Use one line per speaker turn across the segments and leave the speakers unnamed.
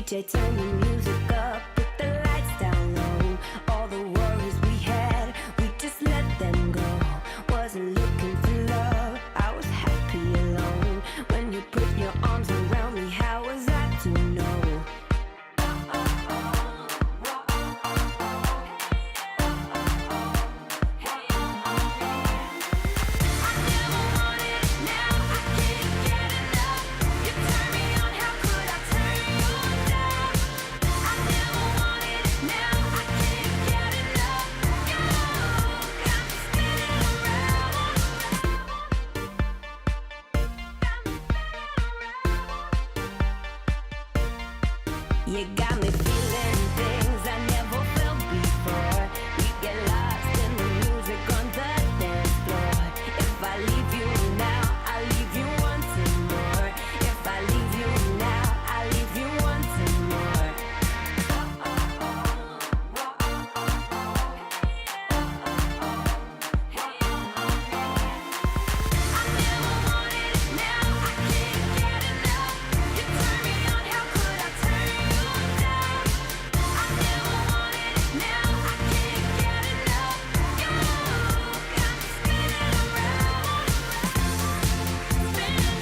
DJ, turn the music up, put the lights down low. All the worries we had, we just let them go. Wasn't looking for love, I was happy alone. When you put your arms around me, how was I to know? You got me feeling things I never felt before. We get lost in the music on the dance floor. If I leave you now, I'll leave you wanting more. If I leave you now, I'll leave you wanting more. I never wanted it, now I can't get enough. You turn me on, how could I turn you down? I never wanted it, now I can't get enough. You got me spinning around, spinning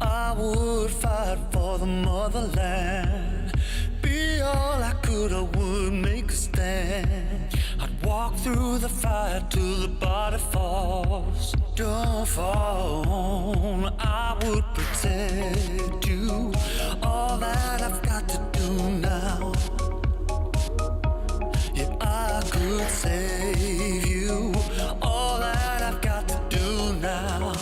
I would fight for the motherland. Be all I could, I would make a stand. I'd walk through the fire till the body falls. Don't fall, I would protect you. All that I've got to do now. Yeah, I could save you. All that I've got to do now.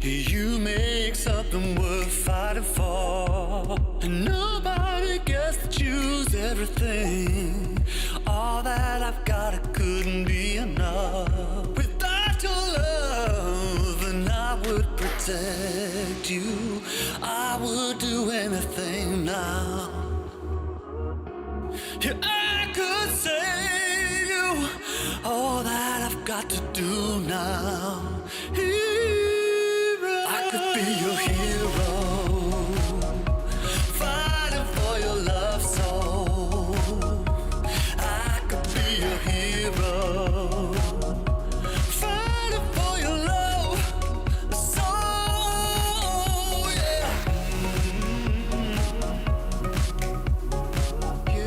You make something worth fighting for, and nobody gets to choose everything. All that I've got, it couldn't be enough. Without your love, and I would protect you. I would do anything now. Yeah, I could save you. All that I've got to do now. I could be your hero, fighting for your love soul. I could be your hero, fighting for your love soul. Yeah. Yeah.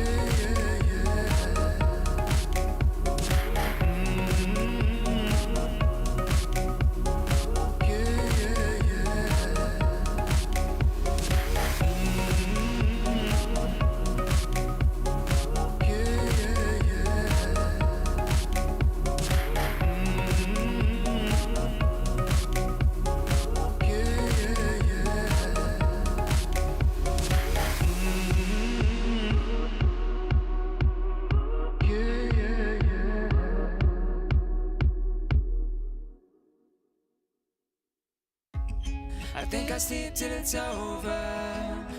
I sleep till it's over.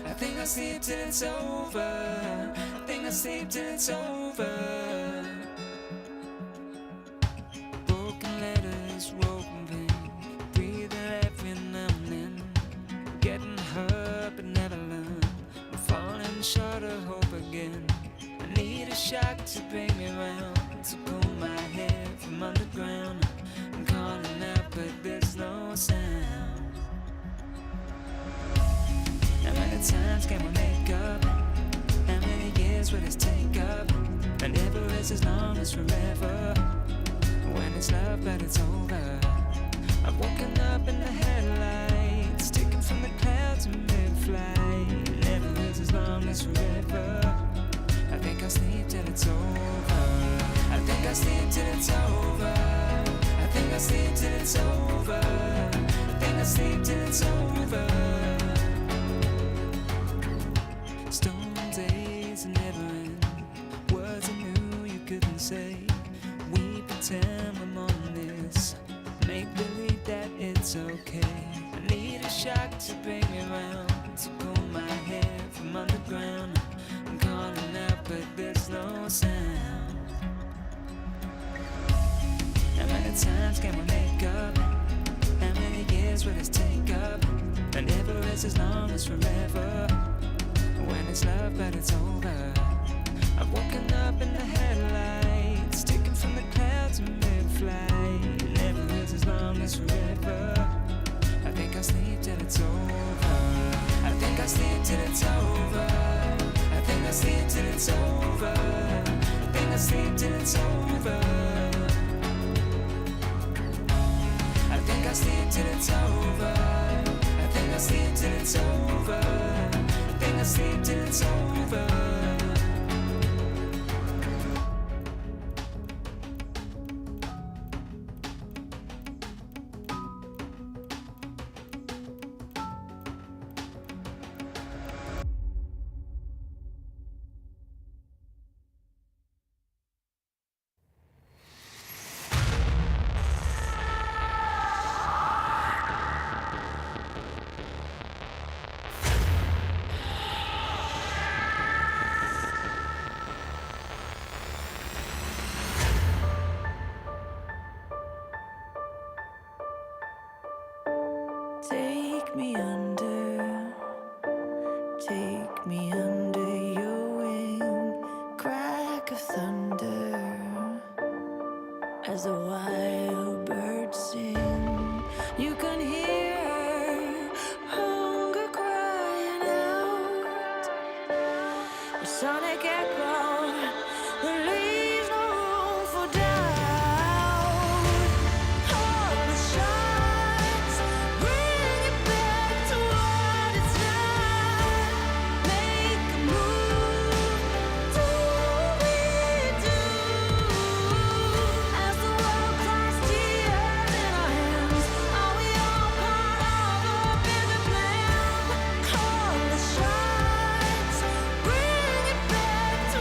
I think I sleep till it's over. I think I sleep till it's over. Broken letters, broken pain, breathing every now and then. Getting hurt but never learn. I'm falling short of hope again. I need a shock to bring me round, to pull my head from underground. I'm calling out but there's no sound. How many times can we make up? How many years will this take up? And never is as long as forever. When it's love but it's over. I've woken up in the headlights, sticking from the clouds in mid-flight. Never is as long as forever. I think I'll sleep till it's over. I think I'll sleep till it's over. I think I'll sleep till it's over. I think I'll sleep till it's over. Stone days never end. Words I knew you couldn't say. We pretend we're more than this. Make believe that it's okay. I need a shock to bring me round, to pull my head from underground. I'm calling out but there's no sound. How many times can we make up? How many years will this take up? And never is as long as forever. When it's love but it's over. I've woken up in the headlights, sticking from the clouds in mid-flight. Never is as long as forever. I think I'll sleep till it's over. I think I'll sleep till it's over. I think I'll sleep till it's over. I think I'll sleep till it's over. I think I'll sleep till it's over. I think I'll sleep till it's over. I think I'll sleep till it's over.
Take me under your wing, crack of thunder, as the wild birds sing. You can hear hunger crying out, a sonic echo that leaves no room for doubt. All the shots bring it back to what it's not. Make a move, do we do? As the world cries tears in our hands, are we all part of a bigger plan? All the shots bring it back to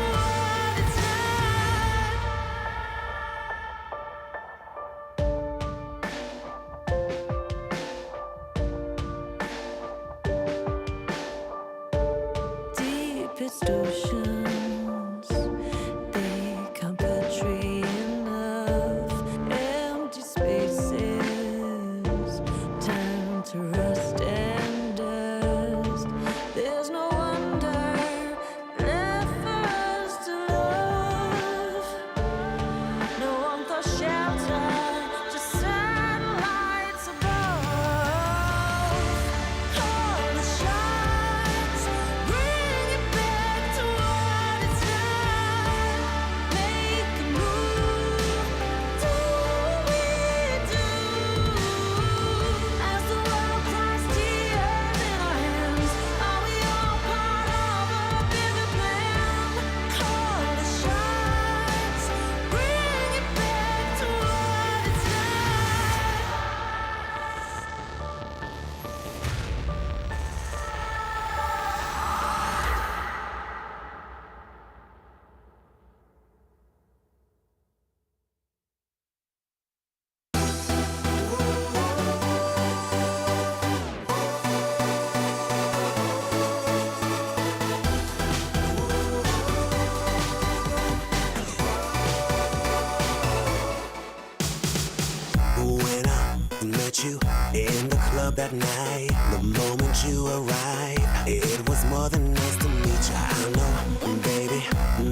moment you arrived, it was more than nice to meet you. I know, baby,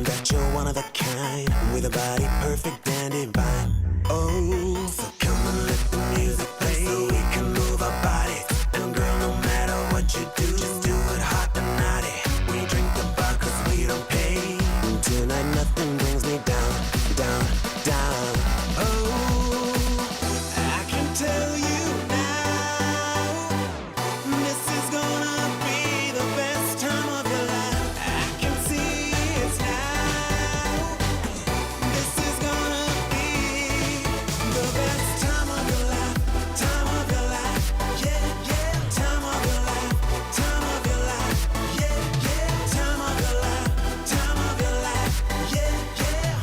that you're one of a kind, with a body perfect and divine. Oh, so come and let the music play, so we can move our bodies. And girl, no matter what you do, just do it hot and naughty. We drink the bar 'cause we don't pay. Tonight nothing brings me down, down, down. Oh, I can tell you now, this is gonna be the best time of your life. I can see it now. This is gonna be the best time of your life, time of your life, yeah, yeah, time of your life, time of your life, yeah, yeah, time of your life, time of your life, yeah, yeah,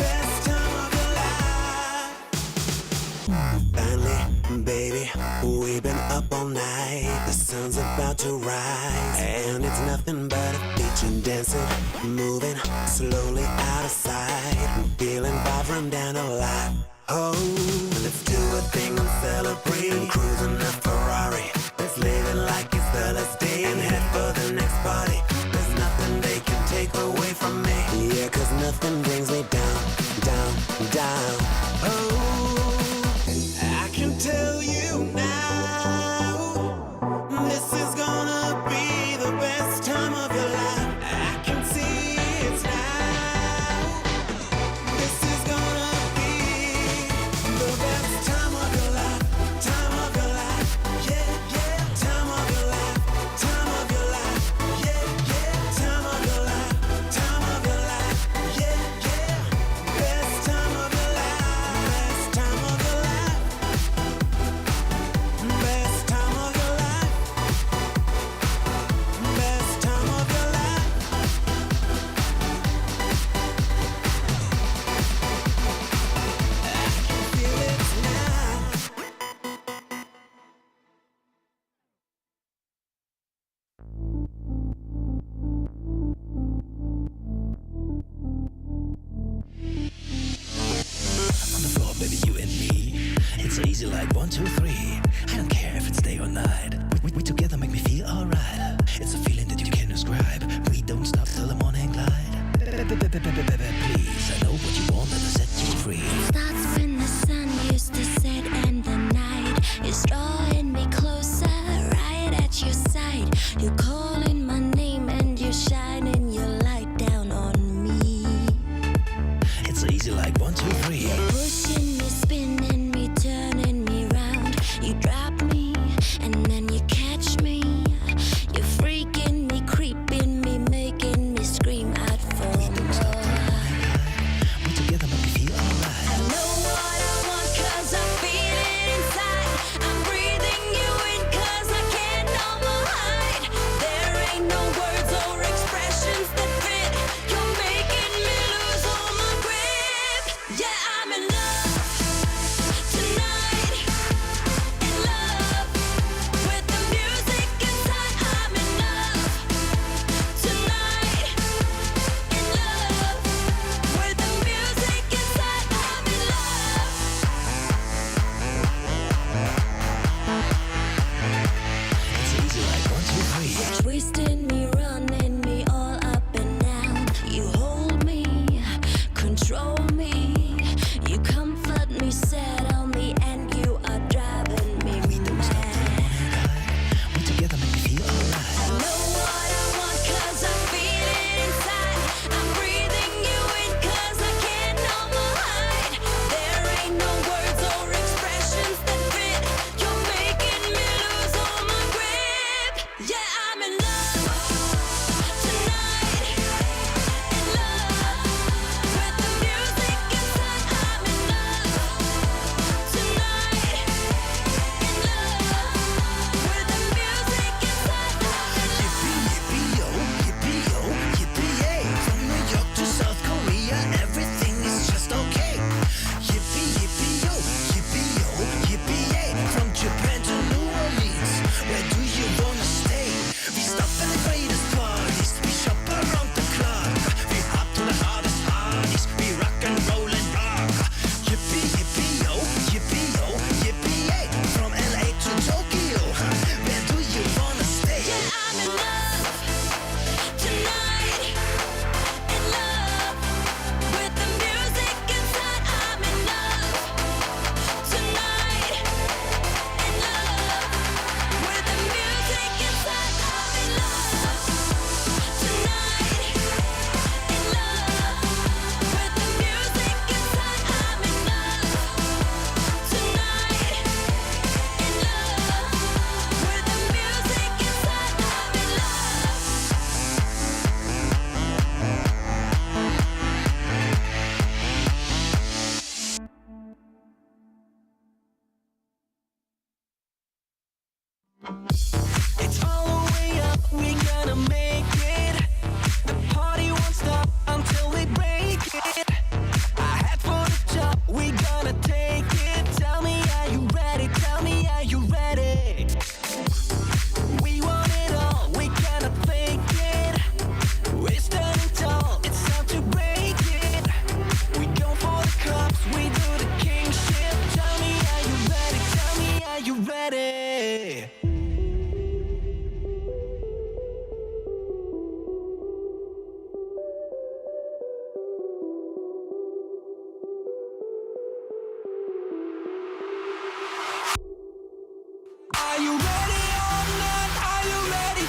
best time of your life. Finally, baby, we've been up all night. The sun's about to rise, and it's nothing but a feature dancing, moving slowly out of sight. Feeling vibrant and alive. Oh, let's do a thing and celebrate. Cruising a Ferrari, let's live it like it's the last day and head for the next party. There's nothing they can take away from me. Yeah, 'cause nothing brings me down, down, down. Oh, I can tell you now, this is gonna be the best time of your life. I can see it now. This is gonna be the best time of your life, time of your life, yeah, yeah, time of your life, time of your life, yeah, yeah, time of your life, time of your life, yeah, yeah, best time of your life, best time of your life, best time of your life, best time of your life. I can feel it now.
On the floor, baby, you and me. It's easy like 1, 2, 3. I don't care if it's day or night. We together make me feel alright. It's a feeling that you can't describe. We don't stop till the morning light. Please, I know what you want and I set you free.
Starts when the sun used to set and the night is drawing me closer, right at your side. You're calling my name and you're shining your light down on me.
It's easy like 1, 2, 3.
Pushing me, spinning me, turning me round. You drop me and then you catch me. You're freaking me, creeping me, making me scream out for more.
We together make me feel alright.
I know what I want 'cause I feel it inside. I'm breathing you in 'cause I can't no more hide.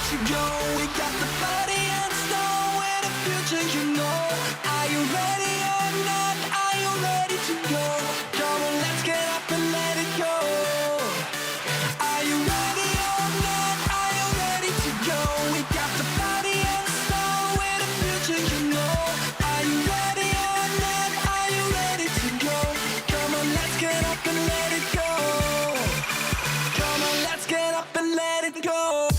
to go. We got the body and soul in the future, you know. Are you ready or not? Are you ready to go? Come on, let's get up and let it go. Are you ready or not? Are you ready to go? We got the body and soul in the future, you know. Are you ready or not? Are you ready to go? Come on, let's get up and let it go. Come on, let's get up and let it go.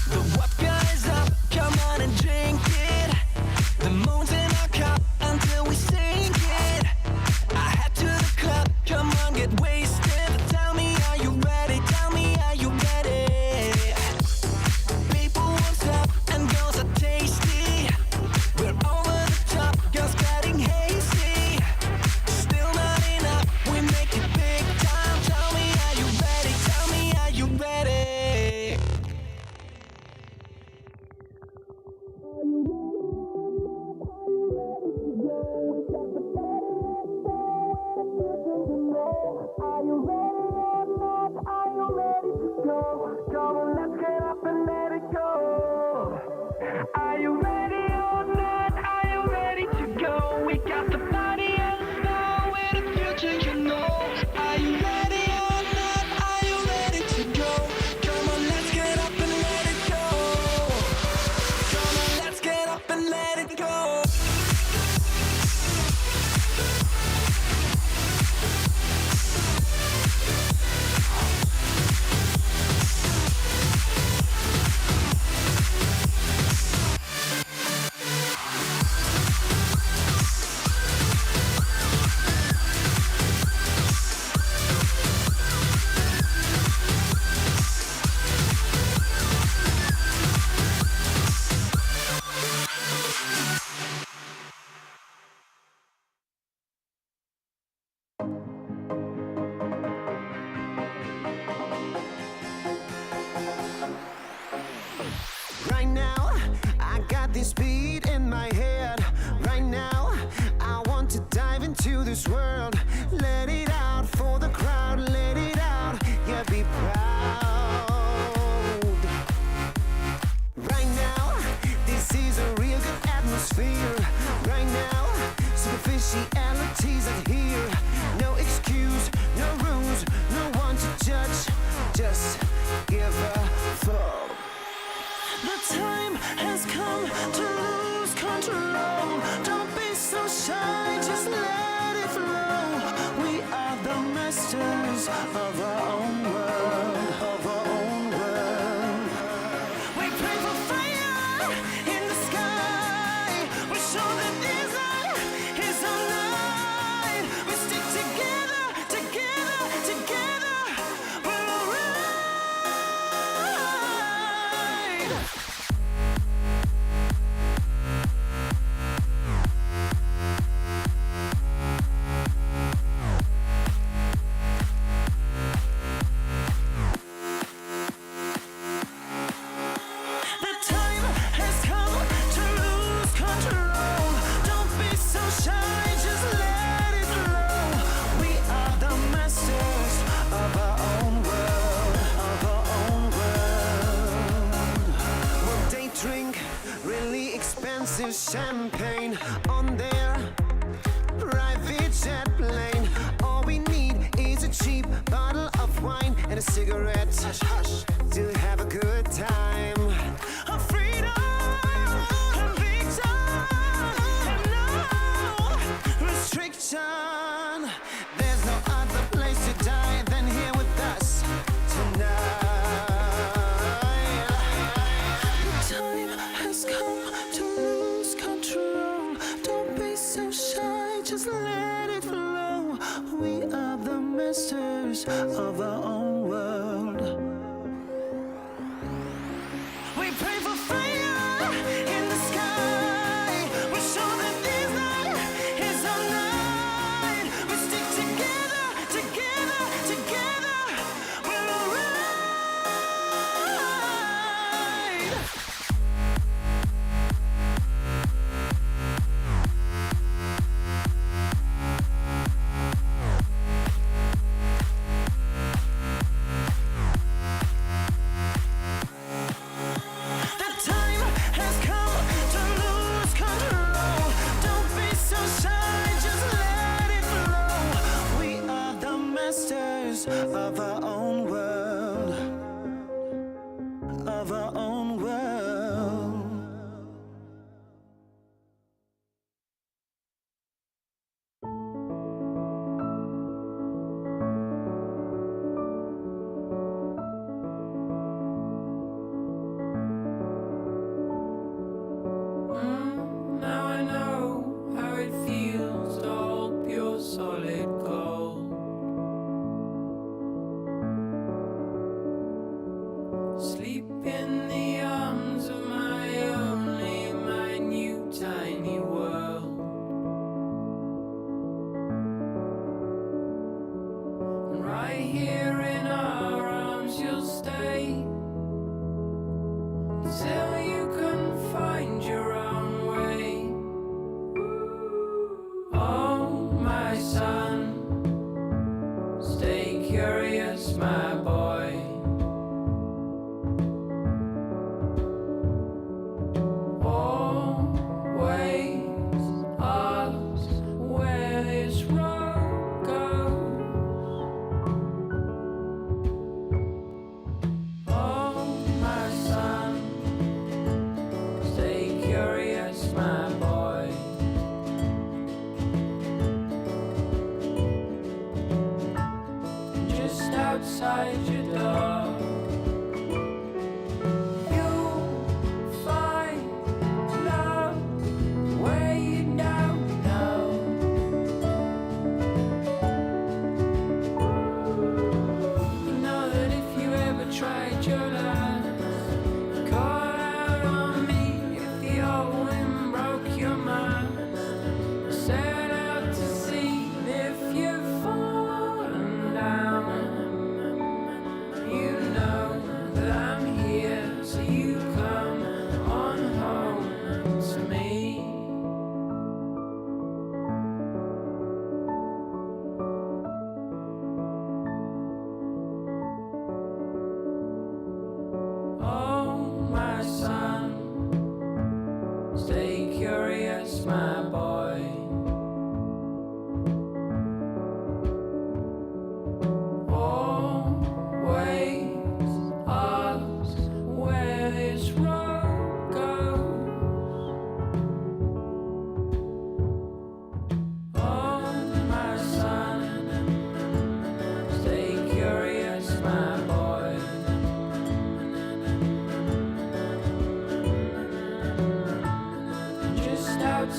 The vodka is up, come on and drink it. The moon's in our cup until we sink it. I head to the club, come on, get wasted. Tell me, are you ready? Tell me, are you ready? People won't stop and girls are tasty. We're over the top, girls getting hasty. Still not enough, we make it big time. Tell me, are you ready? Tell me, are you ready? Are you ready or not? Are you ready to go? Come on, let's get up and let it go. Are you ready or not? Are you ready to go? We got the body and soul in the future, you know. Are you ready or not? Are you ready to go? Come on, let's get up and let it go. Come on, let's get up and let it go.
Right now, I got this beat in my head. Right now, I want to dive into this world. Let it out for the crowd, let it out, yeah, be proud. Right now, this is a real good atmosphere. Right now, superficialities are here. No excuse, no rules, no one to judge. Just give a fuck. The time has come to lose control. Don't be so shy, just let it flow. We are the masters of our own world, of our own world. We pray for fire in the sky. We show that desire is our light. We stick together, together, together. We're alright. The time has come to lose control. Don't be so shy, just let it flow. We are the masters of our own world, of our own world. Well, they drink really expensive champagne on their private jet plane. All we need is a cheap bottle of wine and a cigarette to have a good time. A freedom, conviction, and no restriction. There's no other place to die than here with us tonight. The time has come to lose control. Don't be so shy, just let it flow. We are the masters of our own world.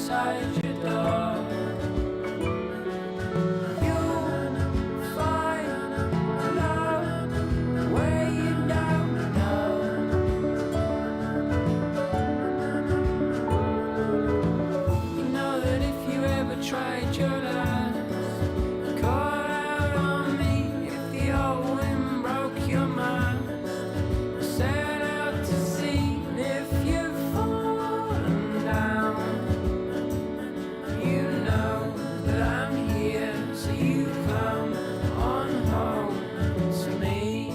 beside your door. You'll find love where you don't know. You know that if you ever tried your last, call out on me if the old wind broke your mind. Set out to sea if you've fallen down. You know that I'm here, so you come on home to me.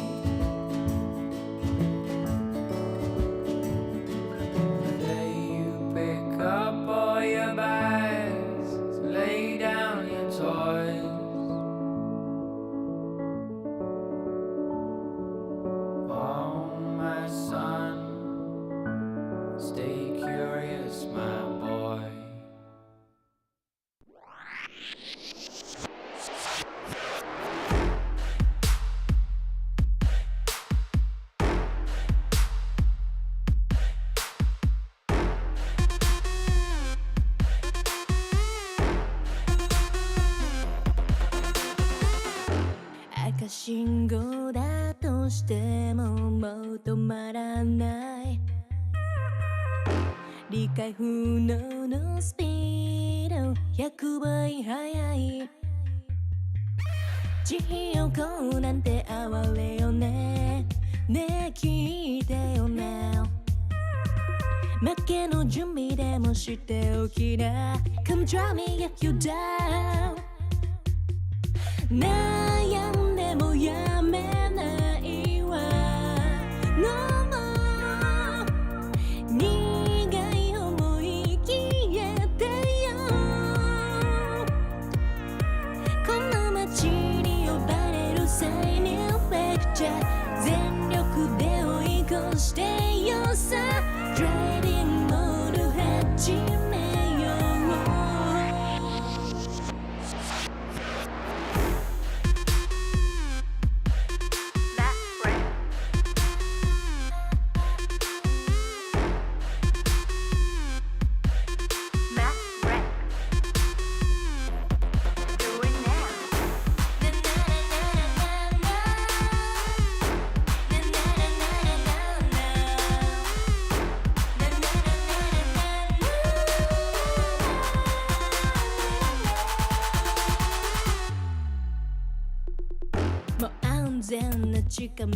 There you pick up all your bags, lay down your toys. Oh, my son, stay curious, my boy.
赤信号だとしてももう止まらない。理解不能のスピード100倍速い。地横なんて哀れよね。ねえ聞いてよね。負けの準備でもしておきな。Come try me get you down。悩んでもやめないわ。No more。苦い思い消えてよ。この街に呼ばれる際にレクチャー全力で追い越してよさ。トレーディングモード始めよう。もう安全な近道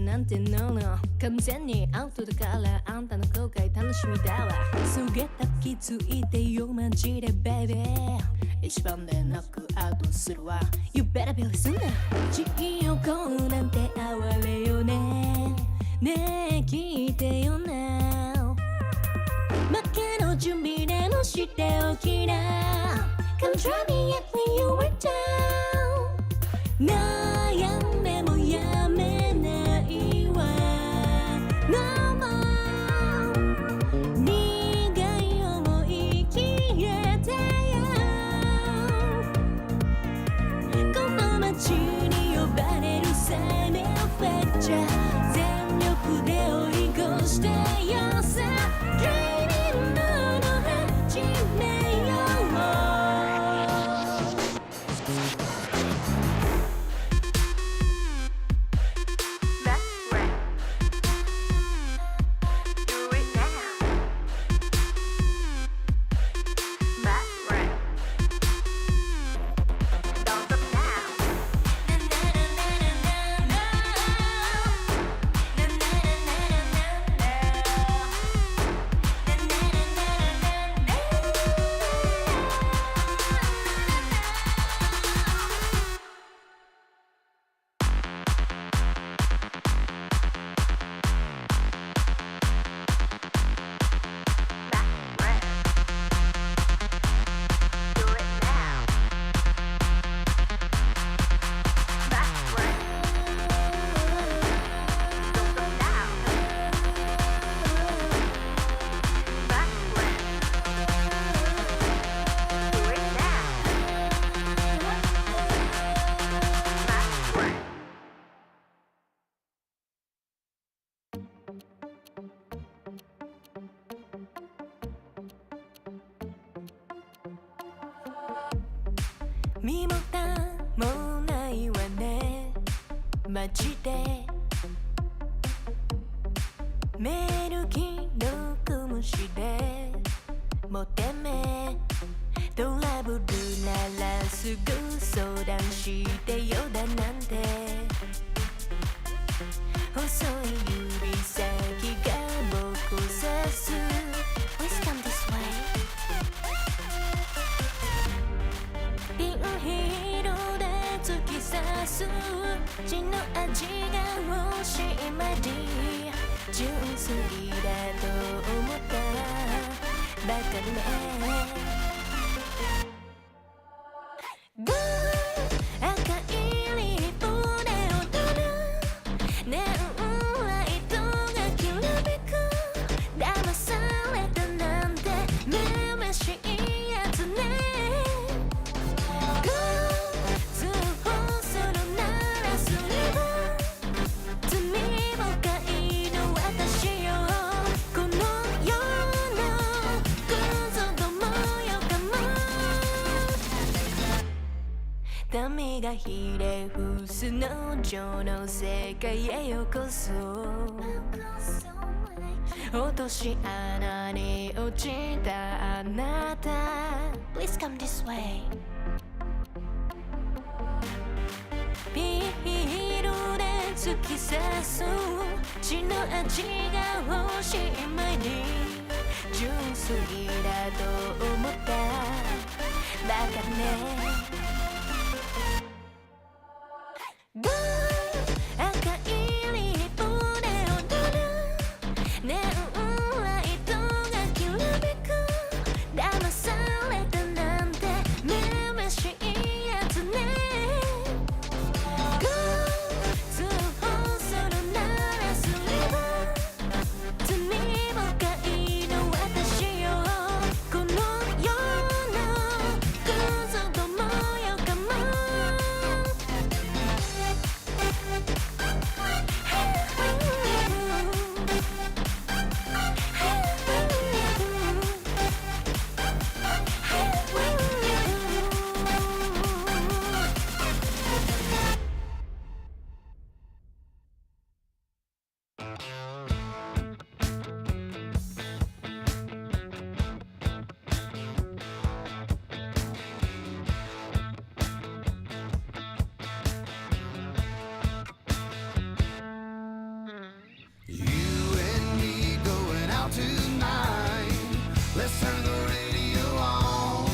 なんてのの完全にアウトだからあんたの後悔楽しみだわ。すげた気づいてよマジでベイビー。一番でノックアウトするわ。You better be listening。地横なんて哀れよね。ねえ聞いてよな。負けの準備でもしておきな。Come try me if you were down。悩んでもやめないわ。No more。苦い思い消えてよ。この街に呼ばれる際にフェクチャー全力で追い越してよさ。トレーニングの始めよう。身も蓋もないわねマジでメール既読無視でもてめトラブルならすぐ相談してよだなんて細い指先が僕指す Please come this way ピンヒールで突き刺す血の味が欲しいまで純粋だと思ったバカね赤いリップで踊るネオンライトがきらめく騙されたなんてめめしいやつね通報するならすれば罪深いの私よこの世のクズどもよかも民がひれ伏す農場の世界へようこそ落とし穴に落ちたあなた Please come this way ピールで突き刺す血の味が欲しい前に純粋だと思ったバカね赤いリップで踊るネオンライトがきらめく騙されたなんてめめしいやつね通報するならすれば罪深いの私よこの世のクズどもよかも
You and me going out tonight. Let's turn the radio on.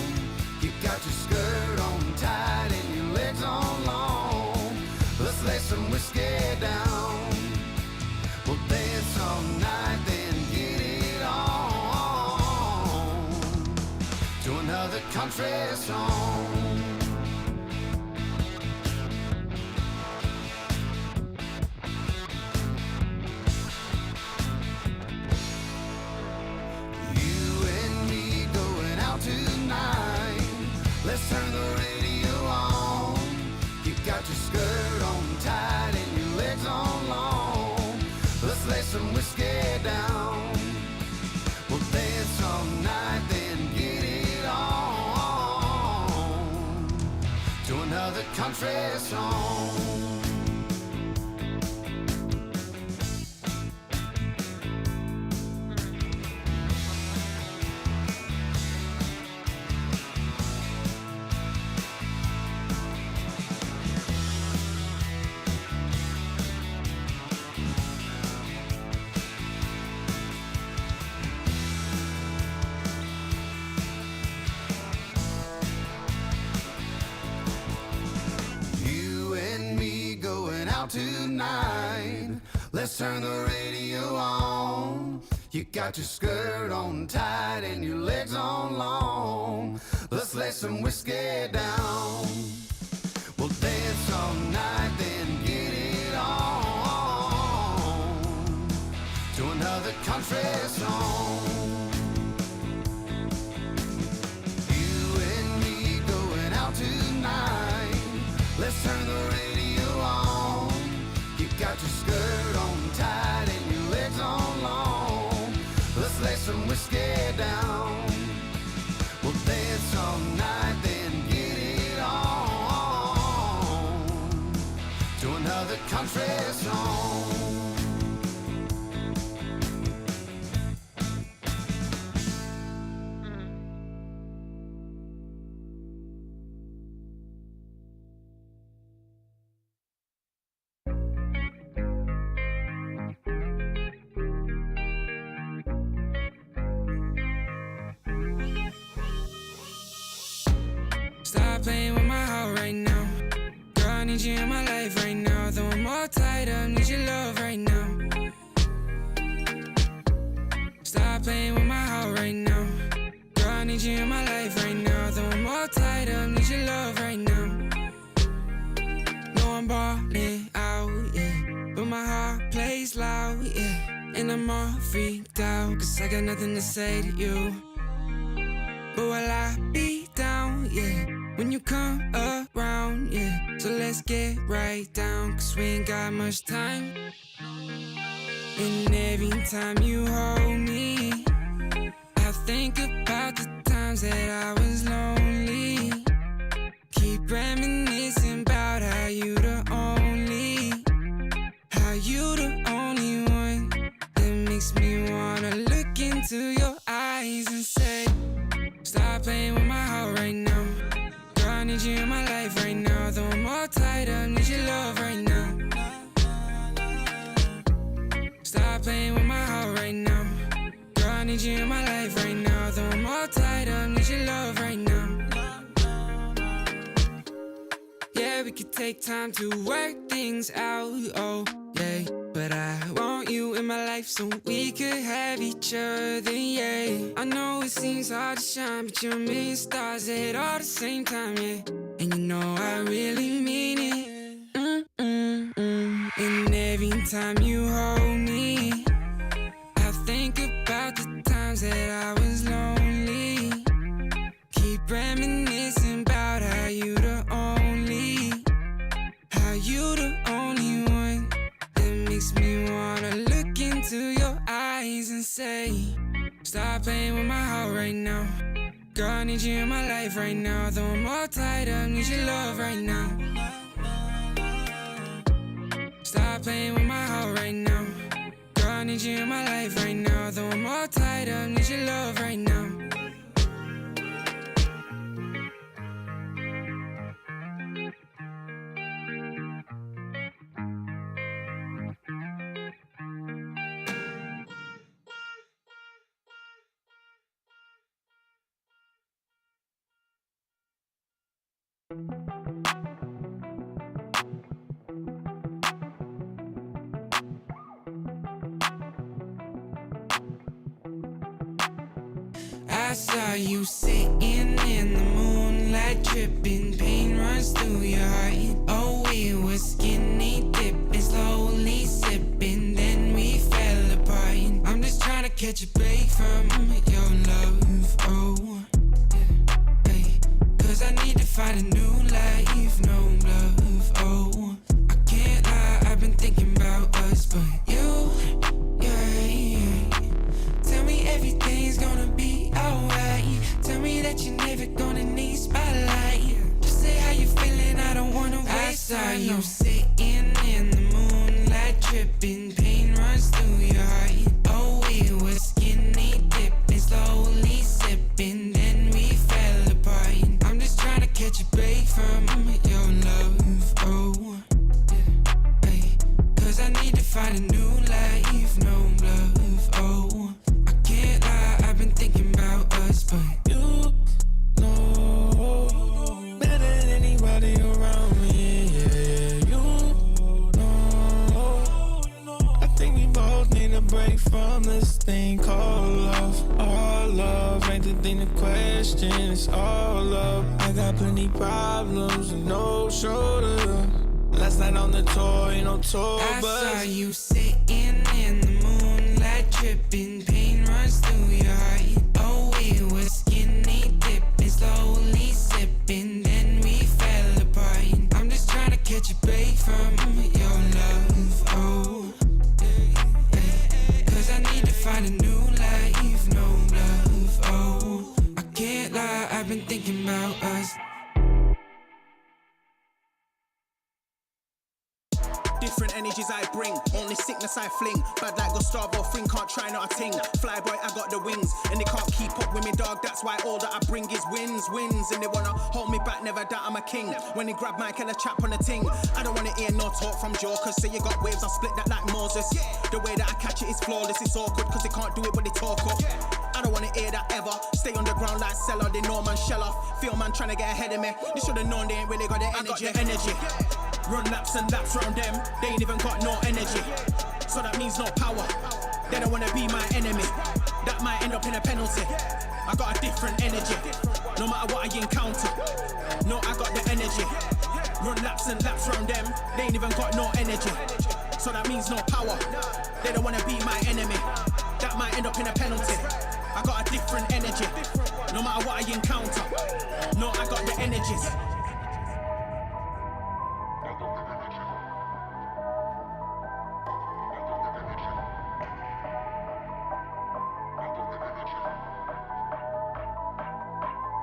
You got your skirt on tight and your legs on long. Let's lay some whiskey down. We'll dance all night, then get it on to another country song. Let's turn the radio on. You got your skirt on tight and your legs on long. Let's lay some whiskey down. We'll dance all night, then get it on to another country song. Tonight, let's turn the radio on. You got your skirt on tight and your legs on long. Let's lay some whiskey down. We'll dance all night, then get it on to another country song. You and me going out tonight. Let's turn the radio on. You got your skirt on tight and your legs on long. Let's lay some whiskey down. We'll dance all night, then get it on country song.
Stop playing with my heart right now. Girl, I need you in my life right now. Though I'm all tied up, need your love right now. Stop playing with my heart right now. Girl, I need you in my life right now. Though I'm all tied up, need your love right now. No, I'm balling out, yeah, but my heart plays loud, yeah. And I'm all freaked out, cause I got nothing to say to you. But will I be down, yeah, when you come around, yeah. So let's get right down, cause we ain't got much time. And every time you hold me, I think about the times that I was lonely. Keep reminiscing about how you the only one that makes me wanna look into your eyes and say, stop playing with my heart right now. Girl, I need you in my life right now. Though I'm all tied up, need your love right now. Stop playing with my heart right now. Girl, I need you in my life right now. Though I'm all tied up, need your love right now. Yeah, we could take time to work things out, oh, yeah. But I want you in my life so we could have each other, yeah. I know it seems hard to shine, but you're a million stars at all the same time, yeah. And you know I really mean it. And every time you hold me, I think about the times that I was lonely. Keep reminiscing about how you the only one that makes me wanna look into your eyes and say, stop playing with my heart right now. Girl, I need you in my life right now. Though I'm all tied up, need your love right now. Stop playing with my heart right now. Girl, I need you in my life right now. Though I'm all tied up, need your love right now. I saw you sitting in the moonlight, dripping, pain runs through your heart. Oh, we were skinny dipping, slowly sipping, then we fell apart. I'm just trying to catch a break from your love, oh, hey. Cause I need to find a new life, no love, oh. I can't lie, I've been thinking about us, but you, yeah. Tell me everything's gonna be alright. Tell me that you're never gonna need spotlight. Just say how you feeling, I don't wanna waste time. I saw you sitting in the moonlight, dripping, pain runs through your heart. Oh, we were skinny dipping, slowly sipping, then we fell apart. I'm just trying to catch a break from your love, oh, hey. Cause I need to find a new life, no love, oh. I can't lie, I've been thinking about us, but you know better than anybody around me, yeah. You know I think we both need a break from this thing called love. All love ain't the thing to question, it's all love. I got plenty problems and no shoulder. Last night on the tour, ain't no tour bus. I saw you sitting in the moonlight, dripping, pain runs through your heart. Oh, we were skinny dipping, slowly sipping, then we fell apart. I'm just trying to catch a break from your love, oh, hey. Cause I need to find a new life, no love, oh. I can't lie, I've been thinking about us.
different energies I bring. Only sickness I fling. Bad like Gustavo Fring, can't try not a ting. Flyboy, I got the wings, and they can't keep up with me, dog. That's why all that I bring is wins. And they wanna hold me back, never doubt I'm a king. When they grab Michael, a chap on the ting. I don't wanna hear no talk from jokers. Say you got waves, I'll split that like Moses. The way that I catch it is flawless, it's awkward, cause they can't do it when they talk up. I don't wanna hear that ever. Stay on the ground like Cellar, they know man shell off. Feel man trying to get ahead of me. They should've known they ain't really got the energy. I got the energy. Run laps and laps round them, they ain't even got no energy. So that means no power. They don't wanna be my enemy. That might end up in a penalty. I got a different energy, no matter what I encounter. No, I got the energy. Run laps and laps round them, they ain't even got no energy. So that means no power. They don't wanna be my enemy. That might end up in a penalty. I got a different energy, no matter what I encounter. No, I got the energies.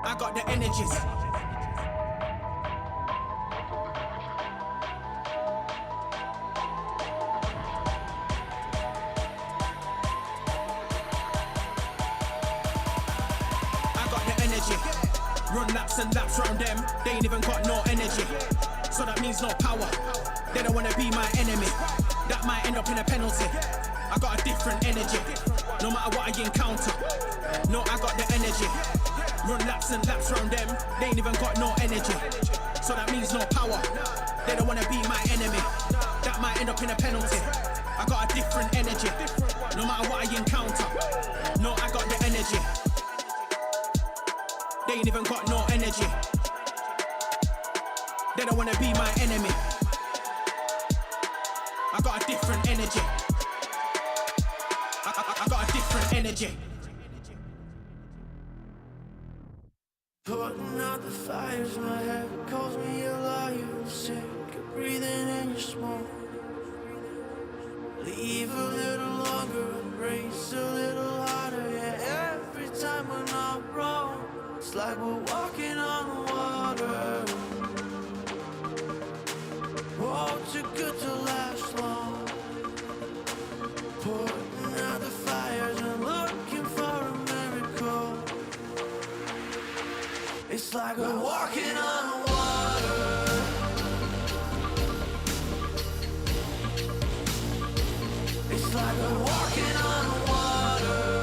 I got the energies. I got the energy. Run laps and laps round them, they ain't even got no energy. So that means no power. They don't wanna be my enemy. That might end up in a penalty. I got a different energy, no matter what I encounter. No, I got the energy. Run laps and laps round them, they ain't even got no energy. So that means no power. They don't wanna be my enemy. That might end up in a penalty. I got a different energy, no matter what I encounter. No, I got the energy. They ain't even got no energy. They don't wanna be my enemy. I got a different energy. I got a different energy.
Putting out the fires, my head calls me a liar. Sick of breathing in your smoke. Leave a little longer, embrace a little harder. Yeah, every time we're not wrong, it's like we're walking on water. Oh, too good to last long. Putting out the fires and looking for a miracle. It's like we're walking on water. It's like we're walking on water.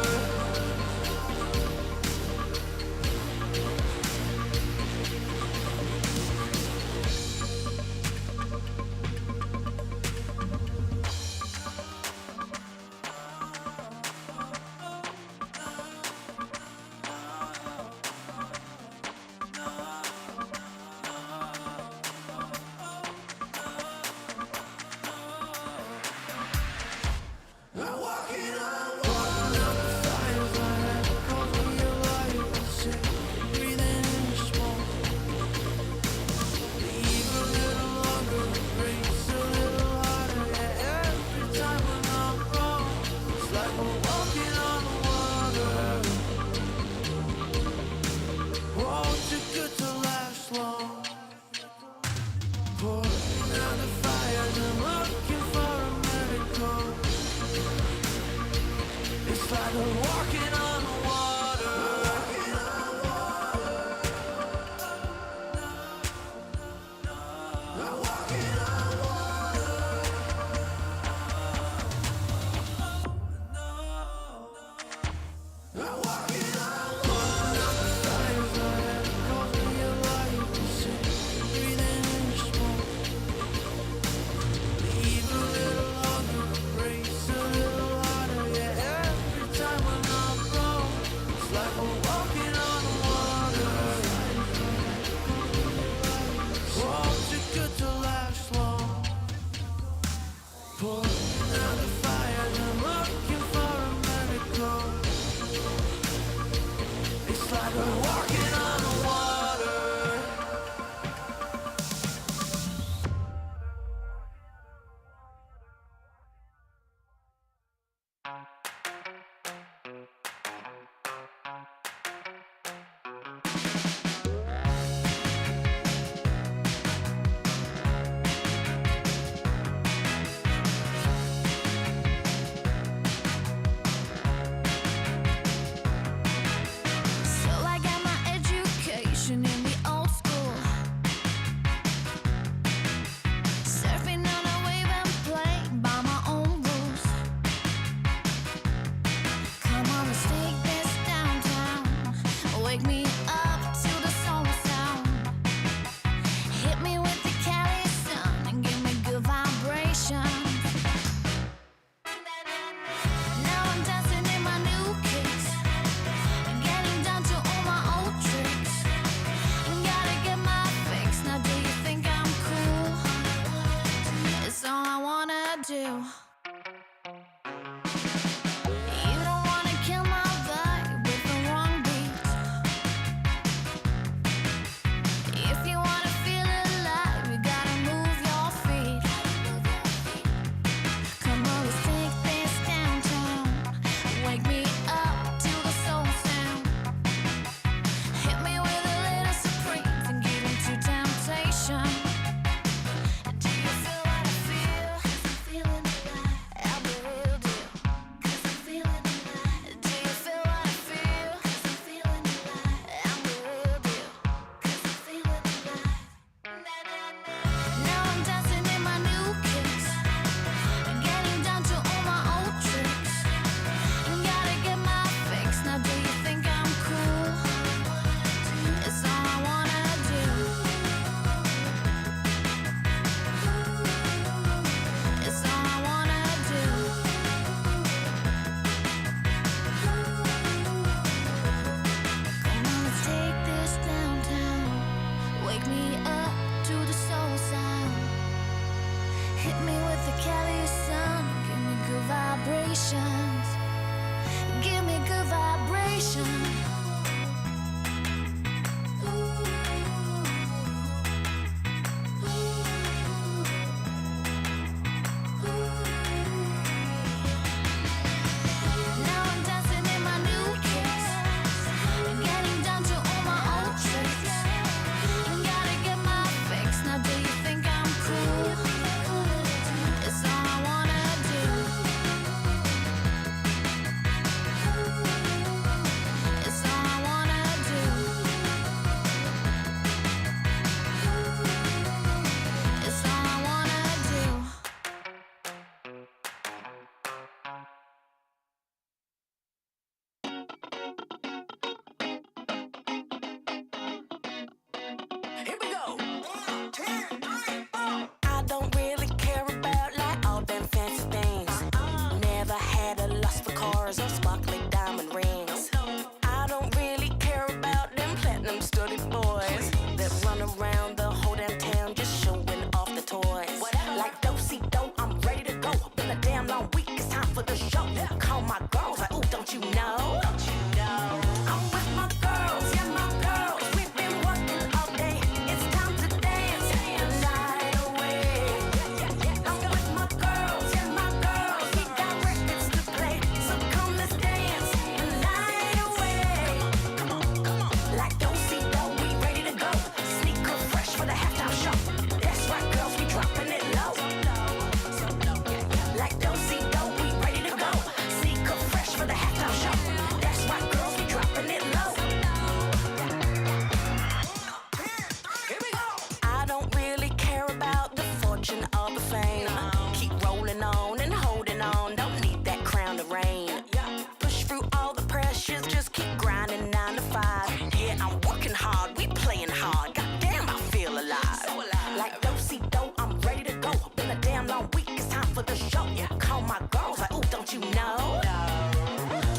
just keep grinding 9 to 5. Yeah, I'm working hard, we playing hard. Goddamn, I feel alive. Like do-si-do, I'm ready to go. Been a damn long week, it's time for the show. Yeah, call my girls like, ooh, don't you know?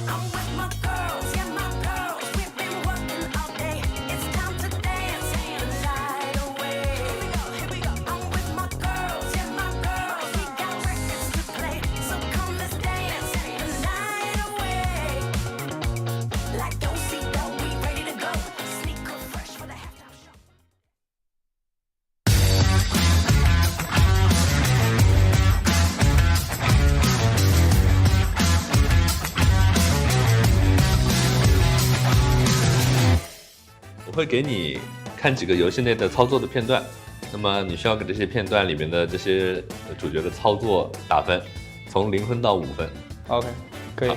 I'm with my girls, yeah, my girls. We've been working all day. It's time to dance the night away. Here we go. I'm with my girls, yeah, my girls. We got records to play, so come let's dance the night away. Like do-si-do, we ready to go. Sneaker fresh for the halftime show.
我会给你看几个游戏内的操作的片段，那么你需要给这些片段里面的这些主角的操作打分，从0分到5分。
OK， 可以。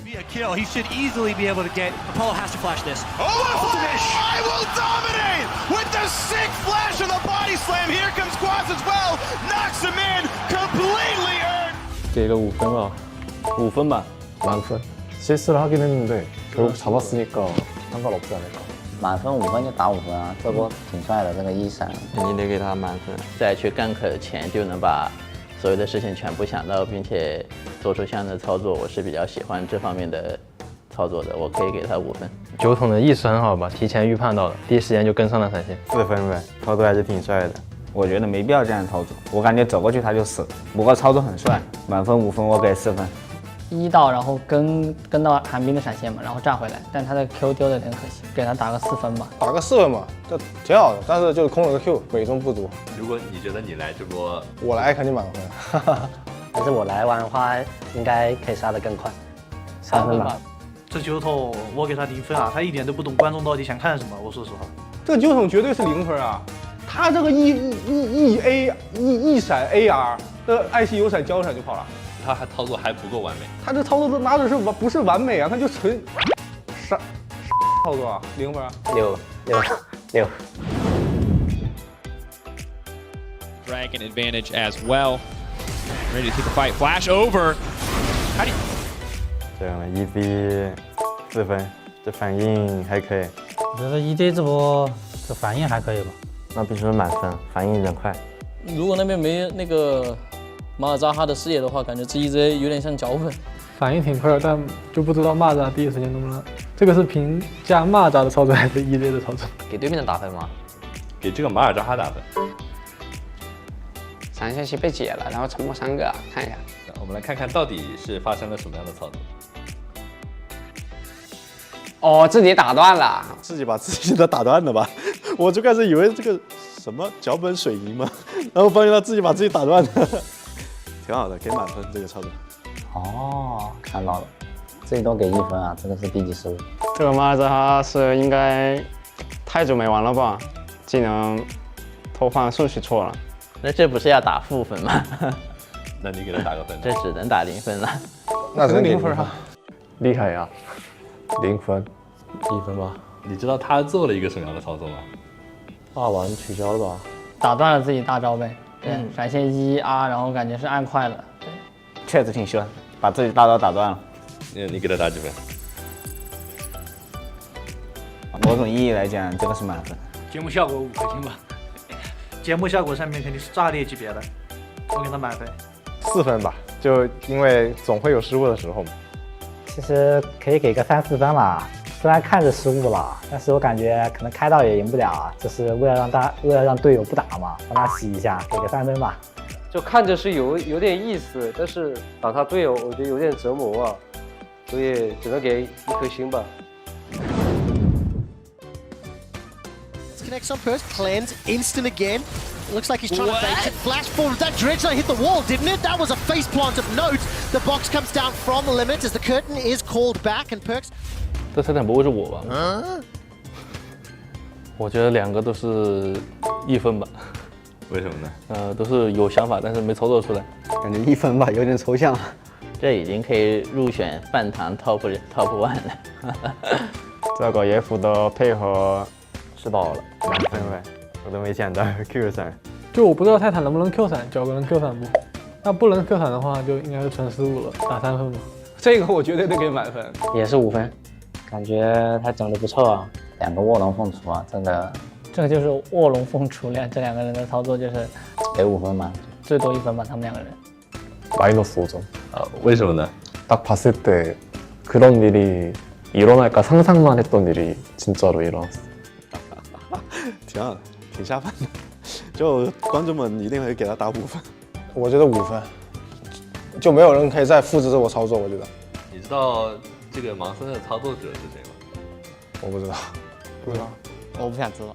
Be a kill. He should easily be able to get. Apollo has to flash this.
Oh, I will dominate with the sick flash of the body slam. Here comes Quas as well. Knocks him in. Completely earned.
给个5分吧，5分吧，满分。
실수를 하긴 했는데 결국 잡았으니까 상관없지 않을까.
满分5分就打5分啊，这波挺帅的这个1闪。
你得给他满分。
在去干咳前就能把所有的事情全部想到，并且做出相应的操作，我是比较喜欢这方面的操作的，我可以给他5分。
酒桶的意识很好吧，提前预判到了，第一时间就跟上了闪现。4分呗，操作还是挺帅的。
我觉得没必要这样操作，我感觉走过去他就死了。不过操作很帅，满分5分，我给4分。
1到，然后跟到寒冰的闪现嘛，然后炸回来，但他的 Q 丢的有点可惜，给他打个4分吧。
打个4分嘛，这挺好的，但是就是空了个 Q， 美中不足。
如果你觉得你来这波，
我来肯定满分。
但是我来玩的话，应该可以杀得更快。3分吧。
这酒桶我给他0分啊，他一点都不懂观众到底想看什么。我说实话，
这酒桶绝对是0分啊！他这个一闪 AR， 这爱惜有闪交闪就跑了。
他还操作还不够完美，
他这操作拿的是不是完美啊？他就纯傻操作啊，0分啊
6。
Dragon advantage as well. Ready to take the fight. Flash over. How do you?
这样的ED 4分，这反应还可以。
我觉得 ED 这波这反应还可以吧。
那必须是满分，反应人快。
如果那边没那个马尔扎哈的视野的话，感觉这 EZ 有点像脚本。
反应挺快，但就不知道蚂蚱第一时间能不能。这个是评价蚂蚱的操作还是 EZ 的操作？
给对面的打分吗？
给这个马尔扎哈打分。
闪现期被解了，然后沉默3个，看一下。
我们来看看到底是发生了什么样的操作。
哦，自己打断了，
自己把自己的打断了吧？我就开始以为这个什么脚本水银嘛，然后发现他自己把自己打断了，挺好的，给满分这个操作。
哦，看到了，这里都给1分啊，这个是低级失误。
这个马尔扎哈是应该太久没玩了吧？技能投放顺序错了。
那这不是要打负分吗？
那你给他打个分。
这只能打0分了。
那只能0分啊！
厉害呀，0分，1分吧。
你知道他做了一个什么样的操作吗？
霸王取消了吧？
打断了自己大招呗。对，闪现1R，然后感觉是按快了。对，
确实挺凶，把自己大招打断了。
你给他打几分？
某种意义来讲，这个是满分。
节目效果5颗星吧。节目效果上面肯定是炸裂级别的，我给他满分。
4分吧，就因为总会有失误的时候嘛。
其实可以给个3、4分吧。虽然看着失误了，但是我感觉可能开到也赢不了啊，就是为了让队友不打嘛，帮他洗一下，给个3分吧。
就看着是有点意思，但是打他队友，我觉得有点折磨啊，所以只能给1颗星吧。
Connects on first, cleanse, instant again. Looks like he's trying to bait it. Flash forward. That dredge hit the wall, didn't it? That was a face plant of note. The box comes down from the limit as the curtain is called back and Perks.
这赛场不会是我吧？我觉得2个都是1分吧。
为什么呢？
都是有想法，但是没操作出来。
感觉1分吧，有点抽象。这已经可以入选饭堂 top 1了。
这个野辅的配合吃饱了，满分呗。我都没想到 Q 闪。就我不知道泰坦能不能 Q 闪，脚个能 Q 闪不？那不能 Q 闪的话，就应该是纯失误了，打3分吧。
这个我绝对得给满分，
也是5分，感觉他整的不错啊。
2个卧龙凤雏啊，真的，
这个就是卧龙凤雏这2个人的操作，就是
给5分吗？
最多1分吧，他们2个人。
마이너스 5점.
왜什么呢？
딱 봤을 때 그런 일이 일어날까 상상만 했던 일이 진짜로 일어났어. 挺好的，挺下饭的。就观众们一定会给他打5分。
我觉得5分，就没有人可以再复制这个操作。我觉得。
你知道这个盲僧的操作者是谁吗？
我不知道，不知道，
我不想知道。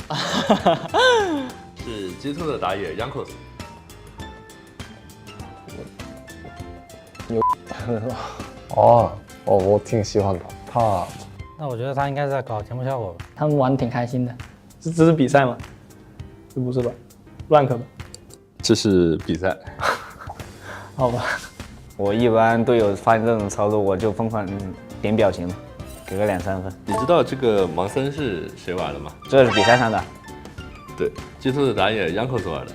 是 G2 的打野 Yankos。
我挺喜欢他。
那我觉得他应该是在搞节目效果吧。他们玩得挺开心的。
这是比赛吗？这不是吧？rank 吧？
这是比赛。
好吧。
我一般队友发现这种操作，我就疯狂点表情了，给个2、3分。
你知道这个盲僧是谁玩的吗？
这是比赛上的。
对，G2 的打野 Yankos 玩的。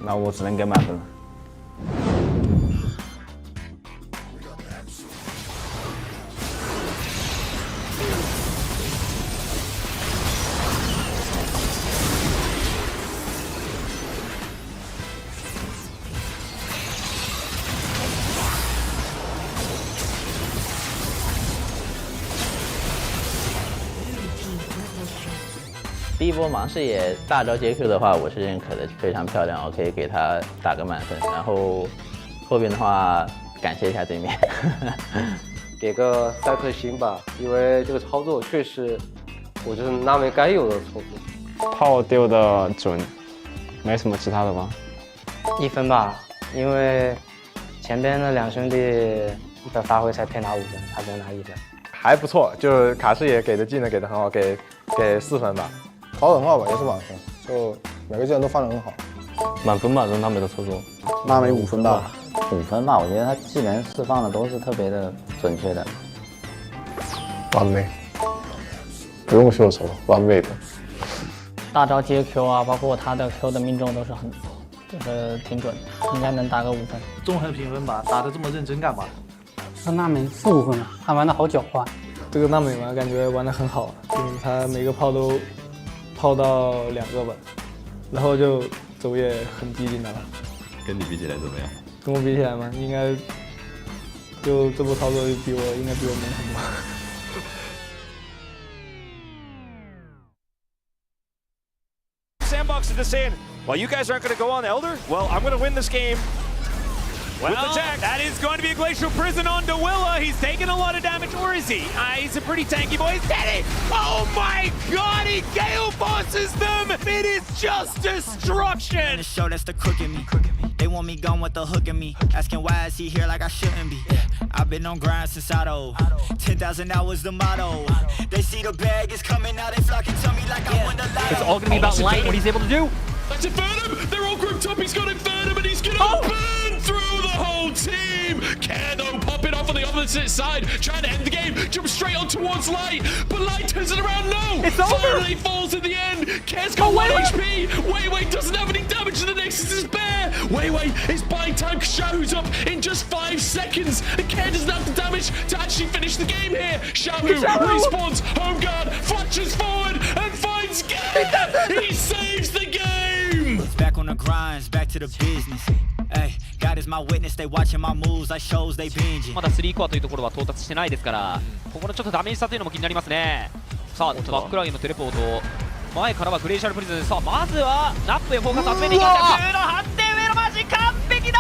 那我只能给满分了。 第一波盲视野大招接 Q 的话，我是认可的，非常漂亮，我可以给他打个满分。然后后边的话，感谢一下对面，
给个3颗星吧，因为这个操作确实，我就是纳美该有的操作。
炮丢的准，没什么其他的吧
？1分吧，因为前边那2兄弟的发挥才配拿5分，他只能拿1分。
还不错，就是卡视野给的技能给的很好，给4分吧。 跑得很好吧，也是满分，就每个技能都放得很好。
满分吧，这纳美的操作。
纳美5分吧，5分吧，我觉得他技能释放的都是特别的准确的。
完美，不用秀手，完美的。
大招接 Q 啊，包括他的 Q 的命中都是就是挺准的，应该能打个5分。
综合评分吧，打得这么认真干嘛？
这纳美4、5分了，他玩的好狡猾。
这个纳美嘛，感觉玩的很好，就是他每个炮都。 炮到2个吧，然后就走也很激进的了。
跟你比起来怎么样？
跟我比起来嘛，应该就这波操作应该比我猛很多。
Sandbox is just saying, well, you guys aren't going to go on Elder? Well, I'm going to win this game.
Well, that is going to be a Glacial Prison on Dewilla. He's taking a lot of damage, or is he? He's a pretty tanky boy. He's dead it! Oh my god, he Gale bosses them! It is just destruction!
The show that's the crook in me. They want me gone with the hook in me. Asking why is he here like I shouldn't be. I've been on grind since Auto. 10,000 hours the motto. They see the bag is coming now, they flocking to me like I won the lotto.
It's all going to be about Light, what he's able to do.
That's Infernum! They're all grouped up, he's got Infernum and he's going to burn through the whole team! Kano popping off on the opposite side, trying to end the game, jump straight on towards Light, but Light turns it around, no!
It's over!
Finally falls in the end! Kare's got 1 HP! Wei doesn't have any damage and the Nexus is bare! Wei is buying time, Xiaohu's up in just 5 seconds, and Kare doesn't have the damage to actually finish the game here! Xiaohu respawns, home guard, flashes forward, and finds Gale! He saves the game!
Back on the grinds, back to the business. Hey, God is my witness, they watching my moves, I shows they binging.
まだ3コアというところは到達してないですから、ここのちょっとダメージ差というのも気になりますね。さあ、バックラインのテレポート、前からはグレイシャルプリズン。さあ、まずはナップへフォーカス集めていきました。空の反転上のマジ完璧だ。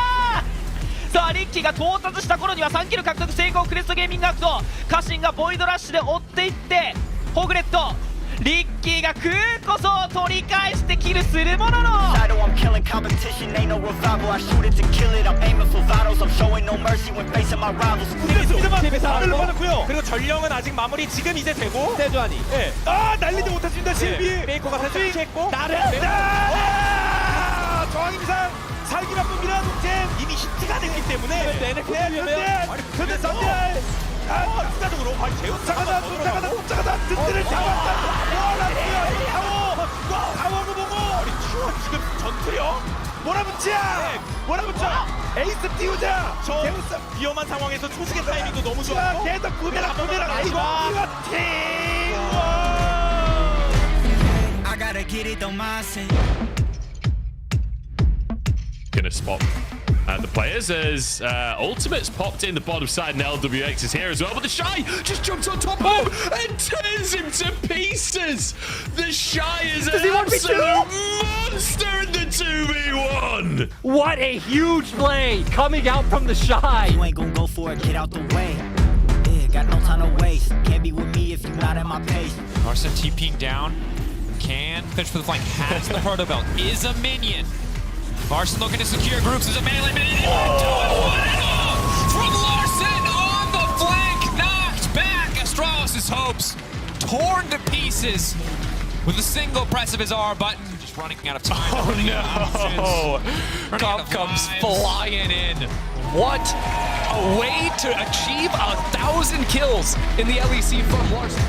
さあ、リッキーが到達した頃には3キル獲得成功。クレストゲーミングアクト、家臣がボイドラッシュで追っていって、ホグレット。リッキーが空こそ取り返してキルするものの
I'm killing competition, ain't no revival. I shoot it to kill it. I'm aiming for vitals. I'm showing no mercy when facing my rivals.
스피드만 받았고요. 그리고 전령은 아직 마무리 지금 이제 되고 세주안이. 예. 날리지 못했습니다. 실비. 메이커가 살짝 피했고. 나른다. 저항임상 살기 바쁩니다. 동체 이미 히트가 됐기 때문에. 근데 썬디알. 추가적으로 제우스가 쫓아가다 든든을 잡았다. 강호를 보고 우리 추워 지금 전투력
몰아붙자! 몰아붙자! 에이스 띄우자! 저 위험한 상황에서 초식의 타이밍도 너무 좋았고 계속 부메랑 아이고
I gotta get it on my side.
Gonna spot the players as Ultimate's popped in the bottom side and LWX is here as well, but the Shy just jumps on top of him and turns him to pieces. The Shy is an absolute monster in the 2v1.
What a huge play coming out from the Shy.
You ain't gonna go for it, get out the way. Yeah, got no time to waste. Can't be with me if you're not at my pace.
Larson TPing down. Can finish for the flank. Has the proto belt. Is a minion. Larson looking to secure groups as a melee minion. From Larson on the flank. Knocked back Astralis' hopes. Torn to pieces with a single press of his R button. Just running out of time.
Oh no!
Cup comes flying in. What a way to achieve 1,000 kills in the LEC from Larson.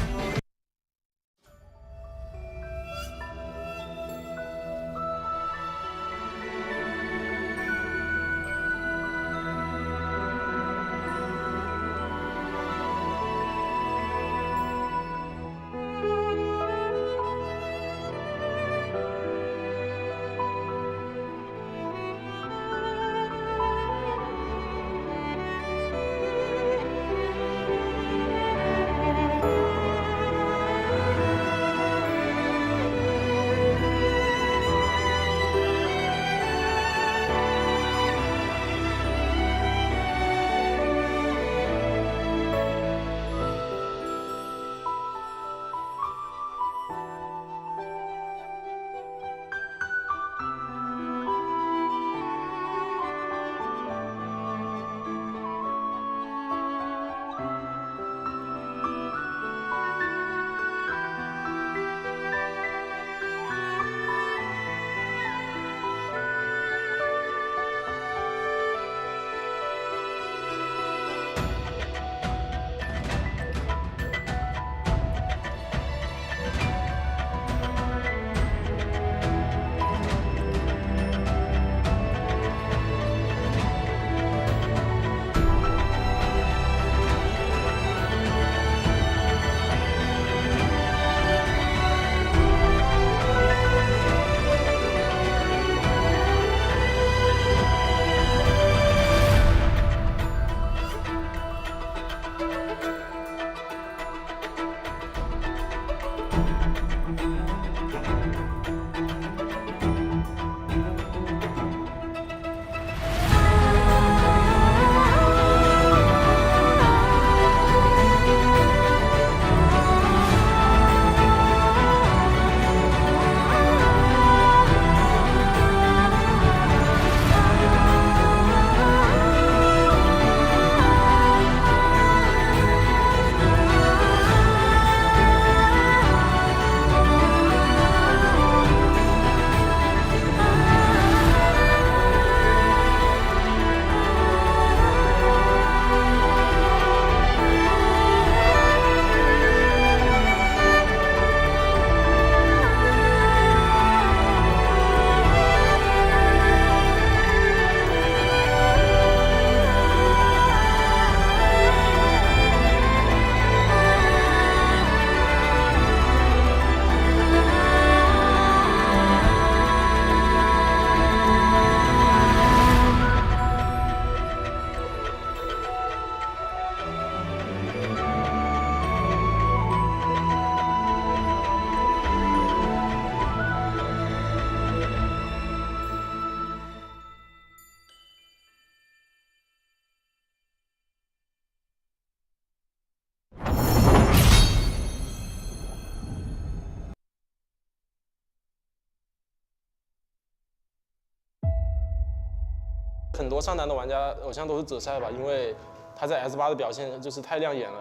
很多上单的玩家偶像都是泽赛吧，因为他在 S8的表现就是太亮眼了，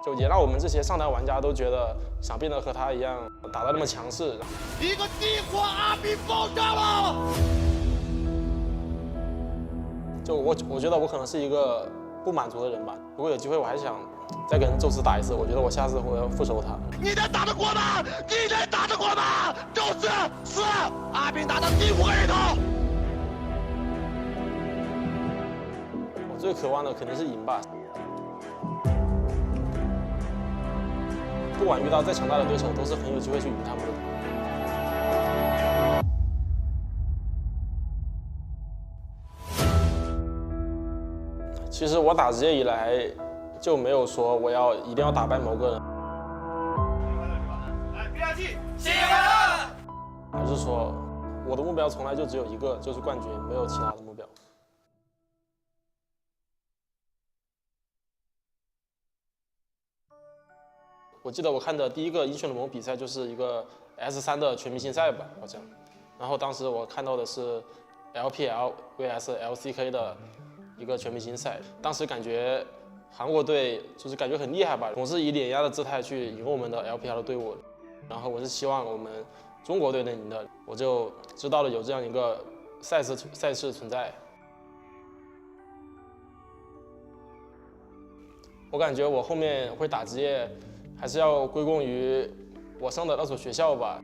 就也让我们这些上单玩家都觉得想变得和他一样打得那么强势。
一个地火阿比爆炸了！
就我觉得我可能是一个不满足的人吧，如果有机会我还想再跟宙斯打一次，我觉得我下次会要复仇他。
你能打得过吗？你能打得过吗？宙斯是阿宾打到第5个人头。
最渴望的肯定是赢吧。不管遇到再强大的对手，都是很有机会去赢他们的。其实我打职业以来就没有说我一定要打败某个人。
来，BRG，新年快乐！
而是说，我的目标从来就只有一个，就是冠军，没有其他的目标。我记得我看的第一个英雄联盟比赛就是一个 S3的全明星赛吧，好像。然后当时我看到的是 LPL vs LCK 的一个全明星赛，当时感觉韩国队就是感觉很厉害吧，总是以碾压的姿态去赢我们的 LPL 的队伍。然后我是希望我们中国队能赢的，我就知道了有这样一个赛事存在。我感觉我后面会打职业，还是要归功于我上的那所学校吧。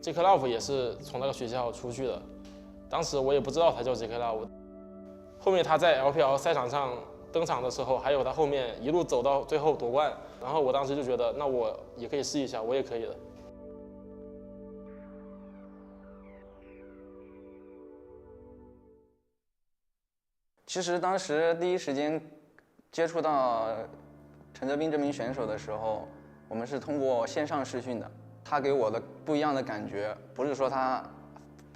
JK Love 也是从那个学校出去的，当时我也不知道他叫 JK Love。后面他在 LPL 赛场上登场的时候，还有他后面一路走到最后夺冠，然后我当时就觉得，那我也可以试一下，我也可以的。
其实当时第一时间接触到陈泽斌这名选手的时候，我们是通过线上视讯的。他给我的不一样的感觉，不是说他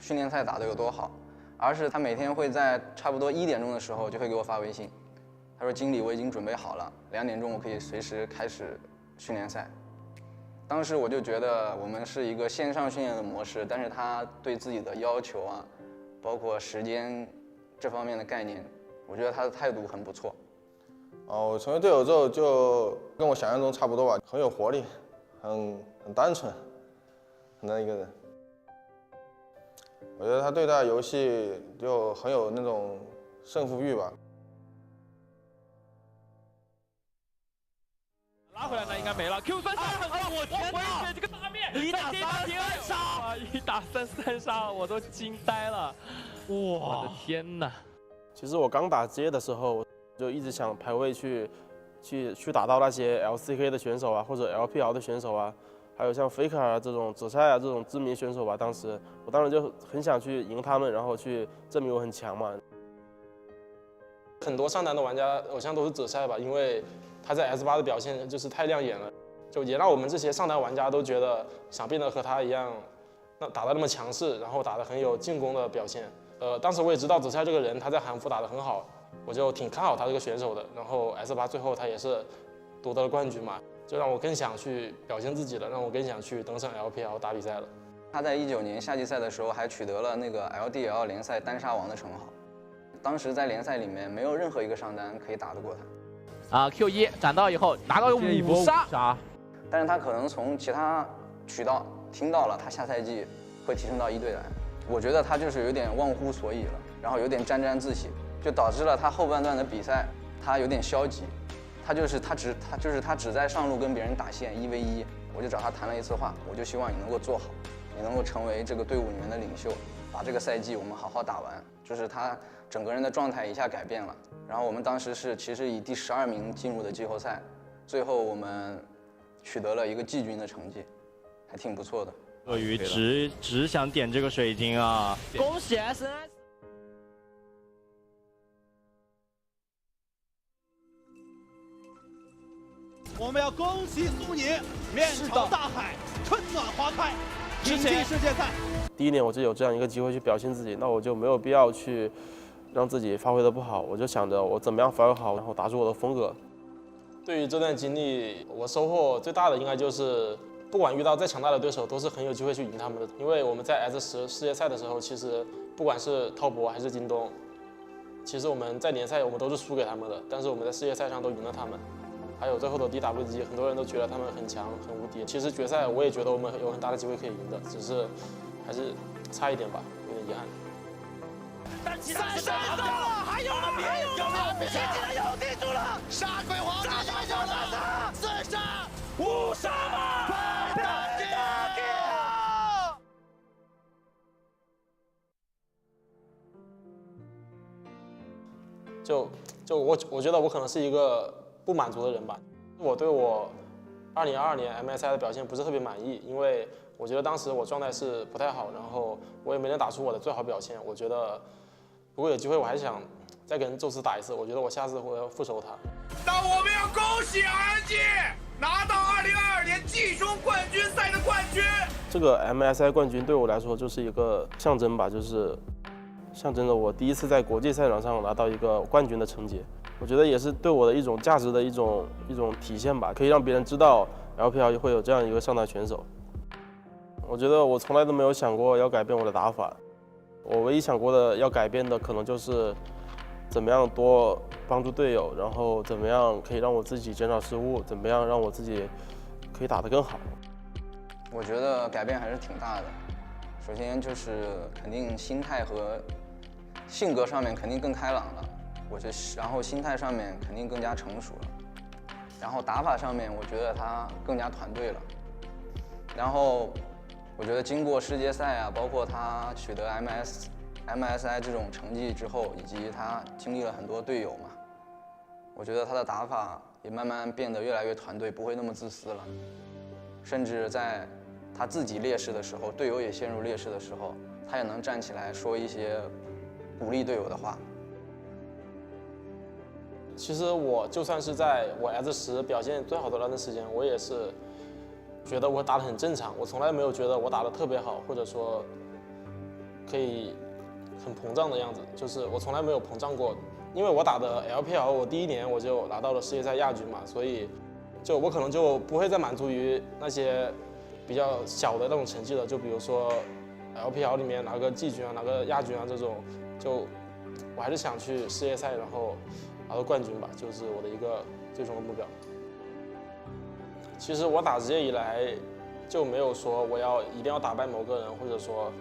训练赛打得有多好，而是他每天会在差不多1点钟的时候就会给我发微信，他说：“经理，我已经准备好了，2点钟我可以随时开始训练赛。”当时我就觉得我们是一个线上训练的模式，但是他对自己的要求啊，包括时间这方面的概念，我觉得他的态度很不错。
我成为队友之后，就跟我想象中差不多吧，很有活力，很单纯，的一个人。我觉得他对待游戏就很有那种胜负欲吧。
拉回来那应该没了 ，Q3杀很快，我天哪！这个大面1打3杀，1打3杀，我都惊呆了，我的天哪！
其实我刚打职业的时候，就一直想排位去打到那些 LCK 的选手啊，或者 LPL 的选手啊，还有像 Faker 啊这种紫菜啊这种知名选手吧。我当时就很想去赢他们，然后去证明我很强嘛。很多上单的玩家偶像都是紫菜吧，因为他在 S8的表现就是太亮眼了，就也让我们这些上单玩家都觉得想变得和他一样，打得那么强势，然后打得很有进攻的表现。当时我也知道紫菜这个人他在韩服打得很好，我就挺看好他这个选手的。然后 S8最后他也是夺得了冠军嘛，就让我更想去表现自己了，让我更想去登上 LPL 打比赛了。
他在19年夏季赛的时候还取得了那个 LDL 联赛单杀王的称号，当时在联赛里面没有任何一个上单可以打得过他。
Q1 斩到以后拿到5杀，
但是他可能从其他渠道听到了他下赛季会提升到1队来，我觉得他就是有点忘乎所以了，然后有点沾沾自喜，就导致了他后半段的比赛他有点消极，他只在上路跟别人打线1v1，我就找他谈了一次话，我就希望你能够做好，你能够成为这个队伍里面的领袖，把这个赛季我们好好打完。就是他整个人的状态一下改变了，然后我们当时是其实以第12名进入的季后赛，最后我们取得了一个季军的成绩，还挺不错的。
鳄鱼只想点这个水晶啊！
恭喜 SNS！ 我们要恭喜苏宁，面朝大海，春暖花开，迎进世界赛。
第1年我就有这样一个机会去表现自己，那我就没有必要去让自己发挥的不好，我就想着我怎么样发挥好，然后打出我的风格。对于这段经历，我收获最大的应该就是，不管遇到再强大的对手，都是很有机会去赢他们的。因为我们在 S10世界赛的时候，其实不管是滔博还是京东，其实我们在联赛我们都是输给他们的，但是我们在世界赛上都赢了他们。还有最后的 DWG， 很多人都觉得他们很强很无敌，其实决赛我也觉得我们有很大的机会可以赢的，只是还是差一点吧，有点遗憾。
3杀到了，还有吗？有了，接起来又定住了，杀鬼皇帝就有了，4杀5杀嘛，
就就我觉得我可能是一个不满足的人吧。我对我2022年 MSI 的表现不是特别满意，因为我觉得当时我状态是不太好，然后我也没能打出我的最好表现。我觉得如果有机会，我还想再跟宙斯打一次。我觉得我下次会要复仇他。
那我们要恭喜 LNG 拿到2022年季中冠军赛的冠军。
这个 MSI 冠军对我来说就是一个象征吧，就是象征着我第一次在国际赛场上拿到一个冠军的成绩。我觉得也是对我的一种价值的一种体现吧，可以让别人知道 LPL 会有这样一个上台选手。我觉得我从来都没有想过要改变我的打法，我唯一想过的要改变的可能就是怎么样多帮助队友，然后怎么样可以让我自己减少失误，怎么样让我自己可以打得更好。
我觉得改变还是挺大的。首先就是肯定心态和性格上面肯定更开朗了，我觉得，然后心态上面肯定更加成熟了，然后打法上面我觉得他更加团队了，然后我觉得经过世界赛啊，包括他取得 MSI 这种成绩之后，以及他经历了很多队友嘛，我觉得他的打法也慢慢变得越来越团队，不会那么自私了，甚至在他自己劣势的时候，队友也陷入劣势的时候，他也能站起来说一些鼓励队友的话。
其实我就算是在我 S10表现最好的那段时间，我也是觉得我打得很正常，我从来没有觉得我打得特别好，或者说可以很膨胀的样子，就是我从来没有膨胀过。因为我打的 LPL， 我第1年我就拿到了世界赛亚军嘛，所以就我可能就不会再满足于那些比较小的那种成绩了，就比如说 LPL 里面拿个季军啊，拿个亚军啊这种，就我还是想去世界赛，然后拿到冠军吧，就是我的一个最终的目标。其实我打职业以来就没有说我一定要打败某个人，或者说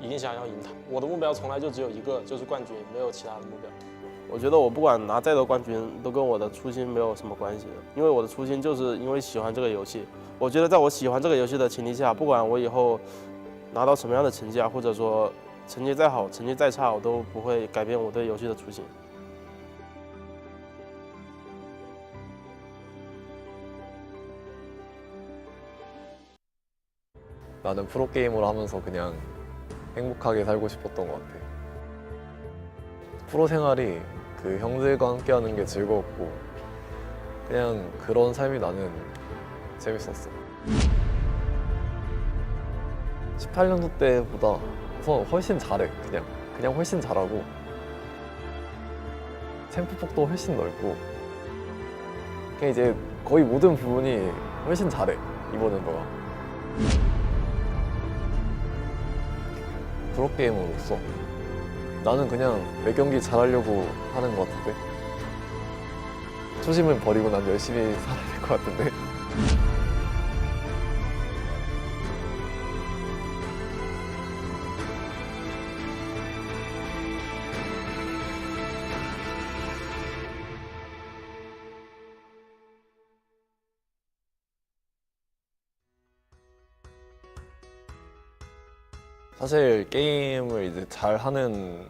一定想要赢他。我的目标从来就只有一个，就是冠军，没有其他的目标。我觉得我不管拿再多冠军，都跟我的初心没有什么关系的，因为我的初心就是因为喜欢这个游戏。我觉得在我喜欢这个游戏的前提下，不管我以后拿到什么样的成绩啊，或者说成绩再好，成绩再差，我都不会改变我对游戏的初心。
나는 프로게이머를 하면서 그냥 행복하게 살고 싶었던 것 같아. 프로 생활이 그 형들과 함께하는 게 즐거웠고 그냥 그런 삶이 나는 재밌었어. 18년도 때보다 우선 훨씬 잘해. 그냥 훨씬 잘하고 챔프 폭도 훨씬 넓고 그냥 이제 거의 모든 부분이 훨씬 잘해 이번 멤버가. 프로게이머로서 나는 그냥 매 경기 잘하려고 하는 것 같은데 초심을 버리고 난 열심히 살아야 될 것 같은데 사실 게임을 이제 잘하는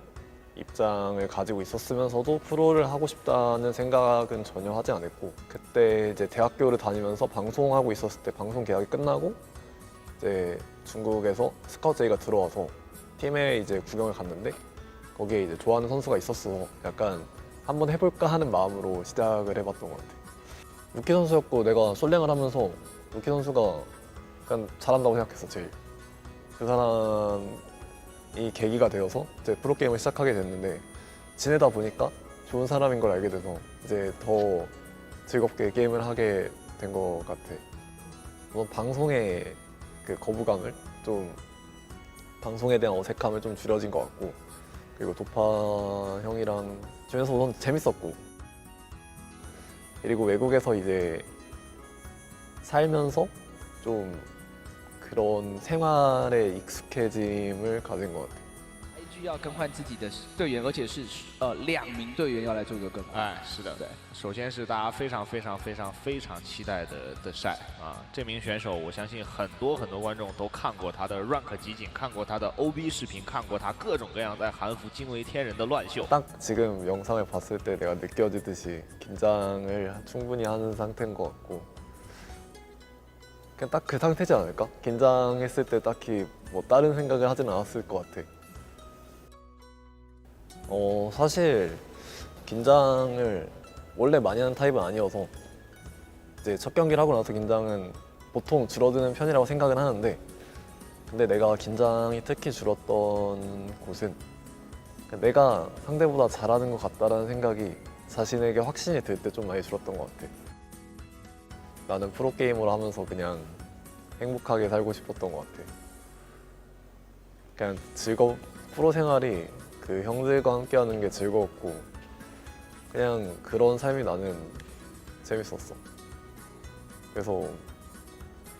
입장을 가지고 있었으면서도 프로를 하고 싶다는 생각은 전혀 하지 않았고 그때 이제 대학교를 다니면서 방송하고 있었을 때 방송 계약이 끝나고 이제 중국에서 스카우트 제의가 들어와서 팀에 이제 구경을 갔는데 거기에 이제 좋아하는 선수가 있었어. 약간 한번 해볼까 하는 마음으로 시작을 해봤던 것 같아. 루키 선수였고 내가 솔랭을 하면서 루키 선수가 약간 잘한다고 생각했어 제일. 그 사람이 계기가 되어서 이제 프로게임을 시작하게 됐는데 지내다 보니까 좋은 사람인 걸 알게 돼서 이제 더 즐겁게 게임을 하게 된 것 같아. 우선 방송의 그 거부감을 좀 방송에 대한 어색함을 좀 줄여진 것 같고 그리고 도파 형이랑 지내서 우선 재밌었고 그리고 외국에서 이제 살면서 좀 그런 생활에 익숙해짐을 가진 것 같아.
要更换自己的队员，而且是2名队员要来做一个更换。
哎，是的，对。首先是大家非常期待的晒啊，这名选手我相信很多观众都看过他的 rank 集锦，看过他的 OB 视频，看过他各种各样在韩服惊为天人的乱秀。
딱 지금 영상을 봤을 때 내가 느껴지듯이 긴장을 충분히 하는 상태인 것 같고 그냥 딱 그 상태지 않을까? 긴장했을 때 딱히 뭐 다른 생각을 하진 않았을 것 같아. 사실 긴장을 원래 많이 하는 타입은 아니어서 이제 첫 경기를 하고 나서 긴장은 보통 줄어드는 편이라고 생각은 하는데 근데 내가 긴장이 특히 줄었던 곳은 내가 상대보다 잘하는 것 같다라는 생각이 자신에게 확신이 들 때 좀 많이 줄었던 것 같아. 나는 프로게이머를 하면서 그냥 행복하게 살고 싶었던 것 같아. 그냥 프로 생활이 그 형들과 함께 하는 게 즐거웠고 그냥 그런 삶이 나는 재밌었어. 그래서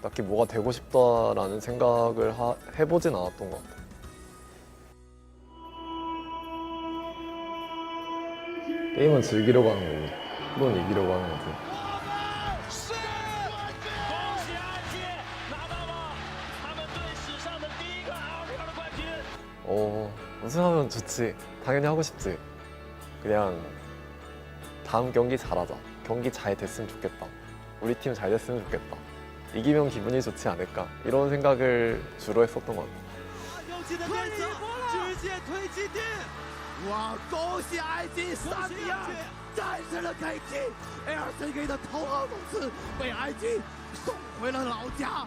딱히 뭐가 되고 싶다라는 생각을 해보진 않았던 것 같아. 게임은 즐기려고 하는 거고 프로는 이기려고 하는 거지. 우승하면 좋지. 당연히 하고 싶지. 그냥 다음 경기 잘하자. 경기 잘 됐으면 좋겠다. 우리 팀 잘 됐으면 좋겠다. 이기면 기분이 좋지 않을까. 이런 생각을 주로 했었던 것 같아.
哇！恭喜 IG 3比2战胜了 KT，LCK 的头号种子被 IG 送回了老家。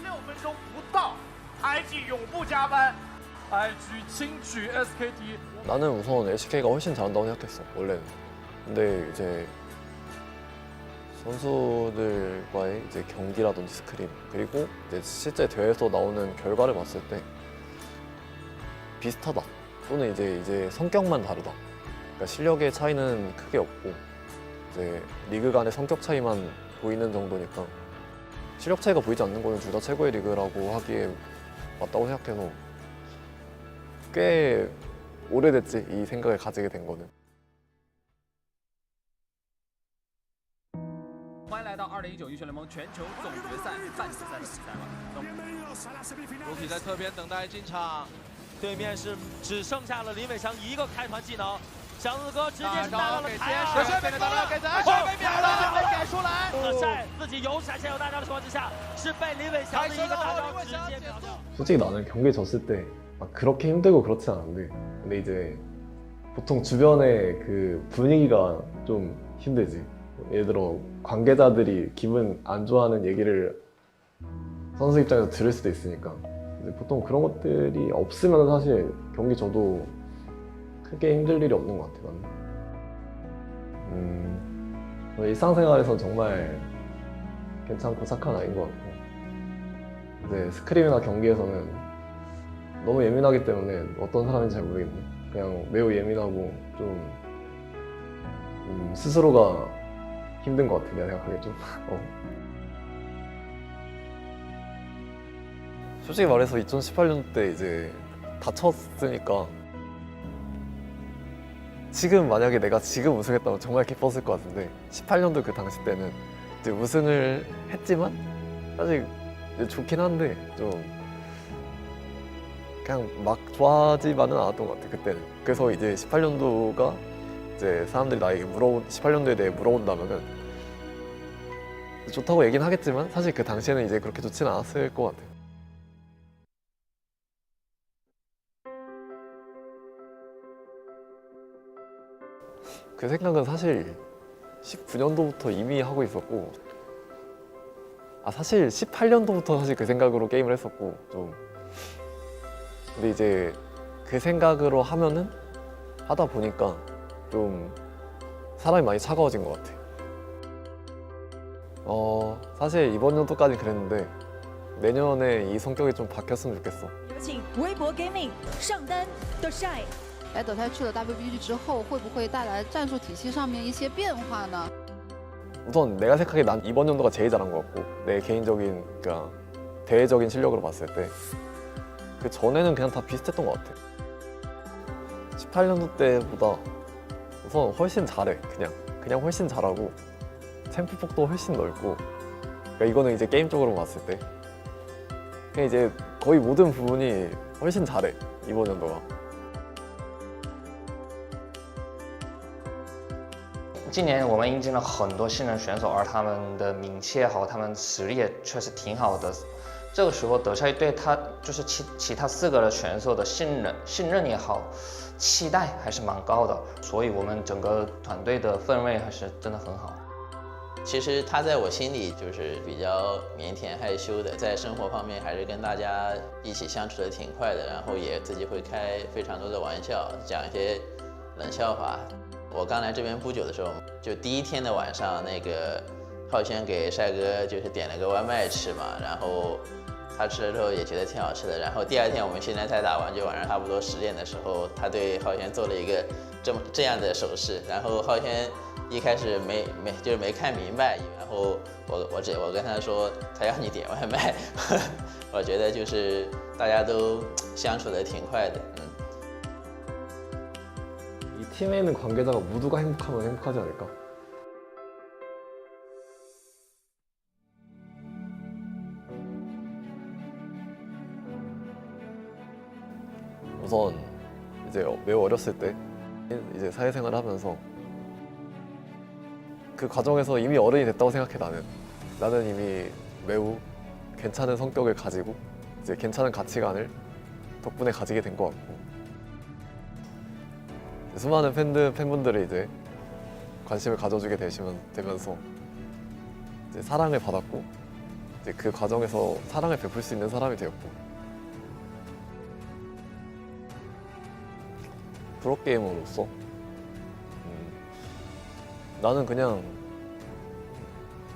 6分钟不到 ，IG 永不加班 ，IG 轻取 SKT。
나는 우선 LCK가 훨씬 잘한다고 생각했어 원래는. 근데 이제 선수들과의 이제 경기라든지 스크림 그리고 이제 실제 대회에서 나오는 결과를 봤을 때 비슷하다. 또는 이제 성격만 다르다. 그러니까 실력의 차이는 크게 없고 이제 리그 간의 성격 차이만 보이는 정도니까 실력 차이가 보이지 않는 거는 둘 다 최고의 리그라고 하기에 맞다고 생각해서 꽤 오래됐지 이 생각을 가지게 된 거는.
欢迎来到2019英雄联盟全球总决赛半决赛的比赛了。
卢比在侧边等待进场。 对面是只剩下了林伟翔一个开团技能，祥子哥直接是带到了台上，被秒了，被秒了，没给出来。晒自己有闪现有大招的情况之下，是被林伟翔的一个大招直接秒掉。
솔직히 나는 경기 졌을 때 막 그렇게 힘들고 그렇지 않은데 근데 이제 보통 주변의 그 분위기가 좀 힘들지. 예를 들어 관계자들이 기분 안 좋아하는 얘기를 선수 입장에서 들을 수도 있으니까 보통 그런 것들이 없으면 사실 경기 져도 크게 힘들 일이 없는 것 같아 나는. 일상생활에서 정말 괜찮고 착한 아이인 것 같고 이제 스크림이나 경기에서는 너무 예민하기 때문에 어떤 사람인지 잘 모르겠네. 그냥 매우 예민하고 좀 스스로가 힘든 것 같아 내가 생각하기에 좀. 솔직히 말해서 2018년 때 이제 다쳤으니까 지금 만약에 내가 지금 우승했다면 정말 기뻤을 것 같은데 18년도 그 당시 때는 이제 우승을 했지만 사실 이제 좋긴 한데 좀 그냥 막 좋아하지만은 않았던 것 같아 그때는. 그래서 이제 18년도가 이제 사람들이 나에게 18년도에 대해 물어본다면은 좋다고 얘기는 하겠지만 사실 그 당시에는 이제 그렇게 좋지는 않았을 것 같아. 그 생각은 사실 19년도부터 이미 하고 있었고 사실 18년도부터 사실 그 생각으로 게임을 했었고 좀 근데 이제 그 생각으로 하다 보니까 좀 사람이 많이 차가워진 것 같아. 사실 이번 연도까지 그랬는데 내년에 이 성격이 좀 바뀌었으면 좋겠어.
有请微博 Gaming 上单的晒。
来德泰去了 WBG 之后，会不会带来战术体系上面一些变化呢？
우선 내가 생각해 난 이번 연도가 제일 잘한 것 같고 내 개인적인 그러니까 대외적인 실력으로 봤을 때 그 전에는 그냥 다 비슷했던 것 같아. 18년도 때보다 우선 훨씬 잘해. 그냥 훨씬 잘하고 챔프 폭도 훨씬 넓고. 그러니까 이거는 이제 게임적으로 봤을 때 그냥 이제 거의 모든 부분이 훨씬 잘해 이번 연도가.
今年我们引进了很多新人选手，而他们的名气也好，他们实力也确实挺好的。这个时候德赛对他就是其他4个的选手的信任也好，期待还是蛮高的，所以我们整个团队的氛围还是真的很好。
其实他在我心里就是比较腼腆害羞的，在生活方面还是跟大家一起相处的挺快的，然后也自己会开非常多的玩笑，讲一些冷笑话。我刚来这边不久的时候，就第1天的晚上，那个浩轩给帅哥就是点了个外卖吃嘛，然后他吃了之后也觉得挺好吃的。然后第2天我们训练赛打完，就晚上差不多10点的时候，他对浩轩做了一个这样的手势，然后浩轩一开始没看明白，然后我跟他说他要你点外卖，我觉得就是大家都相处的挺快的。
이 팀에 있는 관계자가 모두가 행복하면 행복하지 않을까? 우선 이제 매우 어렸을 때 이제 사회생활을 하면서 그 과정에서 이미 어른이 됐다고 생각해. 나는 이미 매우 괜찮은 성격을 가지고 이제 괜찮은 가치관을 덕분에 가지게 된 것 같고, 수많은 팬분들이 이제 관심을 가져주게 되면서 이제 사랑을 받았고, 이제 그 과정에서 사랑을 베풀 수 있는 사람이 되었고, 프로게이머로서 나는 그냥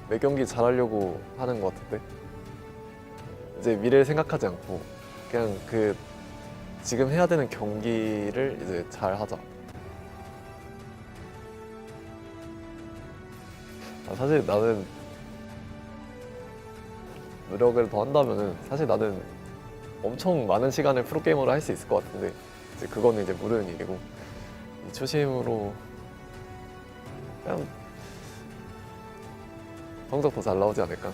매 경기 잘하려고 하는 것 같은데, 이제 미래를 생각하지 않고 그냥 그 지금 해야 되는 경기를 이제 잘 하자. 사실 나는 노력을 더 한다면은 사실 나는 엄청 많은 시간을 프로게이머로 할 수 있을 것 같은데, 이제 그거는 이제 모르는 일이고, 이 초심으로 그냥 성적 더 잘 나오지 않을까?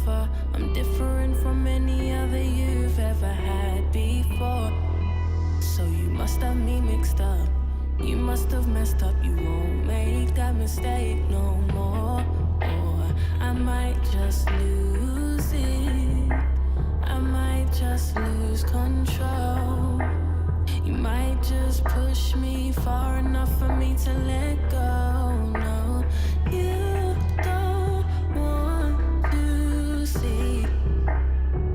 over. I'm different from any other you've ever had before. So you must have me mixed up. You must have messed up. You won't make that mistake no more. Or I might just lose it. I might just lose control. You might just push me far enough for me to let go. No, you don't want to see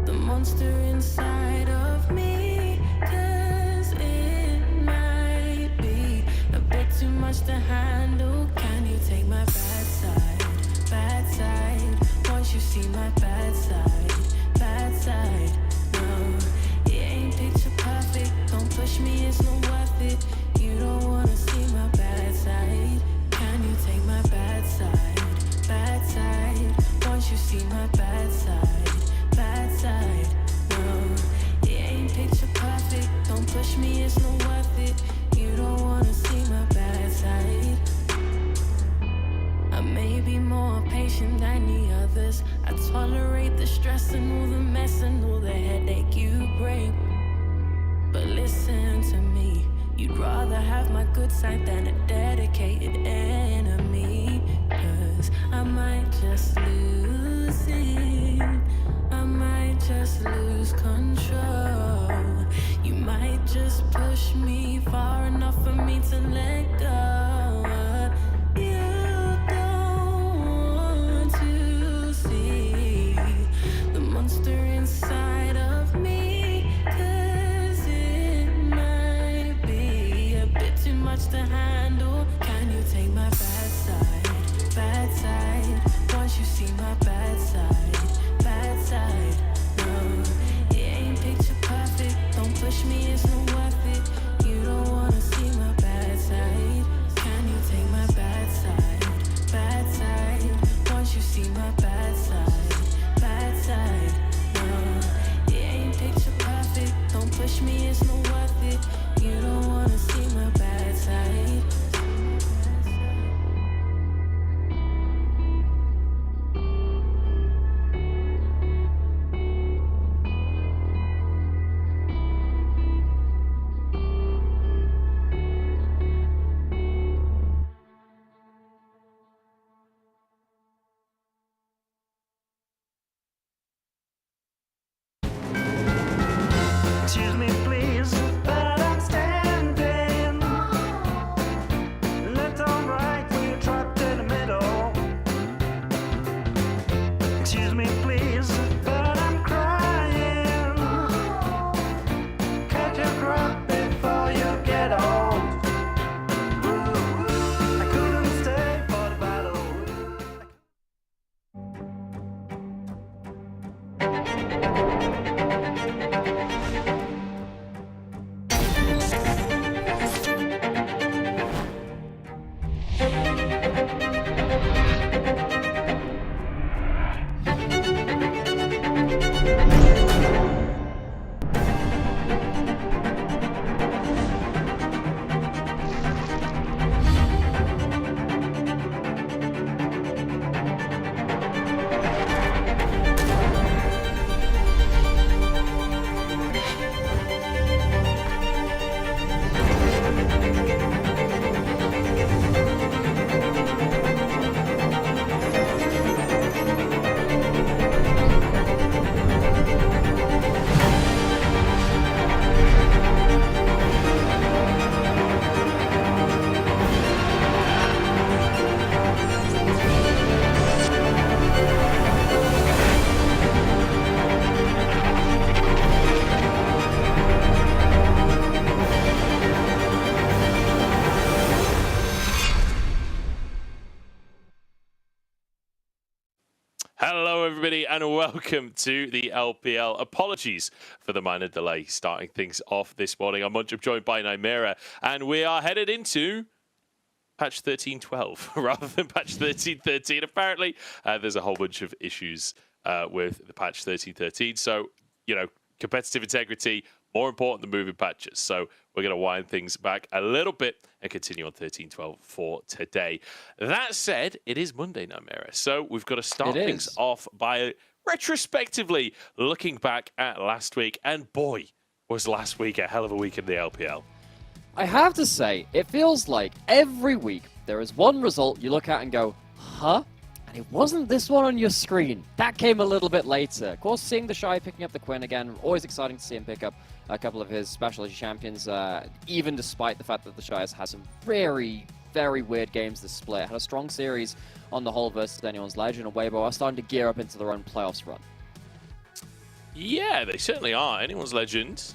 the monster inside of me, 'cause it might be a bit too much to handle. Can you take my bad side? Bad side. Once you see my bad side, bad side. No, it ain't picture perfect. Don't push me, it's not worth it. You don't wanna see my bad side. Can you take my bad side? Bad side. Once you see my bad side, bad side. No, it ain't picture perfect. Don't push me, it's not worth it. You don't wanna see my bad side. I may be more patient than the others. I tolerate the stress and all the mess and all the headache you bring. But listen to me, you'd rather have my good side than a dedicated enemy. 'Cause I might just lose it. I might just lose control. You might just push me far enough for me to let go. You don't want to see the monster inside of me, 'cause it might be a bit too much to handle. Can you take my bad side? Bad side. Once you see my bad side, bad side. No, it ain't picture perfect. Don't push me, it's not worth it. You don't wanna see my bad side. Can you take my bad side? Bad side. Once you see my bad side, bad side. No, it ain't picture perfect. Don't push me, it's not worth it. You don't wanna see my bad side.
Excuse me, please, but I'm standing left or right when you're trapped in the middle. Excuse me, please, but I'm crying. Catch your breath before you get old. I couldn't stay for the battle.
Hello, everybody, and welcome to the LPL. Apologies for the minor delay starting things off this morning. I'm joined by Nymera, and we are headed into patch 13.12 rather than patch 13.13. Apparently, there's a whole bunch of issues with the patch 13.13. So, you know, competitive integrity, more important than moving patches. So we're going to wind things back a little bit and continue on 13.12 for today. That said, it is Monday, Nymera. So we've got to start things off by retrospectively looking back at last week, and boy, was last week a hell of a week in the LPL.
I have to say, it feels like every week there is one result you look at and go, huh? And it wasn't this one on your screen. That came a little bit later. Of course, seeing the Shy picking up the Quinn again, always exciting to see him pick up a couple of his specialty champions, even despite the fact that the Shy has had some very, very weird games this split. Had a strong series on the whole versus anyone's Legend, and Weibo are starting to gear up into their own playoffs run.
Yeah, they certainly are. Anyone's Legend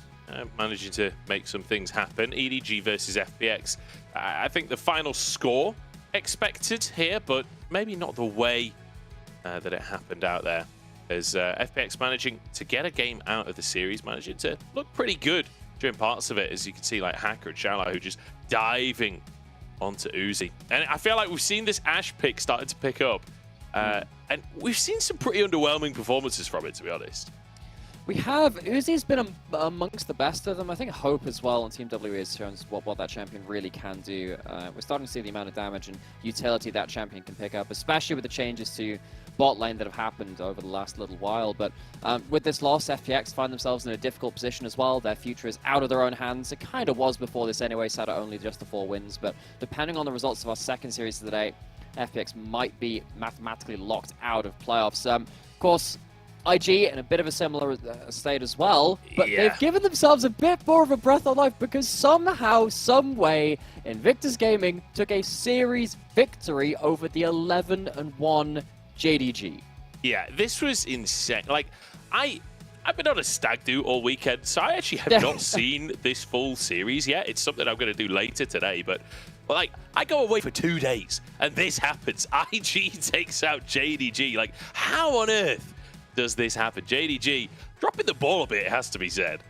managing to make some things happen. EDG versus FPX. I think the final score expected here, but maybe not the way that it happened out there. As FPX managing to get a game out of the series, managing to look pretty good during parts of it, as you can see, like Hacker and Shala, who just diving onto Uzi. And I feel like we've seen this Ashe pick starting to pick up, and we've seen some pretty underwhelming performances from it, to be honest.
We have. Uzi's been amongst the best of them. I think Hope as well on Team WE has shown what that champion really can do. We're starting to see the amount of damage and utility that champion can pick up, especially with the changes to bot lane that have happened over the last little while. But with this loss, FPX find themselves in a difficult position as well. Their future is out of their own hands. It kind of was before this anyway, sat at only just the 4 wins. But depending on the results of our second series of the day, FPX might be mathematically locked out of playoffs. Of course, IG in a bit of a similar state as well, but they've given themselves a bit more of a breath of life because somehow, some way, Invictus Gaming took a series victory over the 11-1 JDG.
Yeah, this was insane. Like, I've been on a stag do all weekend, so I actually have not seen this full series yet. It's something I'm going to do later today, but like, I go away for 2 days, and this happens. IG takes out JDG. Like, how on earth does this happen? JDG dropping the ball a bit, it has to be said.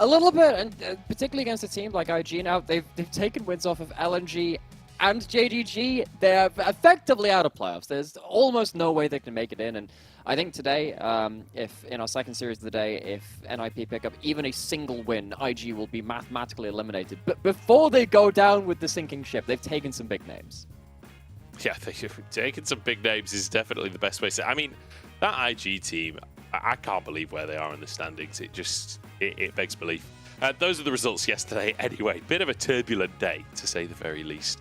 A little bit, and particularly against a team like IG now, they've taken wins off of LNG and JDG. They're effectively out of playoffs. There's almost no way they can make it in, and I think today, if in our second series of the day, if NIP pick up even a single win, IG will be mathematically eliminated. But before they go down with the sinking ship, they've taken some big names.
Yeah, taking some big names is definitely the best way to say. I mean, that IG team, I can't believe where they are in the standings. It begs belief. Those are the results yesterday anyway. Bit of a turbulent day, to say the very least.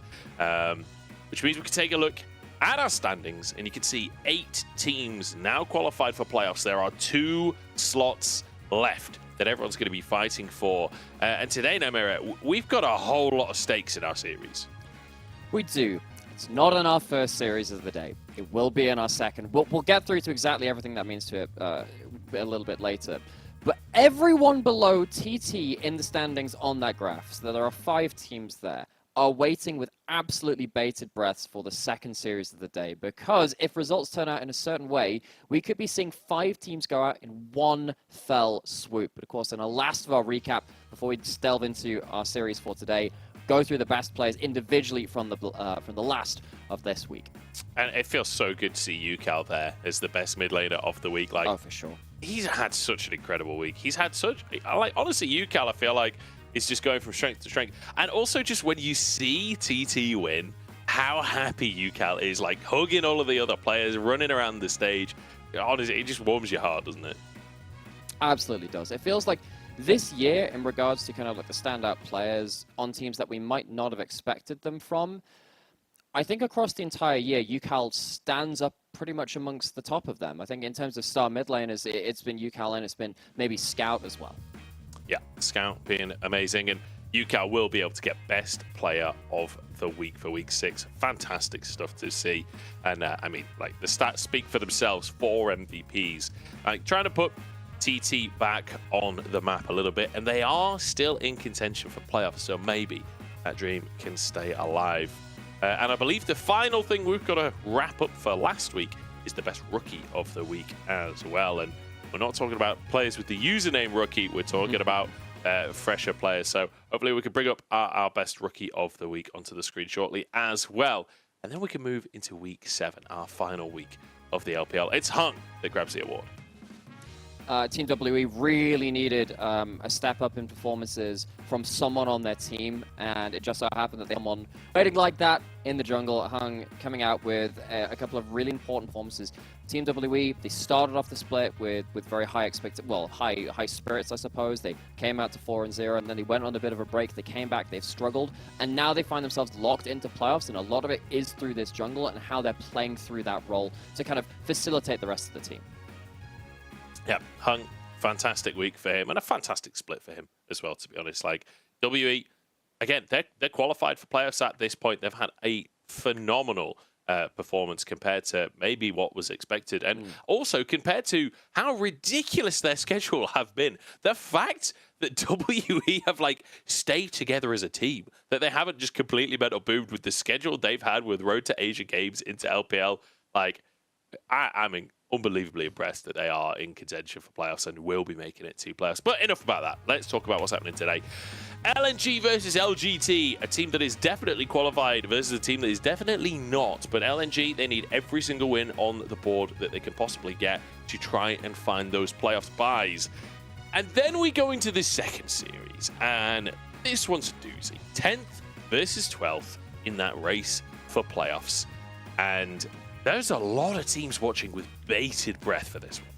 Which means we can take a look at our standings, and you can see 8 teams now qualified for playoffs. There are 2 slots left that everyone's going to be fighting for. And today, Naimira, we've got a whole lot of stakes in our series.
We do. It's not in our first series of the day. It will be in our second. We'll get through to exactly everything that means to it a little bit later. But everyone below TT in the standings on that graph, so there are 5 teams there, are waiting with absolutely bated breaths for the second series of the day. Because if results turn out in a certain way, we could be seeing 5 teams go out in one fell swoop. But of course, in the last of our recap, before we delve into our series for today, go through the best players individually from the last of this week.
And it feels so good to see UCal there as the best mid laner of the week. Like,
oh, for sure.
He's had such an incredible week. He's had such, like, honestly, UCal, I feel like it's just going from strength to strength. And also just when you see TT win, how happy UCal is, like hugging all of the other players, running around the stage. Honestly, it just warms your heart, doesn't it?
Absolutely does. It feels like this year, in regards to kind of like the standout players on teams that we might not have expected them from, I think across the entire year, UCal stands up pretty much amongst the top of them. I think in terms of star mid laners, it's been UCal and it's been maybe Scout as well.
Yeah, Scout being amazing, and UCal will be able to get best player of the week for week 6. Fantastic stuff to see. And I mean, like, the stats speak for themselves. 4 MVPs. Like, trying to put TT back on the map a little bit, and they are still in contention for playoffs, so maybe that dream can stay alive. And I believe the final thing we've got to wrap up for last week is the best rookie of the week as well. And we're not talking about players with the username rookie, we're talking about fresher players. So hopefully we can bring up our best rookie of the week onto the screen shortly as well. And then we can move into week 7, our final week of the LPL. It's Hung that grabs the award.
Team WE really needed a step up in performances from someone on their team, and it just so happened that they had someone waiting like that in the jungle. Hung coming out with a couple of really important performances. Team WE, they started off the split with very high high spirits, I suppose. They came out to 4-0, and then they went on a bit of a break. They came back, they've struggled, and now they find themselves locked into playoffs, and a lot of it is through this jungle and how they're playing through that role to kind of facilitate the rest of the team.
Yeah, Hung, fantastic week for him, and a fantastic split for him as well, to be honest. Like, WE, again, they're qualified for playoffs at this point. They've had a phenomenal performance compared to maybe what was expected, and also compared to how ridiculous their schedule have been. The fact that WE have like stayed together as a team, that they haven't just completely bent or boomed with the schedule they've had with Road to Asia Games into LPL, like, I'm unbelievably impressed that they are in contention for playoffs and will be making it to playoffs. But enough about that. Let's talk about what's happening today. LNG versus LGD, a team that is definitely qualified versus a team that is definitely not. But LNG, they need every single win on the board that they can possibly get to try and find those playoffs buys. And then we go into the second series, and this one's a doozy. 10th versus 12th in that race for playoffs. And there's a lot of teams watching with bated breath for this one.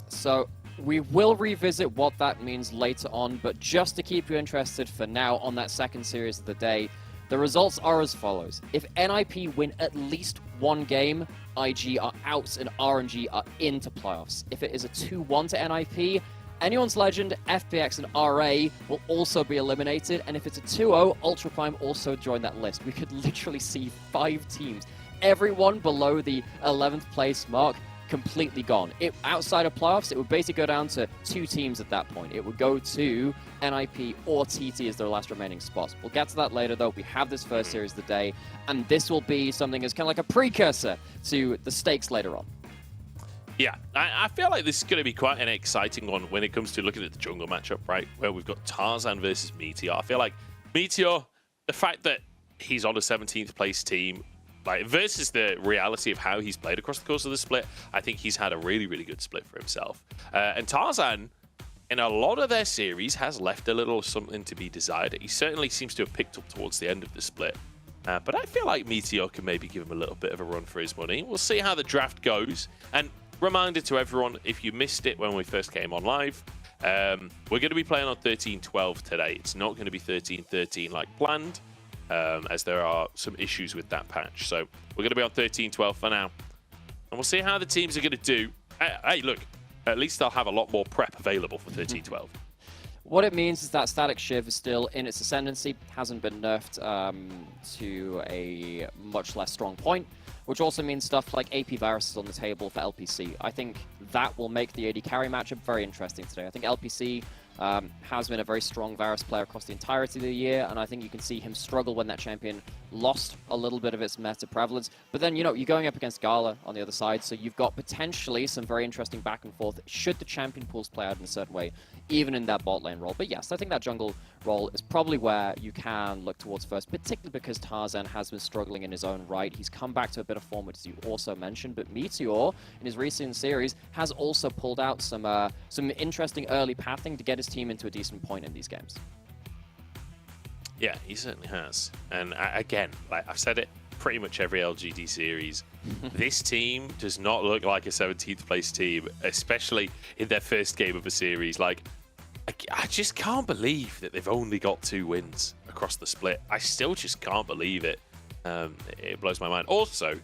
So we will revisit what that means later on, but just to keep you interested for now on that second series of the day, the results are as follows. If NIP win at least one game, IG are out and RNG are into playoffs. If it is a 2-1 to NIP, Anyone's Legend, FPX, and RA will also be eliminated, and if it's a 2-0, Ultra Prime also join that list. We could literally see 5 teams, everyone below the 11th place mark, completely gone. Outside of playoffs, it would basically go down to 2 teams at that point. It would go to NIP or TT as their last remaining spots. We'll get to that later, though. We have this first series of the day, and this will be something as kind of like a precursor to the stakes later on.
Yeah, I feel like this is going to be quite an exciting one when it comes to looking at the jungle matchup, right? Where we've got Tarzan versus Meteor. I feel like Meteor, the fact that he's on a 17th place team, like versus the reality of how he's played across the course of the split, I think he's had a really, really good split for himself. And Tarzan, in a lot of their series, has left a little something to be desired. He certainly seems to have picked up towards the end of the split. But I feel like Meteor can maybe give him a little bit of a run for his money. We'll see how the draft goes. And reminder to everyone, if you missed it when we first came on live, we're going to be playing on 13-12 today. It's not going to be 13-13 like planned, as there are some issues with that patch. So we're going to be on 13-12 for now. And we'll see how the teams are going to do. Hey, look, at least they'll have a lot more prep available for 13-12.
What it means is that Static Shiv is still in its ascendancy, hasn't been nerfed to a much less strong point, which also means stuff like AP Varus is on the table for LPC. I think that will make the AD carry matchup very interesting today. I think LPC has been a very strong Varus player across the entirety of the year, and I think you can see him struggle when that champion lost a little bit of its meta prevalence. But then, you know, you're going up against Gala on the other side, so you've got potentially some very interesting back and forth should the champion pools play out in a certain way, even in that bot lane role. But yes, I think that jungle role is probably where you can look towards first, particularly because Tarzan has been struggling in his own right. He's come back to a bit of form, as you also mentioned, but Meteor, in his recent series, has also pulled out some interesting early pathing to get his team into a decent point in these games.
Yeah, he certainly has. And again, like I've said it pretty much every LGD series, this team does not look like a 17th place team, especially in their first game of a series. Like, I just can't believe that they've only got 2 wins across the split. I still just can't believe it. It blows my mind. Also,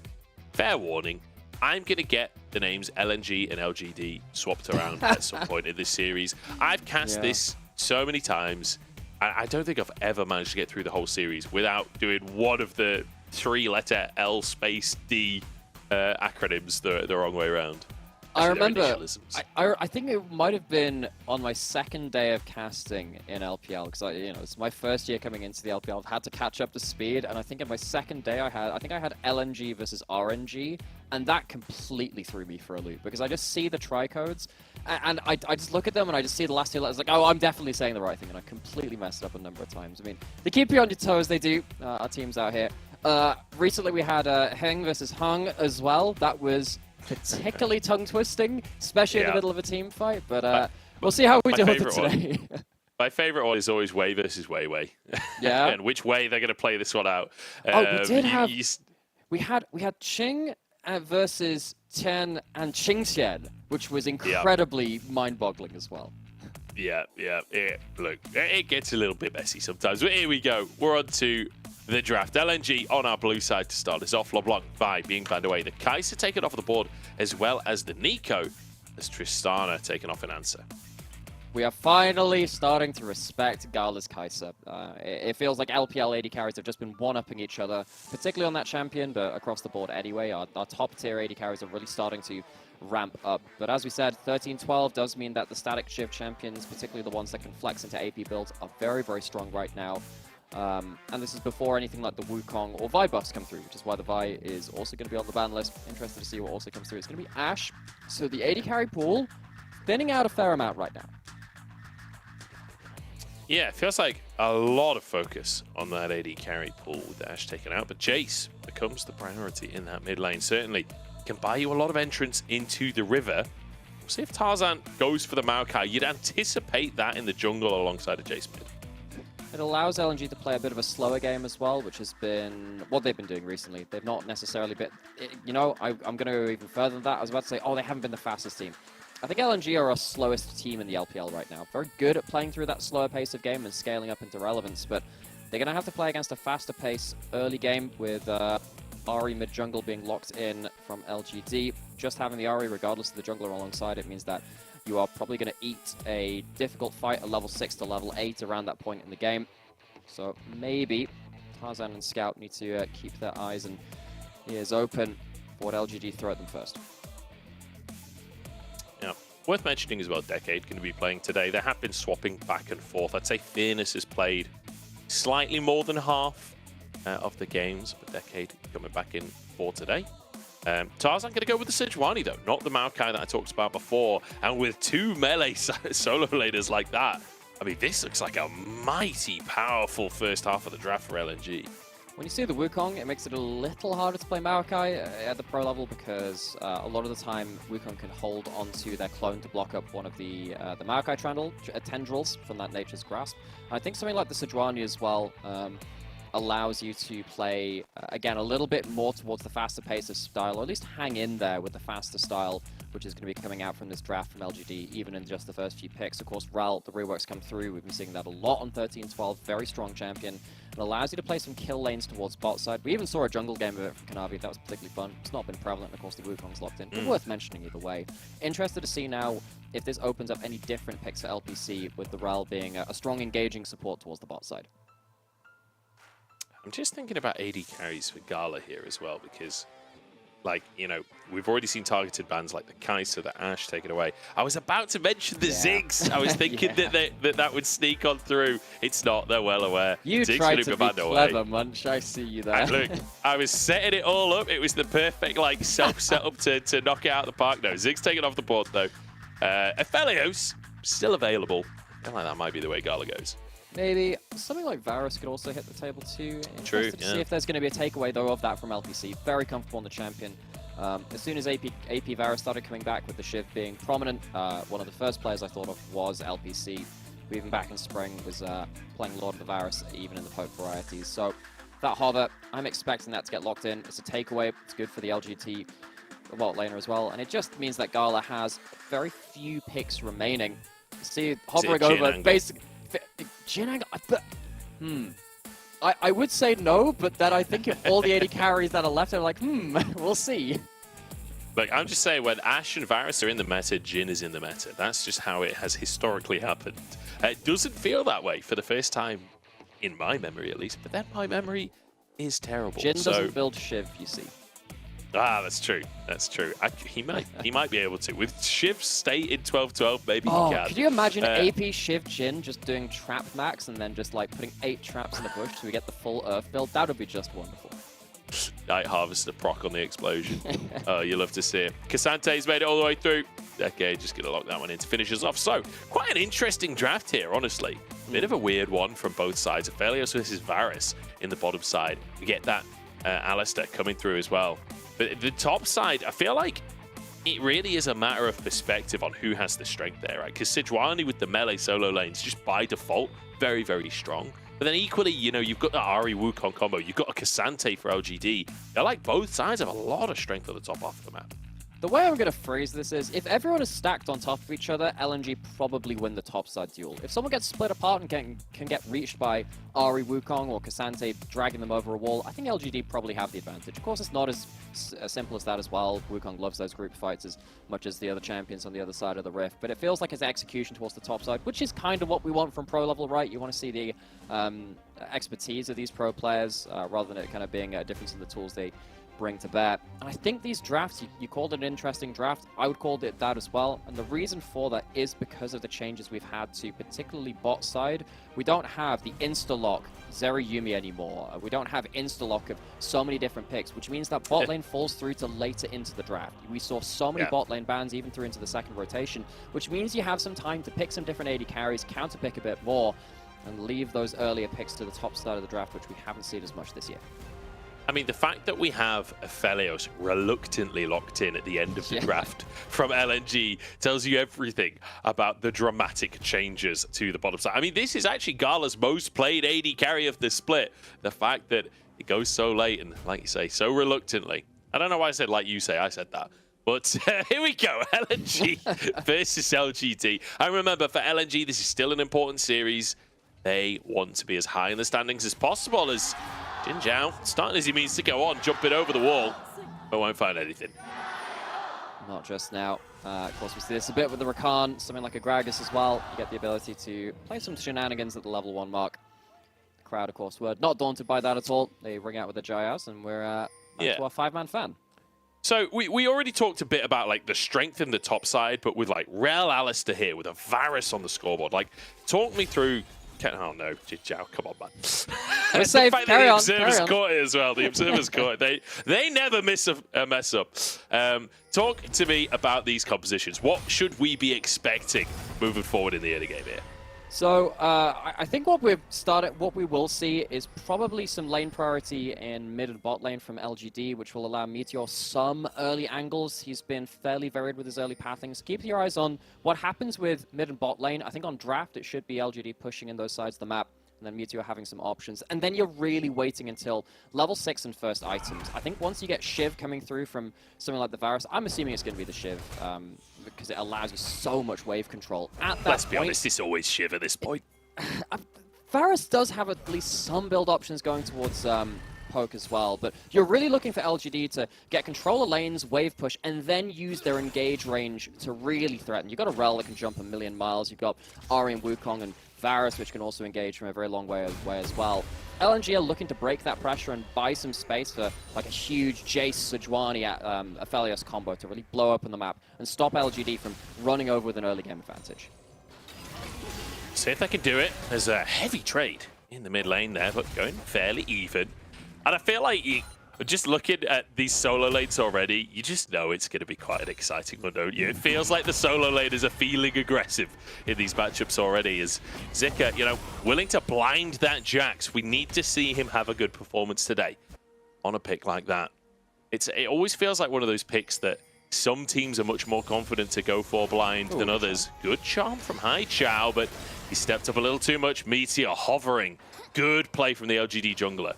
fair warning, I'm going to get the names LNG and LGD swapped around at some point in this series. I've cast this so many times. I don't think I've ever managed to get through the whole series without doing one of the 3-letter L space D acronyms the wrong way around.
I remember, I think it might have been on my second day of casting in LPL, because it's my first year coming into the LPL. I've had to catch up to speed, and I think in my second day I had LNG versus RNG, and that completely threw me for a loop, because I just see the tricodes, and I just look at them, and I just see the last 2 letters, like, oh, I'm definitely saying the right thing, and I completely messed up a number of times. I mean, they keep you on your toes, they do, our teams out here. Recently we had Heng versus Hung as well. That was particularly tongue-twisting, especially in the middle of a team fight. But we'll see how we deal with it today.
My favorite one is always Wei versus Wei Wei.
Yeah.
And which way they're going to play this one out.
We did have... We had Qing versus Tian and Qingxian, which was incredibly mind-boggling as well.
Yeah. Look, it gets a little bit messy sometimes. But here we go. We're on to the draft. LNG on our blue side to start us off. LeBlanc Vi being banned away. The Kai'Sa taken off the board, as well as the Nico, as Tristana taken off in answer.
We are finally starting to respect Gala's Kai'Sa. It feels like LPL AD carries have just been one-upping each other, particularly on that champion, but across the board anyway. Our top-tier AD carries are really starting to ramp up. But as we said, 13-12 does mean that the static shift champions, particularly the ones that can flex into AP builds, are very, very strong right now. And this is before anything like the Wukong or Vi buffs come through, which is why the Vi is also going to be on the ban list. Interested to see what also comes through. It's going to be Ashe. So the AD carry pool thinning out a fair amount right now.
Yeah, it feels like a lot of focus on that AD carry pool with Ashe taken out, but Jace becomes the priority in that mid lane. Certainly can buy you a lot of entrance into the river. We'll see if Tarzan goes for the Maokai. You'd anticipate that in the jungle alongside a Jace mid.
It allows LNG to play a bit of a slower game as well, which has been what they've been doing recently. They've not necessarily been, you know, I'm going to go even further than that. I was about to say, oh, they haven't been the fastest team. I think LNG are our slowest team in the LPL right now. Very good at playing through that slower pace of game and scaling up into relevance, but they're going to have to play against a faster pace early game with Ahri mid-jungle being locked in from LGD. Just having the Ahri, regardless of the jungler alongside it, means that you are probably going to eat a difficult fight at level 6 to level 8 around that point in the game. So maybe Tarzan and Scout need to keep their eyes and ears open for what LGD throw at them first.
Yeah. Worth mentioning as well, Decade going to be playing today. They have been swapping back and forth. I'd say Fearness has played slightly more than half of the games, but Decade coming back in for today. Tarzan going to go with the Sejuani though, not the Maokai that I talked about before. And with two melee solo laners like that, I mean, this looks like a mighty powerful first half of the draft for LNG.
When you see the Wukong, it makes it a little harder to play Maokai at the pro level because a lot of the time Wukong can hold onto their clone to block up one of the Maokai tendrils from that Nature's Grasp. I think something like the Sejuani as well allows you to play, again, a little bit more towards the faster pace of style, or at least hang in there with the faster style, which is going to be coming out from this draft from LGD, even in just the first few picks. Of course, Ral, the reworks come through. We've been seeing that a lot on 13-12. Very strong champion. It allows you to play some kill lanes towards bot side. We even saw a jungle game of it from Kanavi. That was particularly fun. It's not been prevalent, and of course, the Wukong's locked in. But worth mentioning either way. Interested to see now if this opens up any different picks for LPC, with the Ral being a strong, engaging support towards the bot side.
I'm just thinking about AD carries for Gala here as well, because, like, you know, we've already seen targeted bans like the Kai'Sa, the Ashe taken away. I was about to mention the Ziggs. I was thinking that would sneak on through. It's not. They're well aware.
You
Ziggs
tried to be
banned
clever,
away.
Munch. I see you there.
And look, I was setting it all up. It was the perfect, like, self-setup to knock it out of the park. No, Ziggs taken off the board, though. Aphelios, still available. I feel like that might be the way Gala goes.
Maybe something like Varus could also hit the table too.
True,
Interested to see if there's going to be a takeaway though of that from LPC. Very comfortable on the champion. As soon as AP Varus started coming back with the Shiv being prominent, one of the first players I thought of was LPC. Who even back in spring was playing Lord of the Varus even in the Poke varieties. So that hover, I'm expecting that to get locked in. It's a takeaway. It's good for the LGT bot laner as well. And it just means that Gala has very few picks remaining. See, hovering over, basically. Jhin angle. I would say no, but then I think if all the AD carries that are left are like, we'll see.
Like, I'm just saying, when Ashe and Varus are in the meta, Jhin is in the meta. That's just how it has historically happened. It doesn't feel that way for the first time, in my memory at least, but then my memory is terrible.
Jhin doesn't build Shiv, you see.
Ah, that's true. That's true. He might be able to. With Shiv state in 12-12, maybe he can.
Could you imagine AP Shiv Jhin just doing trap max and then just like putting 8 traps in the bush so we get the full Earth build? That would be just wonderful.
Night Harvester proc on the explosion. Oh, you love to see it. Casante's made it all the way through. Okay, just going to lock that one in to finish us off. So, quite an interesting draft here, honestly. Bit of a weird one from both sides. Aphelios versus Varus in the bottom side. We get that Alistair coming through as well. But the top side, I feel like it really is a matter of perspective on who has the strength there, right? Because Sejuani with the melee solo lanes, just by default, very, very strong. But then equally, you know, you've got the Ahri Wukong combo, you've got a Cassante for LGD. They're like both sides have a lot of strength at the top half of the map.
The way I'm going to phrase this is, if everyone is stacked on top of each other, LNG probably win the top side duel. If someone gets split apart and can get reached by Ahri Wukong or Cassante dragging them over a wall, I think LGD probably have the advantage. Of course, it's not as simple as that as well. Wukong loves those group fights as much as the other champions on the other side of the rift, but it feels like his execution towards the top side, which is kind of what we want from pro level, right? You want to see the expertise of these pro players rather than it kind of being a difference in the tools they bring to bear. And I think these drafts, you called it an interesting draft, I would call it that as well, and the reason for that is because of the changes we've had to particularly bot side. We don't have the insta-lock Zeri Yumi anymore. We don't have insta-lock of so many different picks, which means that bot lane falls through to later into the draft. We saw so many bot lane bans even through into the second rotation, which means you have some time to pick some different AD carries, counter pick a bit more, and leave those earlier picks to the top side of the draft, which we haven't seen as much this year.
I mean, the fact that we have Aphelios reluctantly locked in at the end of the draft from LNG tells you everything about the dramatic changes to the bottom side. I mean, this is actually Gala's most played AD carry of the split. The fact that it goes so late and, like you say, so reluctantly. I don't know why I said like you say, I said that. But here we go, LNG versus LGD. I remember for LNG, this is still an important series. They want to be as high in the standings as possible as Jin Zhao, starting as he means to go on, jumping over the wall, but won't find anything.
Not just now. Of course, we see this a bit with the Rakan, something like a Gragas as well. You get the ability to play some shenanigans at the level 1 mark. The crowd, of course, were not daunted by that at all. They ring out with the Jayas, and we're back to our 5-man fan.
So we already talked a bit about like the strength in the top side, but with like Rel Alistair here, with a Varus on the scoreboard. Like, talk me through... Oh no, Jin Zhao, come on, man.
Safe. Carry on.
Observers caught it as well. The observers caught it. They never miss a mess up. Talk to me about these compositions. What should we be expecting moving forward in the early game here?
So I think what we will see is probably some lane priority in mid and bot lane from LGD, which will allow Meteor some early angles. He's been fairly varied with his early pathings. Keep your eyes on what happens with mid and bot lane. I think on draft it should be LGD pushing in those sides of the map, and then Meteor having some options. And then you're really waiting until level 6 and first items. I think once you get Shiv coming through from something like the Varus, I'm assuming it's going to be the Shiv, because it allows you so much wave control. At that
Let's be honest, it's always Shiv at this point.
Varus does have at least some build options going towards poke as well, but you're really looking for LGD to get control of lanes, wave push, and then use their engage range to really threaten. You've got a Rel that can jump a million miles. You've got Ahri and Wukong and Varus, which can also engage from a very long way as well. LNG are looking to break that pressure and buy some space for like a huge Jace Sejuani Aphelios combo to really blow open the map and stop LGD from running over with an early game advantage.
See if they can do it. There's a heavy trade in the mid lane there, but going fairly even. And I feel like just looking at these solo lanes already, you just know it's going to be quite an exciting one, don't you? It feels like the solo laners are feeling aggressive in these matchups already, as Zika, you know, willing to blind that Jax. We need to see him have a good performance today on a pick like that. It always feels like one of those picks that some teams are much more confident to go for blind than others. Good charm from Haichao, but he stepped up a little too much. Meteor hovering. Good play from the LGD jungler.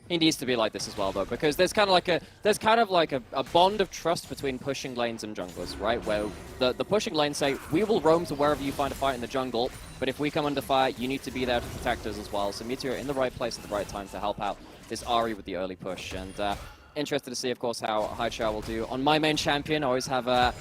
He needs to be like this as well, though, because there's kind of like a bond of trust between pushing lanes and junglers, right? Where the pushing lanes say, we will roam to wherever you find a fight in the jungle, but if we come under fire, you need to be there to protect us as well. So Meteor in the right place at the right time to help out this Ahri with the early push. And interested to see, of course, how Haichao will do. On my main champion, I always have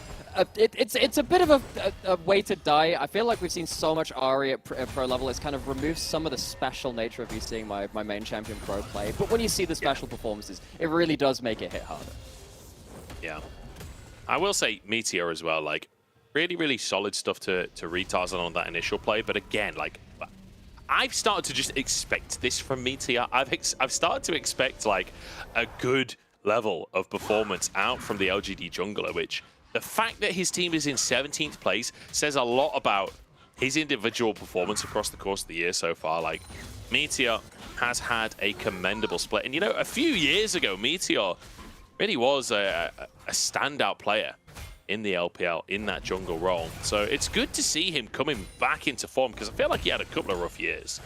it's a bit of a way to die. I feel like we've seen so much Ahri at pro level, it's kind of removed some of the special nature of you seeing my main champion pro play. But when you see the special performances, it really does make it hit harder.
Yeah. I will say Meteor as well, like, really, really solid stuff to re-Tarzan on that initial play. But again, like, I've started to just expect this from Meteor. I've started to expect, like, a good level of performance out from the LGD jungler, which... The fact that his team is in 17th place says a lot about his individual performance across the course of the year so far. Like, Meteor has had a commendable split. And, you know, a few years ago, Meteor really was a standout player in the LPL in that jungle role. So it's good to see him coming back into form because I feel like he had a couple of rough years.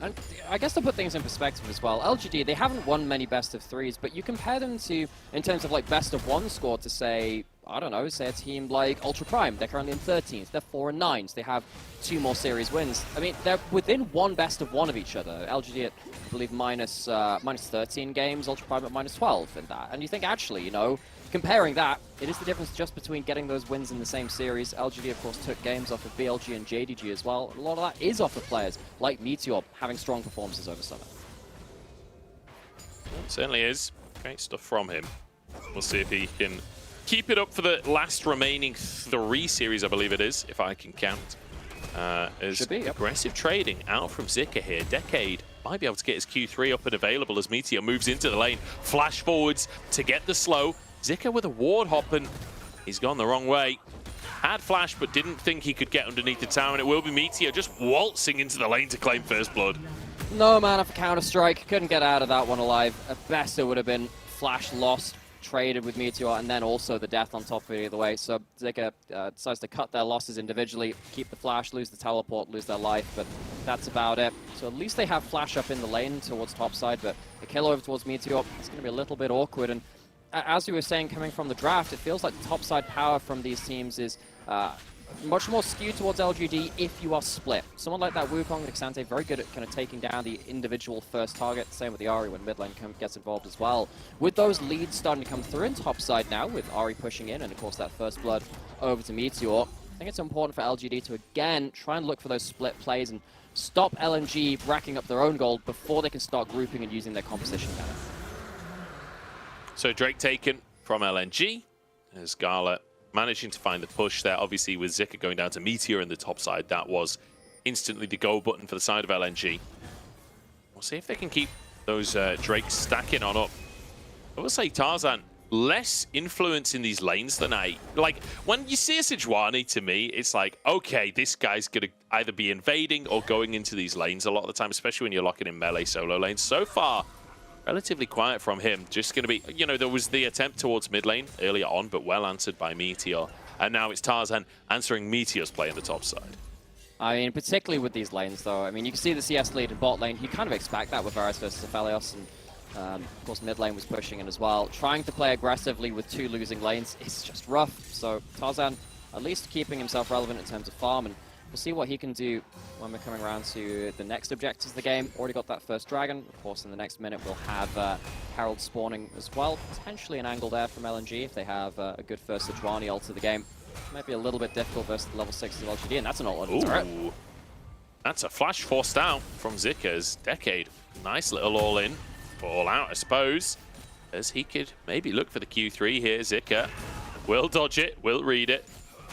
And I guess to put things in perspective as well, LGD, they haven't won many best of threes, but you compare them to, in terms of like best of one score, to say, I don't know, say a team like Ultra Prime. They're currently in 13th. They're 4-9. So they have 2 more series wins. I mean, they're within one best of one of each other. LGD at, I believe, minus 13 games, Ultra Prime at minus 12 in that. And you think, actually, you know, comparing that, it is the difference just between getting those wins in the same series. LGD, of course, took games off of BLG and JDG as well. A lot of that is off of players like Meteor having strong performances over summer.
It certainly is. Great stuff from him. We'll see if he can keep it up for the last remaining 3 series, I believe it is, if I can count. As aggressive trading out from Zika here. Decade might be able to get his Q3 up and available as Meteor moves into the lane. Flash forwards to get the slow. Zika with a ward hop, and he's gone the wrong way. Had flash, but didn't think he could get underneath the tower, and it will be Meteor just waltzing into the lane to claim first blood.
No mana for Counter-Strike. Couldn't get out of that one alive. At best, it would have been flash lost, traded with Meteor, and then also the death on top of it either way. So Zika decides to cut their losses individually, keep the flash, lose the teleport, lose their life, but that's about it. So at least they have flash up in the lane towards topside, but the kill over towards Meteor, it's going to be a little bit awkward. And as we were saying, coming from the draft, it feels like the topside power from these teams is much more skewed towards LGD if you are split. Someone like that Wukong and Xante, very good at kind of taking down the individual first target. Same with the Ahri when mid lane gets involved as well. With those leads starting to come through in topside now, with Ahri pushing in and of course that first blood over to Meteor, I think it's important for LGD to again try and look for those split plays and stop LNG racking up their own gold before they can start grouping and using their composition better.
So Drake taken from LNG as Gala managing to find the push there. Obviously with Zika going down to Meteor in the top side, that was instantly the go button for the side of LNG. We'll see if they can keep those Drakes stacking on up. I will say Tarzan, less influence in these lanes than like when you see a Sejuani, to me, it's like, okay, this guy's gonna either be invading or going into these lanes a lot of the time, especially when you're locking in melee solo lanes. So far, relatively quiet from him. Just going to be, you know, there was the attempt towards mid lane earlier on, but well answered by Meteor. And now it's Tarzan answering Meteor's play on the top side.
I mean, particularly with these lanes, though. I mean, you can see the CS lead in bot lane. You kind of expect that with Varus versus Aphelios. And, of course, mid lane was pushing in as well. Trying to play aggressively with 2 losing lanes is just rough. So Tarzan, at least keeping himself relevant in terms of farm. And we'll see what he can do when we're coming around to the next objectives of the game. Already got that first dragon. Of course, in the next minute, we'll have Herald spawning as well. Potentially an angle there from LNG if they have a good first Sejuani ult to the game. Might be a little bit difficult versus the level 6 of LGD, and that's an ult on turret.
That's a flash forced out from Zika's Decade. Nice little all-in. All out, I suppose. As he could maybe look for the Q3 here. Zika will dodge it, will read it.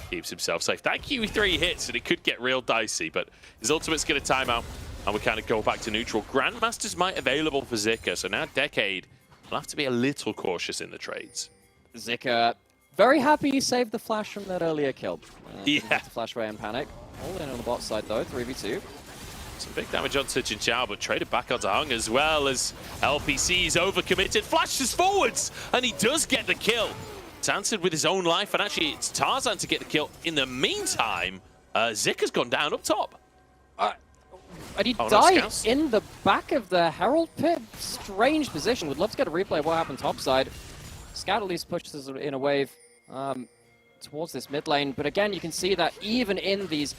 Keeps himself safe. That Q3 hits and it could get real dicey, but his ultimate's going to time out and we kind of go back to neutral. Grandmaster's Might available for Zika, so now Decade will have to be a little cautious in the trades.
Zika, very happy he saved the flash from that earlier kill.
Yeah.
To flash away and panic. All in on the bot side though, 3v2.
Some big damage on Jin Chao, but traded back onto Hung as well as LPC's overcommitted. Flashes forwards and he does get the kill. It's answered with his own life, and actually it's Tarzan to get the kill. In the meantime, Zika's gone down up top.
And he died in the back of the Herald pit. Strange position. Would love to get a replay of what happened topside. Scout at least pushes in a wave towards this mid lane. But again, you can see that even in these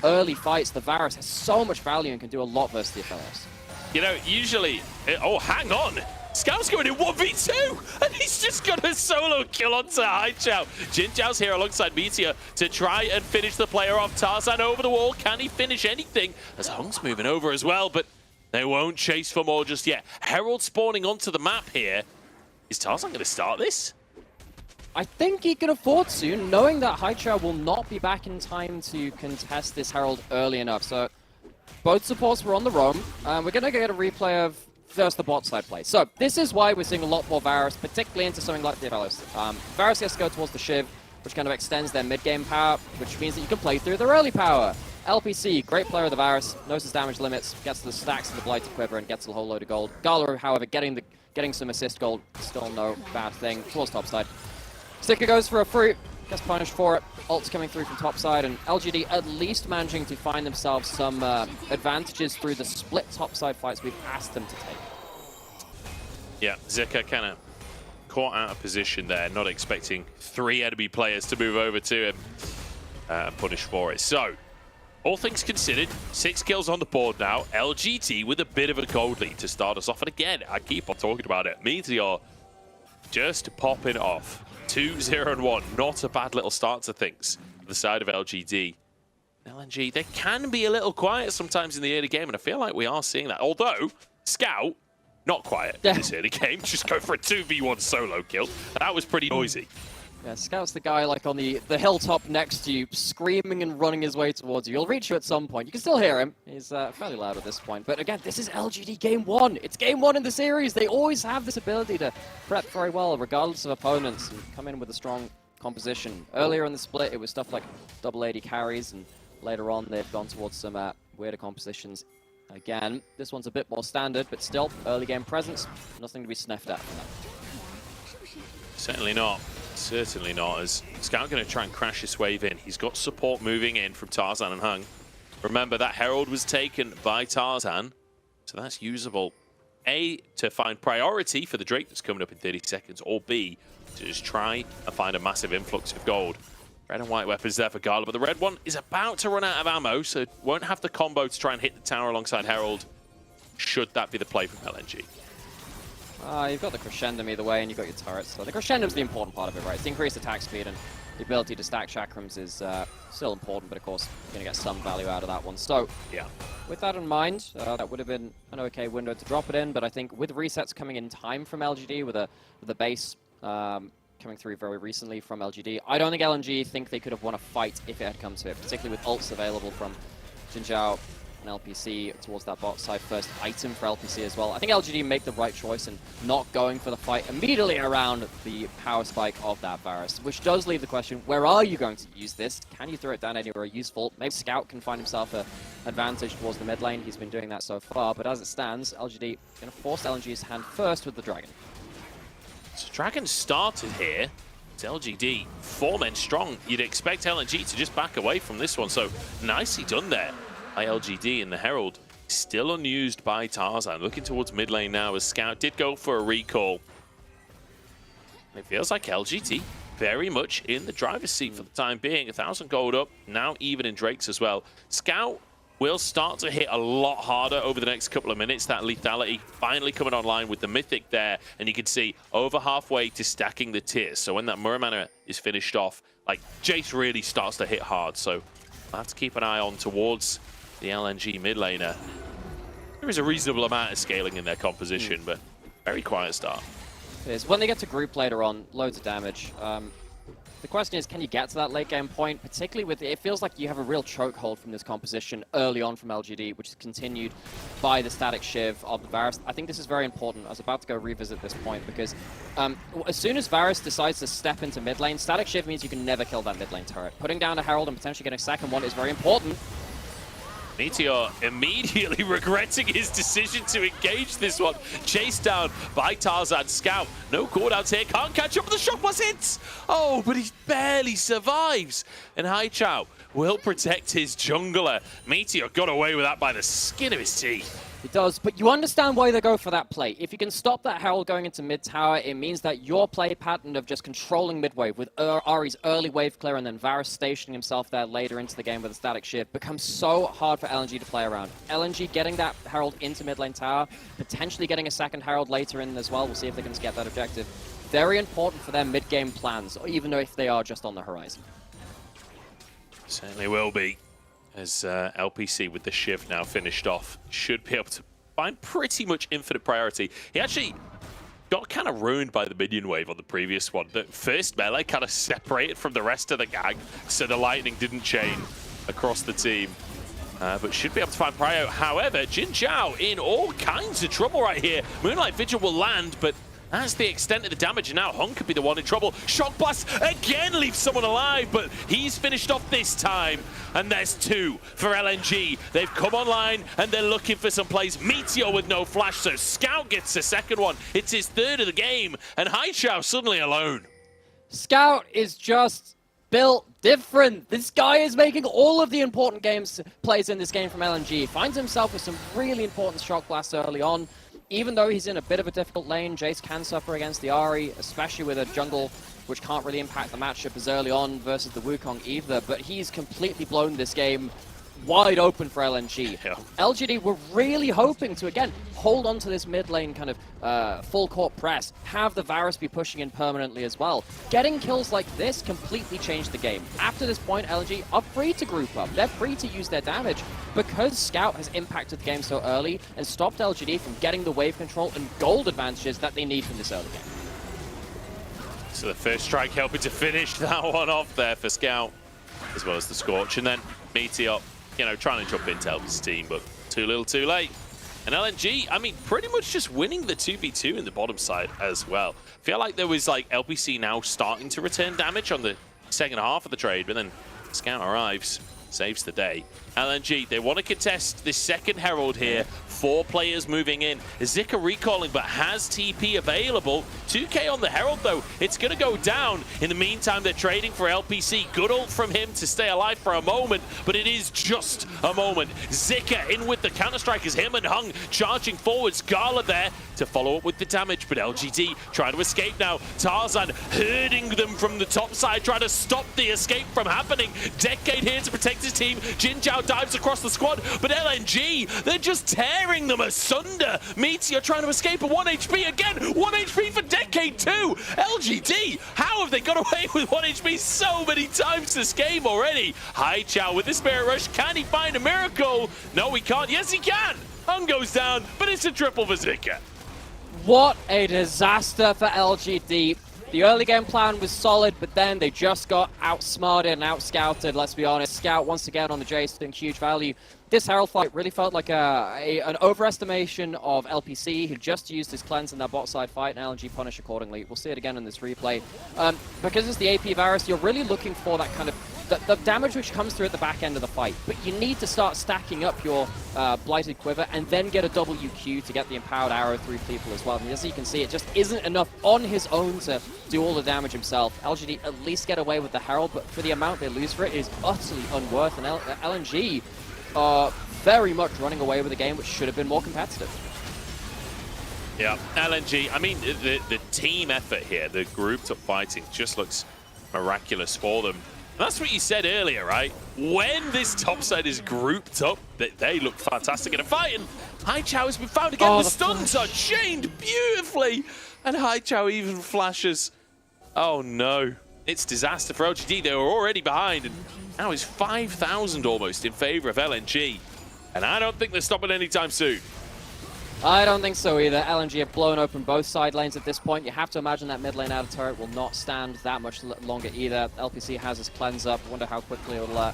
early fights, the Varus has so much value and can do a lot versus the Aphelios.
You know, usually... oh, hang on! Scout's going in 1v2, and he's just got a solo kill onto Haichao. Jin Chao's here alongside Meteor to try and finish the player off. Tarzan over the wall. Can he finish anything? As Hung's moving over as well, but they won't chase for more just yet. Herald spawning onto the map here. Is Tarzan going to start this?
I think he can afford to, knowing that Haichao will not be back in time to contest this Herald early enough. So both supports were on the roam. We're going to get a replay of first the bot side play. So this is why we're seeing a lot more Varus, particularly into something like the Aphelios. Varus gets to go towards the Shiv, which kind of extends their mid-game power, which means that you can play through their early power. LPC, great player of the Varus, knows his damage limits, gets to the stacks of the Blighted Quiver and gets a whole load of gold. Gala, however, getting some assist gold, still no bad thing. Towards topside. Zika goes for a fruit, Gets punished for it. Ults coming through from top side, and LGD at least managing to find themselves some advantages through the split top side fights we've asked them to take.
Yeah, Zika kind of caught out of position there, not expecting 3 enemy players to move over to him and punish for it. So, all things considered, 6 kills on the board now. LGD with a bit of a gold lead to start us off. And again, I keep on talking about it. Meteor just popping off. 2-0-1, not a bad little start to things. The side of LGD. LNG, they can be a little quiet sometimes in the early game, and I feel like we are seeing that. Although, Scout, not quiet in this early game, just go for a 2v1 solo kill. That was pretty noisy.
Yeah, Scout's the guy like on the hilltop next to you, screaming and running his way towards you. He'll reach you at some point. You can still hear him. He's fairly loud at this point. But again, this is LGD Game 1. It's Game 1 in the series. They always have this ability to prep very well, regardless of opponents, and come in with a strong composition. Earlier in the split, it was stuff like double AD carries, and later on, they've gone towards some weirder compositions. Again, this one's a bit more standard, but still, early game presence, nothing to be sniffed at from that.
Certainly not. Certainly not, as Scout going to try and crash this wave in. He's got support moving in from Tarzan and Hung. Remember, that Herald was taken by Tarzan, so that's usable. A, to find priority for the Drake that's coming up in 30 seconds, or B, to just try and find a massive influx of gold. Red and white weapons there for Gala, but the red one is about to run out of ammo, so won't have the combo to try and hit the tower alongside Herald, should that be the play from LNG.
You've got the Crescendum either way, and you've got your turrets. So the Crescendum's the important part of it, right? It's the increased attack speed, and the ability to stack chakrams is still important, but of course, you're going to get some value out of that one. So,
yeah,
with that in mind, that would have been an okay window to drop it in, but I think with resets coming in time from LGD, with a base coming through very recently from LGD, I don't think LNG think they could have won a fight if it had come to it, particularly with ults available from Jinzhao and LPC towards that bot side first item for LPC as well. I think LGD make the right choice in not going for the fight immediately around the power spike of that Varus, which does leave the question, where are you going to use this? Can you throw it down anywhere useful? Maybe Scout can find himself an advantage towards the mid lane. He's been doing that so far, but as it stands, LGD going to force LNG's hand first with the Dragon.
So Dragon started here. It's LGD, 4 men strong. You'd expect LNG to just back away from this one, so nicely done there by LGD, and the Herald still unused by Tarzan. Looking towards mid lane now as Scout did go for a recall. It feels like LGD very much in the driver's seat for the time being. 1,000 gold up, now even in Drakes as well. Scout will start to hit a lot harder over the next couple of minutes. That lethality finally coming online with the Mythic there, and you can see over halfway to stacking the tiers. So when that Muramana is finished off, like, Jace really starts to hit hard. So we'll have to keep an eye on towards the LNG mid laner. There is a reasonable amount of scaling in their composition, but very quiet start.
It is. When they get to group later on, loads of damage. The question is, can you get to that late game point, particularly with, it feels like you have a real chokehold from this composition early on from LGD, which is continued by the static shiv of the Varus. I think this is very important. I was about to go revisit this point because as soon as Varus decides to step into mid lane, static shiv means you can never kill that mid lane turret. Putting down a Herald and potentially getting a second one is very important.
Meteor immediately regretting his decision to engage this one. Chased down by Tarzan. Scout, no cooldowns here, can't catch up with the shock plus hits. Oh, but he barely survives. And Haichao will protect his jungler. Meteor got away with that by the skin of his teeth.
It does, but you understand why they go for that play. If you can stop that Herald going into mid-tower, it means that your play pattern of just controlling mid-wave with Ari's early wave clear and then Varus stationing himself there later into the game with a static shift becomes so hard for LNG to play around. LNG getting that Herald into mid-lane tower, potentially getting a second Herald later in as well. We'll see if they can get that objective. Very important for their mid-game plans, even though if they are just on the horizon.
Certainly will be. As LPC with the Shiv now finished off, should be able to find pretty much infinite priority. He actually got kind of ruined by the minion wave on the previous one. The first melee kind of separated from the rest of the gang, so the lightning didn't chain across the team. But should be able to find prio. However, Jinzhao in all kinds of trouble right here. Moonlight Vigil will land, but that's the extent of the damage, and now Hung could be the one in trouble. Shock Blast again leaves someone alive, but he's finished off this time. And there's 2 for LNG. They've come online, and they're looking for some plays. Meteor with no flash, so Scout gets the second one. It's his 3rd of the game, and Haichao suddenly alone.
Scout is just built different. This guy is making all of the important plays in this game from LNG. Finds himself with some really important shock blasts early on. Even though he's in a bit of a difficult lane, Jace can suffer against the Ahri, especially with a jungle which can't really impact the matchup as early on versus the Wukong either. But he's completely blown this game wide open for LNG.
Yeah.
LGD were really hoping to, again, hold on to this mid lane kind of full court press, have the Varus be pushing in permanently as well. Getting kills like this completely changed the game. After this point, LNG are free to group up. They're free to use their damage because Scout has impacted the game so early and stopped LGD from getting the wave control and gold advantages that they need from this early game.
So the first strike helping to finish that one off there for Scout, as well as the Scorch. And then Meteor, you know, trying to jump into help his team, but too little too late. And LNG, I mean, pretty much just winning the 2v2 in the bottom side as well. Feel like there was like LPC now starting to return damage on the second half of the trade, but then Scout arrives, saves the day. LNG, they want to contest this second Herald here. 4 players moving in. Zika recalling, but has TP available. 2k on the Herald, though. It's going to go down. In the meantime, they're trading for LPC. Good ult from him to stay alive for a moment, but it is just a moment. Zika in with the counter-strike as him and Hung charging forwards. Gala there to follow up with the damage, but LGD trying to escape now. Tarzan herding them from the top side, trying to stop the escape from happening. Decade here to protect his team. Jin Zhao dives across the squad, but LNG, they're just tearing them asunder. Meteor trying to escape at 1 HP again. 1 HP for Decade too. LGD, how have they got away with 1 HP so many times this game already? Haichao with the Spirit Rush. Can he find a miracle? No, he can't. Yes, he can. Hung goes down, but it's a triple for Zika.
What a disaster for LGD. The early game plan was solid, but then they just got outsmarted and outscouted, let's be honest. Scout once again on the Jace, doing huge value. This Herald fight really felt like an overestimation of LPC, who just used his cleanse in that bot side fight, and LNG punish accordingly. We'll see it again in this replay. Because it's the AP Varus, you're really looking for that kind of the damage which comes through at the back end of the fight. But you need to start stacking up your Blighted Quiver and then get a WQ to get the Empowered Arrow through people as well. And as you can see, it just isn't enough on his own to do all the damage himself. LGD at least get away with the Herald, but for the amount they lose for it is utterly unworth. And LNG are very much running away with a game which should have been more competitive.
Yeah, LNG, I mean, the team effort here, the grouped up fighting just looks miraculous for them. And that's what you said earlier, right? When this top side is grouped up, they look fantastic in a fight. And Haichao has been found again.
Oh,
the stuns are chained beautifully. And Haichao even flashes. Oh no. It's disaster for LGD. They were already behind. And now it's 5,000 almost in favor of LNG. And I don't think they're stopping anytime soon.
I don't think so either. LNG have blown open both side lanes at this point. You have to imagine that mid lane outer turret will not stand that much longer either. LPC has his cleanse up. Wonder how quickly it'll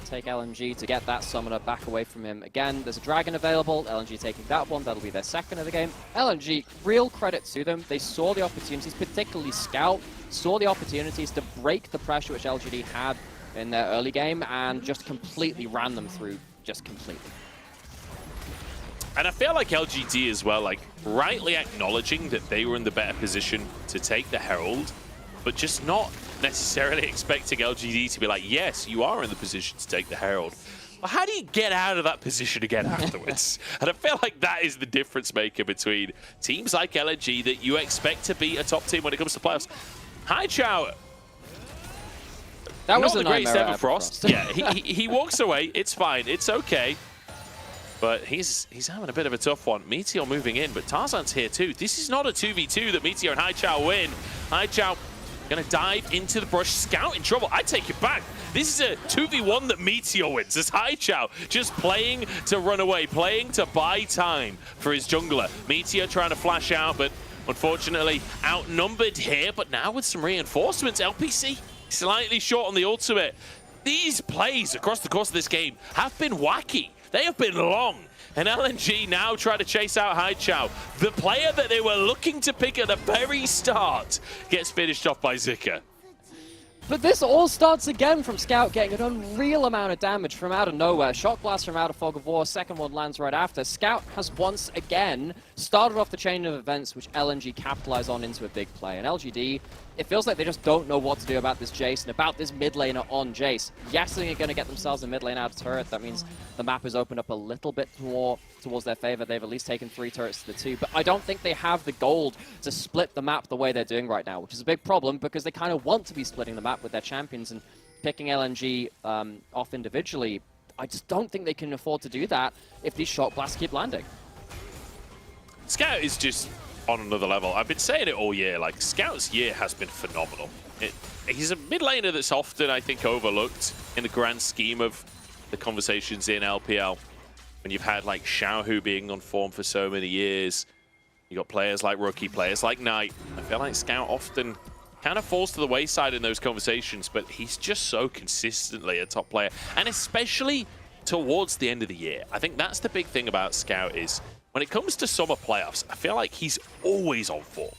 take LNG to get that summoner back away from him again. There's a dragon available. LNG taking that one. That'll be their second of the game. LNG, real credit to them. They saw the opportunities, particularly Scout, saw the opportunities to break the pressure which LGD had in their early game and just completely ran them through, just completely.
And I feel like LGD as well, like rightly acknowledging that they were in the better position to take the Herald, but just not necessarily expecting LGD to be like, yes, you are in the position to take the Herald. Well, how do you get out of that position again afterwards? And I feel like that is the difference maker between teams like LNG that you expect to be a top team when it comes to playoffs. Haichao,
that was
not
a
the greatest
nightmare
ever Frost. Yeah, he walks away. It's fine. It's okay. But he's having a bit of a tough one. Meteor moving in, but Tarzan's here too. This is not a 2v2 that Meteor and Haichao win. Haichao gonna dive into the brush. Scout in trouble. I take it back. This is a 2v1 that Meteor wins. It's Haichao just playing to run away, playing to buy time for his jungler. Meteor trying to flash out, but unfortunately outnumbered here. But now with some reinforcements, LPC slightly short on the ultimate. These plays across the course of this game have been wacky. They have been long. And LNG now try to chase out Haichao. The player that they were looking to pick at the very start gets finished off by Zika.
But this all starts again from Scout getting an unreal amount of damage from out of nowhere. Shock Blast from out of Fog of War, second one lands right after. Scout has once again started off the chain of events which LNG capitalized on into a big play. And LGD, it feels like they just don't know what to do about this Jace and about this mid laner on Jace. Yes, they're going to get themselves a mid lane out of turret. That means the map is opened up a little bit more towards their favor. They've at least taken 3 turrets to the 2. But I don't think they have the gold to split the map the way they're doing right now, which is a big problem because they kind of want to be splitting the map with their champions and picking LNG off individually. I just don't think they can afford to do that if these shock blasts keep landing.
Scout is just on another level. I've been saying it all year. Like, Scout's year has been phenomenal. He's a mid laner that's often, I think, overlooked in the grand scheme of the conversations in LPL. When you've had, like, Xiaohu being on form for so many years, you got players like Rookie, players like Knight. I feel like Scout often kind of falls to the wayside in those conversations, but he's just so consistently a top player, and especially towards the end of the year. I think that's the big thing about Scout is when it comes to summer playoffs, I feel like he's always on form.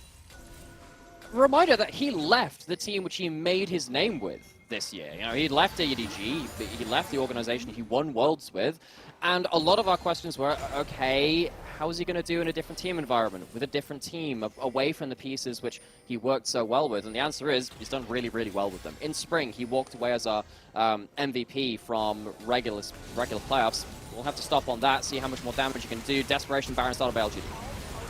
Reminder that he left the team which he made his name with this year. You know, he left ADG, he left the organization he won Worlds with, and a lot of our questions were, okay, how is he going to do in a different team environment, with a different team, away from the pieces which he worked so well with? And the answer is, he's done really, really well with them. In spring, he walked away as our MVP from regular playoffs. We'll have to stop on that, see how much more damage you can do. Desperation Baron started by LGD.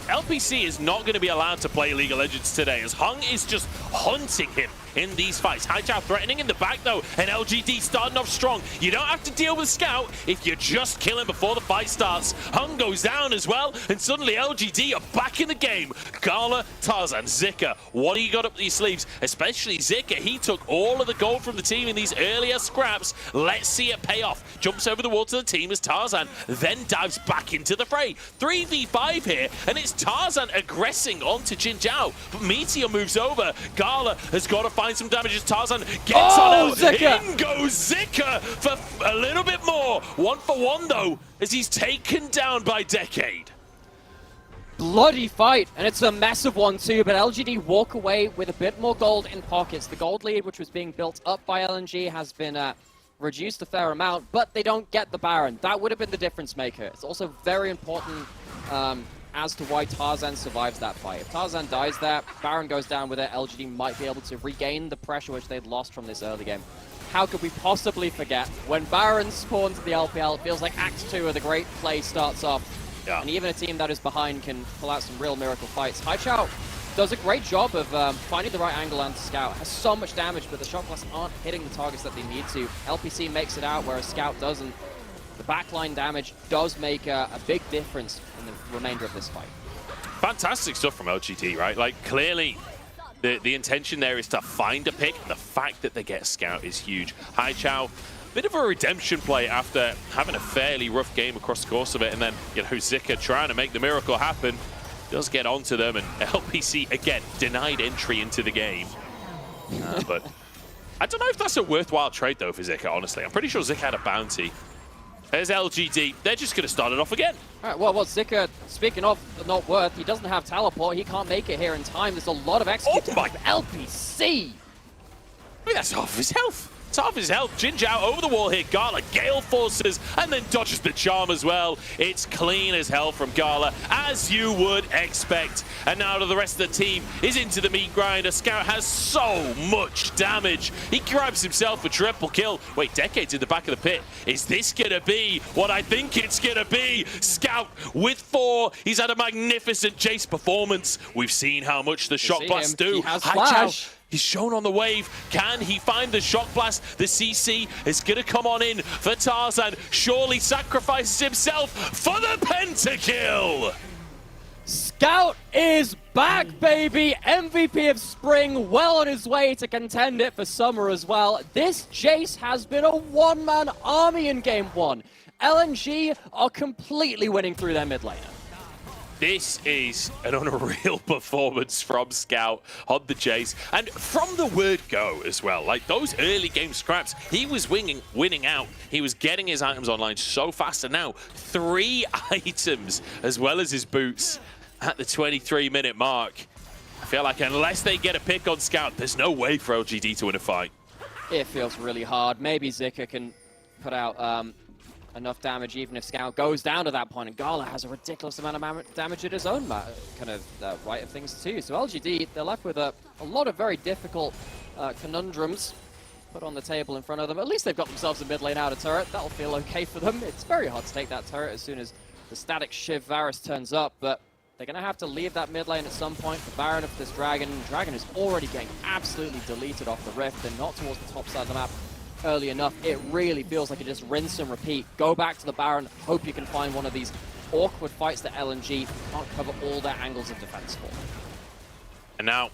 LPC is not going to be allowed to play League of Legends today, as Hung is just hunting him in these fights. Haichao threatening in the back though, and LGD starting off strong. You don't have to deal with Scout if you just kill him before the fight starts. Hung goes down as well, and suddenly LGD are back in the game. Gala, Tarzan, Zika, what do you got up your sleeves? Especially Zika, he took all of the gold from the team in these earlier scraps. Let's see it pay off. Jumps over the wall to the team as Tarzan then dives back into the fray. 3v5 here, and it's Tarzan aggressing onto Jin Zhao, but Meteor moves over. Gala has got to find some damage as Tarzan gets on out.
Zika!
In goes Zika for a little bit more. 1 for 1 though, as he's taken down by Decade.
Bloody fight, and it's a massive one too, but LGD walk away with a bit more gold in pockets. The gold lead, which was being built up by LNG, has been reduced a fair amount, but they don't get the Baron. That would have been the difference maker. It's also very important as to why Tarzan survives that fight. If Tarzan dies there, Baron goes down with it, LGD might be able to regain the pressure which they'd lost from this early game. How could we possibly forget? When Baron spawns the LPL, it feels like Act 2 of the great play starts off. Yeah. And even a team that is behind can pull out some real miracle fights. Haichao does a great job of finding the right angle on Scout. Has so much damage, but the shock blasts aren't hitting the targets that they need to. LPC makes it out, whereas Scout doesn't. The backline damage does make a big difference in the remainder of this fight.
Fantastic stuff from LGD, right? Like, clearly, the intention there is to find a pick, and the fact that they get Scout is huge. Haichao, bit of a redemption play after having a fairly rough game across the course of it, and then, you know, Zika trying to make the miracle happen, does get onto them, and LPC, again, denied entry into the game. But I don't know if that's a worthwhile trade, though, for Zika, honestly. I'm pretty sure Zika had a bounty. There's LGD. They're just going to start it off again.
All right, well, Zika, speaking of not worth, he doesn't have teleport. He can't make it here in time. There's a lot of execute.
Oh my
LPC!
I mean, that's half his health. It's half his health. Jin Zhao over the wall here. Gala, Gale forces, and then dodges the charm as well. It's clean as hell from Gala, as you would expect. And now the rest of the team is into the meat grinder. Scout has so much damage. He grabs himself a triple kill. Wait, Decade's in the back of the pit. Is this going to be what I think it's going to be? Scout with 4. He's had a magnificent Jace performance. We've seen how much the shock blasts do.
He has flash.
He's shown on the wave. Can he find the shock blast? The CC is going to come on in for Tarzan. Surely sacrifices himself for the pentakill.
Scout is back, baby. MVP of spring, well on his way to contend it for summer as well. This Jace has been a one-man army in game 1. LNG are completely winning through their mid laner.
This is an unreal performance from Scout on the Jace. And from the word go as well, like those early game scraps, he was winning out. He was getting his items online so fast, and now 3 items as well as his boots at the 23-minute mark. I feel like unless they get a pick on Scout, there's no way for LGD to win a fight.
It feels really hard. Maybe Zika can put out enough damage, even if Scout goes down to that point. And Gala has a ridiculous amount of damage at his own kind of right of things too. So LGD, they're left with a lot of very difficult conundrums put on the table in front of them. At least they've got themselves a mid lane outer turret. That'll feel okay for them. It's very hard to take that turret as soon as the static Shiv Varus turns up, but they're going to have to leave that mid lane at some point for Baron of this Dragon. Dragon is already getting absolutely deleted off the Rift. They're not towards the top side of the map early enough. It really feels like it just rinse and repeat. Go back to the Baron, hope you can find one of these awkward fights that LNG can't cover all their angles of defense for.
And now,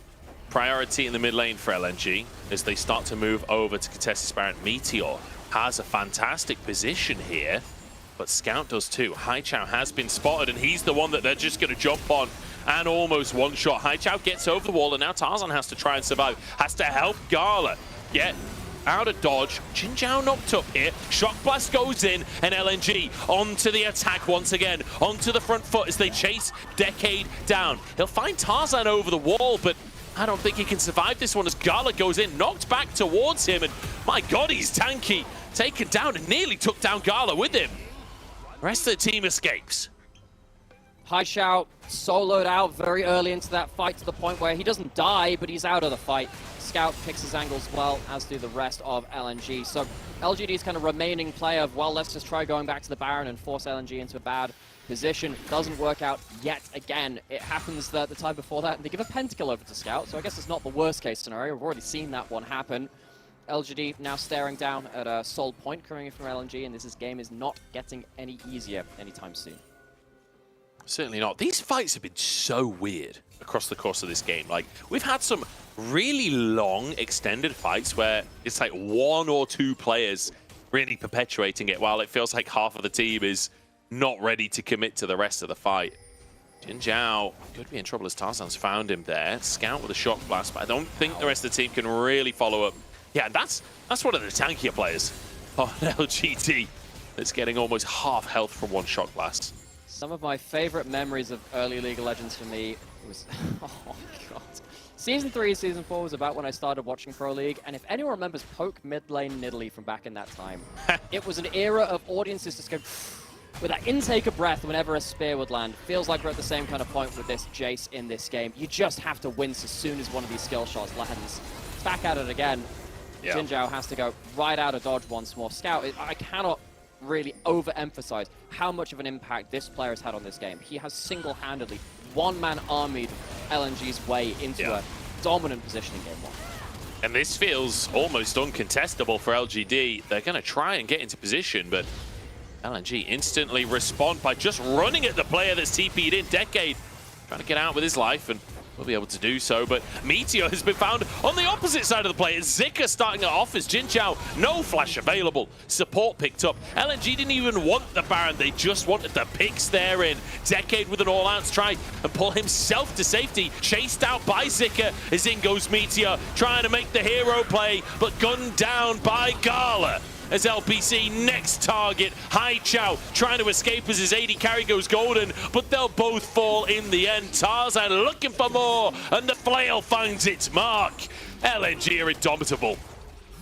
priority in the mid lane for LNG as they start to move over to contest this Baron. Meteor has a fantastic position here, but Scout does too. Haichao has been spotted, and he's the one that they're just going to jump on and almost one-shot. Haichao gets over the wall, and now Tarzan has to try and survive. Has to help Gala get out of dodge. Jin Zhao knocked up here. Shock Blast goes in, and LNG onto the attack once again. Onto the front foot as they chase Decade down. He'll find Tarzan over the wall, but I don't think he can survive this one as Gala goes in, knocked back towards him, and my god, he's tanky. Taken down and nearly took down Gala with him. The rest of the team escapes.
Haichao soloed out very early into that fight to the point where he doesn't die, but he's out of the fight. Scout picks his angles well, as do the rest of LNG. So LGD's kind of remaining play of, well, let's just try going back to the Baron and force LNG into a bad position. Doesn't work out yet again. It happens the time before that, and they give a pentakill over to Scout, so I guess it's not the worst case scenario. We've already seen that one happen. LGD now staring down at a Soul Point coming in from LNG, and this game is not getting any easier anytime soon.
Certainly not. These fights have been so weird across the course of this game. Like, we've had some really long, extended fights where it's like one or two players really perpetuating it, while it feels like half of the team is not ready to commit to the rest of the fight. Jin Zhao could be in trouble as Tarzan's found him there. Scout with a Shock Blast, but I don't think the rest of the team can really follow up. Yeah, that's one of the tankier players on LGD that's getting almost half health from one Shock Blast.
Some of my favorite memories of early League of Legends for me was, oh god. Season 3, Season 4 was about when I started watching Pro League, and if anyone remembers Poke mid lane Nidalee from back in that time, it was an era of audiences just go with that intake of breath whenever a spear would land. Feels like we're at the same kind of point with this Jace in this game. You just have to wince as soon as one of these skill shots lands. Back at it again. Yeah. Jin Zhao has to go right out of dodge once more. Scout, I cannot really overemphasize how much of an impact this player has had on this game. He has single-handedly one-man armied LNG's way into a dominant position in Game 1.
And this feels almost uncontestable for LGD. They're going to try and get into position, but LNG instantly respond by just running at the player that's TP'd in. Decade trying to get out with his life, and will be able to do so, but Meteor has been found on the opposite side of the play. Zika starting it off as Jin Zhao, no flash available. Support picked up. LNG didn't even want the Baron, they just wanted the picks there in. Decade with an all-out try and pull himself to safety. Chased out by Zika as in goes Meteor, trying to make the hero play, but gunned down by Gala. As LPC next target, Haichao trying to escape as his AD carry goes golden, but they'll both fall in the end. Tarzan looking for more, and the flail finds its mark. LNG are indomitable.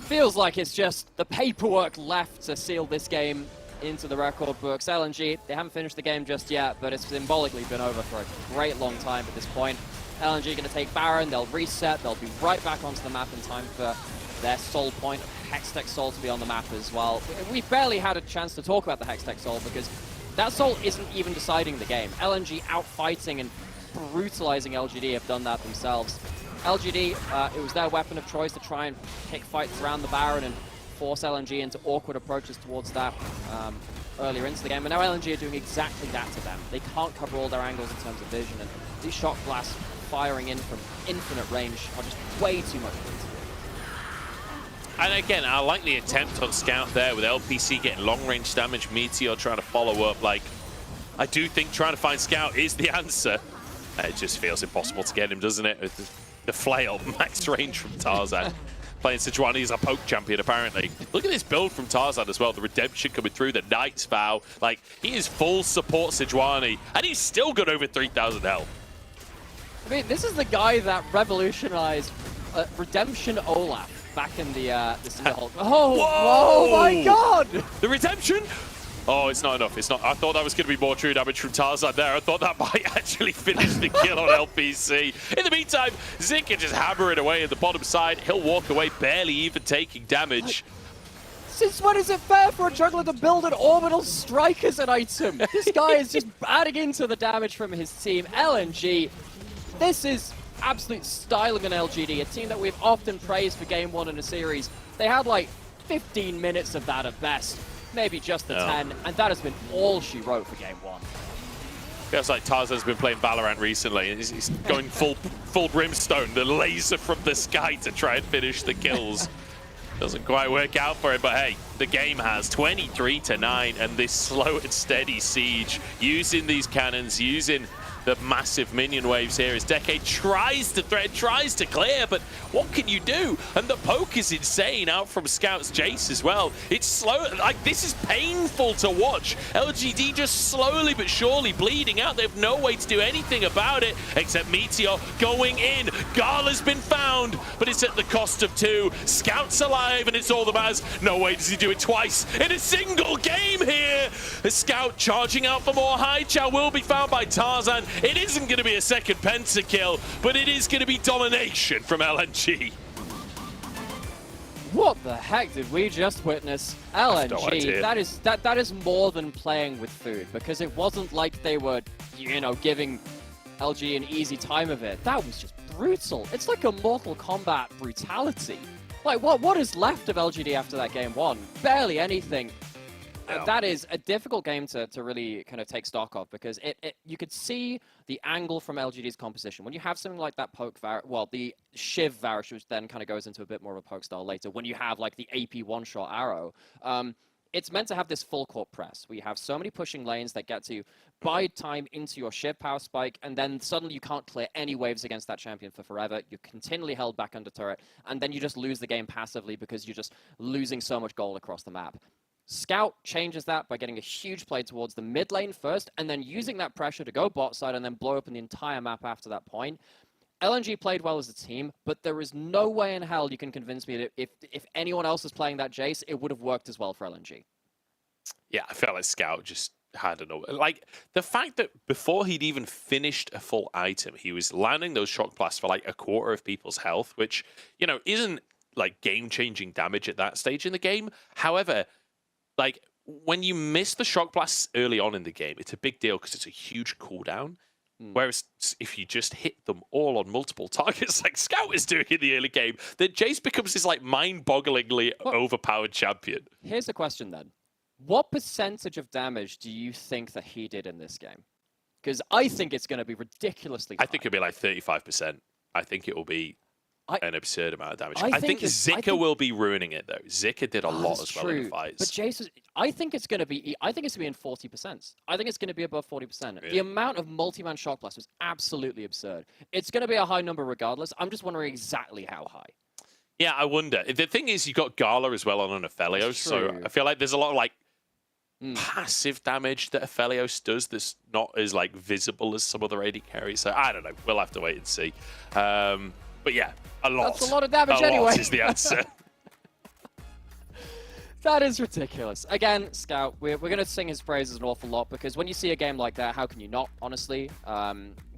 Feels like it's just the paperwork left to seal this game into the record books. LNG, they haven't finished the game just yet, but it's symbolically been over for a great long time at this point. LNG going to take Baron, they'll reset, they'll be right back onto the map in time for their Soul Point. Hextech Soul to be on the map as well. We've barely had a chance to talk about the Hextech Soul because that Soul isn't even deciding the game. LNG outfighting and brutalizing LGD have done that themselves. LGD, it was their weapon of choice to try and pick fights around the Baron and force LNG into awkward approaches towards that earlier into the game. And now LNG are doing exactly that to them. They can't cover all their angles in terms of vision, and these Shock Blasts firing in from infinite range are just way too much for them to do.
And again, I like the attempt on Scout there with LPC getting long-range damage. Meteor trying to follow up. Like, I do think trying to find Scout is the answer. It just feels impossible to get him, doesn't it? With the flail, max range from Tarzan. Playing Sejuani as a poke champion, apparently. Look at this build from Tarzan as well. The redemption coming through, the Knight's Vow. Like, he is full support Sejuani, and he's still got over 3,000 health.
I mean, this is the guy that revolutionized Redemption Olaf back in the Hulk. Oh,
whoa!
Oh my god!
The redemption? Oh, it's not enough. It's not. I thought that was going to be more true damage from Tarzan there. I thought that might actually finish the kill on LPC. In the meantime, Zika just hammering away at the bottom side. He'll walk away, barely even taking damage.
Since when is it fair for a jungler to build an orbital strike as an item? This guy is just adding into the damage from his team. LNG, this is absolute styling on LGD, a team that we've often praised for game 1 in a series. They had like 15 minutes of that at best. Maybe just the 10, and that has been all she wrote for game 1.
Feels like Tarzan's been playing Valorant recently. He's going full brimstone, the laser from the sky to try and finish the kills. Doesn't quite work out for him, but hey, the game has 23-9, and this slow and steady siege, using these cannons, using the massive minion waves here as Decade tries to thread, tries to clear, but what can you do? And the poke is insane out from Scout's Jace as well. It's slow, like this is painful to watch. LGD just slowly but surely bleeding out. They have no way to do anything about it except Meteor going in. Gala's been found, but it's at the cost of 2. Scout's alive and it's all that matters. No way does he do it twice in a single game here. The Scout charging out for more. Haichao will be found by Tarzan. It isn't going to be a second pentakill, but it is going to be domination from LNG.
What the heck did we just witness? LNG, that is more than playing with food, because it wasn't like they were, you know, giving LG an easy time of it. That was just brutal. It's like a Mortal Kombat brutality. Like, what is left of LGD after that game 1? Barely anything. That is a difficult game to really kind of take stock of, because you could see the angle from LGD's composition. When you have something like that poke well, the Shiv Varish, which then kind of goes into a bit more of a poke style later, when you have like the AP one-shot arrow, it's meant to have this full court press, where you have so many pushing lanes that get to buy time into your Shiv power spike, and then suddenly you can't clear any waves against that champion for forever. You're continually held back under turret, and then you just lose the game passively because you're just losing so much gold across the map. Scout changes that by getting a huge play towards the mid lane first, and then using that pressure to go bot side and then blow up in the entire map after that point. LNG played well as a team, but there is no way in hell you can convince me that if anyone else is playing that Jace, it would have worked as well for LNG.
Yeah, I felt like Scout just had an like the fact that before he'd even finished a full item, he was landing those shock blasts for like a quarter of people's health, which, you know, isn't like game-changing damage at that stage in the game. However, like, when you miss the shock blasts early on in the game, it's a big deal because it's a huge cooldown. Whereas if you just hit them all on multiple targets like Scout is doing in the early game, then Jace becomes this like mind-bogglingly overpowered champion.
Here's a question then. What percentage of damage do you think that he did in this game? Because I think it's going to be ridiculously high.
I think it'll be like 35%. I think it will be an absurd amount of damage. I think Zika will be ruining it though. Zika did a lot as well in the fights.
But Jace, I think it's going to be. I think it's going to be in 40%. I think it's going to be above 40%.
Really?
The amount of multi-man shock blast was absolutely absurd. It's going to be a high number regardless. I'm just wondering exactly how high.
Yeah, I wonder. The thing is, you got Gala as well on an Aphelios, so I feel like there's a lot of like passive damage that Aphelios does that's not as like visible as some other AD carries. So I don't know. We'll have to wait and see. But yeah, a lot.
That's a lot of damage anyway.
Lot is the answer.
That is ridiculous. Again, Scout, we're going to sing his praises an awful lot, because when you see a game like that, how can you not, honestly?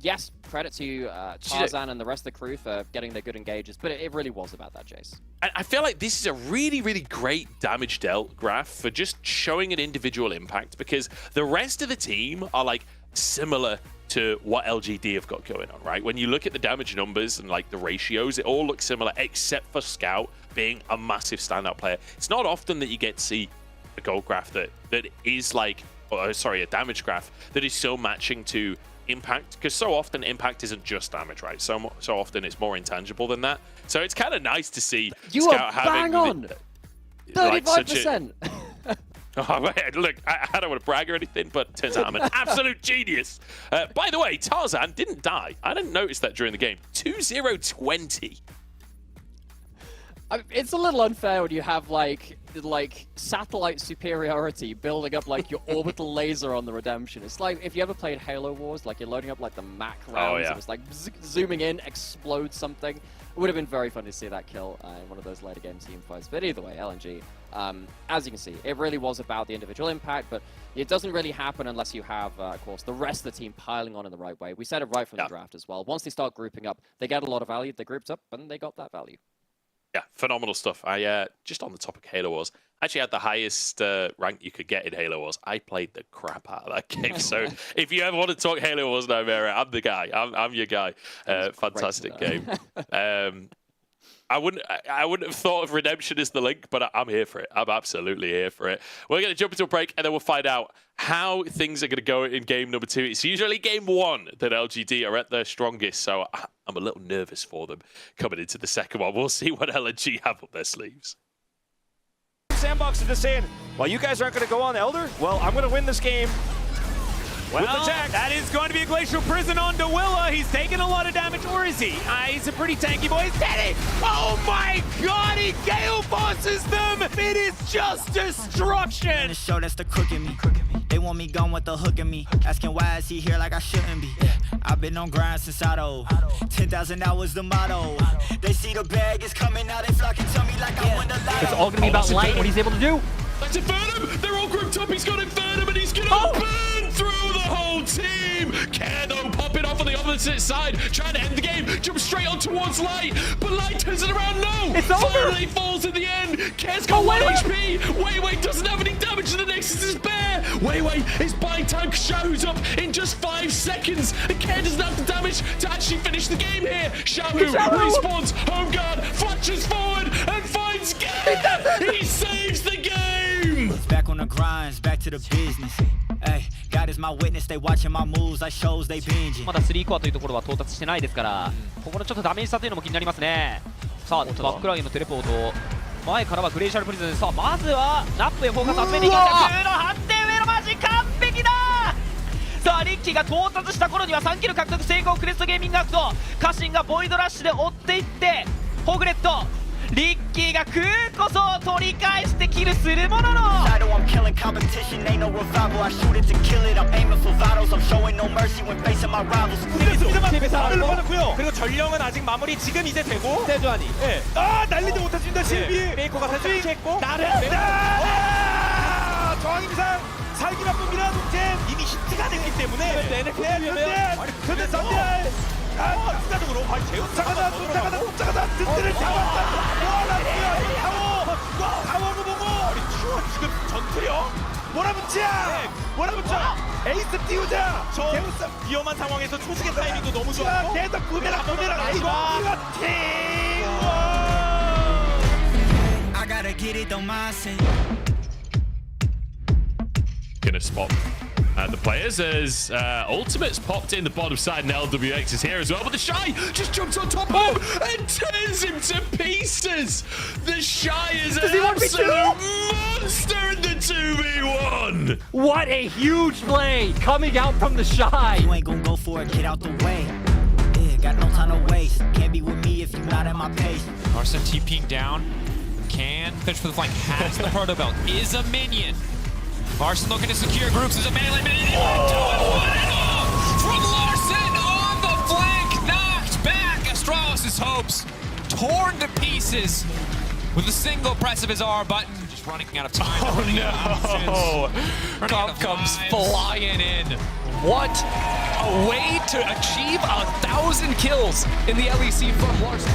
Yes, credit to Tarzan and the rest of the crew for getting their good engages, but it really was about that, Jace.
I feel like this is a really, really great damage dealt graph for just showing an individual impact, because the rest of the team are like similar to what LGD have got going on, right? When you look at the damage numbers and like the ratios, it all looks similar except for Scout being a massive standout player. It's not often that you get to see a gold graph that is like, a damage graph that is so matching to impact, because so often impact isn't just damage, right? So often it's more intangible than that. So it's kind of nice to see Scout having...
bang on! 35%!
Oh, man, look, I don't want to brag or anything, but turns out I'm an absolute genius. By the way, Tarzan didn't die. I didn't notice that during the game. 2-0-20.
It's a little unfair when you have, like, like satellite superiority building up like your orbital laser on the Redemption. It's like if you ever played Halo Wars, like you're loading up like the Mac rounds,
yeah.
and it's like zooming in, explodes something. It would have been very fun to see that kill in one of those later game team fights. But either way, LNG, as you can see, it really was about the individual impact, but it doesn't really happen unless you have, of course, the rest of the team piling on in the right way. We said it right from the draft as well. Once they start grouping up, they get a lot of value. They grouped up, and they got that value.
Yeah, phenomenal stuff. I just on the topic of Halo Wars, actually had the highest rank you could get in Halo Wars. I played the crap out of that game. So if you ever want to talk Halo Wars now, Mera, I'm the guy. I'm your guy. Fantastic game. I wouldn't have thought of Redemption as the link, but I'm here for it. I'm absolutely here for it. We're going to jump into a break, and then we'll find out how things are going to go in game number 2. It's usually game 1 that LGD are at their strongest, so I'm a little nervous for them coming into the second one. We'll see what LNG have up their sleeves.
Sandbox is just saying, well, you guys aren't going to go on Elder? Well, I'm going to win this game.
Well, that is going to be a Glacial Prison on Dewilla. He's taking a lot of damage, or is he? He's a pretty tanky boy. He's Teddy! Oh my god, he Gale bosses them! It is just destruction!
The show that's the crook in me. They want me gone with the hook in me. Asking why is he here like I shouldn't be. I've been on grind since I 10,000 hours the motto. They see the bag is coming now, they flocking to me like I won the lotto.
It's all going to be about Light, what he's able to do.
That's Infernum! They're all grouped up, he's got Infernum, and he's gonna burn through the whole team! Care though, popping off on the opposite side, trying to end the game, jump straight on towards Light, but Light turns it around, no!
It's over!
Finally falls in the end! Care's got 1 HP! Wei doesn't have any damage, and the Nexus is bare! Wei, his buy tank shows up in just 5 seconds, and Care doesn't have the damage to actually finish the game here! Shamu respawns, Home Guard, flashes forward, and finds Game! He saves the game!
Back on the grinds, back to the business. Hey, God is my witness, they watching my moves, I shows they binging.
まだ3コアというところは到達してないですから、ここのちょっとダメージ差というのも気になりますね。さあ、バックラインのテレポート、前からはグレイシャルプリズン。さあ、まずはナップへフォーカス集めていきました。空の反転上のマジ完璧だ。さあ、リッキーが到達した頃には3キル獲得成功。クレストゲーミングアクト、家臣がボイドラッシュで追っていって、ホグレット。リッキーが空こそ取り返してキルするものの
I'm killing competition, ain't no revival. I shoot it to kill it. I'm aiming for vitals. I'm showing no mercy when facing my rivals.
그리고 전령은 아직 마무리 지금 이제 되고 세주아니. 예. 날리지 못했습니다. 실비. 메이커가 살짝 했고. 나랬다. 저항임상 살기 바쁩니다. 동체 이미 히트가 됐기 때문에. 근데 썬디알. 추가적으로 제우스 쫓아가다 든든을 잡았다. 타워로 보고 추워 지금 전투력 몰아붙여 에이스 띄우자. 제우스 위험한 상황에서 초식의 타이밍도 너무 좋았고 계속 구매라 아이고
I gotta get it, don't mind say.
Gonna spot the players as Ultimate's popped in the bottom side, and LWX is here as well, but the Shy just jumps on top of him and tears him to pieces. The Shy is an absolute monster in the 2v1.
What a huge play coming out from the Shy.
You ain't gonna go for it, get out the way. Yeah, got no time to waste. Can't be with me if you're not at my pace.
Arsene TPing down. Can fish for the flank. Has the proto belt. Is a minion. Larson looking to secure groups as a melee minion. From Larson on the flank. Knocked back. Astralis' hopes torn to pieces with a single press of his R button. Just running out of time.
Oh no.
Cup comes flying in. What a way to achieve 1,000 kills in the LEC from Larson.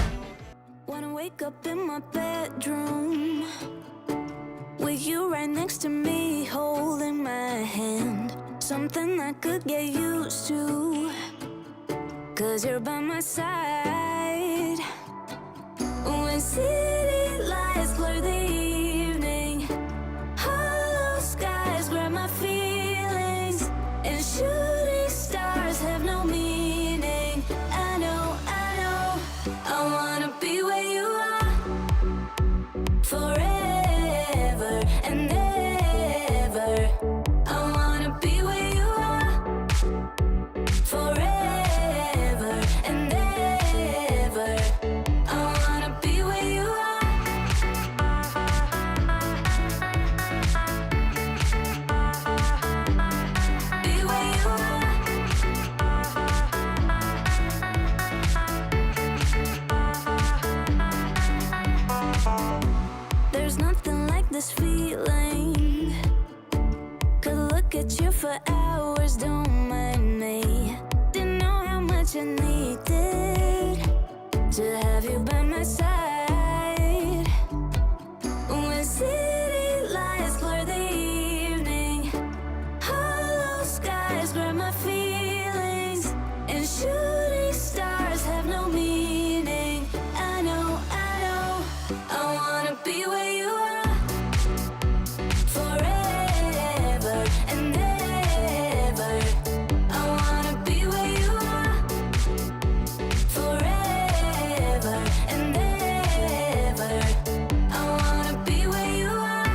Wanna wake up in my bedroom with you right next to me, holding my hand. Something I could get used to, 'cause you're by my side. When city lights blur the evening, hollow skies grab my feelings, and shooting stars have no meaning. I know, I wanna be where you are forever and ever. I wanna be where you are forever and ever. I wanna be where you are. There's nothing like this feeling. Could look at you for hours, don't mind me. Didn't know how much I needed to have you by my side. When city lights blur the evening, hollow skies grab my feelings, and shooting stars have no meaning. I know, I wanna be where you are forever and ever. I wanna be where you are forever and ever. I wanna be where you are.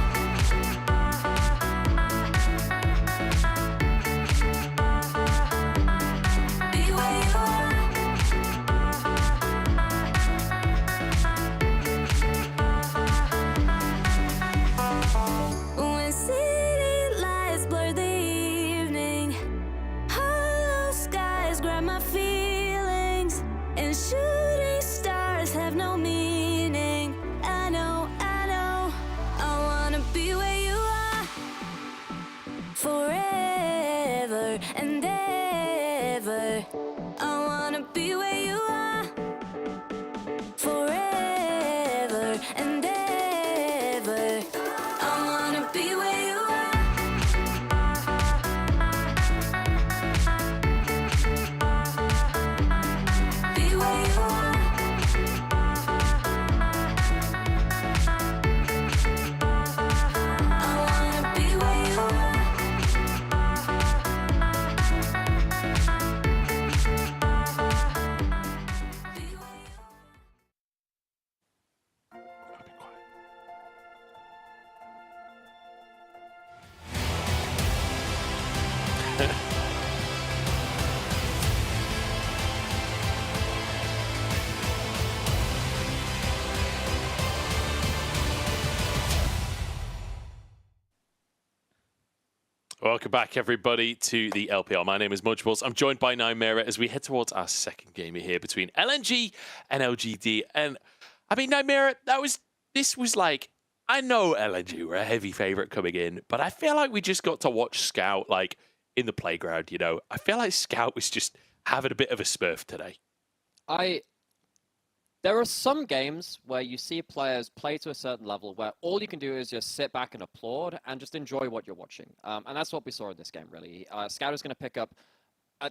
Be where you are. When city lights blur the evening, hollow skies grab my feelings, and shooting stars have no meaning. I know, I wanna be where you are forever and ever. I wanna be where you are forever and ever. I wanna be where you are. Be where you are. I wanna be where you are.
Welcome back, everybody, to the LPL. My name is Mudgeballs. I'm joined by Nymera as we head towards our second game here between LNG and LGD. And I mean, Nymera, this was like, I know LNG were a heavy favorite coming in, but I feel like we just got to watch Scout like in the playground. You know, I feel like Scout was just having a bit of a smurf today.
There are some games where you see players play to a certain level where all you can do is just sit back and applaud and just enjoy what you're watching. And that's what we saw in this game, really. Scout is going to pick up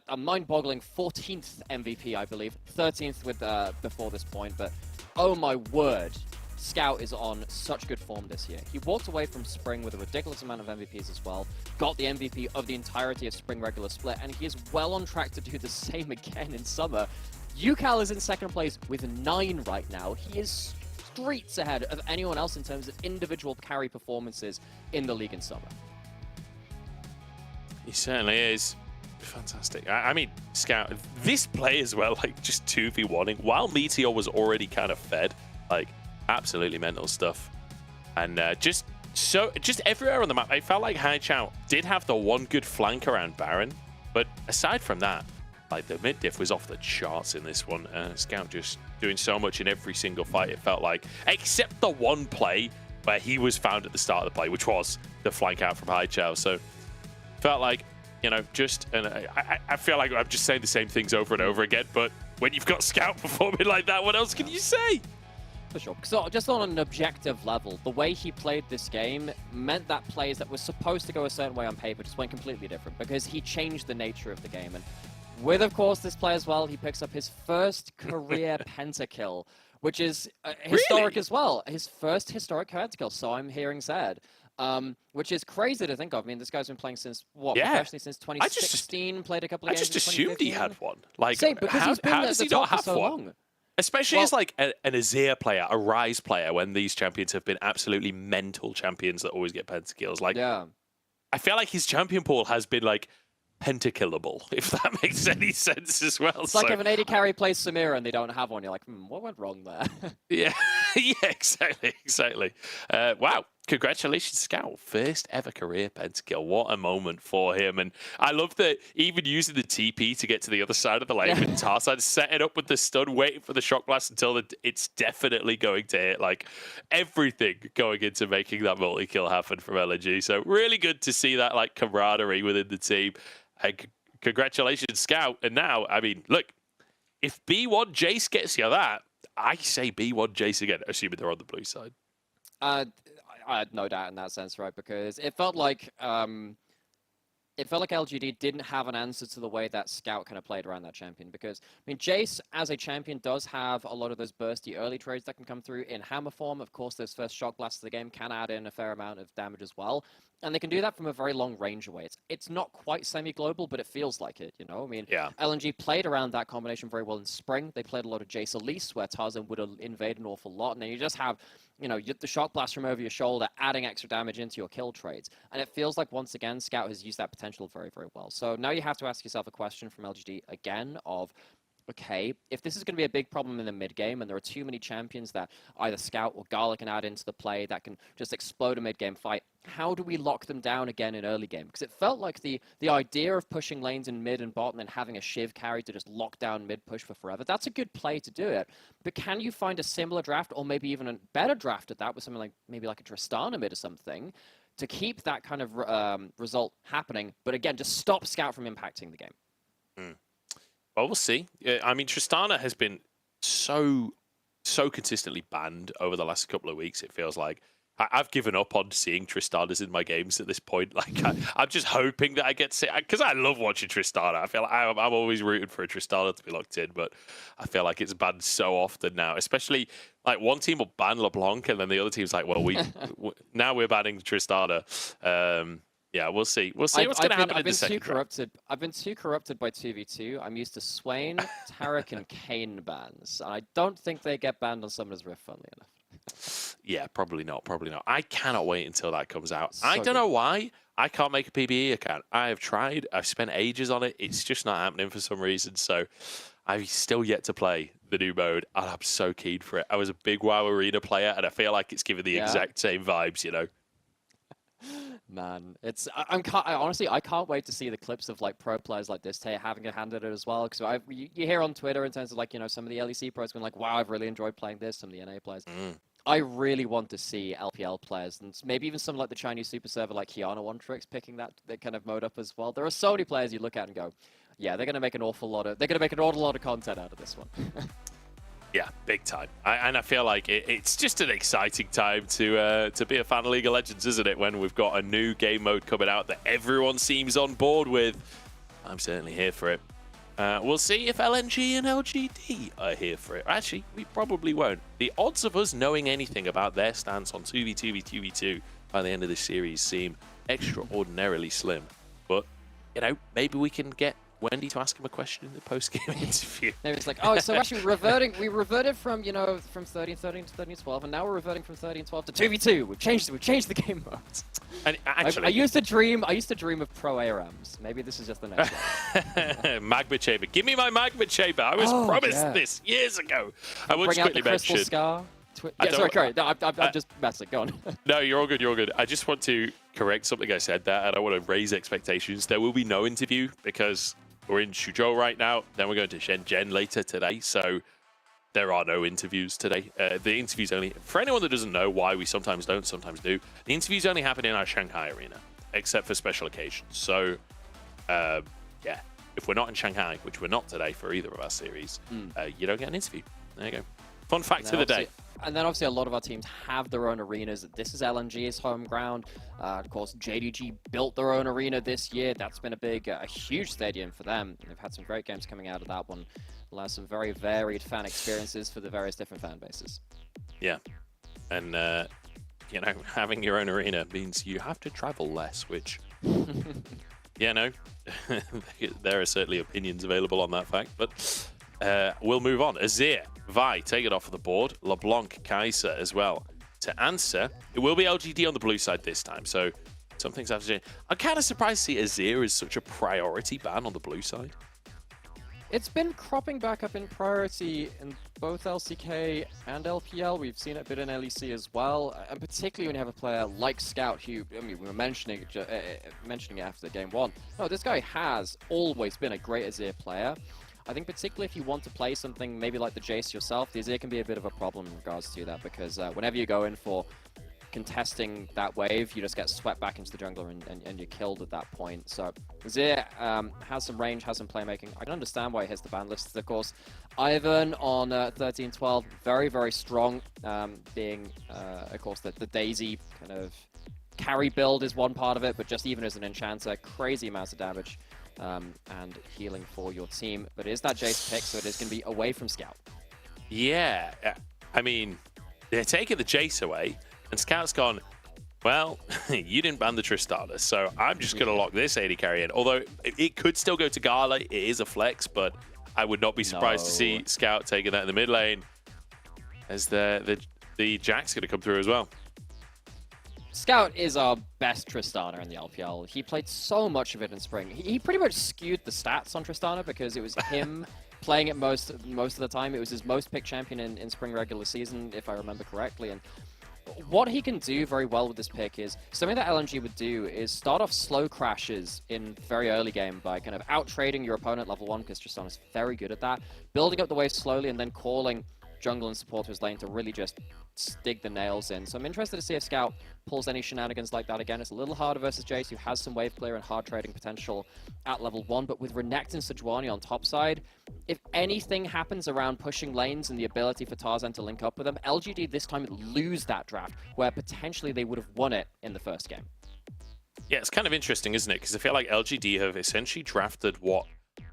a mind-boggling 14th MVP, I believe. 13th with before this point, but oh my word. Scout is on such good form this year. He walked away from Spring with a ridiculous amount of MVPs as well, got the MVP of the entirety of Spring regular split, and he is well on track to do the same again in Summer. UCal is in second place with 9 right now. He is streets ahead of anyone else in terms of individual carry performances in the league in Summer.
He certainly is. Fantastic. I mean, Scout, this play as well, like just 2v1ing, while Meteor was already kind of fed, like absolutely mental stuff. And just everywhere on the map, I felt like Haichao did have the one good flank around Baron, but aside from that, like the mid diff was off the charts in this one. Scout just doing so much in every single fight, it felt like, except the one play where he was found at the start of the play, which was the flank out from Haichao. So felt like, you know, and I feel like I'm just saying the same things over and over again, but when you've got Scout performing like that, what else can you say?
For sure. So just on an objective level, the way he played this game meant that plays that were supposed to go a certain way on paper just went completely different because he changed the nature of the game. And with, of course, this play as well, he picks up his first career pentakill, which is historic as well. His first historic pentakill, so I'm hearing said. Which is crazy to think of. I mean, this guy's been playing since, professionally since 2016, played a couple of games.
I just assumed he had one. Like,
same, because he's been
how
at
does
the
he not
top for
have
so
one?
long.
Especially as like an Azir player, a Rise player, when these champions have been absolutely mental champions that always get pentakills. Like, I feel like his champion pool has been like pentakillable, if that makes any sense as well.
It's like if an AD carry plays Samira and they don't have one, you're like, what went wrong there?
Yeah, yeah, exactly. Wow. congratulations, Scout. First ever career pentakill. What a moment for him. And I love that even using the TP to get to the other side of the lane with Tarzan, setting up with the stun, waiting for the shock blast until it's definitely going to hit. Like, everything going into making that multi-kill happen from LNG. So really good to see that, like, camaraderie within the team. And congratulations, Scout. And now, I mean, look, if B1 Jace gets you that, I say B1 Jace again, assuming they're on the blue side.
I had no doubt in that sense, right? Because it felt like LGD didn't have an answer to the way that Scout kind of played around that champion. Because, I mean, Jace as a champion does have a lot of those bursty early trades that can come through in hammer form. Of course, those first shock blasts of the game can add in a fair amount of damage as well. And they can do that from a very long range away. It's not quite semi-global, but it feels like it, you know? I mean, LNG played around that combination very well in spring. They played a lot of Jace Elise, where Tarzan would invade an awful lot. And then you just have, you know, the shock blast from over your shoulder, adding extra damage into your kill trades. And it feels like, once again, Scout has used that potential very, very well. So now you have to ask yourself a question from LGD again of, okay, if this is going to be a big problem in the mid game, and there are too many champions that either Scout or Gala can add into the play that can just explode a mid game fight, how do we lock them down again in early game? Because it felt like the idea of pushing lanes in mid and bot and then having a Shiv carry to just lock down mid push for forever, that's a good play to do it. But can you find a similar draft, or maybe even a better draft at that, with something like maybe like a Tristana mid or something, to keep that kind of result happening, but again, just stop Scout from impacting the game?
Well, we'll see. I mean, Tristana has been so consistently banned over the last couple of weeks, it feels like. I've given up on seeing Tristanas in my games at this point. Like, I'm just hoping that I get to see, because I love watching Tristana. I feel like I'm always rooting for a Tristana to be locked in, but I feel like it's banned so often now. Especially, like, one team will ban LeBlanc, and then the other team's like, well, now we're banning Tristana. Yeah, we'll see. We'll see what's going to happen in the second round.
I've been too corrupted by 2v2. I'm used to Swain, Tarek, and Kane bans. I don't think they get banned on Summoner's Rift, funnily enough.
Yeah, probably not. Probably not. I cannot wait until that comes out. So I don't know why I can't make a PBE account. I have tried. I've spent ages on it. It's just not happening for some reason. So I've still yet to play the new mode, and I'm so keen for it. I was a big WoW Arena player, and I feel like it's giving the exact same vibes, you know?
Man, it's I honestly can't wait to see the clips of like pro players like this having a hand at it as well, because you hear on Twitter in terms of, like, you know, some of the LEC pros going like, wow, I've really enjoyed playing this, some of the NA players. I really want to see LPL players, and maybe even some like the Chinese super server like Kiana One Tricks picking that kind of mode up as well. There are so many players you look at and go, yeah, they're going to make an awful lot of content out of this one.
Yeah, big time. And I feel like it's just an exciting time to be a fan of League of Legends, isn't it? When we've got a new game mode coming out that everyone seems on board with. I'm certainly here for it. We'll see if LNG and LGD are here for it. Actually, we probably won't. The odds of us knowing anything about their stance on 2v2v2v2 by the end of this series seem extraordinarily slim. But, you know, maybe we can get Wendy to ask him a question in the post-game interview.
Maybe it's like, oh, so actually we reverted from, you know, from 13-13 to 13-12, and now we're reverting from 13-12 to 2v2. We've changed the game modes.
And actually,
I used to dream of pro ARAMs. Maybe this is just the next one.
Magma chamber. Give me my magma chamber. I was promised this years ago. I would just quickly mention.
Scar. Yeah, sorry. No, I'm just messing. Go on.
No, you're all good. You're all good. I just want to correct something I said there, and I want to raise expectations. There will be no interview because we're in Suzhou right now. Then we're going to Shenzhen later today. So there are no interviews today. The interviews only, for anyone that doesn't know why we sometimes don't, sometimes do, the interviews only happen in our Shanghai arena, except for special occasions. So, yeah, if we're not in Shanghai, which we're not today for either of our series, you don't get an interview. There you go. Fun fact of the day.
And then obviously a lot of our teams have their own arenas. This is LNG's home ground. Of course, JDG built their own arena this year. That's been a huge stadium for them. They've had some great games coming out of that one. Allows some very varied fan experiences for the various different fan bases.
Yeah. And, you know, having your own arena means you have to travel less, which, yeah, no, there are certainly opinions available on that fact, but we'll move on. Azir, Vi, take it off of the board. LeBlanc, Kaiser as well. To answer, it will be LGD on the blue side this time, so some things have to change. I'm kind of surprised to see Azir as such a priority ban on the blue side.
It's been cropping back up in priority in both LCK and LPL. We've seen it a bit in LEC as well, and particularly when you have a player like Scout, who, I mean, we were mentioning it after game one. No, this guy has always been a great Azir player. I think particularly if you want to play something maybe like the Jace yourself, the Azir can be a bit of a problem in regards to that, because whenever you go in for contesting that wave, you just get swept back into the jungler and you're killed at that point. So Azir has some range, has some playmaking. I can understand why he hits the ban lists, of course. Ivan on 13-12, very, very strong, being, of course, the Daisy kind of carry build is one part of it, but just even as an enchanter, crazy amounts of damage and healing for your team. But it is that Jace pick, so it is going to be away from Scout.
Yeah, I mean, they're taking the Jace away, and Scout's gone, well, you didn't ban the Tristana, so I'm just going to lock this AD carry in. Although it could still go to Gala, it is a flex, but I would not be surprised to see Scout taking that in the mid lane, as the Jack's going to come through as well.
Scout is our best Tristana in the LPL. He played so much of it in spring. He pretty much skewed the stats on Tristana because it was him playing it most of the time. It was his most picked champion in spring regular season, if I remember correctly. And what he can do very well with this pick is something that LNG would do is start off slow crashes in very early game by kind of out-trading your opponent level 1, because Tristana's very good at that, building up the wave slowly and then calling jungle and support to his lane to really just dig the nails in. So I'm interested to see if Scout pulls any shenanigans like that again. It's a little harder versus Jace, who has some wave clear and hard trading potential at level 1, but with Renekton and Sejuani on top side, if anything happens around pushing lanes and the ability for Tarzan to link up with them, LGD this time lose that draft, where potentially they would have won it in the first game.
Yeah, it's kind of interesting, isn't it? Because I feel like LGD have essentially drafted what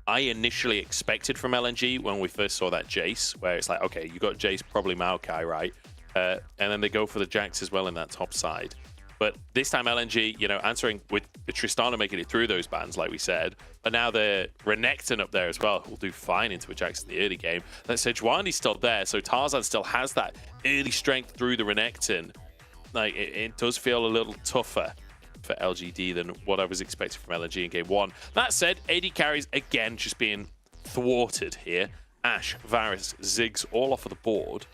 I initially expected from LNG when we first saw that Jace, where it's like, okay, you got Jace, probably Maokai, right? And then they go for the Jax as well in that top side. But this time LNG, you know, answering with Tristana making it through those bans, like we said, but now they're Renekton up there as well, who'll do fine into a Jax in the early game. That Sejuani's still there, so Tarzan still has that early strength through the Renekton. Like, it does feel a little tougher for LGD than what I was expecting from LNG in game 1. That said, AD carries again just being thwarted here. Ashe, Varus, Ziggs all off of the board.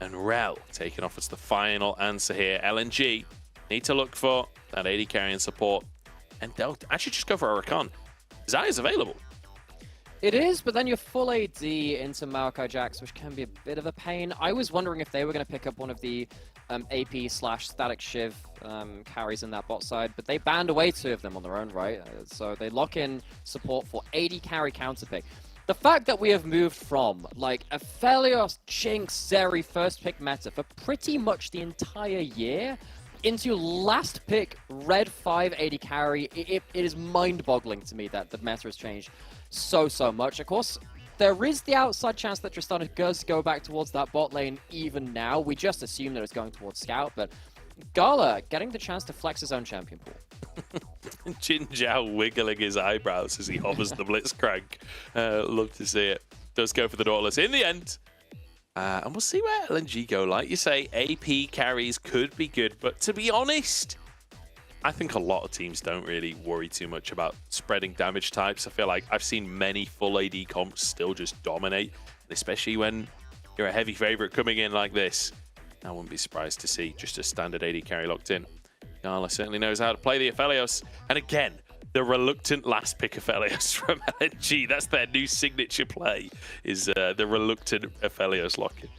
And Rel taking off as the final answer here. LNG need to look for that AD carrying support. And they'll actually just go for a Rakan. Zaya's available.
It is, but then you're full AD into Maokai Jax, which can be a bit of a pain. I was wondering if they were going to pick up one of the AP/Static Shiv carries in that bot side, but they banned away 2 of them on their own, right? So they lock in support for AD carry counterpick. The fact that we have moved from, like, Aphelios, Jinx, Zeri first pick meta for pretty much the entire year into last pick Red 5 AD carry, it is mind-boggling to me that the meta has changed so much. Of course, there is the outside chance that Tristana does go back towards that bot lane even now. We just assume that it's going towards Scout, but Gala getting the chance to flex his own champion pool.
Jin Zhao wiggling his eyebrows as he hovers the Blitzcrank. Love to see it. Does go for the Nautilus in the end. And we'll see where LNG go. Like you say, AP carries could be good, but to be honest, I think a lot of teams don't really worry too much about spreading damage types. I feel like I've seen many full AD comps still just dominate, especially when you're a heavy favorite coming in like this. I wouldn't be surprised to see just a standard AD carry locked in. Gala certainly knows how to play the Aphelios. And again, the reluctant last pick Aphelios from LNG. That's their new signature play, is the reluctant Aphelios lock-in.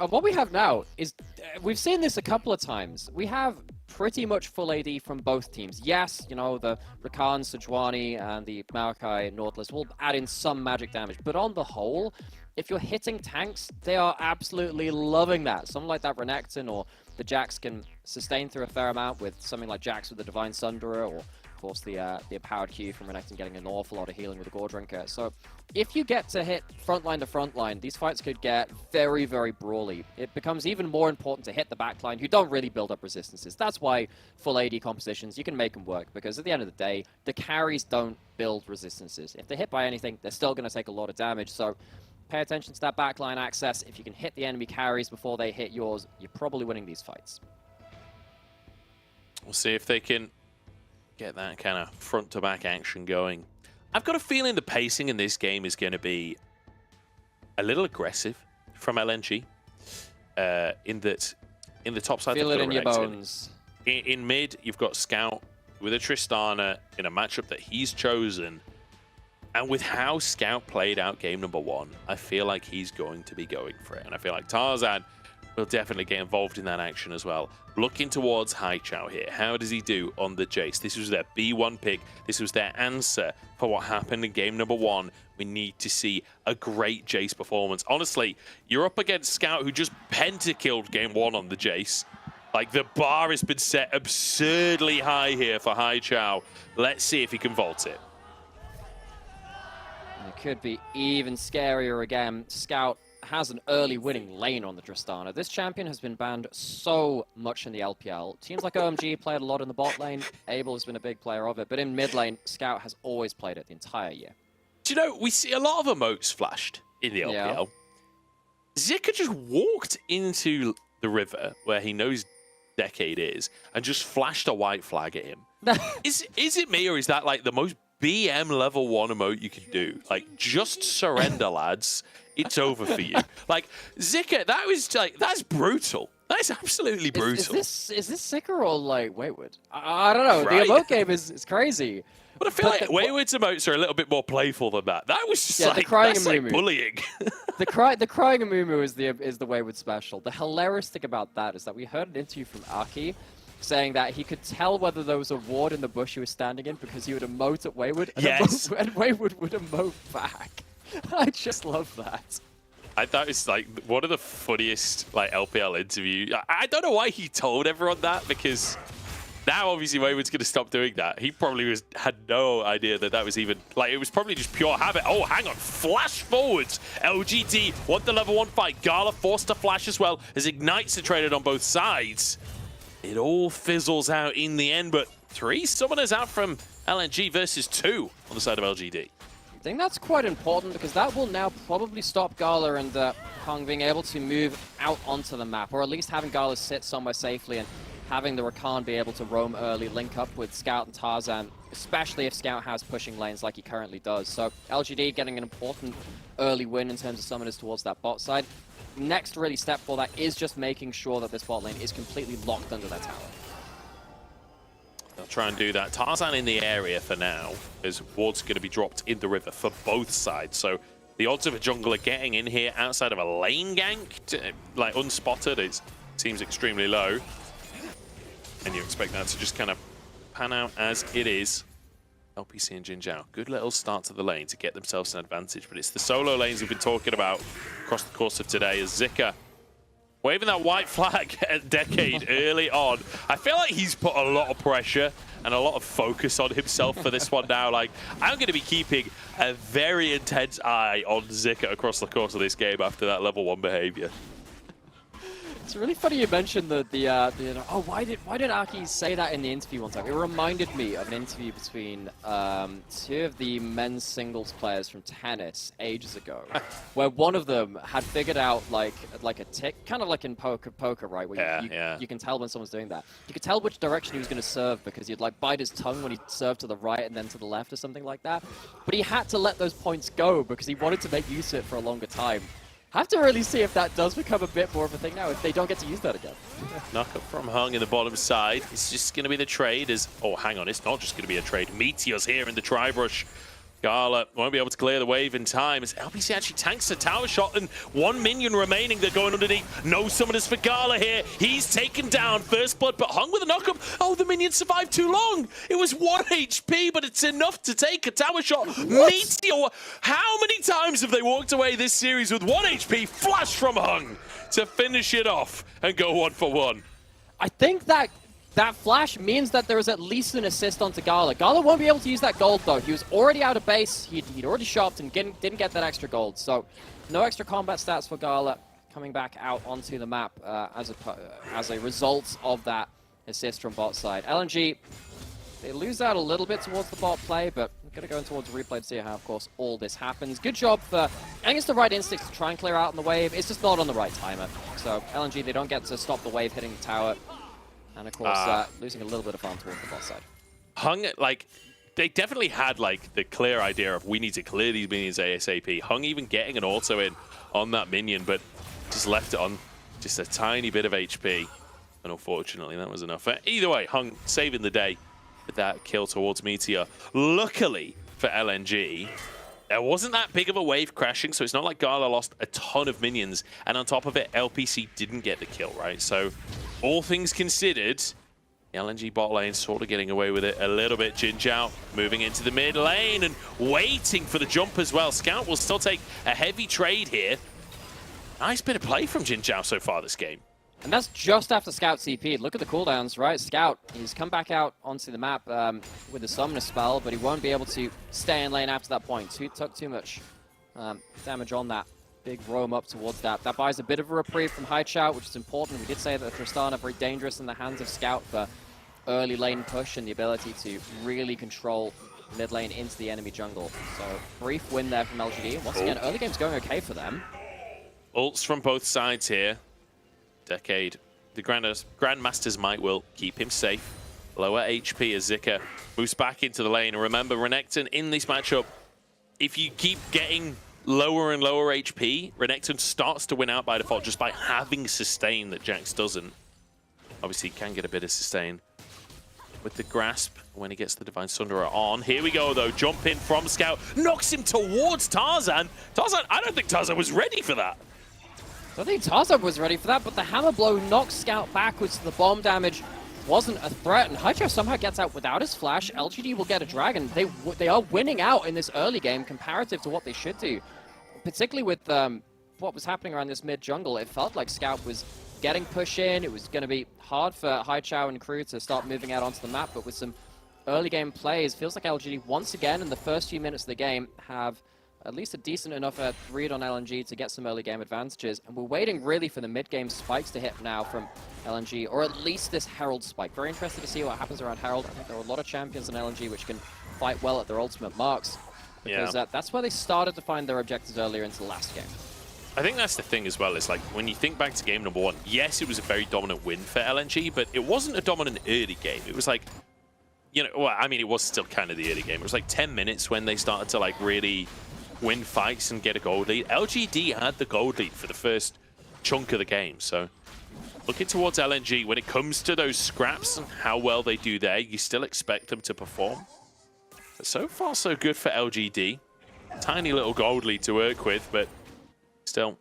What we have now is, we've seen this a couple of times. We have pretty much full AD from both teams. Yes, you know, the Rakan, Sejuani, and the Maokai Nautilus will add in some magic damage. But on the whole, if you're hitting tanks, they are absolutely loving that. Something like that Renekton or the Jax can sustain through a fair amount with something like Jax with the Divine Sunderer, or of course the empowered Q from Renekton getting an awful lot of healing with the Gore Drinker. So if you get to hit frontline to frontline, these fights could get very, very brawly. It becomes even more important to hit the backline, who don't really build up resistances. That's why full AD compositions, you can make them work, because at the end of the day, the carries don't build resistances. If they're hit by anything, they're still going to take a lot of damage. So pay attention to that backline access. If you can hit the enemy carries before they hit yours, you're probably winning these fights.
We'll see if they can get that kind of front-to-back action going. I've got a feeling the pacing in this game is going to be a little aggressive from LNG. In the top side,
Feel it in your bones.
In mid, you've got Scout with a Tristana in a matchup that he's chosen. And with how Scout played out game number 1, I feel like he's going to be going for it. And I feel like Tarzan will definitely get involved in that action as well. Looking towards Haichao here. How does he do on the Jace? This was their B1 pick. This was their answer for what happened in game number 1. We need to see a great Jace performance. Honestly, you're up against Scout, who just penta-killed game 1 on the Jace. Like, the bar has been set absurdly high here for Haichao. Let's see if he can vault it.
It could be even scarier again. Scout has an early winning lane on the Tristana. This champion has been banned so much in the LPL. Teams like OMG played a lot in the bot lane. Abel has been a big player of it. But in mid lane, Scout has always played it the entire year.
Do you know, we see a lot of emotes flashed in the LPL.
Yeah.
Zika just walked into the river where he knows Decade is and just flashed a white flag at him. Is it me, or is that like the most BM level 1 emote you can do? Like, just surrender, lads. It's over for you. Like, Zika, that was like, that's brutal. That is absolutely brutal.
Is this sicker or like Wayward? I don't know.
Right?
The emote game is crazy.
But I feel like Wayward's emotes are a little bit more playful than that. That was just
the crying
that's like
Amumu.
bullying.
The crying Amumu is the Wayward special. The hilarious thing about that is that we heard an interview from Aki saying that he could tell whether there was a ward in the bush he was standing in because he would emote at Wayward, and,
Yes.
and Wayward would emote back. I just love that.
I thought it's like one of the funniest like LPL interviews. I don't know why he told everyone that, because now obviously Wayward's going to stop doing that. He probably had no idea that was even, like, it was probably just pure habit. Oh, hang on, flash forwards. LGD want the level 1 fight. Gala forced to flash as well as Ignites are traded on both sides. It all fizzles out in the end, but 3 summoners out from LNG versus 2 on the side of LGD.
I think that's quite important because that will now probably stop Gala and Hung being able to move out onto the map, or at least having Gala sit somewhere safely and having the Rakan be able to roam early, link up with Scout and Tarzan, especially if Scout has pushing lanes like he currently does. So LGD getting an important early win in terms of summoners towards that bot side. Next really step for that is just making sure that this bot lane is completely locked under their tower.
They'll try and do that. Tarzan in the area for now, as ward's going to be dropped in the river for both sides. So the odds of a jungler getting in here outside of a lane gank, like unspotted, it seems extremely low. And you expect that to just kind of pan out as it is. LPC and Jin Zhao, good little start to the lane to get themselves an advantage, but it's the solo lanes we've been talking about across the course of today as Zika waving that white flag at Decade early on. I feel like he's put a lot of pressure and a lot of focus on himself for this one now. Like, I'm going to be keeping a very intense eye on Zika across the course of this game after that level 1 behavior.
It's really funny you mentioned oh, why did Aki say that in the interview one time? It reminded me of an interview between 2 of the men's singles players from tennis ages ago, where one of them had figured out like a tick, kind of like in poker, right? Where you can tell when someone's doing that. You could tell which direction he was going to serve because he'd like bite his tongue when he served to the right and then to the left or something like that. But he had to let those points go because he wanted to make use of it for a longer time. Have to really see if that does become a bit more of a thing now, if they don't get to use that again.
Knock up from Hung in the bottom side. It's just going to be the trade as... Oh, hang on. It's not just going to be a trade. Meteor's here in the tri-brush. Gala won't be able to clear the wave in time as LPC actually tanks the tower shot and 1 minion remaining. They're going underneath. No summoners for Gala here. He's taken down first blood, but Hung with a knock-up. Oh, the minion survived too long. It was 1 HP, but it's enough to take a tower shot. What? Meteor, how many times have they walked away this series with 1 HP? Flash from Hung to finish it off and go 1 for 1.
I think that flash means that there is at least an assist onto Gala. Gala won't be able to use that gold, though. He was already out of base. He'd already shopped and didn't get that extra gold. So no extra combat stats for Gala coming back out onto the map as a result of that assist from bot side. LNG, they lose out a little bit towards the bot play, but I'm going to go in towards the replay to see how, of course, all this happens. Good job for... I think it's the right instinct to try and clear out on the wave. It's just not on the right timer. So LNG, they don't get to stop the wave hitting the tower. And of course, losing a little bit of farm towards the bot side.
Hung, like, they definitely had like the clear idea of we need to clear these minions ASAP. Hung even getting an auto in on that minion, but just left it on just a tiny bit of HP. And unfortunately, that was enough. Either way, Hung saving the day with that kill towards Meteor. Luckily for LNG, there wasn't that big of a wave crashing, so it's not like Gala lost a ton of minions. And on top of it, LPC didn't get the kill, right? So all things considered, the LNG bot lane sort of getting away with it a little bit. Jinzhao moving into the mid lane and waiting for the jump as well. Scout will still take a heavy trade here. Nice bit of play from Jinzhao so far this game.
And that's just after Scout CP. Look at the cooldowns, right? Scout, he's come back out onto the map with the Summoner spell, but he won't be able to stay in lane after that point. He took too much damage on that big roam up towards that. That buys a bit of a reprieve from Haichao, which is important. We did say that Tristana are very dangerous in the hands of Scout for early lane push and the ability to really control mid lane into the enemy jungle. So brief win there from LGD. Once again, early game's going okay for them.
Ults from both sides here. Decade. The Grandmaster's might will keep him safe. Lower HP as Zika moves back into the lane. And remember, Renekton in this matchup, if you keep getting lower and lower HP, Renekton starts to win out by default just by having sustain that Jax doesn't. Obviously, he can get a bit of sustain with the grasp when he gets the Divine Sunderer on. Here we go, though. Jump in from Scout. Knocks him towards Tarzan. I don't think Tarzan was ready for that.
I think Tarzan was ready for that, but the hammer blow knocks Scout backwards. The bomb damage wasn't a threat, and Haichao somehow gets out without his flash. LGD will get a dragon. They are winning out in this early game comparative to what they should do. Particularly with what was happening around this mid-jungle, it felt like Scout was getting push in. It was going to be hard for Haichao and crew to start moving out onto the map, but with some early game plays, feels like LGD once again in the first few minutes of the game have at least a decent enough read on LNG to get some early game advantages. And we're waiting really for the mid-game spikes to hit now from LNG, or at least this Herald spike. Very interested to see what happens around Herald. I think there are a lot of champions in LNG which can fight well at their ultimate marks. Because that's where they started to find their objectives earlier into the last game.
I think that's the thing as well, is like when you think back to game number 1, yes, it was a very dominant win for LNG, but it wasn't a dominant early game. It was like, you know, well, I mean, it was still kind of the early game. It was like 10 minutes when they started to like really win fights and get a gold lead. LGD had the gold lead for the first chunk of the game. So looking towards LNG, when it comes to those scraps and how well they do there, you still expect them to perform. But so far, so good for LGD. Tiny little gold lead to work with, but still,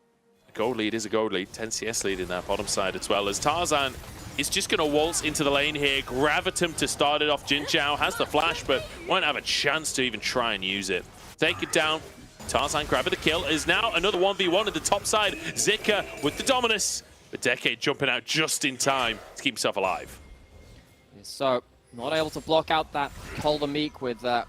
a gold lead is a gold lead. 10 CS lead in that bottom side as well, as Tarzan is just going to waltz into the lane here. Gravitum to start it off. Jinzhao has the flash, but won't have a chance to even try and use it. Take it down. Tarzan grabbing the kill. Is now another 1v1 at the top side. Zika with the Dominus. But Decade jumping out just in time to keep himself alive.
So, not able to block out that Calder Meek with the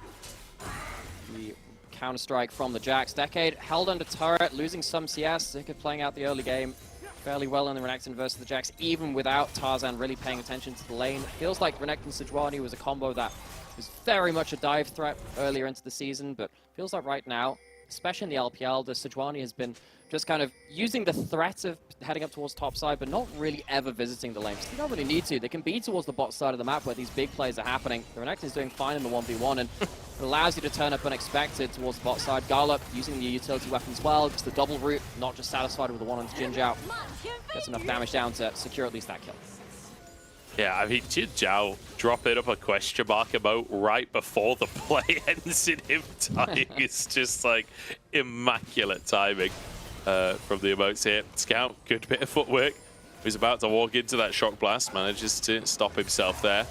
counter-strike from the Jax. Decade held under turret, losing some CS. Zika playing out the early game fairly well in the Renekton versus the Jax, even without Tarzan really paying attention to the lane. Feels like Renekton Sejuani was a combo that was very much a dive threat earlier into the season, but feels like right now, especially in the LPL, the Sejuani has been just kind of using the threat of heading up towards top side, but not really ever visiting the lanes. They don't really need to. They can be towards the bot side of the map where these big plays are happening. The Renekton is doing fine in the 1v1, and it allows you to turn up unexpected towards the bot side. Gala using the utility weapon as well, just the double route, not just satisfied with the one on Jinzhao. Gets enough damage down to secure at least that kill.
Yeah, I mean, Jinzhao dropping up a question mark emote right before the play ends in him dying. It's just like immaculate timing from the emotes here. Scout, good bit of footwork. He's about to walk into that shock blast, manages to stop himself there.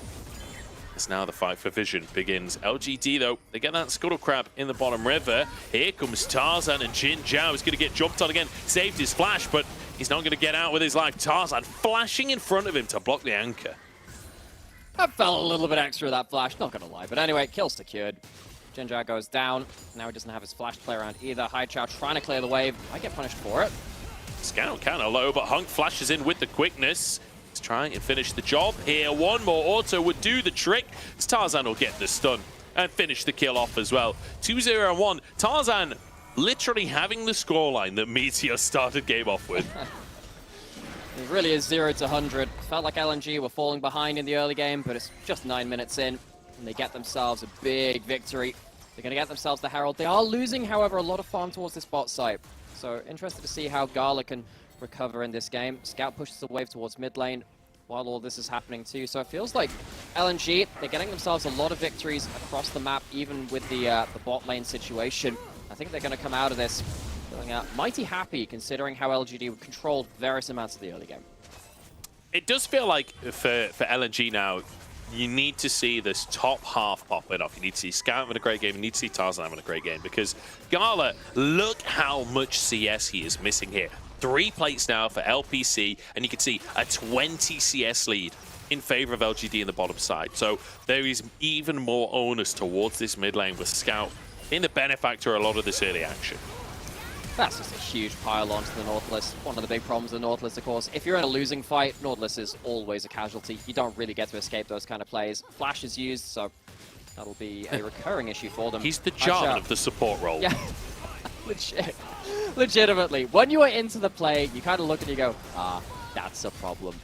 As now the fight for vision begins. LGD, though, they get that Scuttle Crab in the bottom river. Here comes Tarzan, and Jinzhao is going to get jumped on again. Saved his flash, but he's not going to get out with his life. Tarzan flashing in front of him to block the anchor.
That felt a little bit extra, that flash, not going to lie. But anyway, kill secured. Jinzhao goes down. Now he doesn't have his flash to play around either. Haichao trying to clear the wave. Might get punished for it.
Scout kind of low, but Hunk flashes in with the quickness. He's trying to finish the job here. One more auto would do the trick. Tarzan will get the stun and finish the kill off as well. 2-0-1. Tarzan literally having the scoreline that Meteor started game off with.
It really is 0 to 100. Felt like LNG were falling behind in the early game, but it's just 9 minutes in. and they get themselves a big victory. They're going to get themselves the Herald. They are losing, however, a lot of farm towards this bot site. So interested to see how Gala can recover in this game. Scout pushes the wave towards mid lane while all this is happening too. So it feels like LNG, they're getting themselves a lot of victories across the map, even with the bot lane situation. I think they're going to come out of this feeling mighty happy, considering how LGD controlled various amounts of the early game.
It does feel like for LNG now, you need to see this top half popping off. You need to see Scout having a great game. You need to see Tarzan having a great game, because Gala, look how much CS he is missing here. 3 plates now for LPC, and you can see a 20 CS lead in favor of LGD in the bottom side. So there is even more onus towards this mid lane with Scout being the benefactor of a lot of this early action.
That's just a huge pile onto the Nautilus. One of the big problems with the Nautilus, of course, if you're in a losing fight, Nautilus is always a casualty. You don't really get to escape those kind of plays. Flash is used, so that'll be a recurring issue for them.
He's the Jarvan of the support role.
Yeah, legitimately. When you are into the play, you kind of look and you go, that's a problem.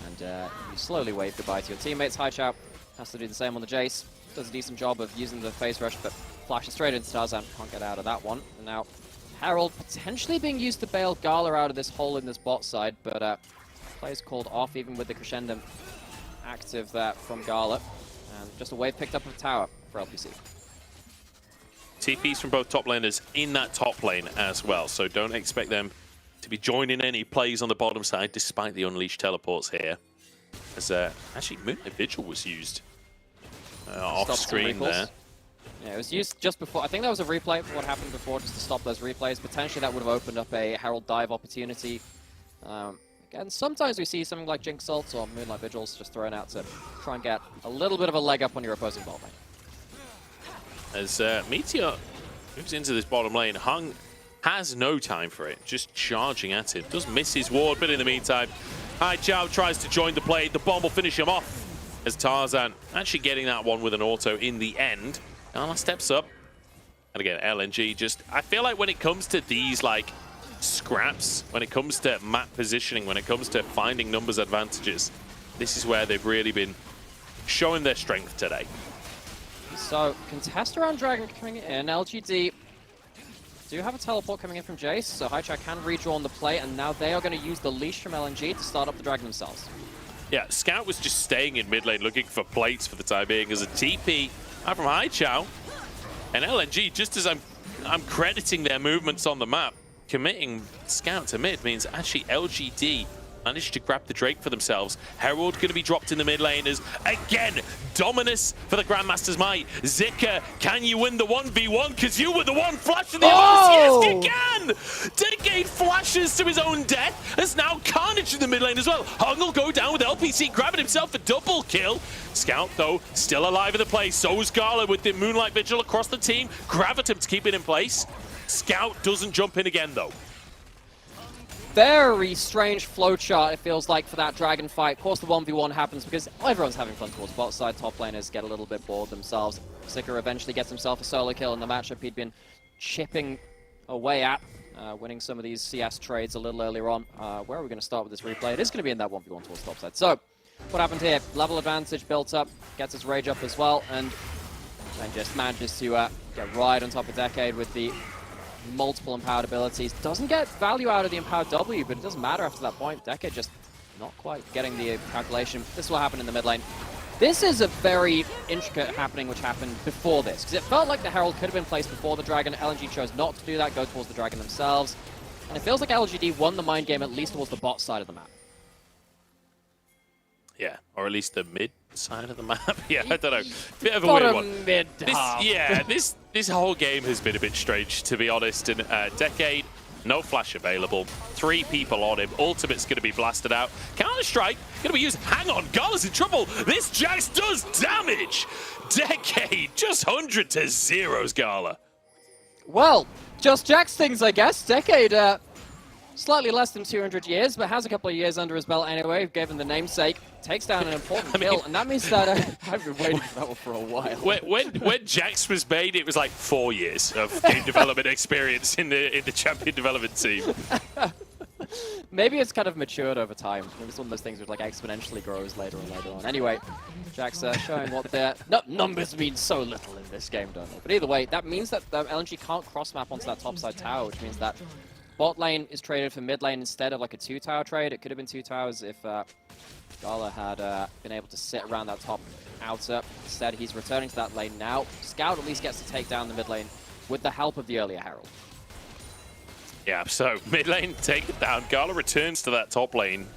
And you slowly wave goodbye to your teammates. Haichao has to do the same on the Jace. Does a decent job of using the phase rush, but flashes straight into Tarzan. Can't get out of that one. And now Herald potentially being used to bail Gala out of this hole in this bot side, but plays called off even with the crescendo active there from Gala. And just a wave picked up of tower for LPC.
TPs from both top laners in that top lane as well, so don't expect them to be joining any plays on the bottom side, despite the unleashed teleports here. As actually Moonlight Vigil was used off screen there.
Yeah, it was used just before. I think that was a replay for what happened before, just to stop those replays. Potentially that would have opened up a Herald dive opportunity. Again, sometimes we see something like Jinx Ults or Moonlight Vigils just thrown out to try and get a little bit of a leg up on your opposing bot lane.
As Meteor moves into this bottom lane, Hung has no time for it, just charging at him. Does miss his ward, but in the meantime, Haichao tries to join the play. The bomb will finish him off, as Tarzan actually getting that one with an auto in the end. Gala steps up. And again, LNG just, I feel like when it comes to these like scraps, when it comes to map positioning, when it comes to finding numbers advantages, this is where they've really been showing their strength today.
So, contest around Dragon coming in. LGD do have a teleport coming in from Jace, so Haichao can redraw on the play, and now they are going to use the leash from LNG to start up the Dragon themselves.
Yeah, Scout was just staying in mid lane looking for plates for the time being as a TP out from Haichao. And LNG, just as I'm crediting their movements on the map, committing Scout to mid means actually LGD managed to grab the Drake for themselves. Herald going to be dropped in the mid lane as, again, Dominus for the Grandmaster's Might. Zika, can you win the 1v1? Because you were the one flashing the others. Yes, you can! Decade flashes to his own death. There's now Carnage in the mid lane as well. Hung will go down with LPC, grabbing himself a double kill. Scout, though, still alive in the play. So is Gala with the Moonlight Vigil across the team. Gravitum to keep it in place. Scout doesn't jump in again, though.
Very strange flowchart, it feels like, for that Dragon fight. Of course, the 1v1 happens because everyone's having fun towards bot side. Top laners get a little bit bored themselves. Zika eventually gets himself a solo kill in the matchup he'd been chipping away at, winning some of these CS trades a little earlier on. Where are we going to start with this replay? It is going to be in that 1v1 towards top side. So, what happened here? Level advantage built up, gets his rage up as well, and just manages to get right on top of Decade with the multiple empowered abilities. Doesn't get value out of the empowered W, but it doesn't matter after that point. Decade just not quite getting the calculation. This will happen in the mid lane. This is a very intricate happening which happened before this, because it felt like the Herald could have been placed before the Dragon. LNG chose not to do that, go towards the Dragon themselves. And it feels like LGD won the mind game at least towards the bot side of the map.
Yeah, or at least the mid side of the map. Yeah, I don't know. Bit of a weird one. This whole game has been a bit strange, to be honest. And Decade, no flash available. 3 people on him. Ultimate's going to be blasted out. Counter-Strike going to be used. Hang on, Gala's in trouble. This Jax does damage. Decade, just 100 to 0's Gala.
Well, just Jax things, I guess. Decade, slightly less than 200 years, but has a couple of years under his belt anyway, given the namesake. Takes down an important kill, and that means that I've been waiting for that one for a while.
When Jax was made, it was like 4 years of game development experience in the champion development team.
Maybe it's kind of matured over time. Maybe it's one of those things which like exponentially grows later and later on. Anyway, Jax showing what their numbers mean so little in this game, don't they? But either way, that means that LNG can't cross map onto that topside tower, which means that bot lane is traded for mid lane instead of like a 2-tower trade. It could have been 2 towers if Gala had been able to sit around that top outer. Instead, he's returning to that lane now. Scout at least gets to take down the mid lane with the help of the earlier Herald.
Yeah, so mid lane taken down. Gala returns to that top lane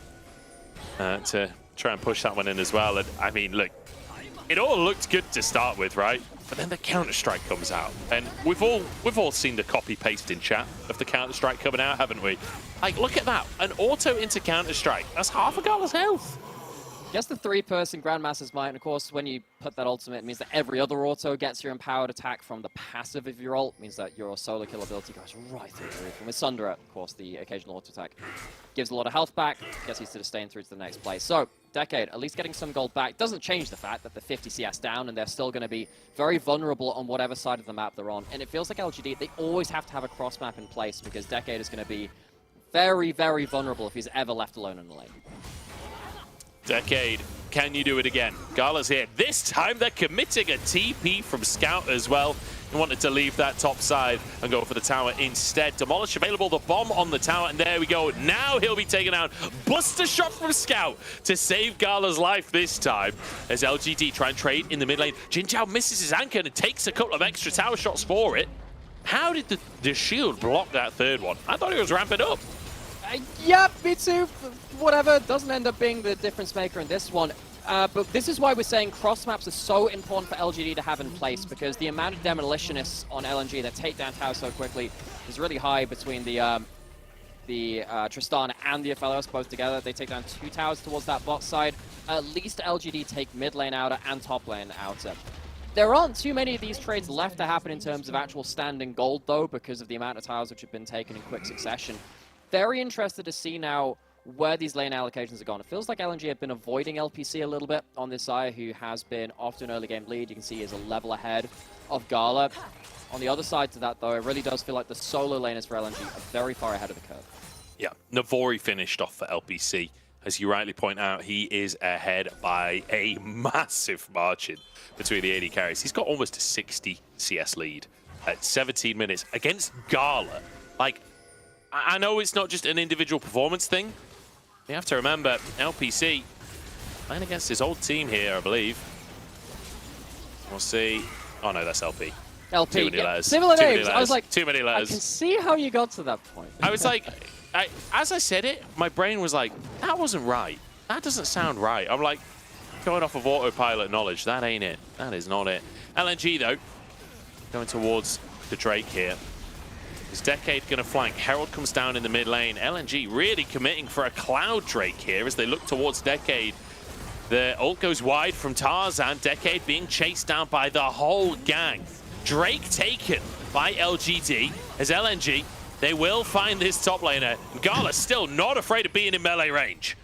to try and push that one in as well. And I mean, look, it all looked good to start with, right? But then the Counter-Strike comes out, and we've all seen the copy-paste in chat of the Counter-Strike coming out, haven't we? Like, look at that, an auto into Counter-Strike. That's half a Gala's health.
Just the 3-person Grandmaster's Might, and of course, when you put that ultimate, it means that every other auto gets your empowered attack from the passive of your ult. It means that your solo kill ability goes right through the roof. And with Sundra, of course, the occasional auto attack gives a lot of health back, gets you to sustain through to the next play. So, Decade, at least getting some gold back, doesn't change the fact that they're 50 CS down, and they're still going to be very vulnerable on whatever side of the map they're on. And it feels like LGD, they always have to have a cross map in place, because Decade is going to be very, very vulnerable if he's ever left alone in the lane.
Decade, can you do it again? Gala's here. This time they're committing a TP from Scout as well. He wanted to leave that top side and go for the tower instead. Demolish available, the bomb on the tower, and there we go. Now he'll be taken out. Buster shot from Scout to save Gala's life this time as LGD try and trade in the mid lane. Jin Zhao misses his anchor and takes a couple of extra tower shots for it. How did the shield block that third one? I thought he was ramping up.
Yeah, me too. Whatever, doesn't end up being the difference maker in this one. But this is why we're saying cross maps are so important for LGD to have in place, because the amount of demolitionists on LNG that take down towers so quickly is really high between the Tristana and the Aphelios both together. They take down 2 towers towards that bot side. At least LGD take mid lane outer and top lane outer. There aren't too many of these trades left to happen in terms of actual standing gold, though, because of the amount of towers which have been taken in quick succession. Very interested to see now where these lane allocations are gone. It feels like LNG have been avoiding LPC a little bit on this side, who has been off to an early game lead. You can see he is a level ahead of Gala. On the other side to that, though, it really does feel like the solo laners for LNG are very far ahead of the curve.
Yeah, Navori finished off for LPC. As you rightly point out, he is ahead by a massive margin between the AD carries. He's got almost a 60 CS lead at 17 minutes against Gala. Like, I know it's not just an individual performance thing. You have to remember, LPC playing against his old team here, I believe. We'll see. Oh no, that's LP.
LP,
too many letters.
Similar
too
names.
Many letters.
I was like,
too many letters.
I can see how you got to that point.
I was like, as I said it, my brain was like, that wasn't right. That doesn't sound right. I'm like, going off of autopilot knowledge, that ain't it. That is not it. LNG though, going towards the Drake here. Is Decade going to flank? Herald comes down in the mid lane. LNG really committing for a Cloud Drake here as they look towards Decade. The ult goes wide from Tarzan. Decade being chased down by the whole gang. Drake taken by LGD as LNG. They will find this top laner. Gala still not afraid of being in melee range.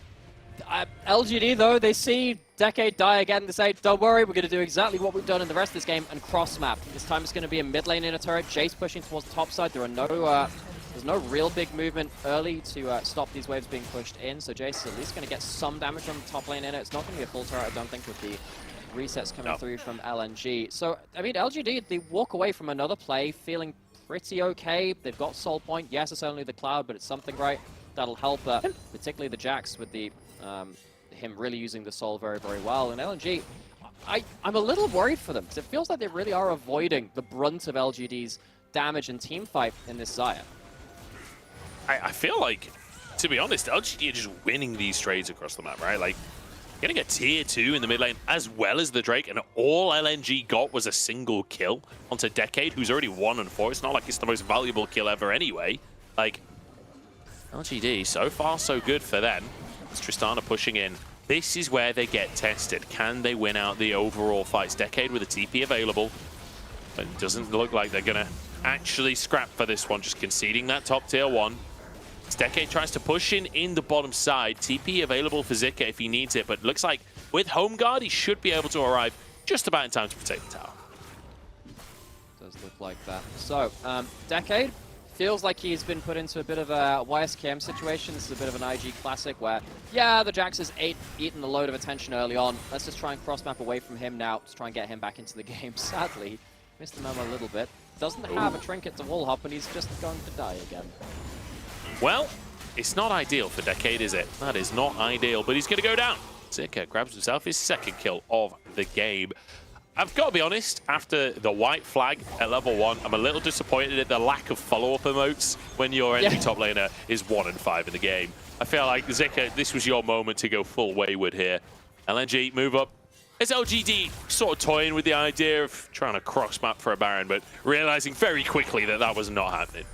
LGD, though, they see Decade die again. They say, don't worry, we're going to do exactly what we've done in the rest of this game and cross-map. This time it's going to be a mid lane in a turret. Jace pushing towards the top side. There are no, there's no real big movement early to stop these waves being pushed in, so Jace is at least going to get some damage from the top lane in it. It's not going to be a full turret, I don't think, with the resets coming through from LNG. So, I mean, LGD, they walk away from another play feeling pretty okay. They've got Soul Point. Yes, it's only the Cloud, but it's something, right? That'll help, particularly the Jax with the him really using the Soul very, very well. And LNG, I'm a little worried for them, because it feels like they really are avoiding the brunt of LGD's damage and team fight in this Xayah.
I feel like, to be honest, LGD are just winning these trades across the map, right? Like, getting a tier 2 in the mid lane as well as the Drake, and all LNG got was a single kill onto Decade, who's already 1-4. It's not like it's the most valuable kill ever anyway. Like, LGD, so far so good for them. It's Tristana pushing in. This is where they get tested. Can they win out the overall fights? Decade with a TP available, but it doesn't look like they're gonna actually scrap for this one, just conceding that top tier 1. As Decade tries to push in the bottom side. TP available for Zika if he needs it, but looks like with Home Guard, he should be able to arrive just about in time to protect the tower.
Does look like that. So, Decade feels like he's been put into a bit of a YSKM situation. This is a bit of an IG classic where, yeah, the Jax has eaten a load of attention early on. Let's just try and cross-map away from him now to try and get him back into the game. Sadly, missed the memo a little bit. Doesn't have a trinket to wall hop, and he's just going to die again.
Well, it's not ideal for Decade, is it? That is not ideal, but he's going to go down. Zika grabs himself his second kill of the game. I've got to be honest, after the white flag at level 1, I'm a little disappointed at the lack of follow-up emotes when your NG top laner is 1 and 5 in the game. I feel like, Zika, this was your moment to go full wayward here. LNG, move up. It's LGD sort of toying with the idea of trying to cross-map for a Baron, but realizing very quickly that that was not happening.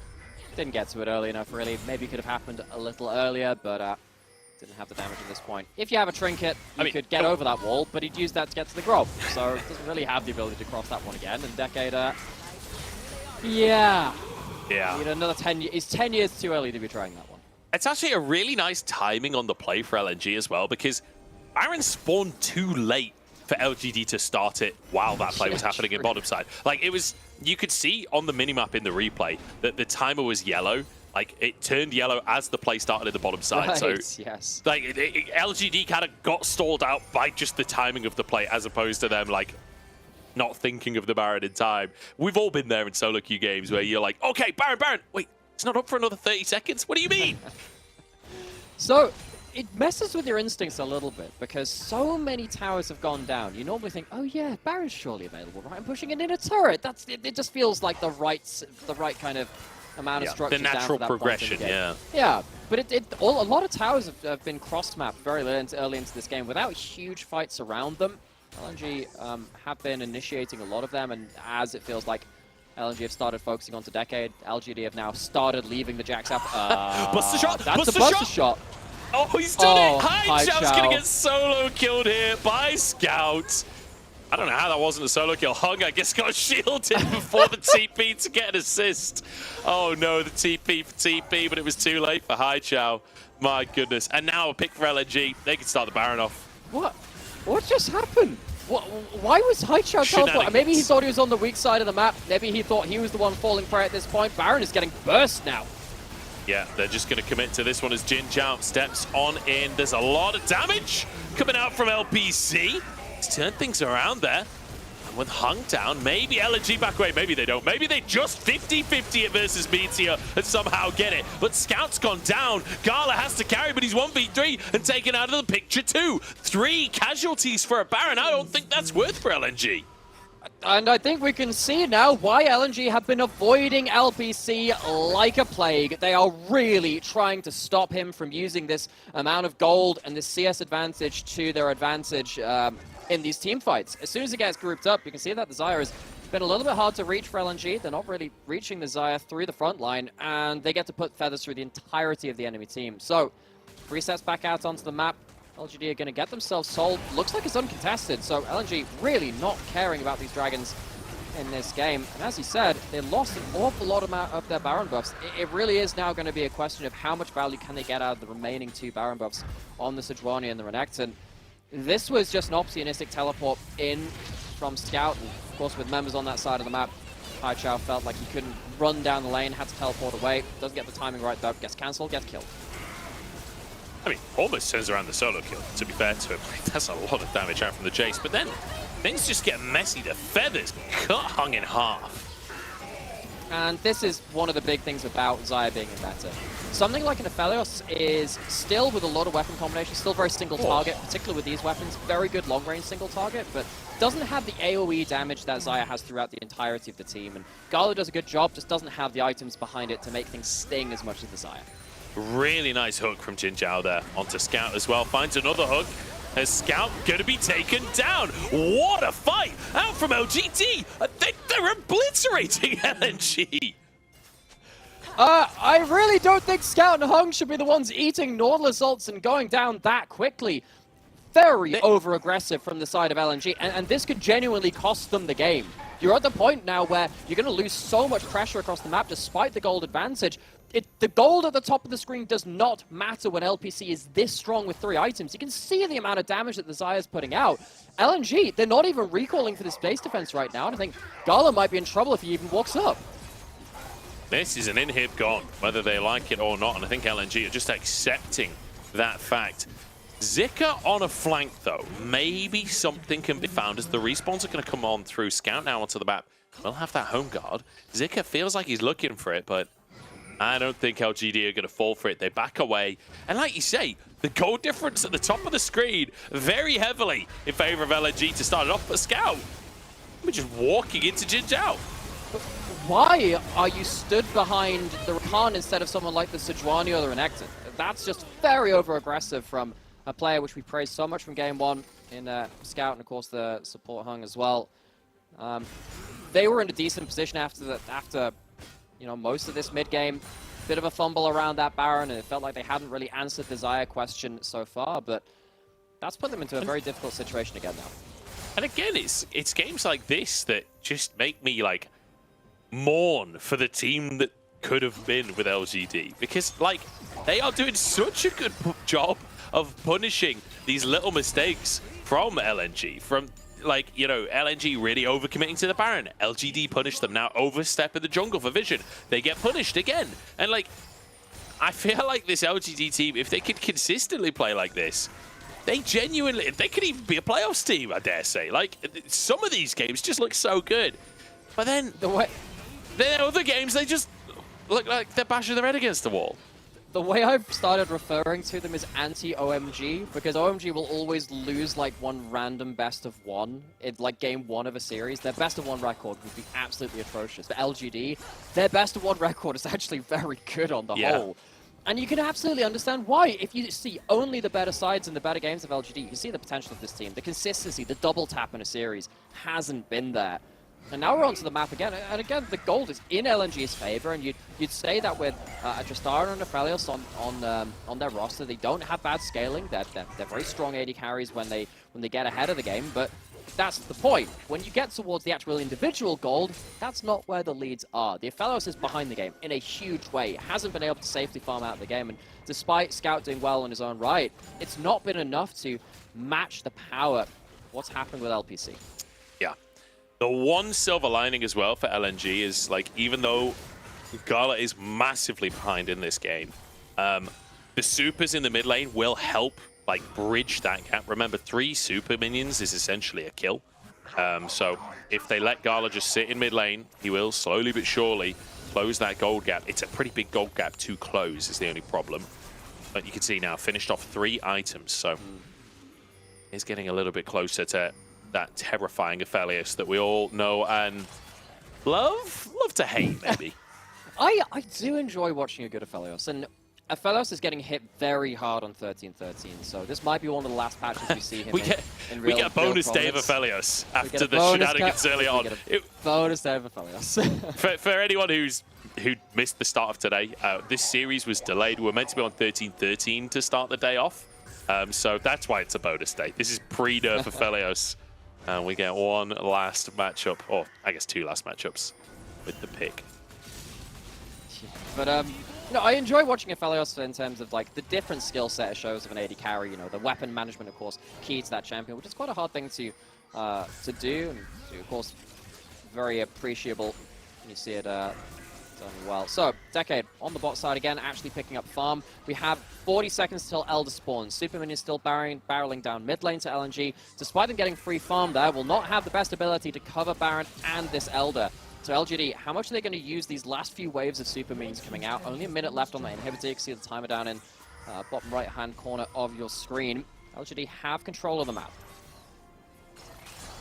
Didn't get to it early enough, really. Maybe it could have happened a little earlier, but didn't have the damage at this point. If you have a trinket, you could get over that wall, but he'd use that to get to the grove. So it doesn't really have the ability to cross that one again. And Decade, yeah. Need another 10 years. It's 10 years too early to be trying that one.
It's actually a really nice timing on the play for LNG as well, because Baron spawned too late for LGD to start it while that play was happening in bottom side. Like, it was, you could see on the minimap in the replay that the timer was yellow. Like, it turned yellow as the play started in the bottom side.
Right,
so,
yes.
like, LGD kind of got stalled out by just the timing of the play, as opposed to them, like, not thinking of the Baron in time. We've all been there in solo queue games where you're like, okay, Baron, wait, it's not up for another 30 seconds? What do you mean?
So, it messes with your instincts a little bit, because so many towers have gone down. You normally think, oh yeah, Baron's surely available, right? I'm pushing it in a turret. It just feels like the right kind of amount of structure.
The natural progression, yeah.
Yeah, but a lot of towers have been cross-mapped very early into this game without huge fights around them. LNG have been initiating a lot of them, and as it feels like LNG have started focusing onto Decade, LGD have now started leaving the Jax up.
Buster shot!
That's a Buster shot!
Oh, he's done it!
Hai
Chow's gonna get solo killed here by Scout. I don't know how that wasn't a solo kill. Hung, I guess, got shielded before the TP to get an assist. Oh no, the TP for TP, but it was too late for Hai Chow. My goodness. And now a pick for LNG. They can start the Baron off.
What just happened? Why was Hai Chow teleported? Maybe he thought he was on the weak side of the map. Maybe he thought he was the one falling prey at this point. Baron is getting burst now.
Yeah, they're just going to commit to this one as Jin Chow steps on in. There's a lot of damage coming out from LPC. He's turned things around there. And with Hung down, maybe LNG back away. Maybe they don't. Maybe they just 50-50 it versus Meteor and somehow get it. But Scout's gone down. Gala has to carry, but he's 1v3 and taken out of the picture too. 3 casualties for a Baron. I don't think that's worth for LNG.
And I think we can see now why LNG have been avoiding LPC like a plague. They are really trying to stop him from using this amount of gold and this CS advantage to their advantage in these team fights. As soon as it gets grouped up, you can see that the Xayah has been a little bit hard to reach for LNG. They're not really reaching the Xayah through the front line, and they get to put feathers through the entirety of the enemy team. So, resets back out onto the map. LGD are going to get themselves sold. Looks like it's uncontested, so LNG really not caring about these dragons in this game. And as he said, they lost an awful lot of their Baron buffs. It really is now going to be a question of how much value can they get out of the remaining 2 Baron buffs on the Sejuani and the Renekton. This was just an opportunistic teleport in from Scout, and of course with members on that side of the map. Hai Chow felt like he couldn't run down the lane, had to teleport away. Doesn't get the timing right though, gets cancelled, gets killed.
I mean, almost turns around the solo kill, to be fair to him. That's a lot of damage out from the chase, but then things just get messy. The feathers cut Hung in half.
And this is one of the big things about Xayah being better. Something like an Aphelios is still, with a lot of weapon combinations, still very single target, particularly with these weapons. Very good long-range single target, but doesn't have the AoE damage that Xayah has throughout the entirety of the team. And Gala does a good job, just doesn't have the items behind it to make things sting as much as the Xayah.
Really nice hook from Jin Chow there onto Scout as well. Finds another hook as Scout going to be taken down. What a fight out from LGD. I think they're obliterating LNG.
I really don't think Scout and Hung should be the ones eating Nautilus ults and going down that quickly. Very over-aggressive from the side of LNG, and this could genuinely cost them the game. You're at the point now where you're going to lose so much pressure across the map despite the gold advantage. The gold at the top of the screen does not matter when LPC is this strong with 3 items. You can see the amount of damage that the Xayah is putting out. LNG, they're not even recalling for this base defense right now, and I think Gala might be in trouble if he even walks up.
This is an inhib gone, whether they like it or not, and I think LNG are just accepting that fact. Zika on a flank, though. Maybe something can be found as the respawns are going to come on through. Scout now onto the map. We'll have that home guard. Zika feels like he's looking for it, but I don't think LGD are going to fall for it. They back away. And like you say, the goal difference at the top of the screen very heavily in favor of LNG to start it off. But Scout, we're just walking into Jinzhou.
Why are you stood behind the Rakan instead of someone like the Sejuani or the Renekton? That's just very over-aggressive from a player which we praised so much from game one in Scout, and of course the support hung as well. They were in a decent position after you know, most of this mid game. Bit of a fumble around that Baron, and it felt like they hadn't really answered the Xayah question so far, but that's put them into a very difficult situation again now.
And again, it's games like this that just make me like mourn for the team that could have been with LGD, because like they are doing such a good job of punishing these little mistakes from LNG, from like, you know, LNG really overcommitting to the Baron. LGD punished them. Now overstep in the jungle for vision. They get punished again. And like, I feel like this LGD team, if they could consistently play like this, they genuinely, they could even be a playoffs team, I dare say. Like, some of these games just look so good. But then, then other games, they just look like they're bashing their head against the wall.
The way I've started referring to them is anti-OMG, because OMG will always lose like one random best of one in like game one of a series. Their best of one record would be absolutely atrocious. But LGD, their best of one record is actually very good on the whole. And you can absolutely understand why. If you see only the better sides and the better games of LGD, you can see the potential of this team. The consistency, the double tap in a series hasn't been there. And now we're onto the map again, and again, the gold is in LNG's favor, and you'd say that with a Tristana and a Aphelios on their roster, they don't have bad scaling. They're very strong AD carries when they get ahead of the game, but that's the point. When you get towards the actual individual gold, that's not where the leads are. The Aphelios is behind the game in a huge way. It hasn't been able to safely farm out the game, and despite Scout doing well in his own right, it's not been enough to match the power of what's happening with LPC.
Yeah. The one silver lining as well for LNG is, like, even though Gala is massively behind in this game, the supers in the mid lane will help, like, bridge that gap. Remember, 3 super minions is essentially a kill. So if they let Gala just sit in mid lane, he will slowly but surely close that gold gap. It's a pretty big gold gap to close is the only problem. But you can see now, finished off 3 items, so he's getting a little bit closer to that terrifying Aphelios that we all know and love to hate, maybe.
I do enjoy watching a good Aphelios, and Aphelios is getting hit very hard on 13-13, so this might be one of the last patches we see him in real.
We get a bonus day of Aphelios after the shenanigans early on.
Bonus day of Aphelios.
for anyone who missed the start of today, this series was delayed. We were meant to be on 13-13 to start the day off, so that's why it's a bonus day. This is pre-nerf Aphelios. And we get one last matchup, or I guess 2 last matchups with the pick.
But no, I enjoy watching Aphelios in terms of like the different skill set it shows of an AD carry. You know, the weapon management, of course, key to that champion, which is quite a hard thing to do, and of course, very appreciable when you see it done well. So, Decade on the bot side again, actually picking up farm. We have 40 seconds till Elder spawns. Superman is still barreling down mid lane to LNG. Despite them getting free farm there, will not have the best ability to cover Baron and this Elder. So LGD, how much are they going to use these last few waves of super minions coming out? Only a minute left on the inhibitor. You can see the timer down in bottom right-hand corner of your screen. LGD have control of the map.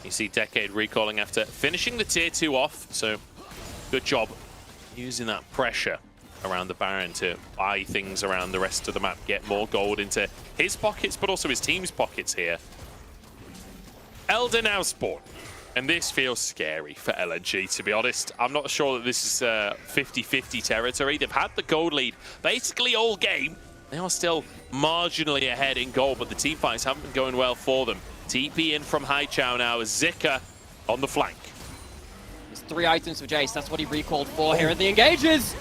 You see Decade recalling after finishing the tier 2 off, so good job using that pressure around the Baron to buy things around the rest of the map, get more gold into his pockets, but also his team's pockets here. Elder now spawn, and this feels scary for LNG, to be honest. I'm not sure that this is 50-50 territory. They've had the gold lead basically all game. They are still marginally ahead in gold, but the team fights haven't been going well for them. TP in from Haichao now, Zika on the flank.
3 items for Jace, that's what he recalled for here in the engages.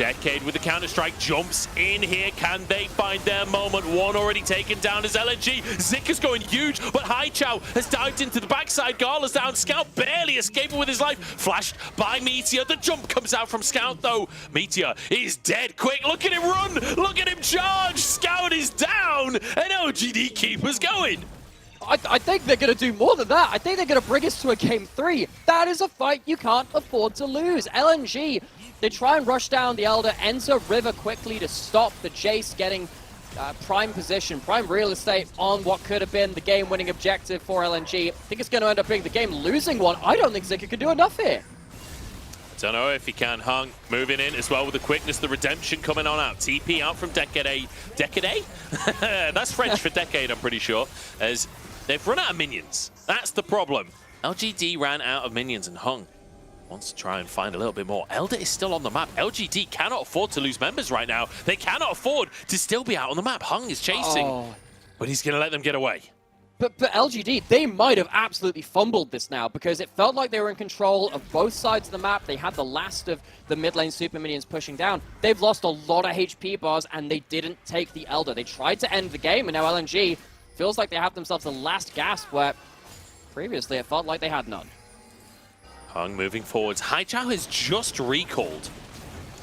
Decade with the Counter-Strike jumps in here. Can they find their moment? One already taken down as LNG. Zika's going huge, but Haichao has dived into the backside. Gala's down. Scout barely escaping with his life. Flashed by Meteor. The jump comes out from Scout, though. Meteor is dead quick. Look at him run. Look at him charge. Scout is down, and LGD keep us going.
I think they're going to do more than that. I think they're going to bring us to a game 3. That is a fight you can't afford to lose. LNG, they try and rush down the Elder, enter River quickly to stop the Jace getting prime position, prime real estate on what could have been the game-winning objective for LNG. I think it's going to end up being the game-losing one. I don't think Zika can do enough here.
Don't know if he can. Hung moving in as well with the quickness, the redemption coming on out. TP out from Decade. Decade? That's French for decade, I'm pretty sure. As they've run out of minions. That's the problem. LGD ran out of minions and Hung wants to try and find a little bit more. Elder is still on the map. LGD cannot afford to lose members right now. They cannot afford to still be out on the map. Hung is chasing, but he's going to let them get away.
But LGD, they might have absolutely fumbled this now because it felt like they were in control of both sides of the map. They had the last of the mid lane super minions pushing down. They've lost a lot of HP bars and they didn't take the Elder. They tried to end the game and now LNG feels like they have themselves the last gasp where previously it felt like they had none.
Hung moving forwards. Haichao has just recalled.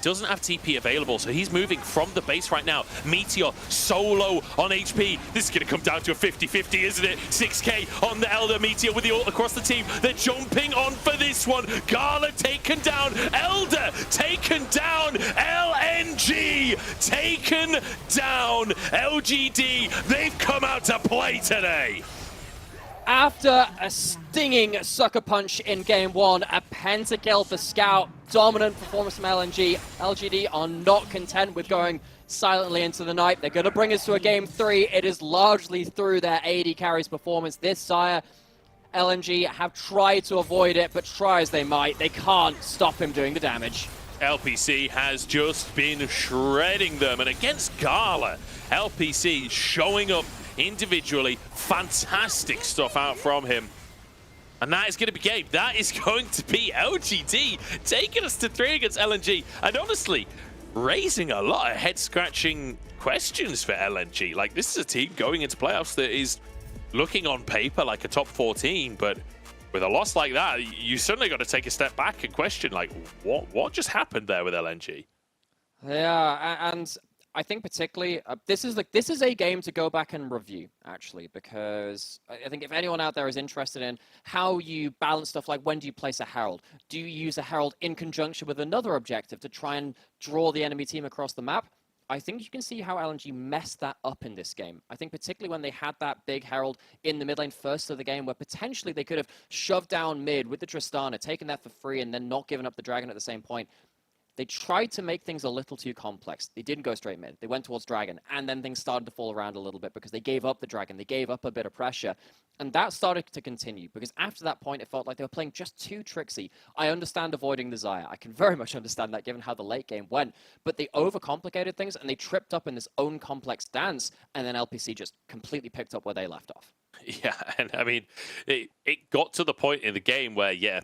Doesn't have TP available, so he's moving from the base right now. Meteor solo on HP. This is going to come down to a 50-50, isn't it? 6k on the Elder. Meteor with the ult across the team. They're jumping on for this one. Gala taken down. Elder taken down. LNG taken down. LGD, they've come out to play today.
After a stinging sucker punch in game 1, a pentakill for Scout, dominant performance from LNG. LGD are not content with going silently into the night. They're going to bring us to a game 3. It is largely through their AD carries performance this sire. LNG have tried to avoid it, but try as they might, they can't stop him doing the damage.
LPC has just been shredding them, and against Gala, LPC showing up individually. Fantastic stuff out from him. And that is going to be game. That is going to be LGD taking us to 3 against LNG. And honestly, raising a lot of head-scratching questions for LNG. Like, this is a team going into playoffs that is looking on paper like a top 14, but with a loss like that, you certainly got to take a step back and question, like, what just happened there with LNG?
Yeah, and I think particularly, this is a game to go back and review, actually, because I think if anyone out there is interested in how you balance stuff like when do you place a Herald? Do you use a Herald in conjunction with another objective to try and draw the enemy team across the map? I think you can see how LNG messed that up in this game. I think particularly when they had that big Herald in the mid lane first of the game, where potentially they could have shoved down mid with the Tristana, taken that for free, and then not given up the Dragon at the same point. They tried to make things a little too complex. They didn't go straight mid. They went towards Dragon, and then things started to fall around a little bit because they gave up the Dragon. They gave up a bit of pressure, and that started to continue because after that point, it felt like they were playing just too tricksy. I understand avoiding the Xayah. I can very much understand that given how the late game went, but they overcomplicated things, and they tripped up in this own complex dance, and then LPC just completely picked up where they left off.
Yeah, and I mean, it got to the point in the game where, yeah,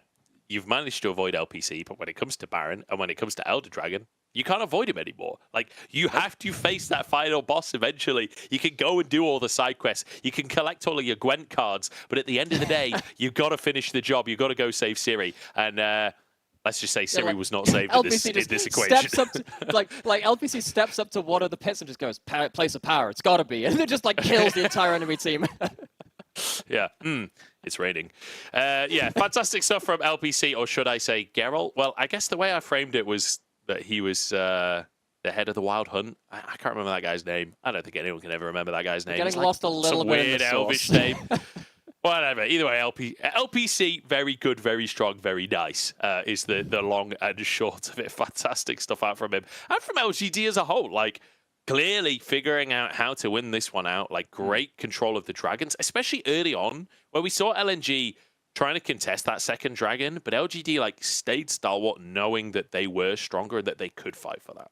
you've managed to avoid LPC, but when it comes to Baron and when it comes to Elder Dragon, you can't avoid him anymore. Like, you have to face that final boss eventually. You can go and do all the side quests. You can collect all of your Gwent cards, but at the end of the day, you've got to finish the job. You've got to go save Siri. And let's just say Siri was not saved in this equation.
Steps up to, like LPC steps up to one of the pits and just goes, place of power, it's got to be. And it just like kills the entire enemy team.
Yeah, it's raining. Yeah, fantastic stuff from LPC, or should I say Geralt? Well, I guess the way I framed it was that he was the head of the Wild Hunt. I can't remember that guy's name. I don't think anyone can ever remember that guy's name.
Getting lost a little bit in the
weird elvish name. Whatever. Either way, LPC, very good, very strong, very nice, is the long and short of it. Fantastic stuff out from him. And from LGD as a whole, like, clearly figuring out how to win this one out, like great control of the dragons, especially early on, where we saw LNG trying to contest that second dragon, but LGD like stayed stalwart, knowing that they were stronger and that they could fight for that.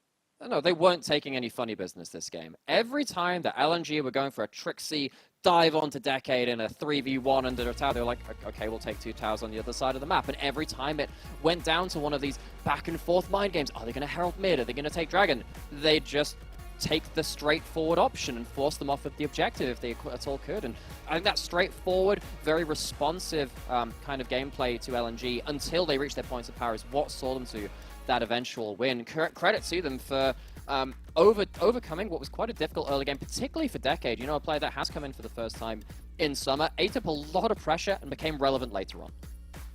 No, they weren't taking any funny business this game. Every time that LNG were going for a tricksy, dive onto Decade in a 3v1 under a tower. They were like, okay, we'll take 2 towers on the other side of the map. And every time it went down to one of these back and forth mind games, are they going to Herald mid? Are they going to take Dragon? They just take the straightforward option and force them off of the objective if they at all could. And I think that straightforward, very responsive kind of gameplay to LNG until they reach their points of power is what saw them to that eventual win. Credit to them for overcoming what was quite a difficult early game, particularly for Decade. You know, a player that has come in for the first time in summer, ate up a lot of pressure and became relevant later on.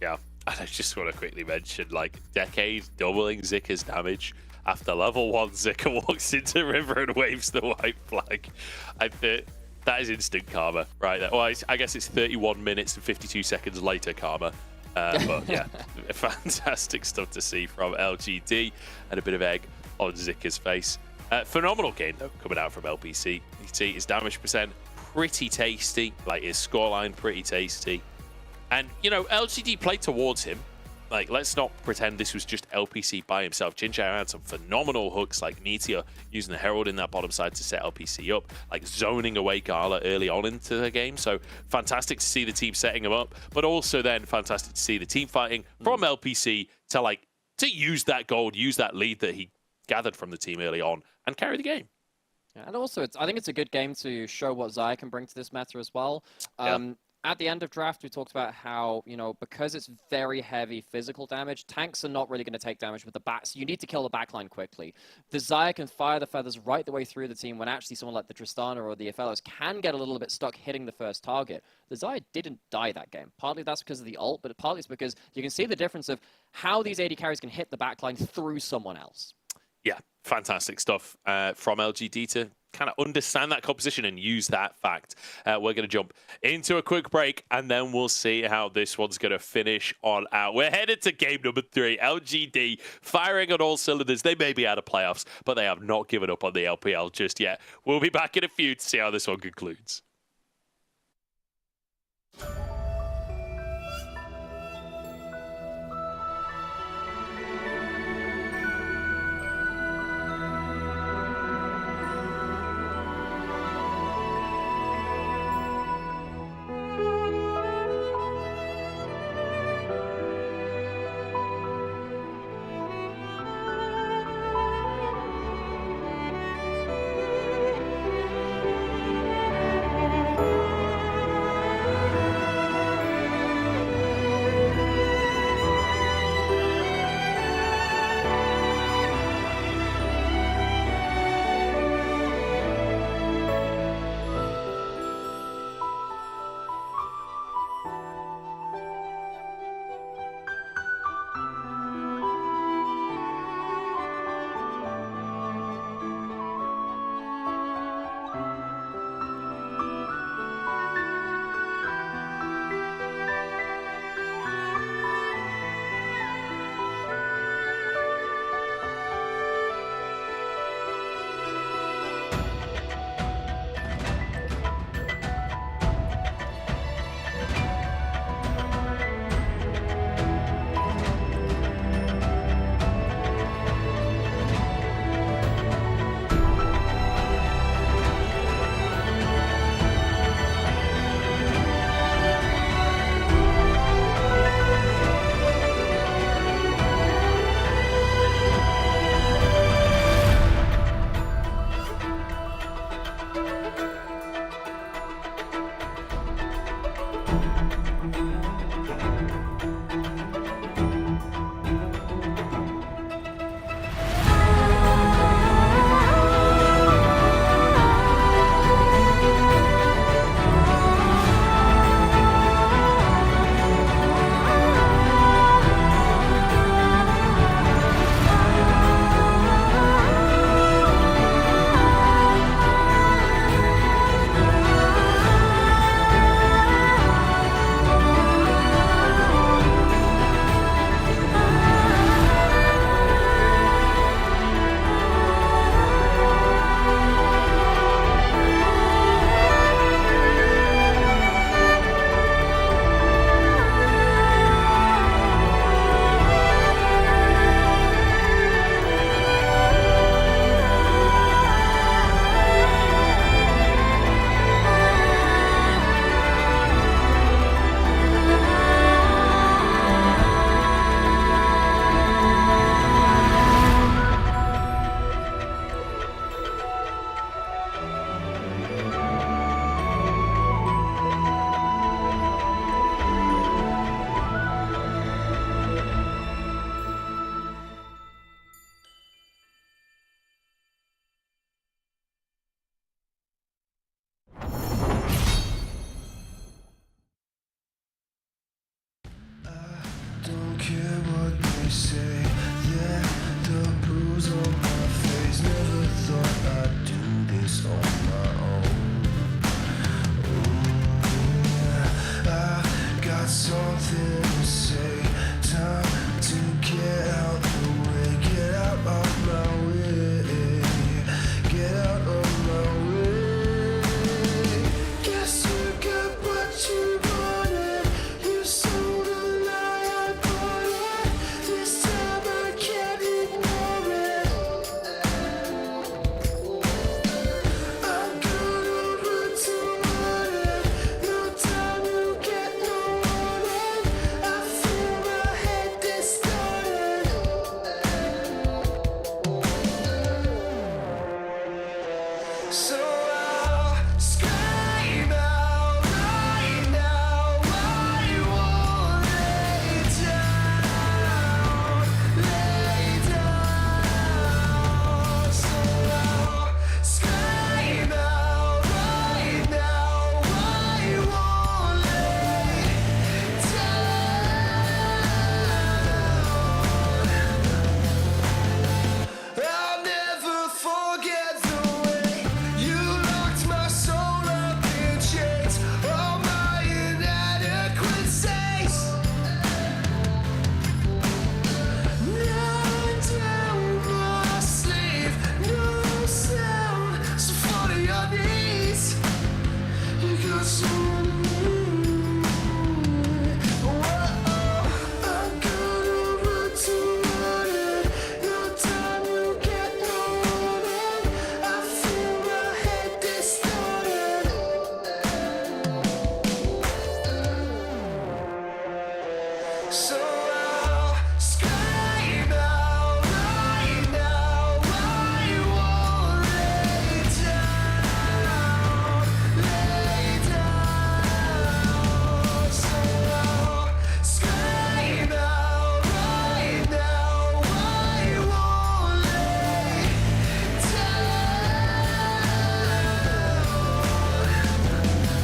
Yeah, and I just want to quickly mention, like, Decade doubling Zika's damage after level 1. Zika walks into River and waves the white flag. That is instant karma, right there. Well, I guess it's 31 minutes and 52 seconds later karma. But yeah, fantastic stuff to see from LGD, and a bit of egg on Zika's face. Phenomenal game, though, coming out from LPC. You see his damage percent, pretty tasty. Like, his scoreline, pretty tasty. And, you know, LGD played towards him. Like, let's not pretend this was just LPC by himself. Jinchao had some phenomenal hooks, like Meteor using the Herald in that bottom side to set LPC up, like zoning away Gala early on into the game. So fantastic to see the team setting him up, but also then fantastic to see the team fighting from LPC to use that gold, use that lead that he gathered from the team early on and carry the game.
And also, I think it's a good game to show what Xayah can bring to this meta as well. At the end of draft, we talked about how, you know, because it's very heavy physical damage, tanks are not really going to take damage with the bats. You need to kill the backline quickly. The Xayah can fire the feathers right the way through the team when actually someone like the Tristana or the Afellos can get a little bit stuck hitting the first target. The Xayah didn't die that game. Partly that's because of the ult, but partly it's because you can see the difference of how these AD carries can hit the backline through someone else.
Yeah, fantastic stuff from LGD to kind of understand that composition and use that fact. We're going to jump into a quick break, and then we'll see how this one's going to finish on out. We're headed to game number 3. LGD firing on all cylinders. They may be out of playoffs, but they have not given up on the LPL just yet. We'll be back in a few to see how this one concludes.
care what they say. Yeah, the bruise on my face. Never thought I'd do this on my own. I got something to say. Time to get out the way. Get out of my way. Get out of my way. Guess you got what you wanted. You sold a lie, I bought it. This time I can't ignore it. I'm gonna run toward it. No time, you get no warning. I feel my head distorted. So I'll scream out right now. I won't lay down, lay down. So I'll scream out right now. I won't lay down. I'll never forget the way you locked my soul up in chains. All my inadequacies. Now down my sleeve, no sound. So fall to your knees. You got someone I'm gonna run toward it. No time, you get no warning. I feel my head distorted. So I'll scream out right now. I won't lay down, lay down. So I'll scream out right now. I won't lay down.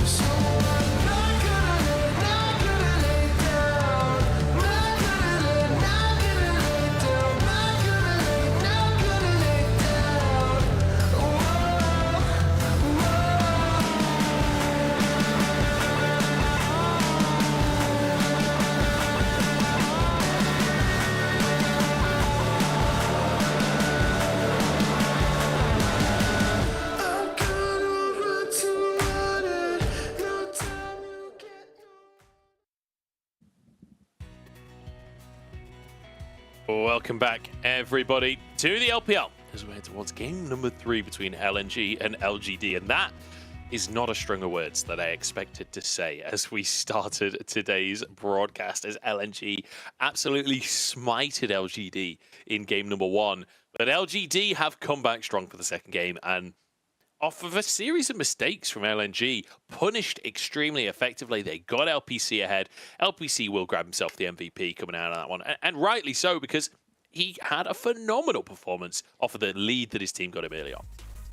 So I'm not gonna lay down. Not gonna lay down. Not gonna lay down. Not gonna lay down. I'm gonna run toward it. No time, you get
Welcome back, everybody, to the LPL as we head towards game number 3 between LNG and LGD, and that is not a string of words that I expected to say as we started today's broadcast, as LNG absolutely smited LGD in game number 1, but LGD have come back strong for the second game and off of a series of mistakes from LNG, punished extremely effectively. They got LPC ahead. LPC will grab himself the MVP coming out of that one, and rightly so, because he had a phenomenal performance off of the lead that his team got him early on.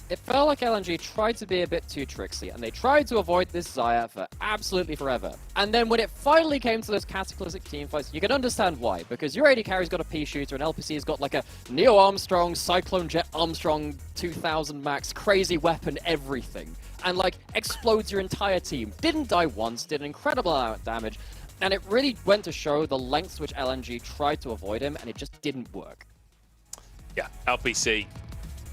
It felt like LNG tried to be a bit too tricksy, and they tried to avoid this Xayah for absolutely forever. And then when it finally came to those cataclysmic teamfights, you can understand why, because your AD carry's got a P shooter, and LPC has got like a Neo Armstrong, Cyclone Jet Armstrong 2000 max, crazy weapon, everything. And like, explodes your entire team. Didn't die once, did an incredible amount of damage, and it really went to show the lengths to which LNG tried to avoid him, and it just didn't work.
Yeah, LPC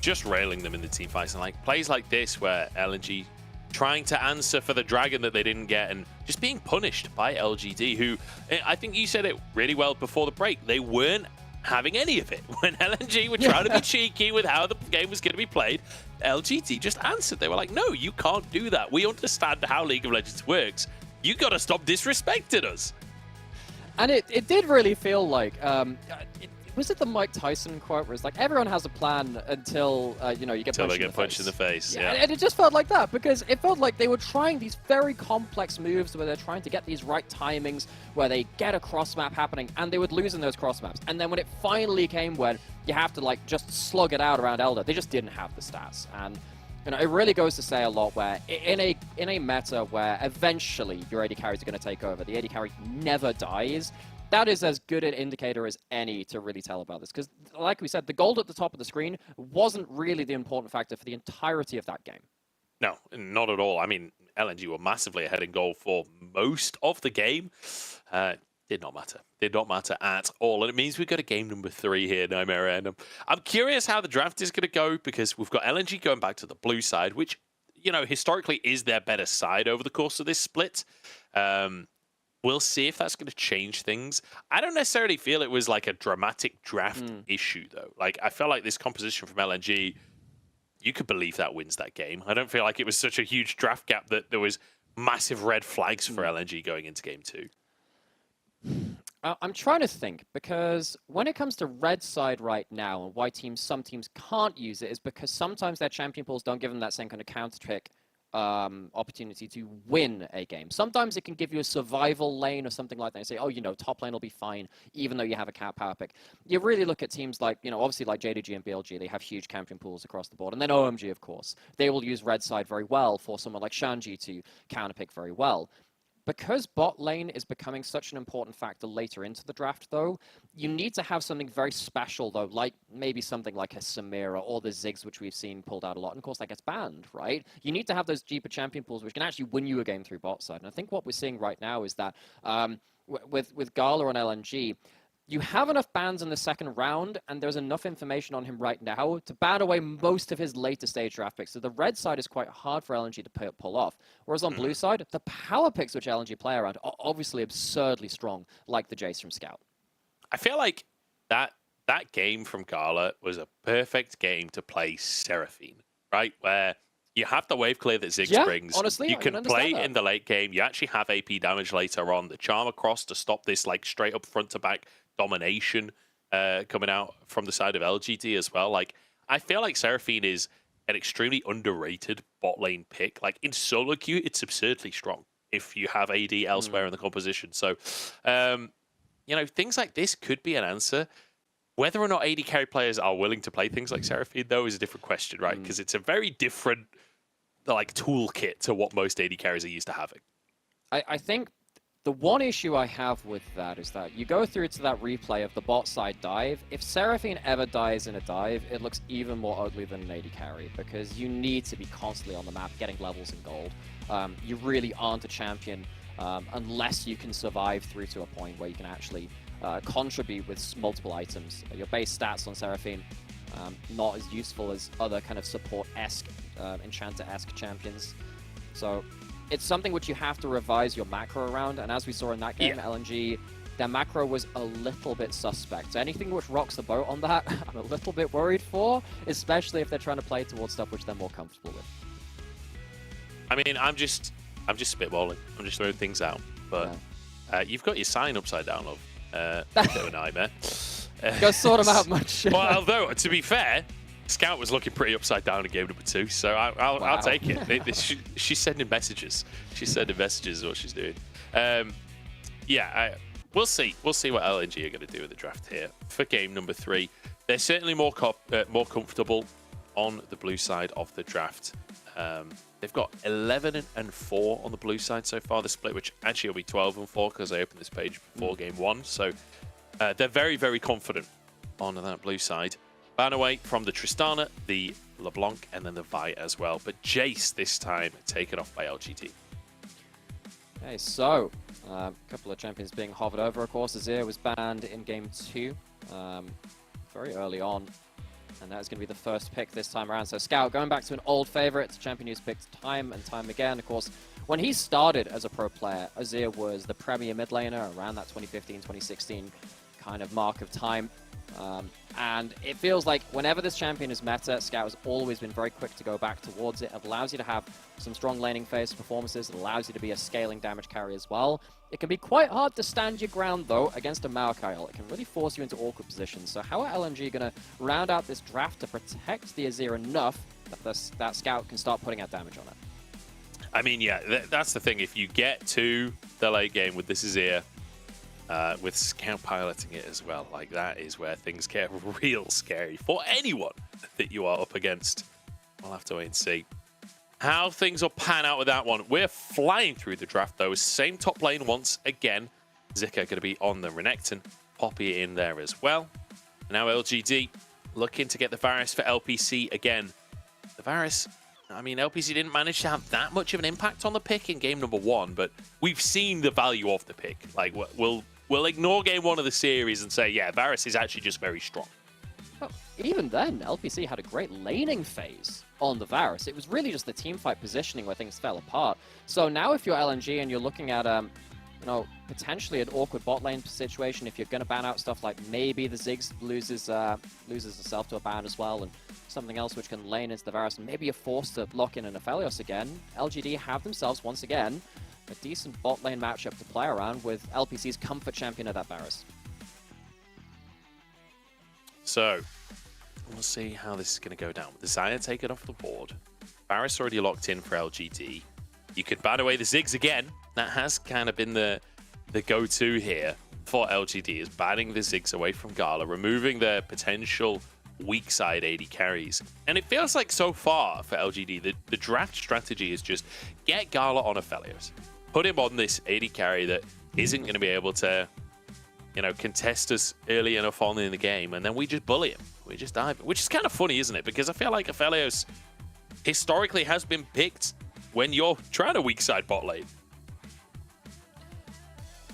just railing them in the team fights, and like plays like this where LNG trying to answer for the dragon that they didn't get and just being punished by LGD, who I think you said it really well before the break. They weren't having any of it. When LNG were trying to be cheeky with how the game was going to be played, LGD just answered. They were like, no, you can't do that. We understand how League of Legends works. You got to stop disrespecting us.
And it did really feel like, was it the Mike Tyson quote where it's like, everyone has a plan until, you know, you get punched in the face.
Yeah.
And it just felt like that, because it felt like they were trying these very complex moves where they're trying to get these right timings, where they get a cross map happening, and they would lose in those cross maps. And then when it finally came when you have to like just slug it out around Elder, they just didn't have the stats. And you know, it really goes to say a lot where in a meta where eventually your AD carries are going to take over, the AD carry never dies. that is as good an indicator as any to really tell about this. Because, like we said, the gold at the top of the screen wasn't really the important factor for the entirety of that game.
No, not at all. I mean, LNG were massively ahead in goal for most of the game. Did not matter. Did not matter at all. And it means we've got a game number 3 here, Nightmare. And I'm curious how the draft is going to go, because we've got LNG going back to the blue side, which, you know, historically is their better side over the course of this split. We'll see if that's going to change things. I don't necessarily feel it was like a dramatic draft issue, though. Like, I felt like this composition from LNG, you could believe that wins that game. I don't feel like it was such a huge draft gap that there was massive red flags for LNG going into game 2.
I'm trying to think, because when it comes to red side right now, and why some teams can't use it, is because sometimes their champion pools don't give them that same kind of counter trick opportunity to win a game. Sometimes it can give you a survival lane or something like that. And say, oh, you know, top lane will be fine, even though you have a cat power pick. You really look at teams like, you know, obviously like JDG and BLG, they have huge champion pools across the board. And then OMG, of course. They will use red side very well for someone like Shanji to counter pick very well. Because bot lane is becoming such an important factor later into the draft, though, you need to have something very special, though, like maybe something like a Samira or the Ziggs, which we've seen pulled out a lot. And, of course, that gets banned, right? You need to have those deeper champion pools, which can actually win you a game through bot side. And I think what we're seeing right now is that with Gala on LNG, you have enough bans in the second round, and there's enough information on him right now to ban away most of his later stage draft picks. So the red side is quite hard for LNG to pull off. Whereas on blue side, the power picks which LNG play around are obviously absurdly strong, like the Jace from Scout.
I feel like that game from Gala was a perfect game to play Seraphine, right? Where you have the wave clear that Ziggs brings.
Honestly,
you can play in the late game. You actually have AP damage later on. The charm across to stop this like straight up front to back domination coming out from the side of LGD as well. Like, I feel like Seraphine is an extremely underrated bot lane pick. Like, in solo queue, it's absurdly strong if you have AD elsewhere in the composition. So, you know, things like this could be an answer. Whether or not AD carry players are willing to play things like Seraphine, though, is a different question, right? Because it's a very different like toolkit to what most AD carries are used to having.
I think the one issue I have with that is that you go through to that replay of the bot side dive. If Seraphine ever dies in a dive, it looks even more ugly than an AD carry, because you need to be constantly on the map getting levels in gold. You really aren't a champion unless you can survive through to a point where you can actually contribute with multiple items. Your base stats on Seraphine, not as useful as other kind of support-esque, enchanter-esque champions. So it's something which you have to revise your macro around, and as we saw in that game, LNG, their macro was a little bit suspect. So anything which rocks the boat on that, I'm a little bit worried for, especially if they're trying to play towards stuff which they're more comfortable with.
I mean, I'm just spitballing. I'm just throwing things out. But you've got your sign upside down, love. A bit of a nightmare.
Go sort them out much.
Well, although, to be fair, Scout was looking pretty upside down in game number 2, so I'll take it. She's sending messages. She's sending messages is what she's doing. We'll see. We'll see what LNG are going to do with the draft here for game number 3. They're certainly more comfortable on the blue side of the draft. They've got 11 and 4 on the blue side so far, the split, which actually will be 12 and 4 because I opened this page before game 1. So they're very, very confident on that blue side. Ban away from the Tristana, the LeBlanc, and then the Vi as well. But Jace this time taken off by LGD.
Okay, so a couple of champions being hovered over. Of course, Azir was banned in game 2 very early on. And that is going to be the first pick this time around. So Scout going back to an old favorite, a champion who's picked time and time again. Of course, when he started as a pro player, Azir was the premier mid laner around that 2015, 2016 kind of mark of time. And it feels like whenever this champion is meta, Scout has always been very quick to go back towards it. It allows you to have some strong laning phase performances. It allows you to be a scaling damage carry as well. It can be quite hard to stand your ground, though, against a Maokai. It can really force you into awkward positions. So how are LNG going to round out this draft to protect the Azir enough that Scout can start putting out damage on it?
I mean, yeah, that's the thing. If you get to the late game with this Azir, with Scout piloting it as well, like that is where things get real scary for anyone that you are up against. We'll have to wait and see how things will pan out with that one. We're flying through the draft, though. Same top lane once again. Zika going to be on the Renekton. Poppy in there as well. Now LGD looking to get the Varus for LPC again. The Varus, I mean, LPC didn't manage to have that much of an impact on the pick in game number 1, but we've seen the value of the pick. Like, we'll ignore game 1 of the series and say, yeah, Varus is actually just very strong.
Well, even then, LPC had a great laning phase on the Varus. It was really just the teamfight positioning where things fell apart. So now if you're LNG and you're looking at, you know, potentially an awkward bot lane situation, if you're going to ban out stuff like maybe the Ziggs loses herself to a ban as well, and something else which can lane into the Varus, and maybe you're forced to lock in an Aphelios again, LGD have themselves, once again, a decent bot lane matchup to play around with LPC's comfort champion of that Varus.
So, we'll see how this is going to go down. With the Xayah taken off the board, Varus already locked in for LGD. You could ban away the Ziggs again. That has kind of been the go-to here for LGD, is banning the Ziggs away from Gala, removing their potential weak side AD carries. And it feels like so far for LGD, the draft strategy is just get Gala on Aphelios. Put him on this AD carry that isn't going to be able to, you know, contest us early enough on in the game, and then we just bully him. We just dive, which is kind of funny, isn't it? Because I feel like Aphelios historically has been picked when you're trying to weak side bot lane.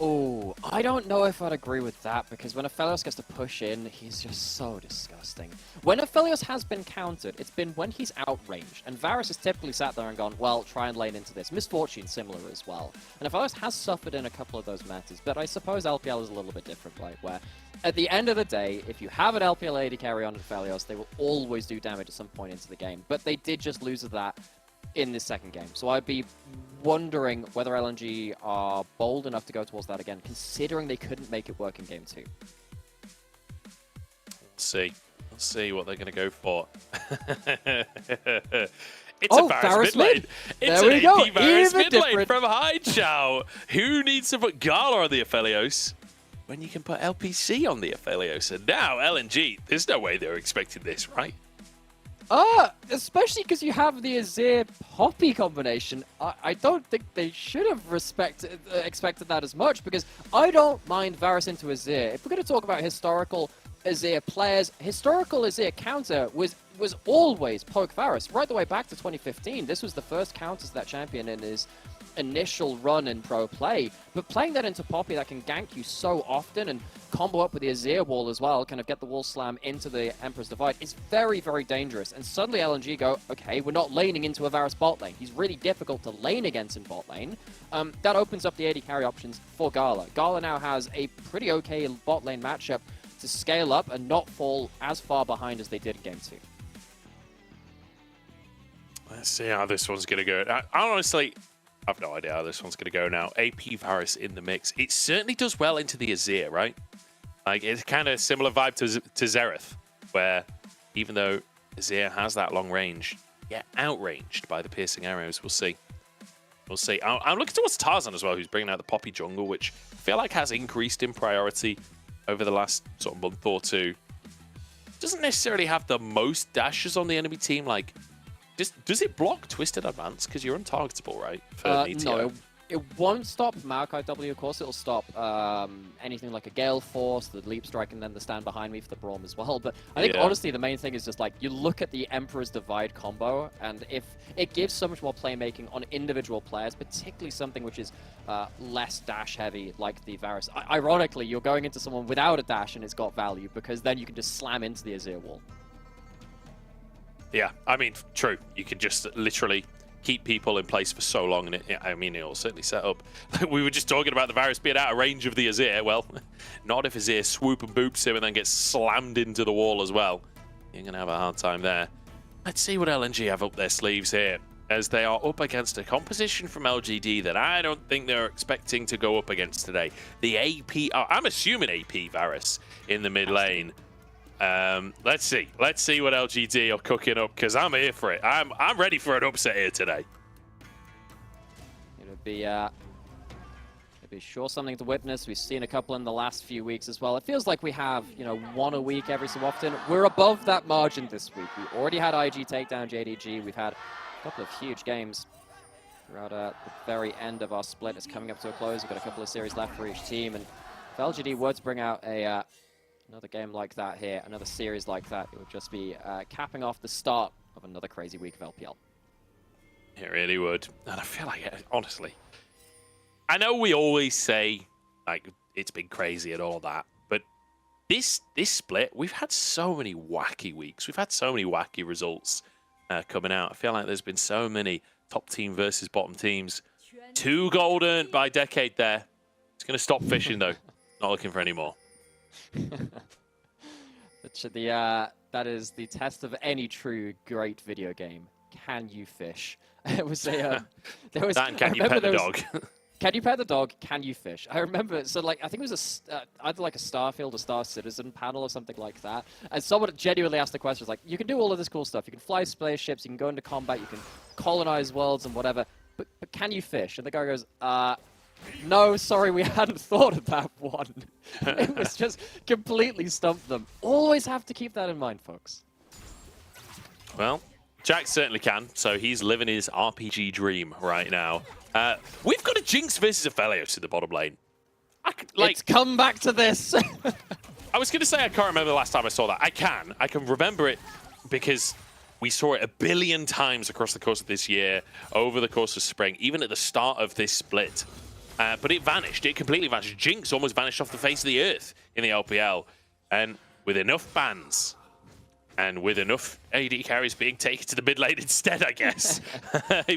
Oh, I don't know if I'd agree with that, because when Aphelios gets to push in, he's just so disgusting. When Aphelios has been countered, it's been when he's outranged, and Varus has typically sat there and gone, well, try and lane into this. Misfortune similar as well. And Aphelios has suffered in a couple of those matters, but I suppose LPL is a little bit different, right? Where at the end of the day, if you have an LPL AD carry on Aphelios, they will always do damage at some point into the game. But they did just lose that in this second game. So I'd be wondering whether LNG are bold enough to go towards that again, considering they couldn't make it work in game 2.
Let's see what they're going to go for. It's
a
Varus mid lane. It's
there
an
we go.
AP Varus
Even
mid lane
different.
from Haichao. Who needs to put Gala on the Aphelios when you can put LPC on the Aphelios? And now LNG, there's no way they were expecting this, right?
Especially because you have the Azir Poppy combination. I don't think they should have expected that as much, because I don't mind Varus into Azir. If we're going to talk about historical Azir players, historical Azir counter was always poke Varus right the way back to 2015. This was the first counter to that champion in his initial run in pro play, but playing that into Poppy that can gank you so often and combo up with the Azir wall as well, kind of get the wall slam into the Emperor's Divide, is very, very dangerous. And suddenly LNG go, okay, we're not laning into a Varus bot lane. He's really difficult to lane against in bot lane. That opens up the AD carry options for Gala. Gala now has a pretty okay bot lane matchup to scale up and not fall as far behind as they did in game 2.
Let's see how this one's going to go. I honestly, I've no idea how this one's going to go now. AP Varus in the mix. It certainly does well into the Azir, right? Like, it's kind of a similar vibe to Xerath, where even though Azir has that long range, get outranged by the piercing arrows. We'll see. We'll see. I'm looking towards Tarzan as well, who's bringing out the Poppy jungle, which I feel like has increased in priority over the last sort of month or two. Doesn't necessarily have the most dashes on the enemy team. Like, does it block Twisted Advance? Because you're untargetable, right? For
No, it won't stop Maokai W, of course. It'll stop anything like a Gale Force, the Leap Strike, and then the Stand Behind Me for the Braum as well. But I think, honestly, the main thing is just, like, you look at the Emperor's Divide combo, and if it gives so much more playmaking on individual players, particularly something which is less dash-heavy, like the Varus. Ironically, you're going into someone without a dash, and it's got value, because then you can just slam into the Azir wall.
Yeah, I mean, true. You can just literally keep people in place for so long, and it'll certainly set up. We were just talking about the Varus being out of range of the Azir. Well, not if Azir swoop and boops him and then gets slammed into the wall as well. You're going to have a hard time there. Let's see what LNG have up their sleeves here, as they are up against a composition from LGD that I don't think they're expecting to go up against today. The AP, I'm assuming AP Varus in the mid lane. Let's see what LGD are cooking up, because I'm here for it. I'm ready for an upset here today.
It'll be sure something to witness. We've seen a couple in the last few weeks as well. It feels like we have, one a week every so often. We're above that margin this week. We already had IG takedown JDG. We've had a couple of huge games. We're at the very end of our split. It's coming up to a close. We've got a couple of series left for each team. And if LGD were to bring out another game like that here, another series like that, it would just be capping off the start of another crazy week of LPL.
It really would. And I feel like, honestly, I know we always say, like, it's been crazy and all that, but this split, we've had so many wacky weeks. We've had so many wacky results coming out. I feel like there's been so many top team versus bottom teams. 2 gold earned by Decade there. It's going to stop fishing, though. Not looking for any more.
That is the test of any true great video game. Can you fish? It was a there was.
And can you pet the dog?
Can you pet the dog? Can you fish? I remember. So like I think it was either like a Starfield or Star Citizen panel or something like that. And someone genuinely asked the question, like, you can do all of this cool stuff. You can fly spaceships. You can go into combat. You can colonize worlds and whatever. But can you fish? And the guy goes, no, sorry, we hadn't thought of that one. It was just completely stumped them. Always have to keep that in mind, folks.
Well, Jack certainly can, so he's living his RPG dream right now. We've got a Jinx versus a Aphelios in the bottom lane.
It's come back to this.
I was going to say I can't remember the last time I saw that. I can remember it because we saw it a billion times across the course of this year, over the course of spring, even at the start of this split. But it vanished. It completely vanished. Jinx almost vanished off the face of the earth in the LPL. And with enough bans and with enough AD carries being taken to the mid lane instead, I guess,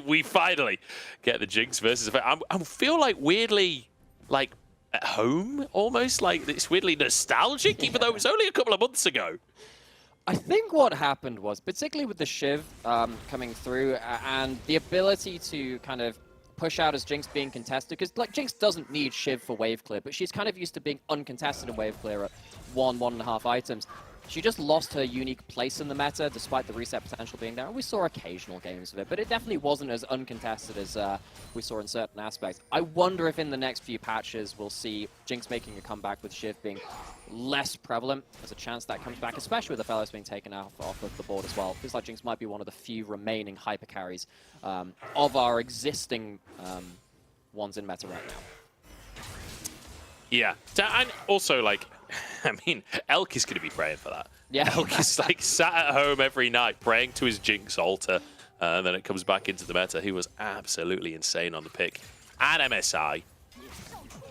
we finally get the Jinx versus... I feel like weirdly, like, at home, almost. Like, it's weirdly nostalgic, even though it was only a couple of months ago.
I think what happened was, particularly with the Shiv coming through and the ability to kind of push out as Jinx being contested, because like Jinx doesn't need Shiv for wave clear, but she's kind of used to being uncontested in wave clear at 1.5 items. She just lost her unique place in the meta, despite the reset potential being there. And we saw occasional games of it, but it definitely wasn't as uncontested as we saw in certain aspects. I wonder if in the next few patches we'll see Jinx making a comeback with Shiv being less prevalent. There's a chance that comes back, especially with the Aphelios being taken off of the board as well. Feels like Jinx might be one of the few remaining hyper carries of our existing ones in meta right now.
Yeah, and also, like, I mean, Elk is going to be praying for that.
Yeah.
Elk is, like, sat at home every night praying to his Jinx altar, and then it comes back into the meta. He was absolutely insane on the pick at MSI.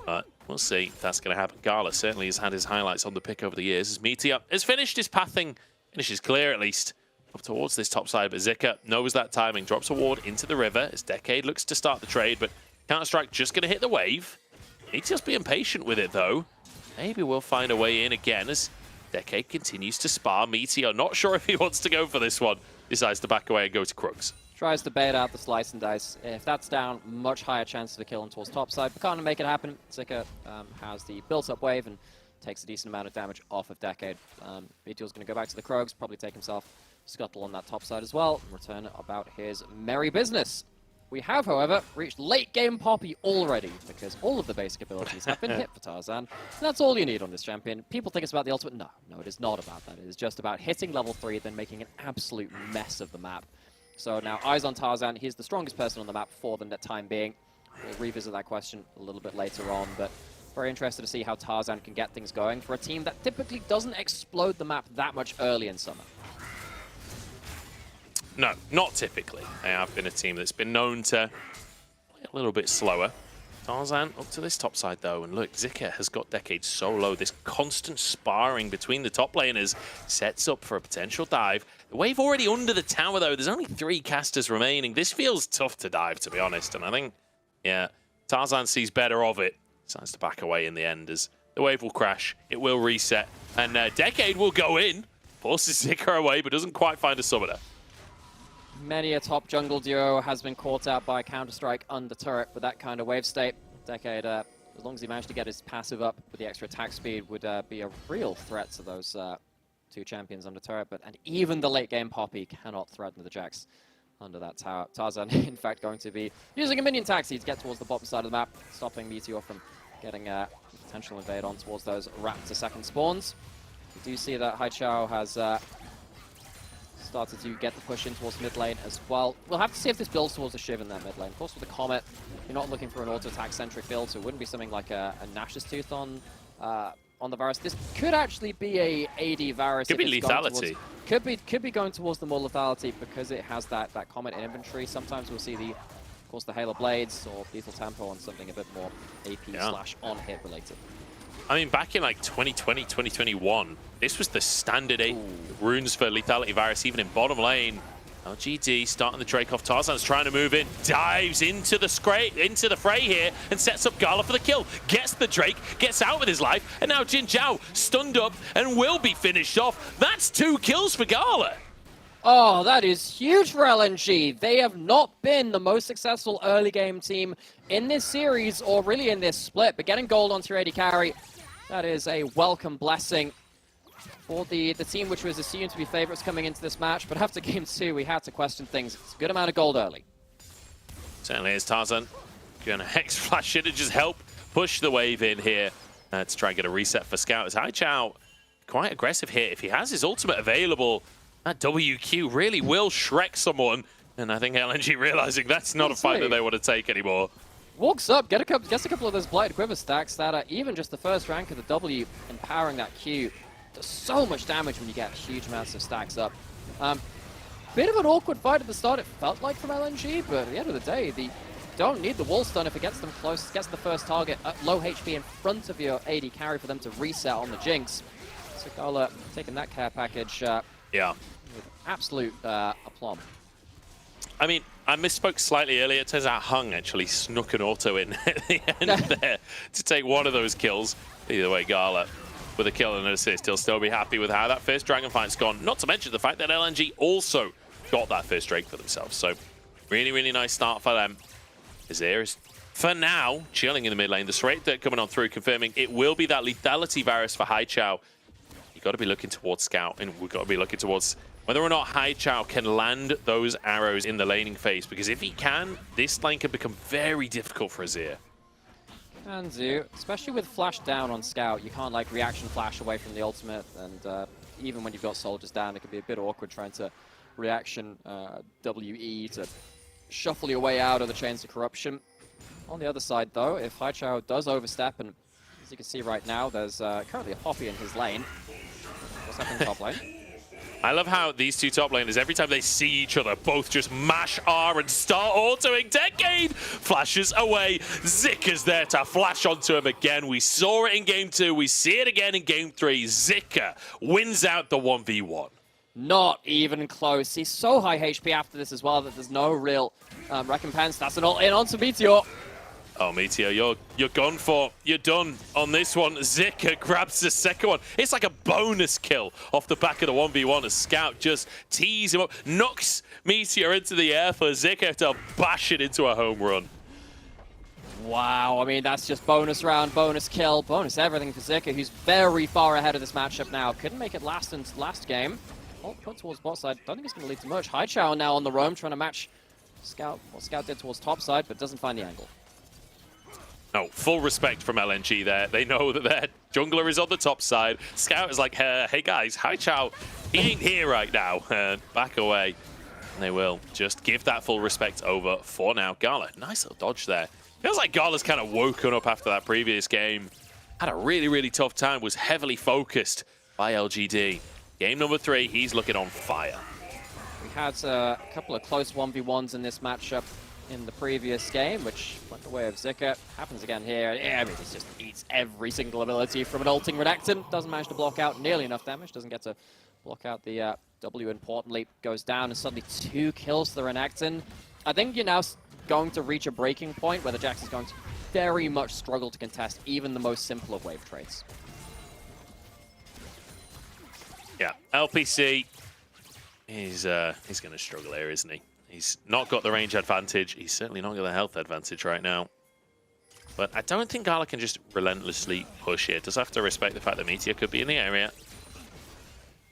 But we'll see if that's going to happen. Gala certainly has had his highlights on the pick over the years. As Meteor has finished his pathing, finishes clear at least, up towards this top side. But Zika knows that timing, drops a ward into the river as Decade looks to start the trade, but Counter-Strike just going to hit the wave. Meteor's being patient with it, though. Maybe we'll find a way in again as Decade continues to spar. Meteor, not sure if he wants to go for this one. Decides to back away and go to Crooks.
Tries to bait out the slice and dice. If that's down, much higher chance of a kill on towards topside. But can't make it happen. Zika has the built-up wave and takes a decent amount of damage off of Decade. Meteor's going to go back to the Krogs, probably take himself scuttle on that top side as well, and return about his merry business. We have, however, reached late game Poppy already, because all of the basic abilities have been hit for Tarzan. And that's all you need on this champion. People think it's about the ultimate. No, it is not about that. It is just about hitting level 3, then making an absolute mess of the map. So now, eyes on Tarzan. He's the strongest person on the map for the time being. We'll revisit that question a little bit later on, but very interested to see how Tarzan can get things going for a team that typically doesn't explode the map that much early in summer.
No, not typically. They have been a team that's been known to play a little bit slower. Tarzan up to this top side, though, and look, Zika has got Decade so low. This constant sparring between the top laners sets up for a potential dive. The wave already under the tower, though. There's only 3 casters remaining. This feels tough to dive, to be honest, and I think, yeah, Tarzan sees better of it. Decides to back away in the end as the wave will crash, it will reset, and Decade will go in, forces Zika away, but doesn't quite find a summoner.
Many a top jungle duo has been caught out by Counter-Strike under turret with that kind of wave state. Decade, as long as he managed to get his passive up with the extra attack speed, would be a real threat to those 2 champions under turret. And even the late game Poppy cannot threaten the Jax under that tower. Tarzan, in fact, going to be using a minion taxi to get towards the bottom side of the map, stopping Meteor from getting a potential invade on towards those Raptor second spawns. We do see that Haichao has started to get the push in towards mid lane as well. We'll have to see if this builds towards a Shiv in that mid lane. Of course, with the Comet, you're not looking for an auto-attack centric build, so it wouldn't be something like a Nash's Tooth on the Varus. This could actually be a AD Varus.
Could be lethality.
Could be going towards the more lethality because it has that Comet in inventory. Sometimes we'll see of course, the Halo Blades or Lethal Tempo on something a bit more AP / on-hit related.
I mean, back in like 2020, 2021, this was the standard 8 runes for lethality Varus, even in bottom lane. LGD starting the Drake off. Tarzan's trying to move in, dives into the fray here, and sets up Gala for the kill. Gets the Drake, gets out with his life, and now Jin Zhao stunned up and will be finished off. That's 2 kills for Gala.
Oh, that is huge for LNG. They have not been the most successful early game team in this series, or really in this split, but getting gold onto your AD carry, that is a welcome blessing for the team which was assumed to be favorites coming into this match. But after game 2, we had to question things. It's a good amount of gold early.
Certainly is. Tarzan gonna Hex Flash in and just help push the wave in here to try and get a reset for Scout. As Haichao quite aggressive here. If he has his ultimate available, that WQ really will Shrek someone. And I think LNG realizing that's not a fight that they want to take anymore.
Walks up, gets a couple of those Blighted Quiver stacks that are even just the first rank of the W, empowering that Q. Does so much damage when you get huge amounts of stacks up. Bit of an awkward fight at the start, it felt like, from LNG, but at the end of the day, they don't need the wall stun if it gets them close, gets the first target at low HP in front of your AD carry for them to reset on the Jinx. So Gala taking that care package with absolute aplomb.
I mean, I misspoke slightly earlier. It turns out Hung actually snuck an auto in at the end there to take one of those kills. Either way, Gala with a kill and an assist, he'll still be happy with how that first Dragon fight's gone. Not to mention the fact that LNG also got that first Drake for themselves. So really, really nice start for them. Azir is, for now, chilling in the mid lane. The Serrated coming on through, confirming it will be that lethality Varus for Haichao. You've got to be looking towards Scout, and we've got to be looking towards whether or not Haichao can land those arrows in the laning phase, because if he can, this lane can become very difficult for Azir.
Can do, especially with flash down on Scout. You can't like reaction flash away from the ultimate, and even when you've got soldiers down, it can be a bit awkward trying to reaction WE to shuffle your way out of the chains of corruption. On the other side though, if Haichao does overstep, and as you can see right now, there's currently a Poppy in his lane. What's happening top lane?
I love how these two top laners, every time they see each other, both just mash R and start autoing. Decade flashes away. Zika's there to flash onto him again. We saw it in game 2. We see it again in game 3. Zika wins out the 1v1.
Not even close. He's so high HP after this as well that there's no real recompense. That's an ult in onto Meteor.
Oh, Meteor, you're gone for. You're done on this one. Zika grabs the second one. It's like a bonus kill off the back of the 1v1 as Scout just tees him up, knocks Meteor into the air for Zika to bash it into a home run.
Wow, I mean, that's just bonus round, bonus kill, bonus everything for Zika, who's very far ahead of this matchup now. Couldn't make it last game. Oh, put towards bot side. Don't think it's going to lead to much. Haichao now on the roam, trying to match Scout. What Scout did towards top side, but doesn't find the angle.
No, full respect from LNG there. They know that their jungler is on the top side. Scout is like, hey guys, Haichao, he ain't here right now. Back away. And they will just give that full respect over for now. Gala, nice little dodge there. Feels like Gala's kind of woken up after that previous game. Had a really, really tough time. Was heavily focused by LGD. Game number 3, he's looking on fire.
We had a couple of close 1v1s in this matchup in the previous game, which went the way of Zika. Happens again here. Yeah, I mean, he just eats every single ability from an ulting Renekton. Doesn't manage to block out nearly enough damage. Doesn't get to block out the W, importantly. Goes down, and suddenly 2 kills to the Renekton. I think you're now going to reach a breaking point where the Jax is going to very much struggle to contest even the most simple of wave trades.
Yeah, LPC, he's going to struggle here, isn't he? He's not got the range advantage. He's certainly not got the health advantage right now. But I don't think Gala can just relentlessly push here. Does have to respect the fact that Meteor could be in the area.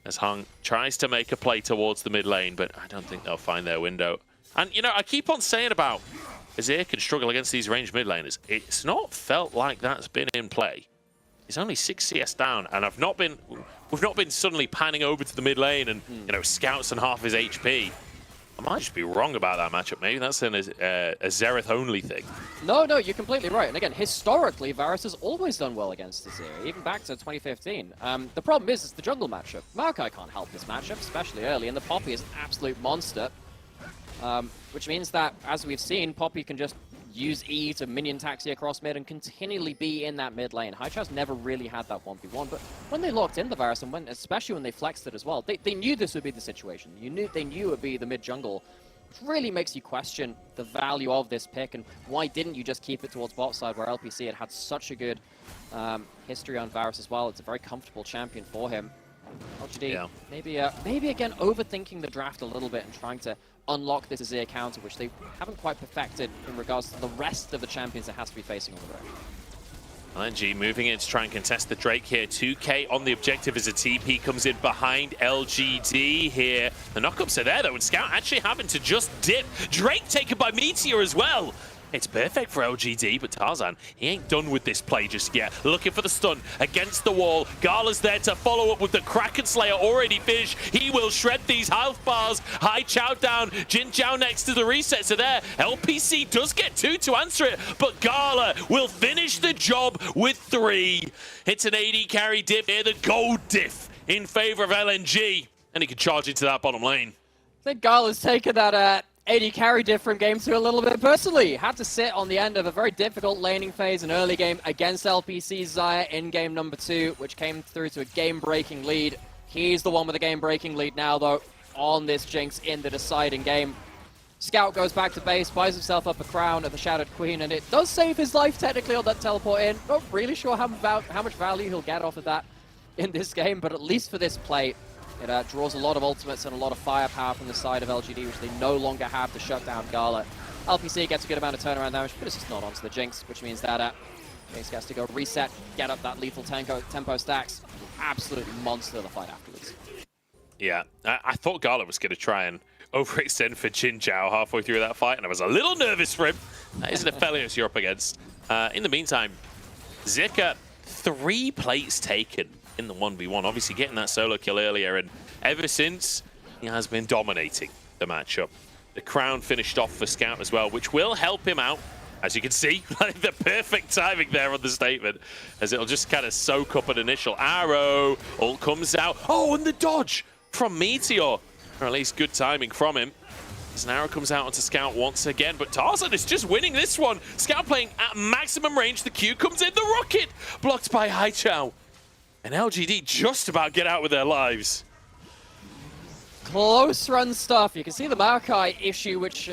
As Hung tries to make a play towards the mid lane, but I don't think they'll find their window. And, you know, I keep on saying about Azir can struggle against these ranged mid laners. It's not felt like that's been in play. is only 6 CS down, and we've not been suddenly panning over to the mid lane and scouts and half his HP. I might just be wrong about that matchup. Maybe that's a Xerath only thing.
No, you're completely right. And again, historically, Varus has always done well against Azir, even back to 2015. The problem is it's the jungle matchup. Maokai can't help this matchup, especially early, and the Poppy is an absolute monster. Which means that, as we've seen, Poppy can just use E to minion taxi across mid and continually be in that mid lane. Haichao's never really had that 1v1, but when they locked in the Varus, and especially when they flexed it as well, they knew this would be the situation. They knew it would be the mid jungle, which really makes you question the value of this pick, and why didn't you just keep it towards bot side where LPC had such a good history on Varus as well. It's a very comfortable champion for him. LGD, maybe again overthinking the draft a little bit and trying to unlock this Azir counter, which they haven't quite perfected in regards to the rest of the champions that has to be facing on the road.
LNG moving in to try and contest the Drake here. 2K on the objective as a TP comes in behind LGD here. The knockups are there though, and Scout actually having to just dip. Drake taken by Meteor as well. It's perfect for LGD, but Tarzan, he ain't done with this play just yet. Looking for the stun against the wall. Gala's there to follow up with the Kraken Slayer already finished. He will shred these health bars. Haichao down. Jin Zhao next to the resets are there. LPC does get 2 to answer it, but Gala will finish the job with 3. It's an AD carry diff here, the gold diff in favor of LNG, and he can charge into that bottom lane.
I think Gala's taken that AD carry diff from game 2 a little bit personally. Had to sit on the end of a very difficult laning phase in early game against LPC's Xayah in game number 2, which came through to a game-breaking lead. He's the one with a game-breaking lead now, though, on this Jinx in the deciding game. Scout goes back to base, buys himself up a crown of the Shattered Queen, and it does save his life technically on that teleport in. Not really sure how much value he'll get off of that in this game, but at least for this play, it draws a lot of ultimates and a lot of firepower from the side of LGD, which they no longer have to shut down Gala. LPC gets a good amount of turnaround damage, but it's just not onto the Jinx, which means that Jinx gets to go reset, get up that lethal tempo stacks. Absolutely monster the fight afterwards.
Yeah, I thought Gala was going to try and overextend for Jin Zhao halfway through that fight, and I was a little nervous for him. That isn't a Aphelios you're up against. In the meantime, Zika, 3 plates taken in the 1v1, obviously getting that solo kill earlier, and ever since, he has been dominating the matchup. The crown finished off for Scout as well, which will help him out, as you can see, like the perfect timing there on the statement, as it'll just kind of soak up an initial arrow. Ult comes out. Oh, and the dodge from Meteor, or at least good timing from him. As an arrow comes out onto Scout once again, but Tarzan is just winning this one. Scout playing at maximum range. The Q comes in, the rocket blocked by Haichao. And LGD just about get out with their lives.
Close run stuff. You can see the Maokai issue, which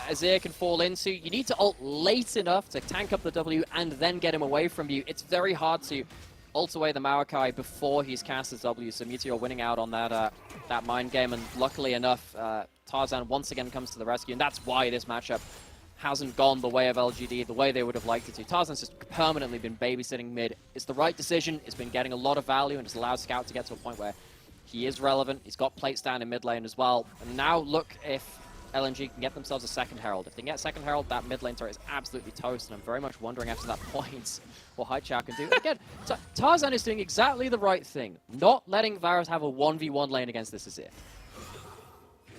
Azir can fall into. You need to ult late enough to tank up the W and then get him away from you. It's very hard to ult away the Maokai before he's cast his W, so Meteor winning out on that mind game, and luckily enough, Tarzan once again comes to the rescue, and that's why this matchup hasn't gone the way of LGD, the way they would have liked it to. Tarzan's just permanently been babysitting mid. It's the right decision. It's been getting a lot of value, and it's allowed Scout to get to a point where he is relevant. He's got plates down in mid lane as well. And now look if LNG can get themselves a second Herald. If they can get a second Herald, that mid lane turret is absolutely toast, and I'm very much wondering after that point what Haichao can do. Again, Tarzan is doing exactly the right thing, not letting Varus have a 1v1 lane against this Azir.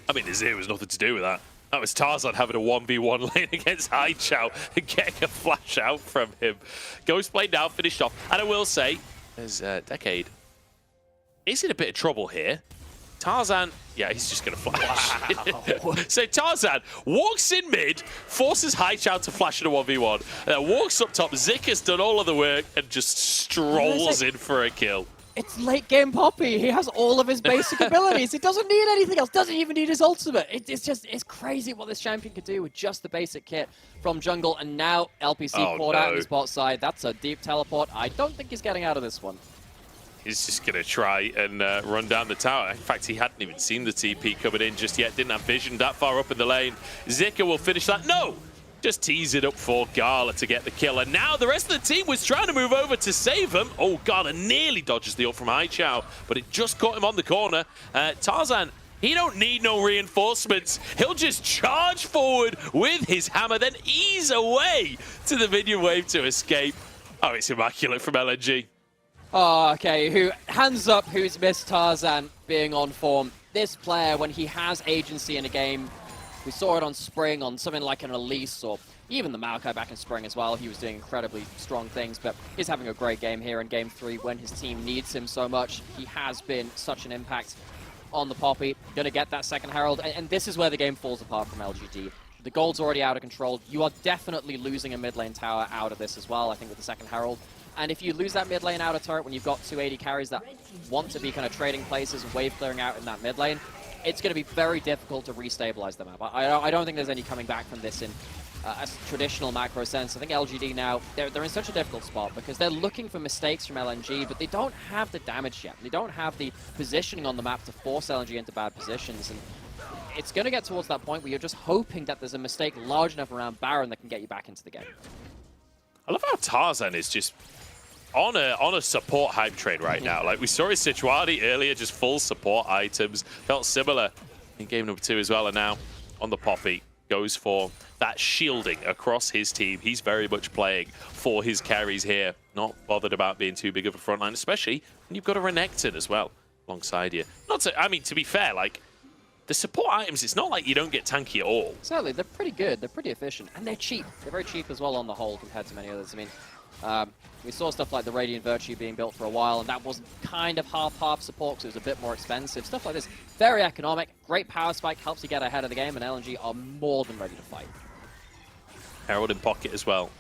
I mean, Azir was nothing to do with that. That was Tarzan having a 1v1 lane against Haichao and getting a flash out from him. Ghostblade now finished off. And I will say, there's Decade is in a bit of trouble here. Tarzan, yeah, he's just going to flash. Wow. So Tarzan walks in mid, forces Haichao to flash in a 1v1, and then walks up top. Zika's done all of the work and just strolls in for a kill.
It's late game Poppy. He has all of his basic abilities. He doesn't need anything else. Doesn't even need his ultimate. It's crazy what this champion could do with just the basic kit from jungle. And now LPC caught out on the spot side. That's a deep teleport. I don't think he's getting out of this one.
He's just going to try and run down the tower. In fact, he hadn't even seen the TP coming in just yet. Didn't have vision that far up in the lane. Zika will finish that. No! Just tease it up for Gala to get the kill. And now the rest of the team was trying to move over to save him. Oh, Gala nearly dodges the ult from Haichao, but it just caught him on the corner. Tarzan, he don't need no reinforcements. He'll just charge forward with his hammer, then ease away to the minion wave to escape. Oh, it's immaculate from LNG.
Oh, okay. Who hands up? Who's missed Tarzan being on form? This player, when he has agency in a game, we saw it on Spring, on something like an Elise, or even the Maokai back in Spring as well. He was doing incredibly strong things, but he's having a great game here in Game 3 when his team needs him so much. He has been such an impact on the Poppy. Gonna get that second Herald, and this is where the game falls apart from LGD. The gold's already out of control. You are definitely losing a mid lane tower out of this as well, I think, with the second Herald. And if you lose that mid lane outer turret when you've got 280 carries that want to be kind of trading places and wave clearing out in that mid lane, it's going to be very difficult to restabilize the map. I don't think there's any coming back from this in a traditional macro sense. I think LGD now, they're in such a difficult spot because they're looking for mistakes from LNG, but they don't have the damage yet. They don't have the positioning on the map to force LNG into bad positions. And it's going to get towards that point where you're just hoping that there's a mistake large enough around Baron that can get you back into the game.
I love how Tarzan is just on a support hype train right now. Like, we saw his Situati earlier, just full support items. Felt similar in game number 2 as well, and now on the Poppy, goes for that shielding across his team. He's very much playing for his carries here, not bothered about being too big of a frontline, especially when you've got a Renekton as well alongside you. Not to, I mean, to be fair, like, the support items, it's not like you don't get tanky at all.
Certainly, they're pretty good, they're pretty efficient, and they're cheap. They're very cheap as well on the whole compared to many others. I mean, we saw stuff like the Radiant Virtue being built for a while, and that was kind of half-half support because it was a bit more expensive. Stuff like this, very economic, great power spike, helps you get ahead of the game, and LNG are more than ready to fight.
Herald in pocket as well.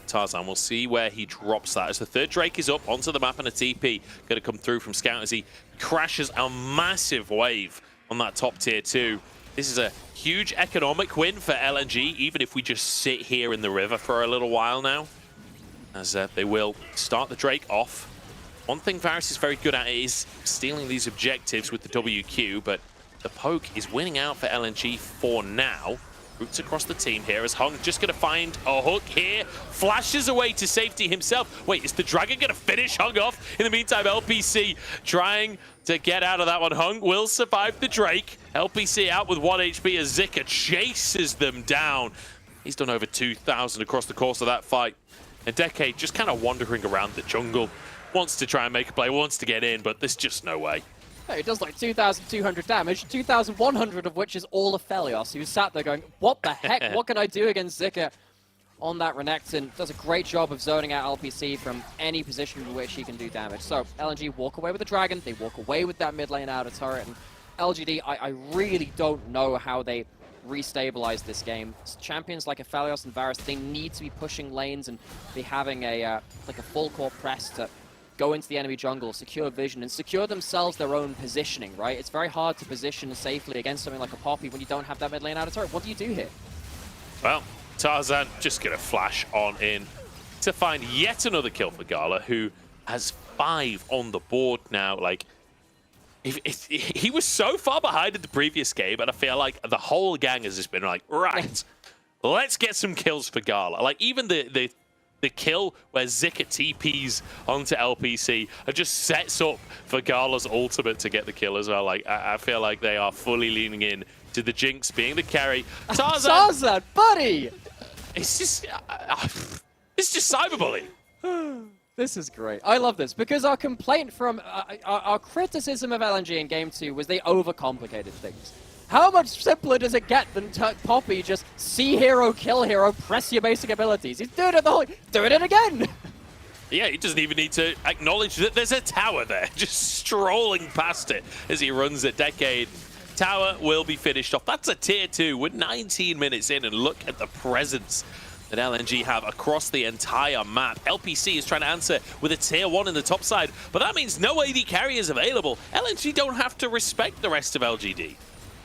Tarzan, we'll see where he drops that as the third Drake is up onto the map, and a TP going to come through from Scout as he crashes a massive wave on that top tier 2. This is a huge economic win for LNG, even if we just sit here in the river for a little while now, as they will start the Drake off. One thing Varus is very good at is stealing these objectives with the WQ, but the poke is winning out for LNG for now. Roots across the team here as Hung just going to find a hook here. Flashes away to safety himself. Wait, is the Dragon going to finish Hung off? In the meantime, LPC trying to get out of that one. Hung will survive the Drake. LPC out with 1 HP as Zika chases them down. He's done over 2,000 across the course of that fight. A Decade just kind of wandering around the jungle. Wants to try and make a play, wants to get in, but there's just no way.
Yeah, he does like 2,200 damage, 2,100 of which is all of Felios, who's sat there going, what the heck, what can I do against Zika on that Renekton? Does a great job of zoning out LPC from any position in which he can do damage. So LNG walk away with the Dragon, they walk away with that mid lane outer turret, and LGD, I really don't know how they restabilize this game. Champions like Aphelios and Varus, they need to be pushing lanes and be having a like a full core press to go into the enemy jungle, secure vision, and secure themselves their own positioning, right? It's very hard to position safely against something like a Poppy when you don't have that mid lane outer turret. What do you do here?
Well, Tarzan just going to flash on in to find yet another kill for Gala, who has 5 on the board now. Like, he was so far behind in the previous game, and I feel like the whole gang has just been like, right, let's get some kills for Gala. Like, even the kill where Zika TPs onto LPC and just sets up for Gala's ultimate to get the kill as well. Like, I feel like they are fully leaning in to the Jinx being the carry.
Tarzan, buddy!
It's just cyberbullying.
This is great. I love this because our complaint from our criticism of LNG in Game 2 was they overcomplicated things. How much simpler does it get than Poppy just see hero, kill hero, press your basic abilities? He's doing it the whole... doing it again!
Yeah, he doesn't even need to acknowledge that there's a tower there, just strolling past it as he runs a Decade. Tower will be finished off. That's a tier 2. We're 19 minutes in, and look at the presence that LNG have across the entire map. LPC is trying to answer with a tier 1 in the top side, but that means no AD carriers available. LNG don't have to respect the rest of LGD.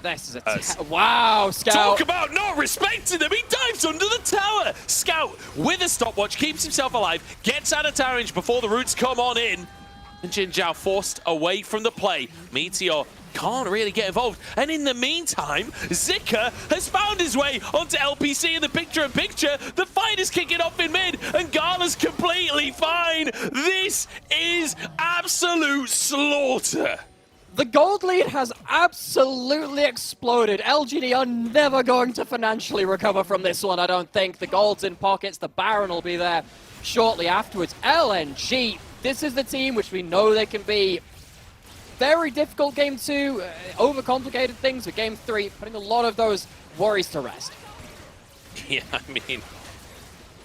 This is a wow, Scout.
Talk about not respecting them. He dives under the tower. Scout with a stopwatch keeps himself alive, gets out of tower range before the roots come on in. And Jin Zhao forced away from the play. Meteor can't really get involved. And in the meantime, Zika has found his way onto LPC in the picture-in-picture. The fight is kicking off in mid, and Gala's completely fine. This is absolute slaughter.
The gold lead has absolutely exploded. LGD are never going to financially recover from this one, I don't think. The gold's in pockets, the Baron will be there shortly afterwards. LNG, This is the team which we know they can be very difficult game 2, overcomplicated things with game 3, putting a lot of those worries to rest.
Yeah, I mean,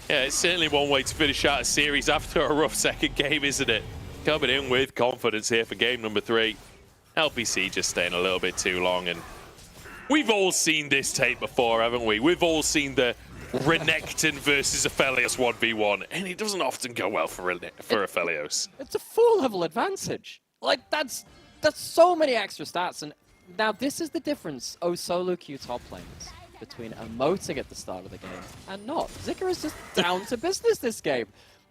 yeah, it's certainly one way to finish out a series after a rough second game, isn't it? Coming in with confidence here for game number 3. LPC just staying a little bit too long, and we've all seen this tape before, haven't we? We've all seen the Renekton versus Aphelios 1v1, and it doesn't often go well for Aphelios.
It's a 4-level advantage. Like, that's so many extra stats, and now this is the difference, solo queue top laners, between emoting at the start of the game and not. Zika is just down to business this game.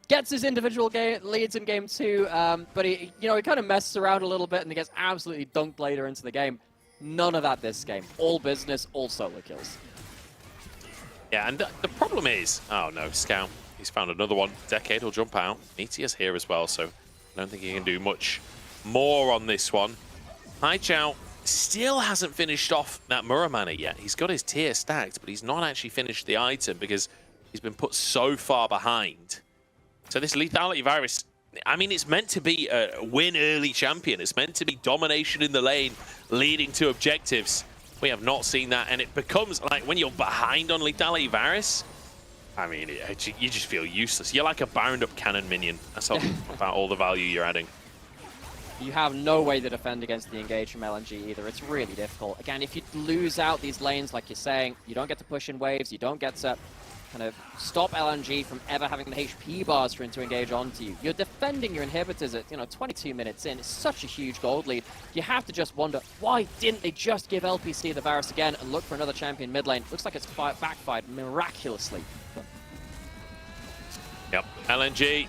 Gets his individual leads in game 2, but he kind of messes around a little bit and he gets absolutely dunked later into the game. None of that this game. All business, all solo kills.
Yeah, and the problem is, oh no, Scout, he's found another one. Decade will jump out. Meteor's here as well, so I don't think he can do much more on this one. Haichao still hasn't finished off that Muramana yet. He's got his tier stacked, but he's not actually finished the item because he's been put so far behind. So this lethality virus, I mean, it's meant to be a win early champion. It's meant to be domination in the lane, leading to objectives. We have not seen that, and it becomes like when you're behind on lethality virus, I mean, you just feel useless. You're like a bound up cannon minion. That's about all the value you're adding.
You have no way to defend against the engage from LNG either. It's really difficult. Again, if you lose out these lanes, like you're saying, you don't get to push in waves, you don't get to kind of stop LNG from ever having the HP bars for him to engage onto you. You're defending your inhibitors at 22 minutes in. It's such a huge gold lead. You have to just wonder, why didn't they just give LPC the Varus again and look for another champion mid lane? Looks like it's backfired miraculously.
Yep, LNG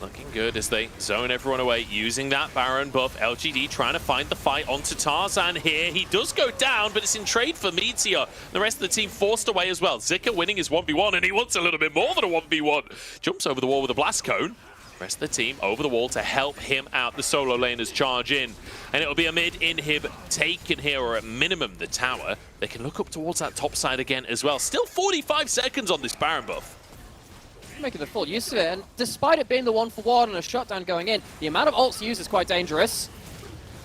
looking good as they zone everyone away, using that Baron buff. LGD trying to find the fight onto Tarzan here. He does go down, but it's in trade for Meteor. The rest of the team forced away as well. Zika winning his 1v1, and he wants a little bit more than a 1v1. Jumps over the wall with a blast cone. The rest of the team over the wall to help him out. The solo laners charge in, and it'll be a mid-inhib taken here, or at minimum the tower. They can look up towards that top side again as well. Still 45 seconds on this Baron buff.
Making the full use of it, and despite it being the 1-for-1 and a shutdown going in, the amount of ults used is quite dangerous.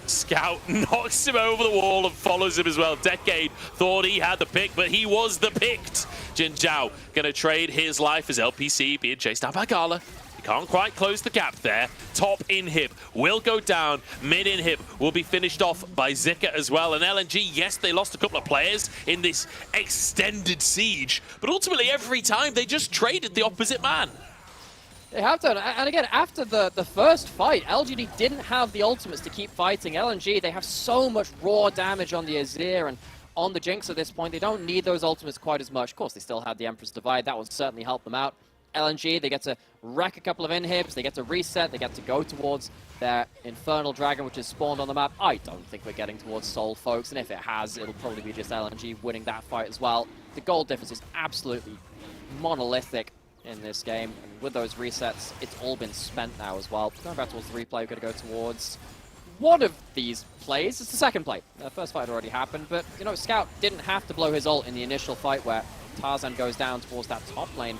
Scout knocks him over the wall and follows him as well. Decade thought he had the pick, but he was the picked. Jin Zhao gonna trade his life as LPC being chased down by Gala. Can't quite close the gap there. Top inhib will go down. Mid inhib will be finished off by Zika as well. And LNG, yes, they lost a couple of players in this extended siege, but ultimately every time they just traded the opposite man.
They have done, and again, after the first fight, LGD didn't have the ultimates to keep fighting. LNG, they have so much raw damage on the Azir and on the Jinx at this point. They don't need those ultimates quite as much. Of course, they still had the Emperor's Divide. That will certainly help them out. LNG, they get to wreck a couple of inhibs, they get to reset, they get to go towards their Infernal Dragon, which is spawned on the map. I don't think we're getting towards Soul, folks, and if it has, it'll probably be just LNG winning that fight as well. The gold difference is absolutely monolithic in this game, and with those resets, it's all been spent now as well. Going back towards the replay, we're going to go towards one of these plays. It's the second play. The first fight already happened, but, Scout didn't have to blow his ult in the initial fight where Tarzan goes down towards that top lane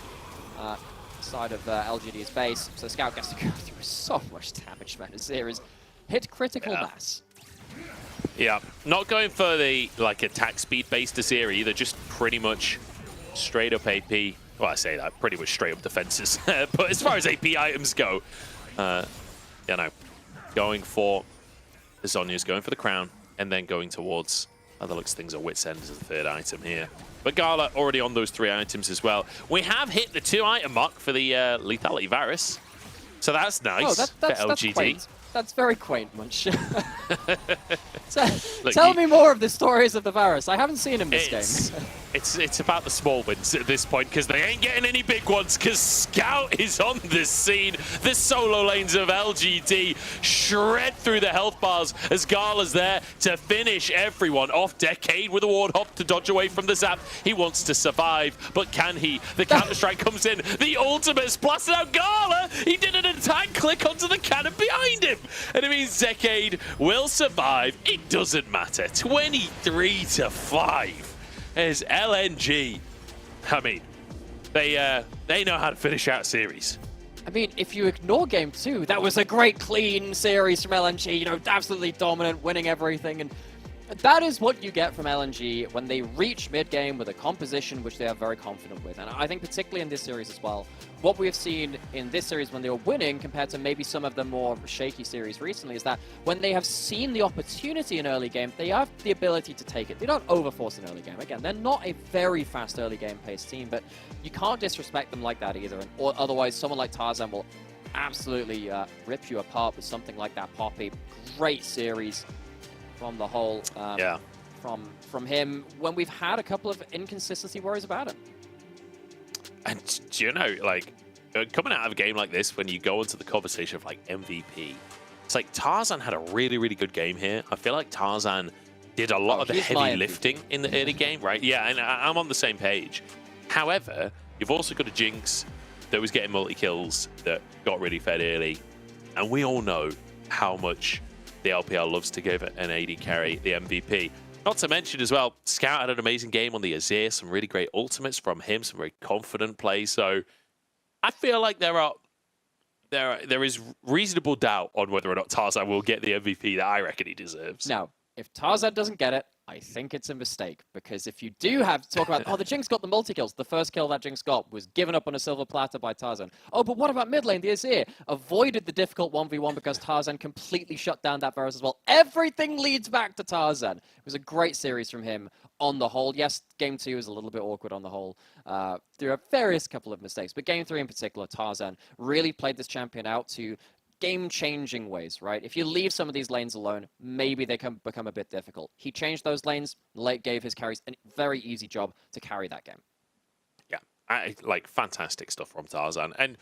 side of LGD's base, so Scout gets to go through so much damage, man. Azir is hit critical mass.
Yeah, not going for the attack speed based Azir either, just pretty much straight up AP. Well, I say that, pretty much straight up defenses. But as far as AP items go, going for the Zhonya's, going for the crown, and then going towards other looks things are Wit's End as the third item here. But Gala already on those 3 items as well. We have hit the 2-item mark for the lethality virus, so that's nice for LGD.
That's quaint. That's very quaint, Munch. Tell me more of the stories of the virus. I haven't seen him this game.
It's about the small wins at this point, because they ain't getting any big ones, because Scout is on the scene. The solo lanes of LGD shred through the health bars as Gala's there to finish everyone off. Decade with a ward hop to dodge away from the zap. He wants to survive, but can he? The counter-strike comes in. The ultimate's blasted out Gala. He did an attack click onto the cannon behind him. And it means Decade will survive. It doesn't matter. 23-5. As LNG, I mean, they know how to finish out a series.
I mean, if you ignore game 2, that was a great clean series from LNG, you know, absolutely dominant, winning everything, and that is what you get from LNG when they reach mid-game with a composition which they are very confident with. And I think particularly in this series as well, what we have seen in this series when they were winning compared to maybe some of the more shaky series recently is that when they have seen the opportunity in early game, they have the ability to take it. They don't overforce an early game. Again, they're not a very fast early game paced team, but you can't disrespect them like that either. Or otherwise, someone like Tarzan will absolutely rip you apart with something like that Poppy. Great series from the whole, from him, when we've had a couple of inconsistency worries about him.
And do you know, like, coming out of a game like this, when you go into the conversation of like MVP, it's like Tarzan had a really, really good game here. I feel like Tarzan did a lot of the heavy lifting in the early game, right? Yeah, and I'm on the same page. However, you've also got a Jinx that was getting multi-kills that got really fed early. And we all know how much the LPL loves to give an AD carry the MVP. Not to mention as well, Scout had an amazing game on the Azir, some really great ultimates from him, some very confident play. So I feel like there is reasonable doubt on whether or not Tarzan will get the MVP that I reckon he deserves.
Now, if Tarzan doesn't get it, I think it's a mistake, because if you do have to talk about, oh, the Jinx got the multi-kills, the first kill that Jinx got was given up on a silver platter by Tarzan. Oh, but what about mid lane? The Azir avoided the difficult 1v1 because Tarzan completely shut down that Varus as well. Everything leads back to Tarzan. It was a great series from him on the whole. Yes, game 2 was a little bit awkward on the whole. There are various couple of mistakes, but game 3 in particular, Tarzan really played this champion out to game-changing ways, right? If you leave some of these lanes alone, maybe they can become a bit difficult. He changed those lanes, late gave his carries a very easy job to carry that game.
Yeah, like fantastic stuff from Tarzan. And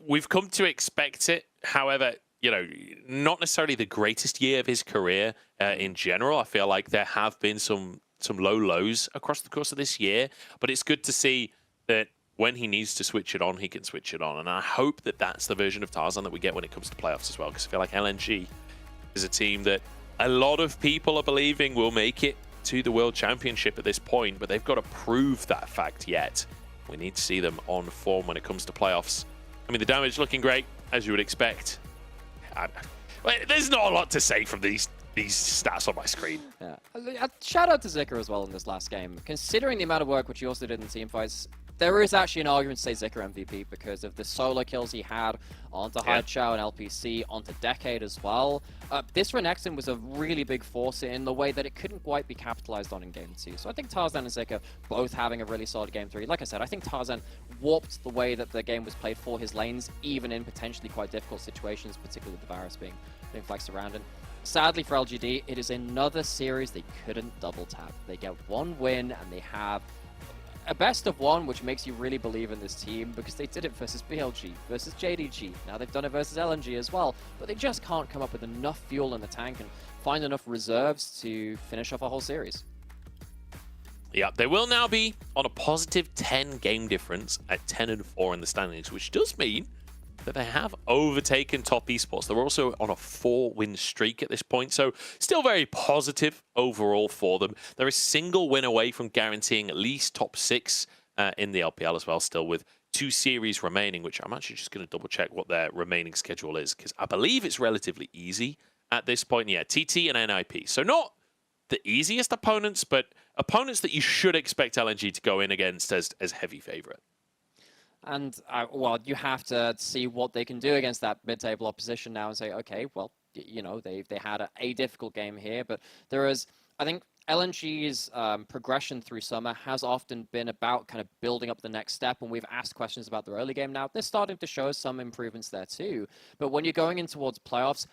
we've come to expect it. However, you know, not necessarily the greatest year of his career in general. I feel like there have been some low lows across the course of this year, but it's good to see that when he needs to switch it on, he can switch it on. And I hope that that's the version of Tarzan that we get when it comes to playoffs as well, because I feel like LNG is a team that a lot of people are believing will make it to the World Championship at this point, but they've got to prove that fact yet. We need to see them on form when it comes to playoffs. I mean, the damage looking great, as you would expect. There's not a lot to say from these stats on my screen.
Yeah. Shout out to Zika as well in this last game. Considering the amount of work which he also did in team fights, there is actually an argument to say Zika MVP because of the solo kills he had onto Haichao and LPC, onto Decade as well. This Renekton was a really big force in the way that it couldn't quite be capitalized on in Game 2. So I think Tarzan and Zika both having a really solid Game 3. Like I said, I think Tarzan warped the way that the game was played for his lanes, even in potentially quite difficult situations, particularly with the Varus being flexed around. And sadly for LGD, it is another series they couldn't double tap. They get one win and they have a best of one, which makes you really believe in this team because they did it versus BLG, versus JDG. Now they've done it versus LNG as well, but they just can't come up with enough fuel in the tank and find enough reserves to finish off a whole series.
Yeah, they will now be on a positive 10 game difference at 10-4 in the standings, which does mean that they have overtaken top esports. They're also on a 4-win streak at this point, so still very positive overall for them. They're a single win away from guaranteeing at least top 6 in the LPL as well, still with 2 series remaining, which I'm actually just going to double check what their remaining schedule is, because I believe it's relatively easy at this point. Yeah, TT and NIP. So not the easiest opponents, but opponents that you should expect LNG to go in against as heavy favorite.
And, well, you have to see what they can do against that mid-table opposition now and say, okay, well, you know, they had a difficult game here, but there is, I think, LNG's progression through summer has often been about kind of building up the next step, and we've asked questions about the early game now. They're starting to show some improvements there too, but when you're going in towards playoffs,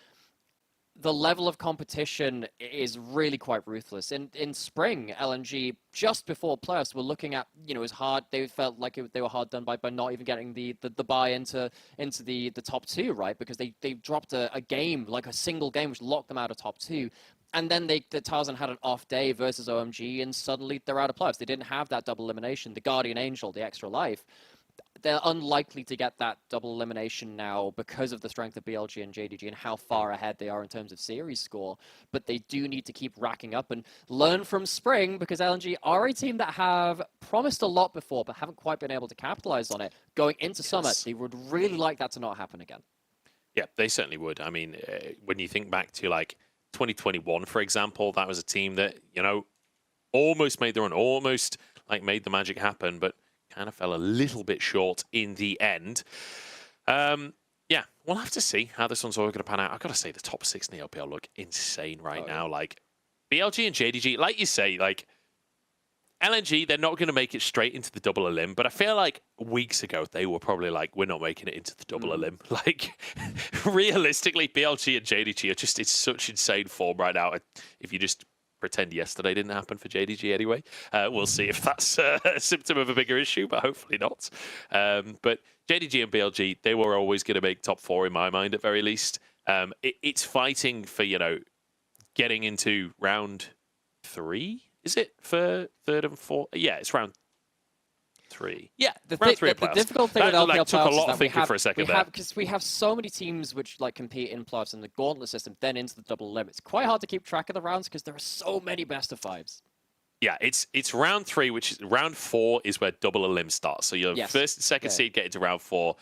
the level of competition is really quite ruthless. In spring, LNG, just before playoffs, were looking at, you know, it was hard. They felt like they were hard done by not even getting the buy into the top 2, right? Because they dropped a game, like a single game, which locked them out of top 2. And then the Tarzan had an off day versus OMG, and suddenly they're out of playoffs. They didn't have that double elimination, the Guardian Angel, the extra life. they're unlikely to get that double elimination now because of the strength of BLG and JDG and how far ahead they are in terms of series score. But they do need to keep racking up and learn from Spring, because LNG are a team that have promised a lot before but haven't quite been able to capitalize on it going into Summer. They would really like that to not happen again.
Yeah, they certainly would. I mean, when you think back to like 2021, for example, that was a team that, you know, almost made the run, almost like made the magic happen, but kind of fell a little bit short in the end. Yeah, we'll have to see how this one's all going to pan out. I've got to say, the top 6 in the LPL look insane right now. Like, BLG and JDG, like you say, like, LNG, they're not going to make it straight into the double elim, but I feel like weeks ago, they were probably like, we're not making it into the double elim. Like, realistically, BLG and JDG are just in such insane form right now. If you just pretend yesterday didn't happen for JDG anyway. We'll see if that's a symptom of a bigger issue, but hopefully not. But JDG and BLG, they were always going to make top 4 in my mind at very least. It's fighting for, you know, getting into round 3, is it, for 3rd and 4th? Yeah, it's round 3. Yeah, round 3 of
the
playoffs.
difficult thing with
That,
LPL
like, took a
playoffs
lot
is
of
that
thinking for a second there.
because we have so many teams which like compete in playoffs in the gauntlet system, then into the double elim. It's quite hard to keep track of the rounds because there are so many best of 5s.
Yeah, it's round 3, which is round 4 is where double elim starts. So your first and second seed get into round 4.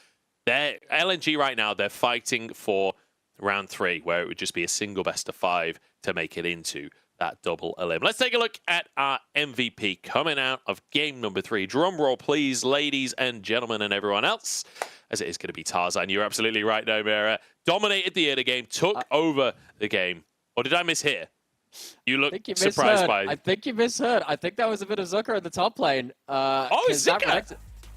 They're LNG right now. They're fighting for round 3, where it would just be a single best of 5 to make it into that double elim. Let's take a look at our MVP coming out of game number 3. Drum roll, please, ladies and gentlemen, and everyone else, as it is going to be Tarzan. You're absolutely right, Nomera. Dominated the early game, took over the game. Or did I mishear? You look surprised by...
I think you misheard. I think that was a bit of Zucker in the top lane.
Oh, Zucker!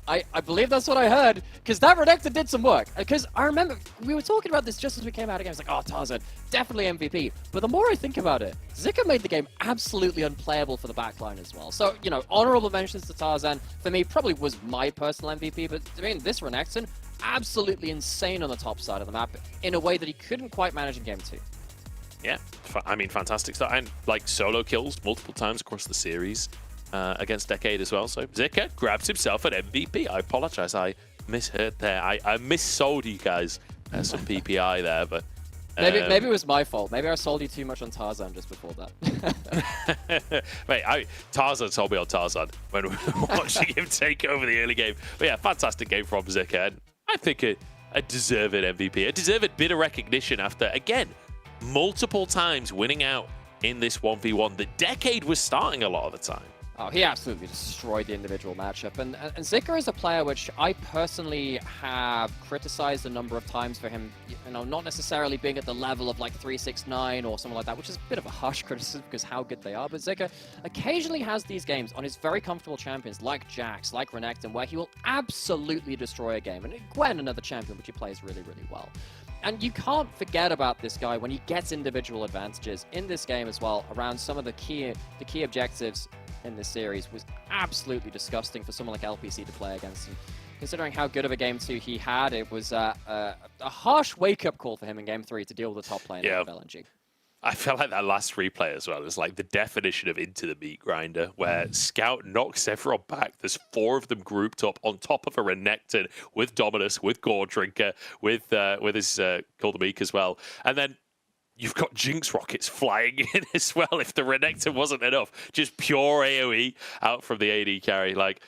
I believe that's what I heard, because that Renekton did some work. Because I remember, we were talking about this just as we came out again. I was like, oh, Tarzan, definitely MVP. But the more I think about it, Zika made the game absolutely unplayable for the backline as well. So, you know, honorable mentions to Tarzan, for me, probably was my personal MVP. But, I mean, this Renekton, absolutely insane on the top side of the map in a way that he couldn't quite manage in game 2.
Yeah, I mean, fantastic stuff. And, like, solo kills multiple times across the series. Against Decade as well. So Zika grabs himself an MVP. I apologize, I misheard there. I missold you guys some PPI there, but
maybe it was my fault. Maybe I sold you too much on Tarzan just before that.
Wait, Tarzan sold me on Tarzan when we were watching him take over the early game. But yeah, fantastic game from Zika, and I think a deserved MVP, a deserved bit of recognition after, again, multiple times winning out in this 1v1. The Decade was starting a lot of the time.
Oh, he absolutely destroyed the individual matchup. And Zika is a player which I personally have criticized a number of times for him, you know, not necessarily being at the level of like 369 or something like that, which is a bit of a harsh criticism because how good they are. But Zika occasionally has these games on his very comfortable champions like Jax, like Renekton, where he will absolutely destroy a game. And Gwen, another champion, which he plays really, really well. And you can't forget about this guy when he gets individual advantages in this game as well around some of the key objectives in this series. Was absolutely disgusting for someone like LPC to play against. And considering how good of a game 2 he had, it was a harsh wake-up call for him in game 3 to deal with the top lane of LNG.
I felt like that last replay as well is like the definition of into the meat grinder, where Scout knocks everyone back. There's 4 of them grouped up on top of a Renekton with Dominus, with Gore Drinker, with his Kuldameek as well. And then you've got Jinx Rockets flying in as well if the Renekton wasn't enough. Just pure AoE out from the AD carry. Like,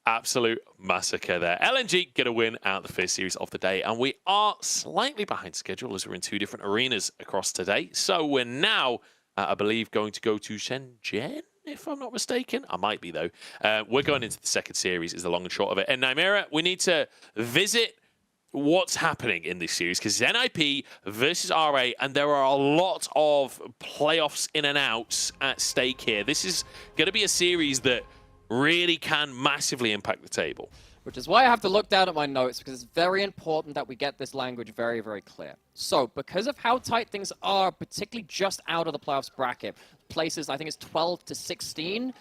absolute massacre there. LNG get a win out of the first series of the day, and we are slightly behind schedule as we're in 2 different arenas across today. So we're now, I believe, going to go to Shenzhen, if I'm not mistaken. I might be, though. We're going into the second series is the long and short of it. And Nymera, we need to visit what's happening in this series, because NIP versus RA, and there are a lot of playoffs in and outs at stake here. This is going to be a series that really can massively impact the table.
Which is why I have to look down at my notes, because it's very important that we get this language very, very clear. So, because of how tight things are, particularly just out of the playoffs bracket, places, I think it's 12 to 16,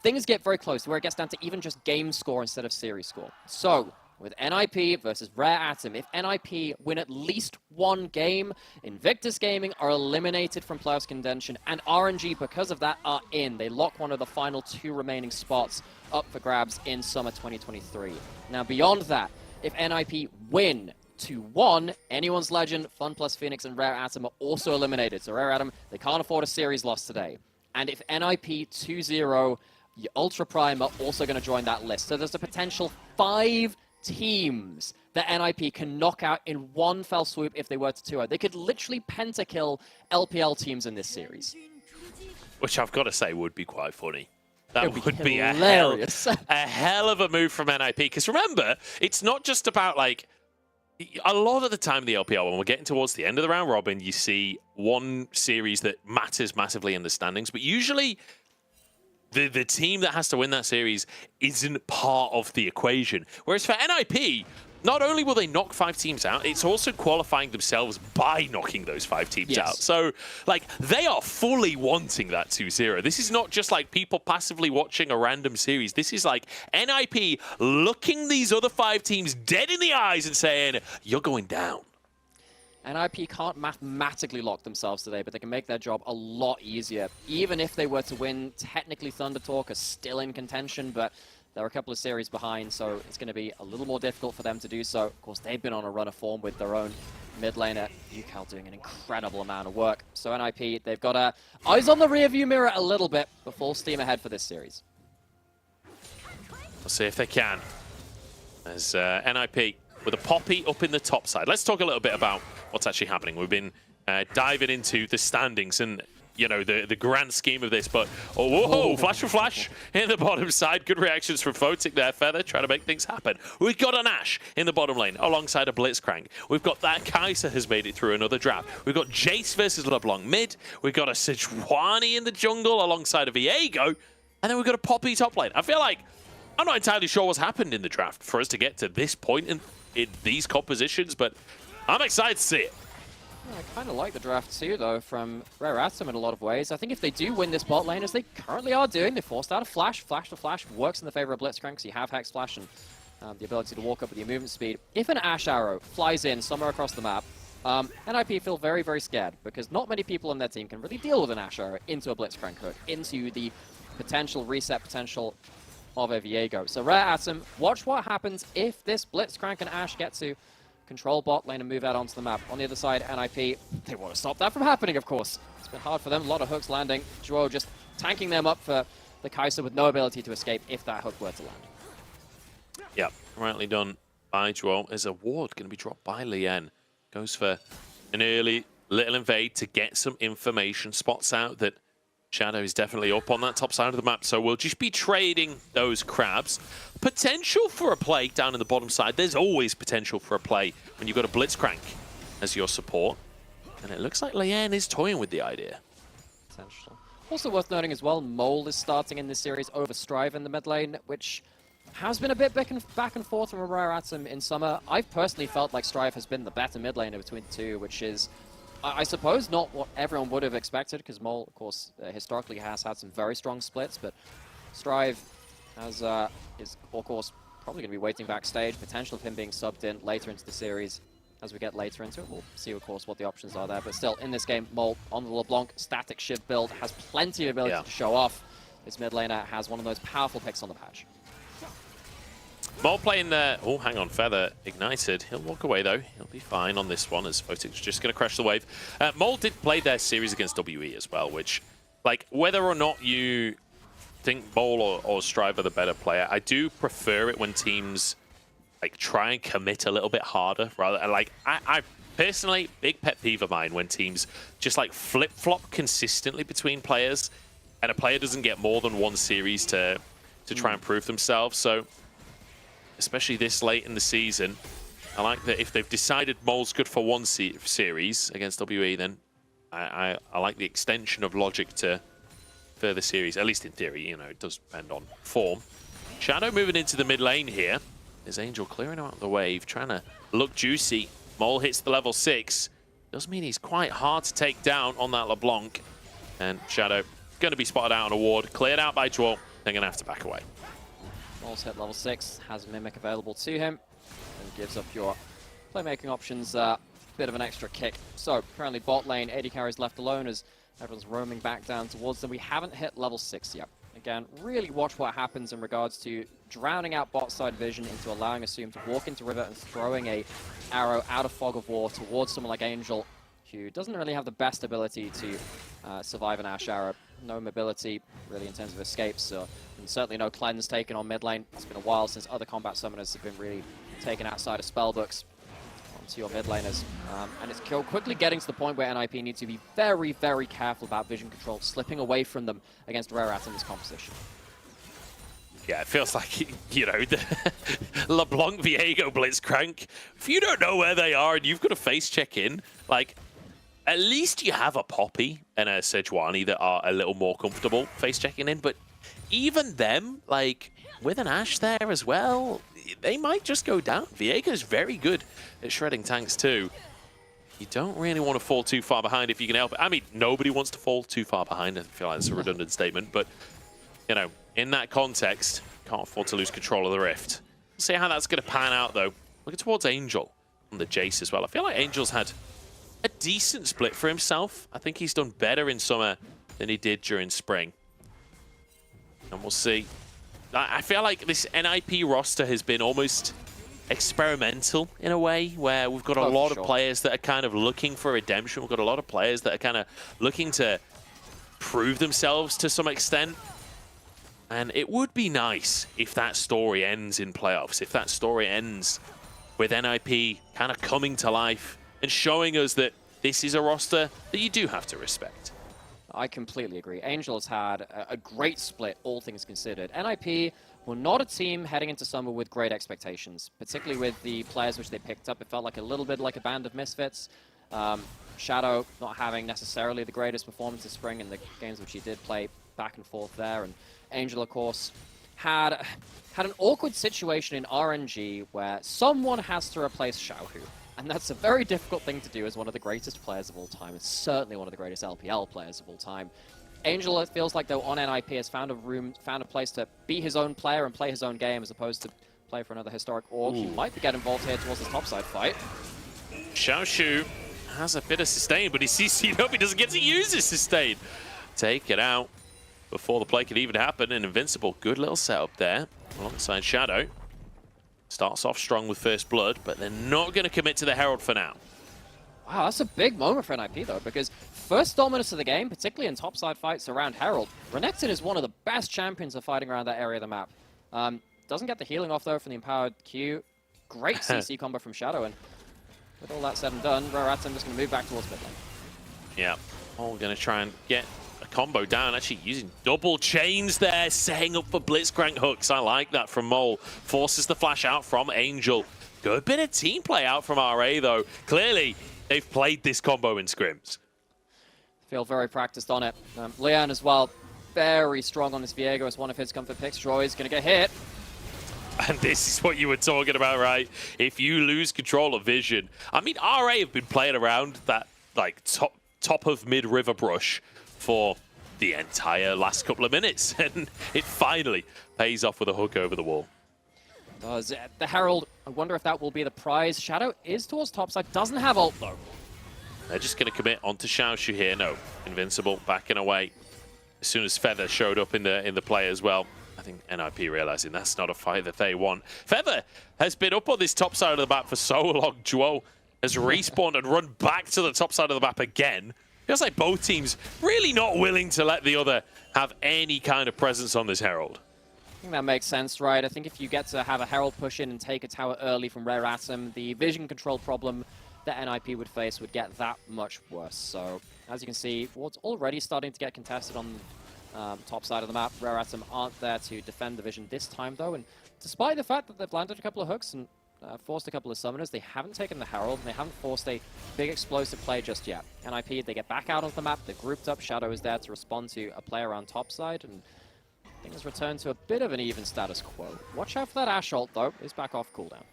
things get very close, where it gets down to even just game score instead of series score. So, with NIP versus Rare Atom. If NIP win at least one game, Invictus Gaming are eliminated from playoffs contention, and RNG, because of that, are in. They lock one of the final 2 remaining spots up for grabs in summer 2023. Now, beyond that, if NIP win 2-1, Anyone's Legend, Fun Plus Phoenix, and Rare Atom are also eliminated. So Rare Atom, they can't afford a series loss today. And if NIP 2-0, Ultra Prime are also going to join that list. So there's a potential 5 teams that NIP can knock out in one fell swoop if they were to 2-0. They could literally pentakill LPL teams in this series.
Which I've got to say would be quite funny. That would be a hell of a move from NIP. Because remember, it's not just about, like, a lot of the time in the LPL, when we're getting towards the end of the round robin, you see one series that matters massively in the standings, but usually the team that has to win that series isn't part of the equation. Whereas for NIP, not only will they knock 5 teams out, it's also qualifying themselves by knocking those 5 teams out. So, like, they are fully wanting that 2-0. This is not just like people passively watching a random series. This is like NIP looking these other 5 teams dead in the eyes and saying, you're going down.
NIP can't mathematically lock themselves today, but they can make their job a lot easier. Even if they were to win, technically Thunder Talk are still in contention, but they're a couple of series behind, so it's going to be a little more difficult for them to do so. Of course, they've been on a run of form with their own mid laner, UCal, doing an incredible amount of work. So NIP, they've got eyes on the rearview mirror a little bit, but full steam ahead for this series.
We'll see if they can. As NIP with a Poppy up in the top side. Let's talk a little bit about what's actually happening. We've been diving into the standings and, you know, the grand scheme of this, but whoa, flash for flash in the bottom side. Good reactions from Photic there. Feather trying to make things happen. We've got an Ashe in the bottom lane alongside a Blitzcrank. We've got that Kai'Sa has made it through another draft. We've got Jace versus LeBlanc mid. We've got a Sejuani in the jungle alongside a Viego. And then we've got a Poppy top lane. I feel like I'm not entirely sure what's happened in the draft for us to get to this point in these compositions, but I'm excited to see it.
I kind of like the draft too, though, from Rare Atom in a lot of ways. I think if they do win this bot lane, as they currently are doing, they forced out a flash. Flash to flash works in the favor of Blitzcrank, because you have Hex Flash and the ability to walk up with your movement speed. If an Ashe arrow flies in somewhere across the map, NIP feel very, very scared, because not many people on their team can really deal with an Ashe arrow into a Blitzcrank hook, into the potential reset potential of a Viego. So Rare Atom, watch what happens if this Blitzcrank and Ashe get to control bot lane and move out onto the map. On the other side, NIP, they want to stop that from happening, of course. It's been hard for them, a lot of hooks landing. Joao just tanking them up for the Kai'Sa with no ability to escape if that hook were to land.
Yep, rightly done by Joao. There's a ward going to be dropped by Lien. Goes for an early little invade to get some information. Spots out that Shadow is definitely up on that top side of the map, so we'll just be trading those crabs. Potential for a play down in the bottom side. There's always potential for a play when you've got a Blitzcrank as your support. And it looks like Lien is toying with the idea.
Potential. Also worth noting as well, Mole is starting in this series over Strive in the mid lane, which has been a bit back and forth from Rare Atom in summer. I've personally felt like Strive has been the better mid laner between the two, which is, I suppose, not what everyone would have expected, because Mole, of course, historically has had some very strong splits, but Strive is, of course, probably going to be waiting backstage. Potential of him being subbed in later into the series. As we get later into it, we'll see, of course, what the options are there. But still, in this game, Mole on the LeBlanc static shiv build has plenty of ability to show off. This mid laner has one of those powerful picks on the patch.
Mole playing there. Oh, hang on. Feather ignited. He'll walk away, though. He'll be fine on this one, as Photic's just going to crash the wave. Mole did play their series against WE as well, which, like, whether or not you think Mole or Strive are the better player, I do prefer it when teams, like, try and commit a little bit harder. Rather, like, I personally, big pet peeve of mine when teams just, like, flip-flop consistently between players, and a player doesn't get more than one series to try and prove themselves. So, especially this late in the season, I like that if they've decided Mole's good for one series against WE, then I like the extension of logic to further series, at least in theory. You know, it does depend on form. Shadow moving into the mid lane here. There's Angel clearing out the wave, trying to look juicy. Mole hits the level 6. Does mean he's quite hard to take down on that LeBlanc. And Shadow going to be spotted out on a ward, cleared out by Joel. They're going to have to back away.
Mole's hit level 6, has Mimic available to him. gives up your playmaking options a bit of an extra kick. So currently bot lane, AD carries left alone as everyone's roaming back down towards them. We haven't hit level 6 yet. Again, really watch what happens in regards to drowning out bot side vision into allowing Assume to walk into river and throwing a arrow out of fog of war towards someone like Angel, who doesn't really have the best ability to survive an Ash arrow. No mobility really in terms of escapes, so, and certainly no cleanse taken on mid lane. It's been a while since other combat summoners have been really taken outside of spellbooks onto your mid laners. And it's quickly getting to the point where NIP need to be very, very careful about vision control, slipping away from them against Rarat in this composition.
Yeah, it feels like, you know, the LeBlanc Viego Blitzcrank. If you don't know where they are and you've got to face check in, like, at least you have a Poppy and a Sejuani that are a little more comfortable face checking in. But even them, like, with an Ashe there as well, they might just go down. Viego's very good at shredding tanks too. You don't really want to fall too far behind if you can help it. I mean, nobody wants to fall too far behind. I feel like it's a redundant statement, but, you know, in that context, can't afford to lose control of the Rift. We'll see how that's going to pan out, though. Looking towards Angel on the Jace as well. I feel like Angel's had a decent split for himself. I think he's done better in summer than he did during spring. And we'll see. I feel like this NIP roster has been almost experimental in a way, where we've got a lot of players that are kind of looking for redemption. We've got a lot of players that are kind of looking to prove themselves to some extent. And it would be nice if that story ends in playoffs, if that story ends with NIP kind of coming to life and showing us that this is a roster that you do have to respect.
I completely agree. Angel has had a great split, all things considered. NIP were not a team heading into summer with great expectations, particularly with the players which they picked up. It felt like a little bit like a band of misfits. Shadow not having necessarily the greatest performance this spring in the games which he did play back and forth there. And Angel, of course, had an awkward situation in RNG where someone has to replace Xiaohu. And that's a very difficult thing to do as one of the greatest players of all time. It's certainly one of the greatest LPL players of all time. Angel, it feels like, though, on NIP has found a place to be his own player and play his own game as opposed to play for another historic org. He might be getting involved here towards this topside fight.
Xiaoshu has a bit of sustain, but he's CC'd up. He doesn't get to use his sustain. Take it out before the play can even happen. And Invincible, good little setup there alongside Shadow. Starts off strong with first blood, but they're not going to commit to the Herald for now.
Wow, that's a big moment for NIP, though, because first dominance of the game, particularly in topside fights around Herald, Renekton is one of the best champions of fighting around that area of the map. Doesn't get the healing off, though, from the Empowered Q. Great CC combo from Shadow, and with all that said and done, Raratem just going to move back towards mid lane.
Yeah, all going to try and get a combo down, actually using double chains there, setting up for Blitzcrank hooks. I like that from Mole. Forces the flash out from Angel. Good bit of team play out from RA, though. Clearly, they've played this combo in scrims.
Feel very practiced on it. Leon as well, very strong on this Viego as one of his comfort picks. Joy is going to get hit.
And this is what you were talking about, right? If you lose control of vision. I mean, RA have been playing around that like top of mid-river brush for the entire last couple of minutes. And it finally pays off with a hook over the wall.
Does the Herald, I wonder if that will be the prize. Shadow is towards topside, doesn't have ult though.
They're just going to commit onto Xiaoshu here. No, Invincible backing away. As soon as Feather showed up in the play as well. I think NIP realizing that's not a fight that they want. Feather has been up on this top side of the map for so long. Duo has respawned and run back to the top side of the map again. Feels like both teams really not willing to let the other have any kind of presence on this Herald.
I think that makes sense, right? I think if you get to have a Herald push in and take a tower early from Rare Atom, the vision control problem that NIP would face would get that much worse. So, as you can see, what's already starting to get contested on top side of the map. Rare Atom aren't there to defend the vision this time, though, and despite the fact that they've landed a couple of hooks and forced a couple of summoners, they haven't taken the Herald, and they haven't forced a big explosive play just yet. NIP, they get back out of the map, they're grouped up, Shadow is there to respond to a play around topside, and things return to a bit of an even status quo. Watch out for that Ashe ult, though, is back off cooldown.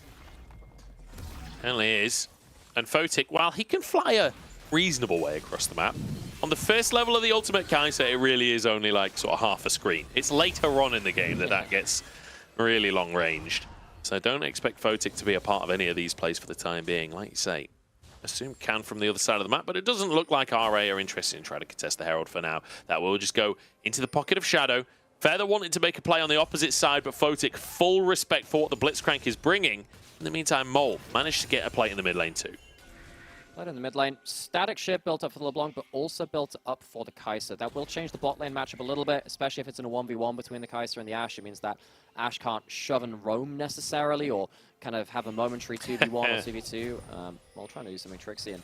Apparently is. And Photic, while he can fly a reasonable way across the map, on the first level of the Ultimate Kai'Sa, it really is only like sort of half a screen. It's later on in the game that that gets really long-ranged. So don't expect Photic to be a part of any of these plays for the time being. Like you say, assume can from the other side of the map, but it doesn't look like RA are interested in trying to contest the Herald for now. That will just go into the pocket of Shadow. Feather wanted to make a play on the opposite side, but Photic, full respect for what the Blitzcrank is bringing. In the meantime, Mole managed to get a play in the mid lane too.
Right in the mid lane, static ship built up for the LeBlanc, but also built up for the Kai'Sa. That will change the bot lane matchup a little bit, especially if it's in a 1v1 between the Kai'Sa and the Ashe. It means that Ashe can't shove and roam necessarily, or kind of have a momentary 2v1 or 2v2 while trying to do something tricksy and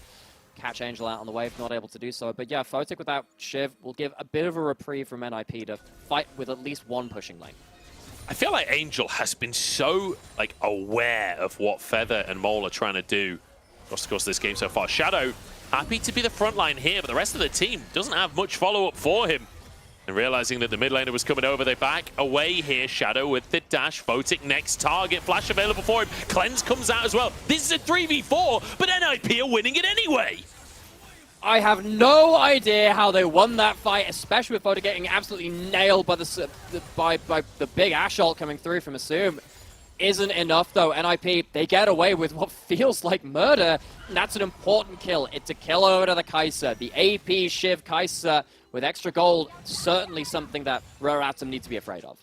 catch Angel out on the wave, not able to do so. But yeah, Photic without Shiv will give a bit of a reprieve from NIP to fight with at least one pushing lane.
I feel like Angel has been so aware of what Feather and Mole are trying to do across the course of this game so far. Shadow happy to be the front line here, but the rest of the team doesn't have much follow-up for him. And realizing that the mid laner was coming over, they back away here. Shadow with the dash. Photic next target. Flash available for him. Cleanse comes out as well. This is a 3v4, but NIP are winning it anyway.
I have no idea how they won that fight, especially with Photic getting absolutely nailed by the big Ashe ult coming through from Assume. Isn't enough though. NIP, they get away with what feels like murder, and that's an important kill. It's a kill over to the Kai'Sa. The AP Shiv Kai'Sa with extra gold, certainly something that Raratum need to be afraid of.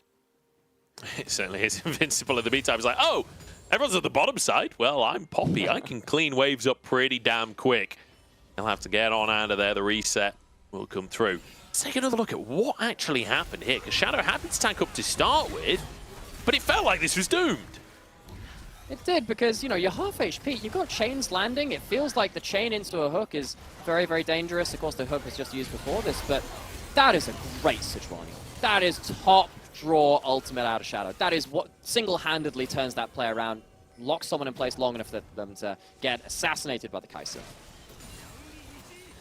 It certainly is. Invincible in the meantime. It's like, oh, everyone's at the bottom side. Well, I'm Poppy. I can clean waves up pretty damn quick. They'll have to get on out of there. The reset will come through. Let's take another look at what actually happened here, because Shadow happy to tank up to start with, but it felt like this was doomed.
It did, because, you know, you're half HP. You've got chains landing. It feels like the chain into a hook is very, very dangerous. Of course, the hook was just used before this, but that is a great Sejuani. That is top draw ultimate out of Shadow. That is what single-handedly turns that play around, locks someone in place long enough for them to get assassinated by the Kai'Sa.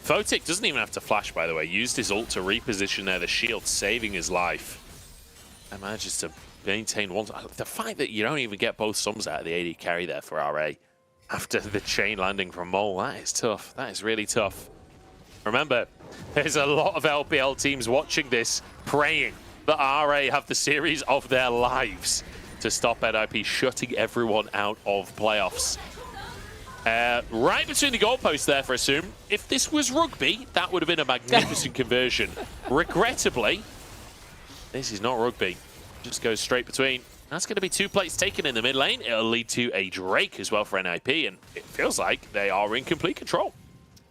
Photic doesn't even have to flash, by the way. Used his ult to reposition there, the shield saving his life. And manages to maintain one. The fact that you don't even get both sums out of the AD carry there for RA after the chain landing from Mole, that is tough. That is really tough. Remember, there's a lot of LPL teams watching this, praying that RA have the series of their lives to stop NIP shutting everyone out of playoffs. Right between the goalposts there for Assume. If this was rugby, that would have been a magnificent conversion. Regrettably, this is not rugby. Just goes straight between. That's going to be 2 plates taken in the mid lane. It'll lead to a Drake as well for NIP, and it feels like they are in complete control.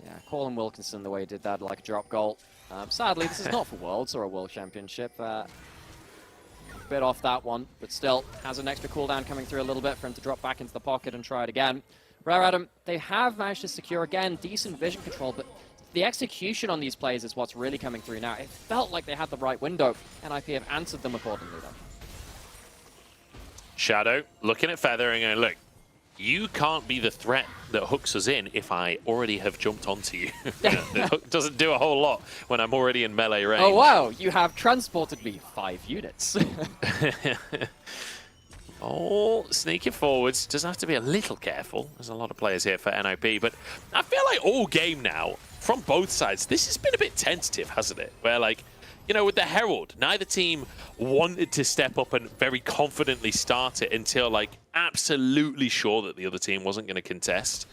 Yeah, Colin Wilkinson, the way he did that, like a drop goal. Sadly, this is not for Worlds or a World Championship. Bit off that one, but still has an extra cooldown coming through a little bit for him to drop back into the pocket and try it again. Raratum, they have managed to secure, again, decent vision control, but the execution on these plays is what's really coming through now. It felt like they had the right window, and NIP have answered them accordingly, though.
Shadow looking at Feather and going, look, you can't be the threat that hooks us in if I already have jumped onto you. The hook doesn't do a whole lot when I'm already in melee range.
Oh, wow, you have transported me 5 units.
Oh, sneaking forwards. Does have to be a little careful. There's a lot of players here for NIP, but I feel like all game now, from both sides, this has been a bit tentative, hasn't it? Where, like, you know, with the Herald, neither team wanted to step up and very confidently start it until, like, absolutely sure that the other team wasn't going to contest.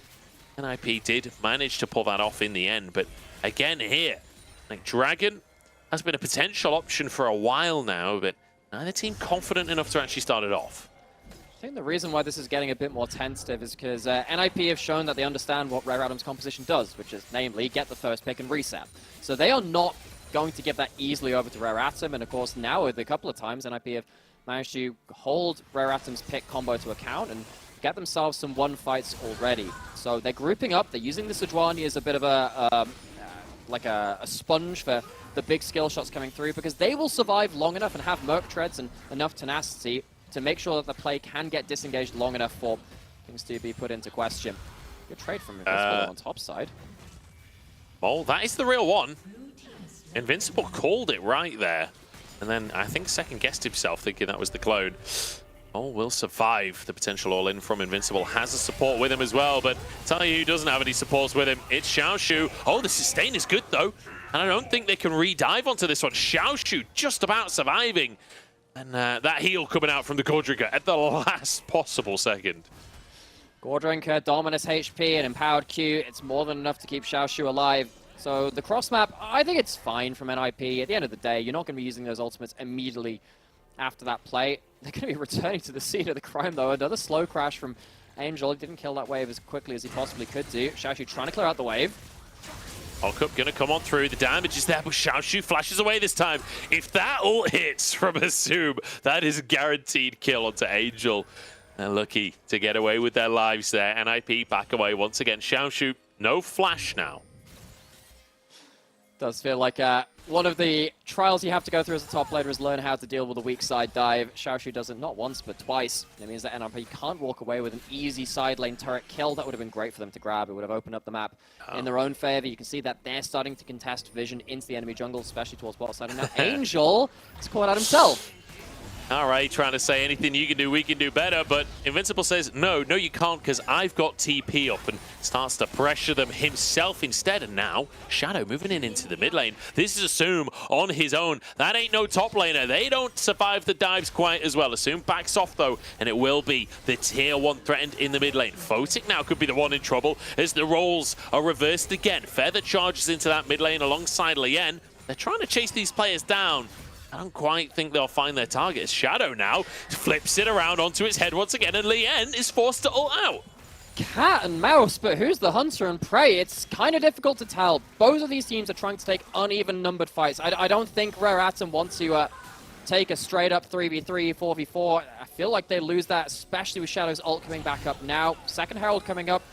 NIP did manage to pull that off in the end, but again here, like, Dragon has been a potential option for a while now, but neither team confident enough to actually start it off.
I think the reason why this is getting a bit more tentative is because NIP have shown that they understand what Raratum's composition does, which is namely get the first pick and reset. So they are not going to give that easily over to Raratum, and of course now with a couple of times NIP have managed to hold Raratum's pick combo to account and get themselves some 1 fights already. So they're grouping up, they're using the Sejuani as a bit of a sponge for the big skill shots coming through, because they will survive long enough and have Merc Treads and enough tenacity to make sure that the play can get disengaged long enough for things to be put into question. Good trade from Invincible on top side.
Mole, that is the real one. Invincible called it right there. And then I think second-guessed himself, thinking that was the clone. Mole will survive the potential all-in from Invincible. Has a support with him as well, but tell you who doesn't have any supports with him. It's Xiaoshu. Oh, the sustain is good, though. And I don't think they can re-dive onto this one. Xiaoshu just about surviving. And that heal coming out from the Gordrinker at the last possible second.
Gordrinker, Dominus HP, and Empowered Q. It's more than enough to keep Xiaoshu alive. So the cross map, I think it's fine from NIP. At the end of the day, you're not going to be using those ultimates immediately after that play. They're going to be returning to the scene of the crime, though. Another slow crash from Angel. He didn't kill that wave as quickly as he possibly could do. Xiaoshu trying to clear out the wave.
Hulk going to come on through. The damage is there, but Xiaoshu flashes away this time. If that ult hits from Assume, that is a guaranteed kill onto Angel. And lucky to get away with their lives there. NIP back away once again. Xiaoshu, no flash now.
Does feel like one of the trials you have to go through as a top laner is learn how to deal with a weak side dive. Xiaoshu does it not once, but twice. It means that NIP can't walk away with an easy side lane turret kill. That would have been great for them to grab. It would have opened up the map in their own favor. You can see that they're starting to contest vision into the enemy jungle, especially towards bot side. And now Angel has caught out himself.
All right, trying to say anything you can do, we can do better, but Invincible says, no, you can't, because I've got TP up, and starts to pressure them himself instead. And now, Shadow moving into the mid lane. This is Assume on his own. That ain't no top laner. They don't survive the dives quite as well. Assume backs off, though, and it will be the tier 1 threatened in the mid lane. Photic now could be the one in trouble as the roles are reversed again. Feather charges into that mid lane alongside Lien. They're trying to chase these players down. I don't quite think they'll find their target. Shadow now flips it around onto its head once again, and Lien is forced to ult out.
Cat and mouse, but who's the hunter and prey? It's kind of difficult to tell. Both of these teams are trying to take uneven numbered fights. I don't think Rare Atom want to take a straight up 3v3, 4v4. I feel like they lose that, especially with Shadow's ult coming back up now. Second Herald coming up.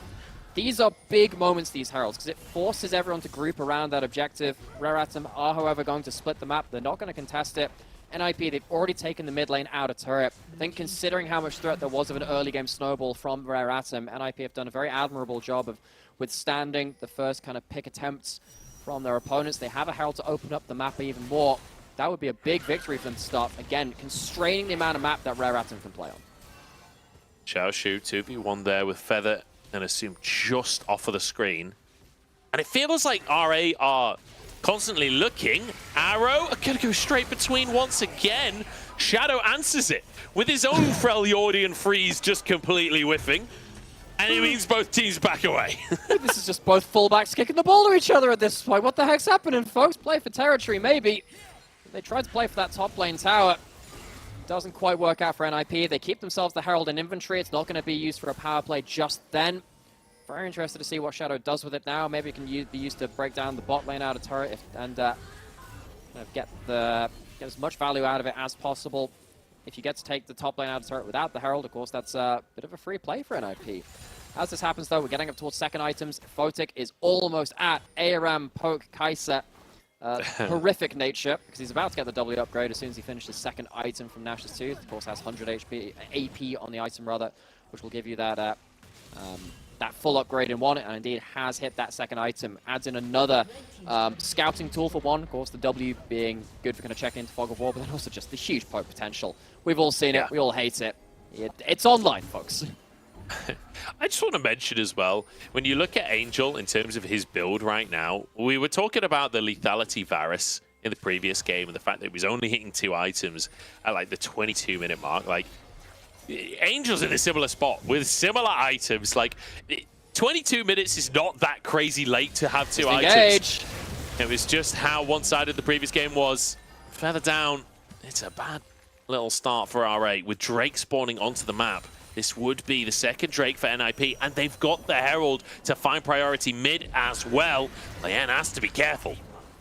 These are big moments, these Heralds, because it forces everyone to group around that objective. Rare Atom are, however, going to split the map. They're not going to contest it. NIP, they've already taken the mid lane out of turret. I think considering how much threat there was of an early game snowball from Rare Atom, NIP have done a very admirable job of withstanding the first kind of pick attempts from their opponents. They have a Herald to open up the map even more. That would be a big victory for them to start. Again, constraining the amount of map that Rare Atom can play on.
Xiaoshu 2v1 there with Feather and Assume just off of the screen. And it feels like RA are constantly looking. Arrow are going to go straight between once again. Shadow answers it with his own Freljordian freeze just completely whiffing. And it means both teams back away.
This is just both fullbacks kicking the ball to each other at this point. What the heck's happening, folks? Play for territory, maybe. They tried to play for that top lane tower. Doesn't quite work out for NIP. They keep themselves the Herald in inventory. It's not going to be used for a power play just then. Very interested to see what Shadow does with it now. Maybe it can be used to break down the bot lane out of turret and kind of get as much value out of it as possible. If you get to take the top lane out of turret without the Herald, of course, that's a bit of a free play for NIP. As this happens, though, we're getting up towards second items. Photic is almost at ARAM, Poke, Kai'Sa. Horrific nature, because he's about to get the W upgrade as soon as he finishes second item from Nash's Tooth. Of course, has 100 AP on the item, rather, which will give you that that full upgrade in one, and indeed has hit that second item. Adds in another scouting tool for one. Of course, the W being good for kind of checking into Fog of War, but then also just the huge poke potential. We've all seen it. We all hate it. It's online, folks.
I just want to mention as well, when you look at Angel in terms of his build right now, we were talking about the lethality Varus in the previous game and the fact that he was only hitting 2 items at like the 22-minute mark. Like, Angel's in a similar spot with similar items. Like, 22 minutes is not that crazy late to have 2 items. It was just how one-sided the previous game was. Further down, it's a bad little start for RA with Drake spawning onto the map. This would be the second Drake for NIP, and they've got the Herald to find priority mid as well. Lien has to be careful.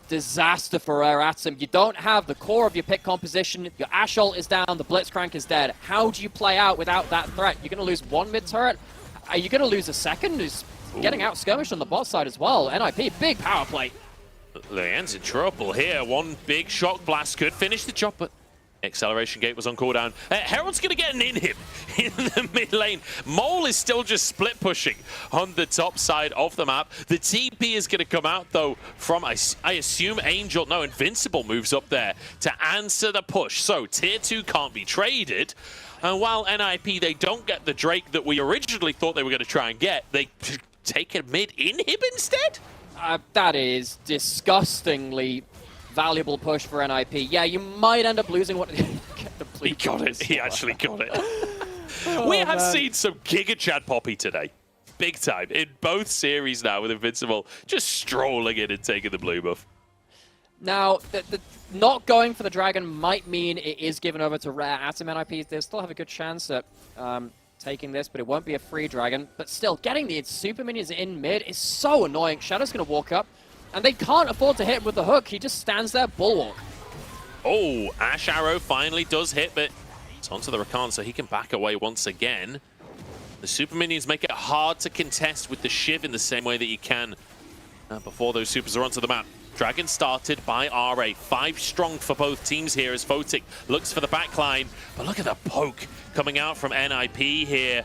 Disaster for Rare Atom. You don't have the core of your pick composition. Your Ashe ult is down, the Blitzcrank is dead. How do you play out without that threat? You're going to lose one mid turret. Are you going to lose a second? Who's getting out skirmished on the bot side as well. NIP, big power play.
Lien's in trouble here. One big shock blast could finish the job, but acceleration gate was on cooldown. Herald's going to get an inhib in the mid lane. Mole is still just split pushing on the top side of the map. The TP is going to come out, though, from, I assume, Angel. No, Invincible moves up there to answer the push. So, tier 2 can't be traded. And while NIP, they don't get the Drake that we originally thought they were going to try and get, they take a mid inhib instead?
That is disgustingly valuable push for NIP. Yeah, you might end up losing what the actually
got it. He actually got it. We have seen some Giga Chad Poppy today. Big time. In both series now with Invincible just strolling in and taking the blue buff.
Now, the not going for the dragon might mean it is given over to rare Atom NIP. They still have a good chance at taking this, but it won't be a free dragon. But still, getting the super minions in mid is so annoying. Shadow's going to walk up, and they can't afford to hit him with the hook. He just stands there bulwark.
Oh, Ash Arrow finally does hit, but it's onto the Rakan, so he can back away once again. The super minions make it hard to contest with the Shiv in the same way that you can before those supers are onto the map. Dragon started by RA. 5 strong for both teams here as Photic looks for the backline. But look at the poke coming out from NIP here.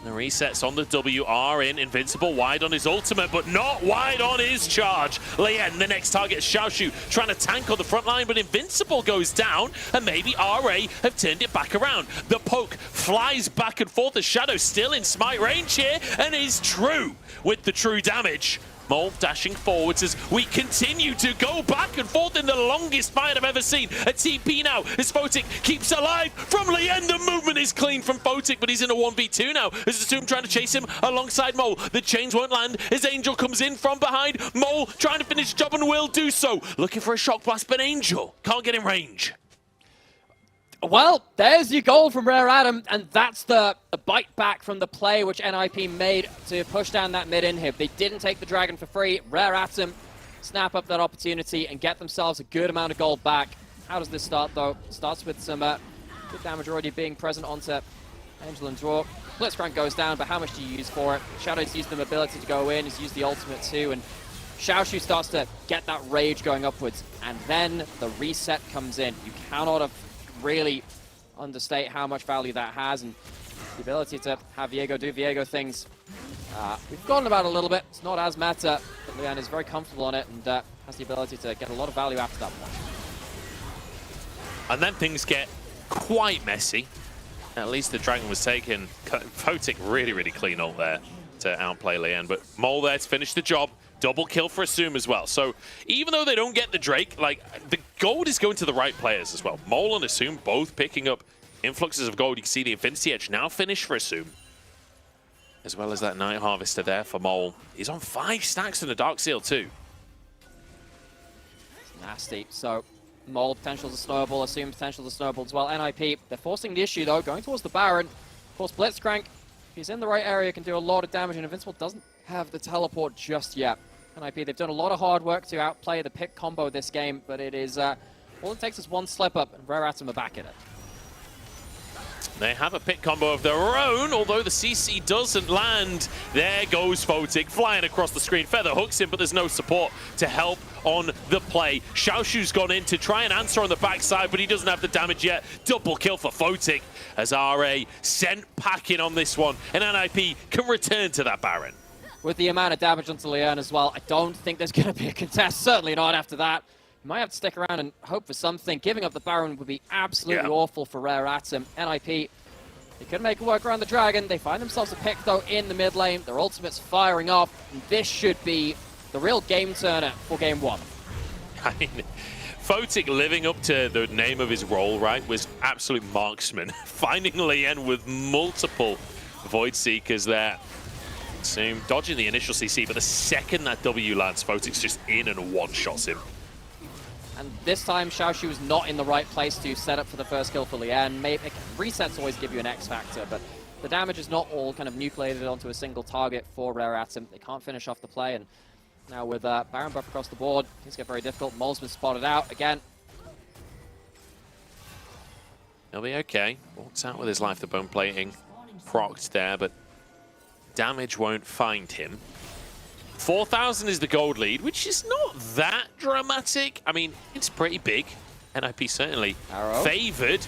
The resets on the W are in. Invincible wide on his ultimate, but not wide on his charge. Lien, the next target is Xiaoshu, trying to tank on the front line, but Invincible goes down, and maybe RA have turned it back around. The poke flies back and forth. The Shadow still in smite range here, and is true with the true damage. Mole dashing forwards as we continue to go back and forth in the longest fight I've ever seen. A TP now as Photic keeps alive from Lien. The movement is clean from Photic, but he's in a 1v2 now. As the Zoom trying to chase him alongside Mole. The chains won't land as Angel comes in from behind. Mole trying to finish the job and will do so. Looking for a shock blast, but Angel can't get in range.
Well, there's your goal from Rare Atom, and that's the bite back from the play which NIP made to push down that mid inhib. They didn't take the dragon for free. Rare Atom snap up that opportunity and get themselves a good amount of gold back. How does this start, though? Starts with some good damage already being present onto Angel and Draw. Blitzcrank goes down, but how much do you use for it? Shadow's used the mobility to go in. He's used the ultimate too, and Xiaoshu starts to get that rage going upwards, and then the reset comes in. You cannot have really understate how much value that has, and the ability to have Viego do Viego things. We've forgotten about it a little bit. It's not as meta, but Lien is very comfortable on it and has the ability to get a lot of value after that point.
And then things get quite messy. At least the dragon was taken. Photic really clean ult there to outplay Lien, but Mole there to finish the job. Double kill for Assume as well. So even though they don't get the Drake, like, the gold is going to the right players as well. Mole and Assume both picking up influxes of gold. You can see the Infinity Edge now finished for Assume. As well as that Night Harvester there for Mole. He's on 5 stacks in the Dark Seal too.
It's nasty. So Mole potential to snowball, Assume potential to snowball as well. NIP, they're forcing the issue though, going towards the Baron. Of course, Blitzcrank, if he's in the right area, can do a lot of damage, and Invincible doesn't have the teleport just yet. NIP, they've done a lot of hard work to outplay the pick combo this game, but it is all it takes is one slip up, and Rare Atom are back in it.
They have a pick combo of their own, although the CC doesn't land. There goes Photic, flying across the screen. Feather hooks him, but there's no support to help on the play. Xiaoshu's gone in to try and answer on the backside, but he doesn't have the damage yet. Double kill for Photic as RA sent packing on this one, and NIP can return to that Baron.
With the amount of damage onto Lien as well, I don't think there's going to be a contest. Certainly not after that. You might have to stick around and hope for something. Giving up the Baron would be absolutely awful for Rare Atom. NIP, they could make it work around the Dragon. They find themselves a pick, though, in the mid lane. Their ultimate's firing off. And this should be the real game turner for game 1.
I mean, Photic living up to the name of his role, right, was absolute marksman. Finding Lien with multiple Void Seekers there. Assume dodging the initial CC, but the second that W lands, Photic's just in and one-shots him.
And this time, Xiaoshu was not in the right place to set up for the first kill for Lien. Resets always give you an X factor, but the damage is not all kind of nucleated onto a single target for Rare Atom. They can't finish off the play, and now with Baron buff across the board, things get very difficult. Mole's been spotted out again.
He'll be okay. Walks out with his life, the bone plating procced there, but damage won't find him. 4,000 is the gold lead, which is not that dramatic. I mean, it's pretty big. NIP certainly favored.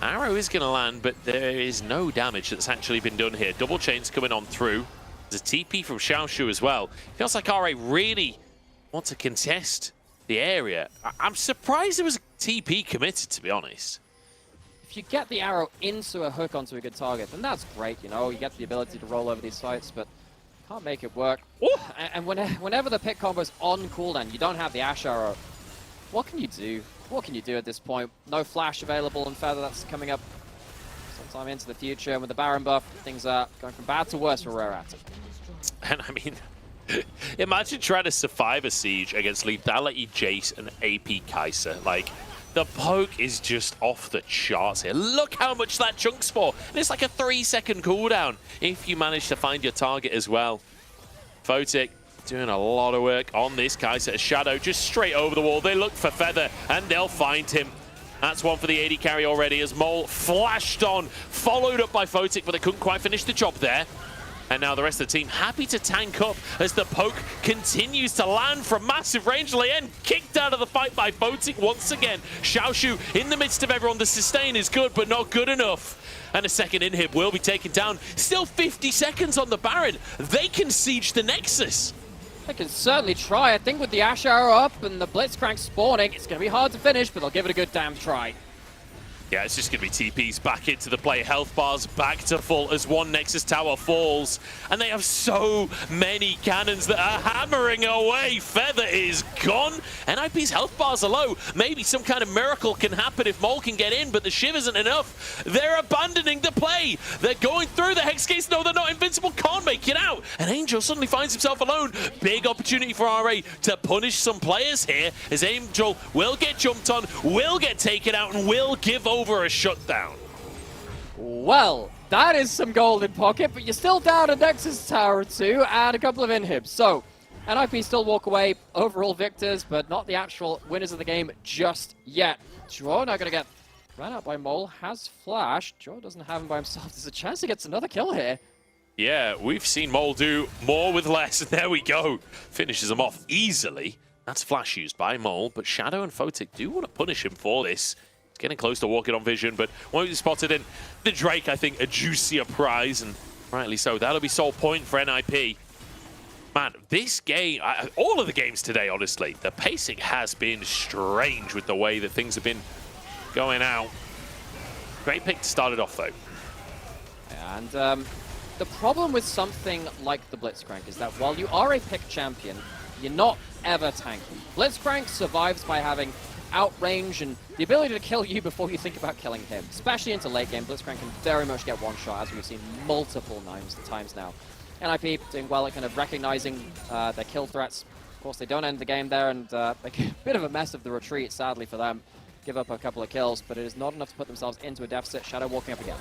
Arrow is going to land, but there is no damage that's actually been done here. Double chains coming on through. There's a TP from Xiaoshu as well. Feels like RA really want to contest the area. I'm surprised there was a TP committed, to be honest.
If you get the arrow into a hook onto a good target, then that's great, you know. You get the ability to roll over these sites, but can't make it work. And whenever the pick combo is on cooldown, you don't have the Ash Arrow. what can you do? What can you do at this point? No flash available on Feather. That's coming up sometime into the future. And with the Baron buff, things are going from bad to worse for Rare Atom.
And I mean, imagine trying to survive a siege against Lethality, Jace, and AP Kai'Sa. Like, the poke is just off the charts here. Look how much that chunks for. And it's like a 3-second cooldown if you manage to find your target as well. Photic doing a lot of work on this Kai'Sa. Shadow just straight over the wall. They look for Feather, and they'll find him. That's one for the AD carry already as Mole flashed on, followed up by Photic, but they couldn't quite finish the job there. And now the rest of the team happy to tank up as the poke continues to land from massive range. Lien kicked out of the fight by Photic once again. Xiaoshu in the midst of everyone. The sustain is good, but not good enough. And a second inhib will be taken down. Still 50 seconds on the Baron. They can siege the Nexus.
They can certainly try. I think with the Ash Arrow up and the Blitzcrank spawning, it's going to be hard to finish, but they'll give it a good damn try.
Yeah, it's just going to be TPs back into the play. Health bars back to full as one Nexus tower falls. And they have so many cannons that are hammering away. Feather is gone. NIP's health bars are low. Maybe some kind of miracle can happen if Mole can get in, but the Shiv isn't enough. They're abandoning the play. They're going through the Hex Gates. No, they're not invincible. Can't make it out. And Angel suddenly finds himself alone. Big opportunity for RA to punish some players here, as Angel will get jumped on, will get taken out, and will give over a shutdown.
Well, that is some gold in pocket, but you're still down a Nexus Tower 2 and a couple of inhibs. So, NIP still walk away overall victors, but not the actual winners of the game just yet. Joe now going to get ran out by Mole, has flash. Joe doesn't have him by himself. There's a chance he gets another kill here.
Yeah, we've seen Mole do more with less. There we go. Finishes him off easily. That's flash used by Mole, but Shadow and Photic do want to punish him for this. Getting close to walking on vision, but won't be spotted in the Drake. I think a juicier prize, and rightly so. That'll be sole point for NIP. Man, this game, all of the games today, honestly, the pacing has been strange with the way that things have been going out. Great pick to start it off, though.
And the problem with something like the Blitzcrank is that while you are a pick champion, you're not ever tanky. Blitzcrank survives by having outrange and the ability to kill you before you think about killing him. Especially into late game, Blitzcrank can very much get one shot, as we've seen multiple times now. NIP doing well at kind of recognizing their kill threats. Of course, they don't end the game there, and make a bit of a mess of the retreat, sadly for them. Give up a couple of kills, but it is not enough to put themselves into a deficit. Shadow walking up again.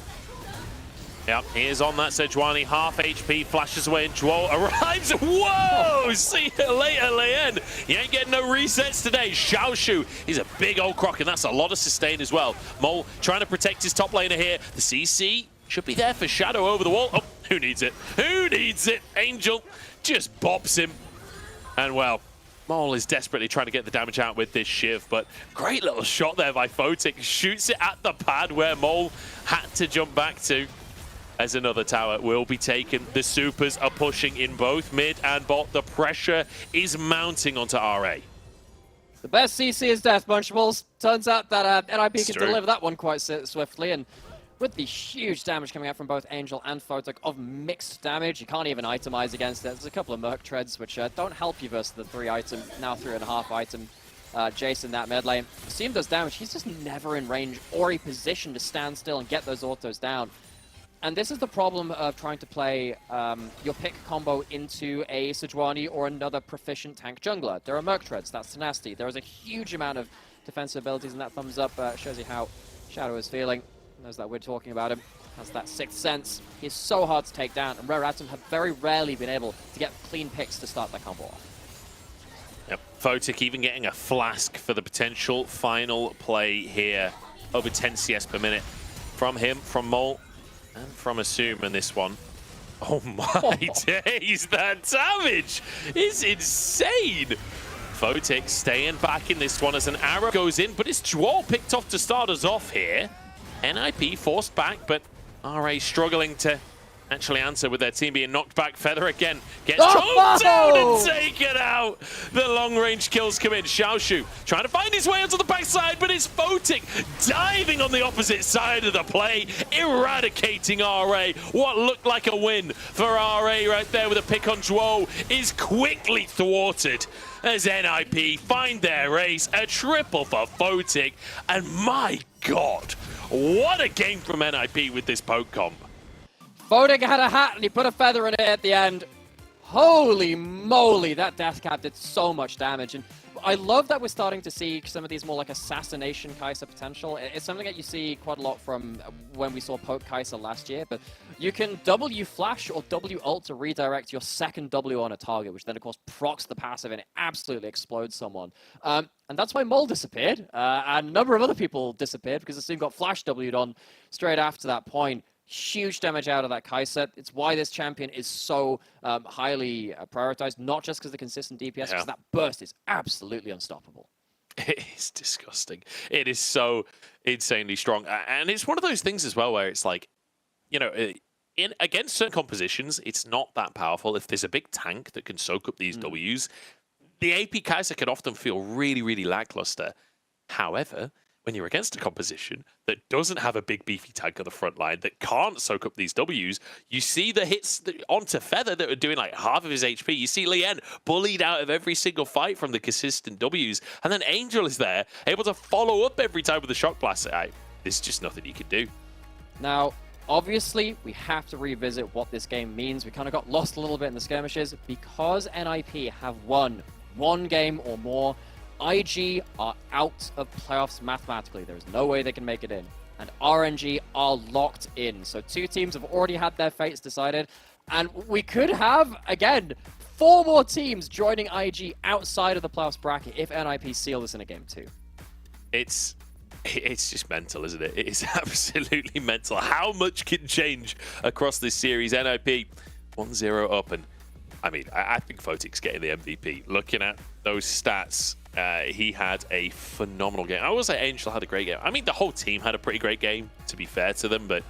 Yep, he is on that Sejuani, half HP, flashes away, and Joel arrives. Whoa! See you later, Lien. You ain't getting no resets today. Xiaoshu, he's a big old croc, and that's a lot of sustain as well. Mole trying to protect his top laner here. The CC should be there for Shadow over the wall. Oh, who needs it? Who needs it? Angel just bops him. And well, Mole is desperately trying to get the damage out with this Shiv, but great little shot there by Photic. Shoots it at the pad where Mole had to jump back to. As another tower will be taken. The supers are pushing in both mid and bot. The pressure is mounting onto RA.
The best CC is Death Bunchables. Turns out that NIP can
true.
deliver that one quite swiftly, and with the huge damage coming out from both Angel and Photic of mixed damage, you can't even itemize against it. There's a couple of Merc Treads which don't help you versus the 3-item, now 3.5 item Jason that mid lane. Seeing does damage, he's just never in range or a position to stand still and get those autos down. And this is the problem of trying to play your pick combo into a Sejuani or another proficient tank jungler. There are Merc Treads, that's tenacity. There is a huge amount of defensive abilities, and that thumbs up shows you how Shadow is feeling. Knows that we're talking about him. Has that sixth sense. He's so hard to take down, and Rare Atom have very rarely been able to get clean picks to start that combo off.
Yep, Photic even getting a flask for the potential final play here. Over 10 CS per minute from him, from Mole. And from Assume in this one. Oh my days, that damage is insane. Photic staying back in this one as an arrow goes in, but it's Joel picked off to start us off here. NIP forced back, but RA struggling to actually answer with their team being knocked back. Feather again gets choked down and taken out. The long range kills come in. Xiaoshu trying to find his way onto the backside, but it's Photic dying diving on the opposite side of the play, eradicating RA. What looked like a win for RA right there with a pick on Zhuo is quickly thwarted as NIP find their ace, a triple for Photic, and my god, what a game from NIP with this poke comp.
Photic had a hat and he put a feather in it at the end. Holy moly, that Death Cap did so much damage. And I love that we're starting to see some of these more like assassination Kai'Sa potential. It's something that you see quite a lot from when we saw poke Kai'Sa last year, but you can W flash or W ult to redirect your second W on a target, which then of course procs the passive and it absolutely explodes someone. And that's why Mole disappeared, and a number of other people disappeared because the team got flash W'd on straight after that point. Huge damage out of that Kai'Sa. It's why this champion is so highly prioritized, not just because of the consistent DPS, because that burst is absolutely unstoppable.
It is disgusting. It is so insanely strong. And it's one of those things as well where it's like, you know, against certain compositions, it's not that powerful. If there's a big tank that can soak up these Ws, the AP Kai'Sa can often feel really, really lackluster. However, when you're against a composition that doesn't have a big beefy tank on the front line, that can't soak up these Ws, you see the hits onto Feather that are doing like half of his HP. You see Lien bullied out of every single fight from the consistent Ws. And then Angel is there, able to follow up every time with a Shock Blast. There's just nothing you can do.
Now, obviously, we have to revisit what this game means. We kind of got lost a little bit in the skirmishes. Because NIP have won one game or more, IG are out of playoffs mathematically. There's no way they can make it in. And RNG are locked in. So two teams have already had their fates decided. And we could have, again, 4 more teams joining IG outside of the playoffs bracket if NIP seal this in a game 2.
It's just mental, isn't it? It is absolutely mental. How much can change across this series? NIP 1-0 up. And I mean, I think Photic's getting the MVP. Looking at those stats, he had a phenomenal game. I will say Angel had a great game. I mean, the whole team had a pretty great game, to be fair to them, but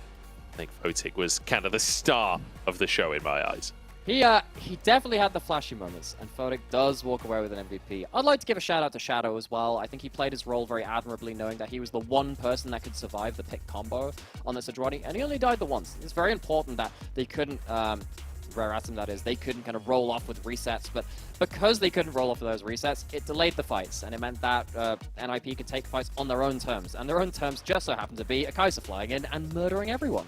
I think Photic was kind of the star of the show in my eyes.
He definitely had the flashy moments, and Photic does walk away with an MVP. I'd like to give a shout out to Shadow as well. I think he played his role very admirably, knowing that he was the one person that could survive the pick combo on this Adroni, and he only died the once. It's very important that they couldn't Rare Atom, that is, they couldn't kind of roll off with resets, but because they couldn't roll off with those resets, it delayed the fights, and it meant that NIP could take fights on their own terms, and their own terms just so happened to be a Kai'Sa flying in and murdering everyone.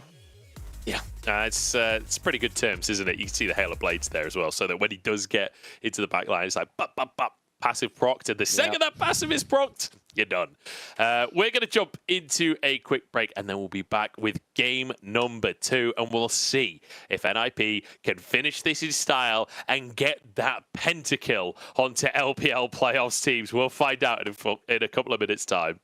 Yeah, it's pretty good terms, isn't it? You can see the Hail of Blades there as well, so that when he does get into the back line, it's like, bop, bop, bop, passive procced, and the second that passive is procced, you're done. We're going to jump into a quick break, and then we'll be back with game number 2, and we'll see if NIP can finish this in style and get that pentakill onto LPL playoffs teams. We'll find out in a couple of minutes' time.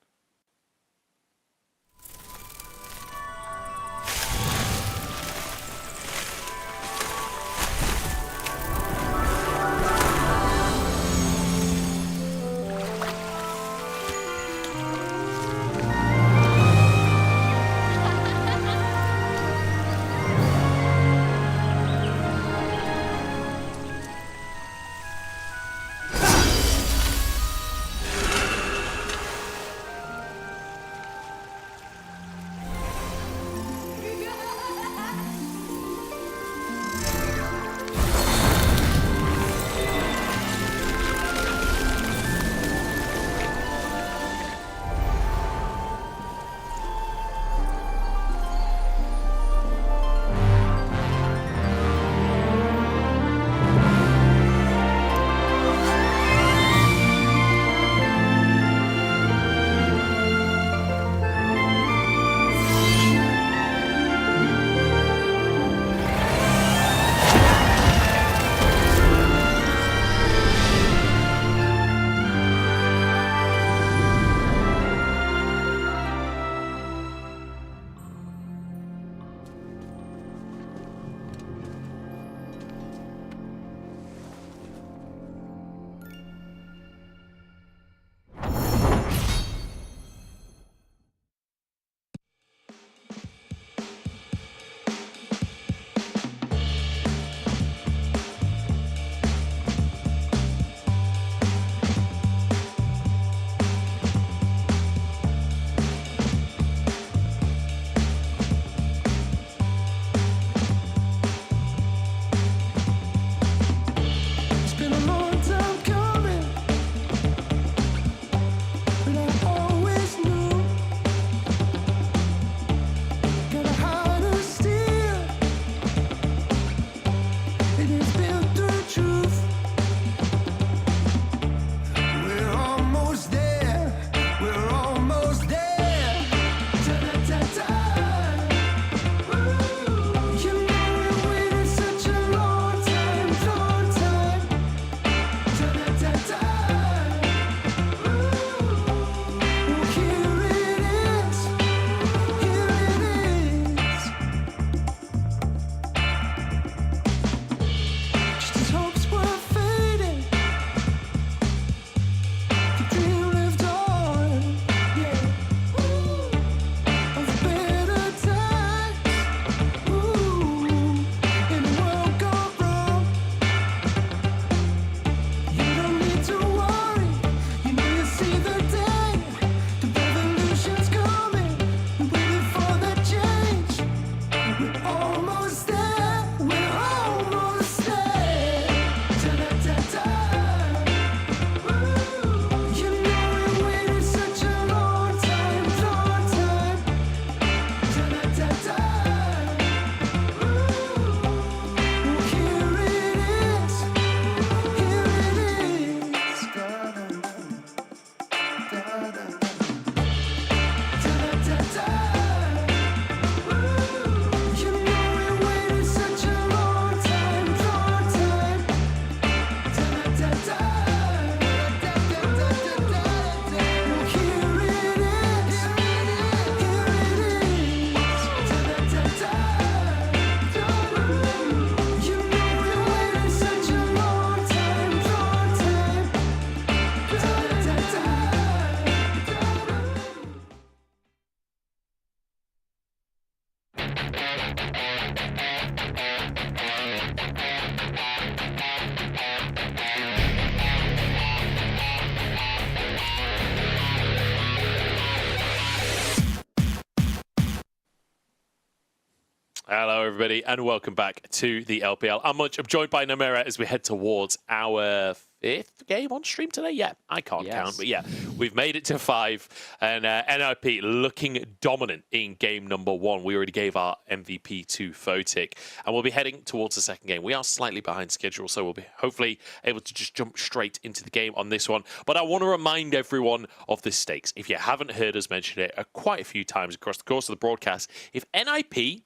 Hello, everybody, and welcome back to the LPL. I'm joined by Namera as we head towards our 5th game on stream today. Yeah, I can't count, but yeah, we've made it to 5. And NIP looking dominant in game number 1. We already gave our MVP to Photic, and we'll be heading towards the second game. We are slightly behind schedule, so we'll be hopefully able to just jump straight into the game on this one. But I want to remind everyone of the stakes. If you haven't heard us mention it quite a few times across the course of the broadcast, if NIP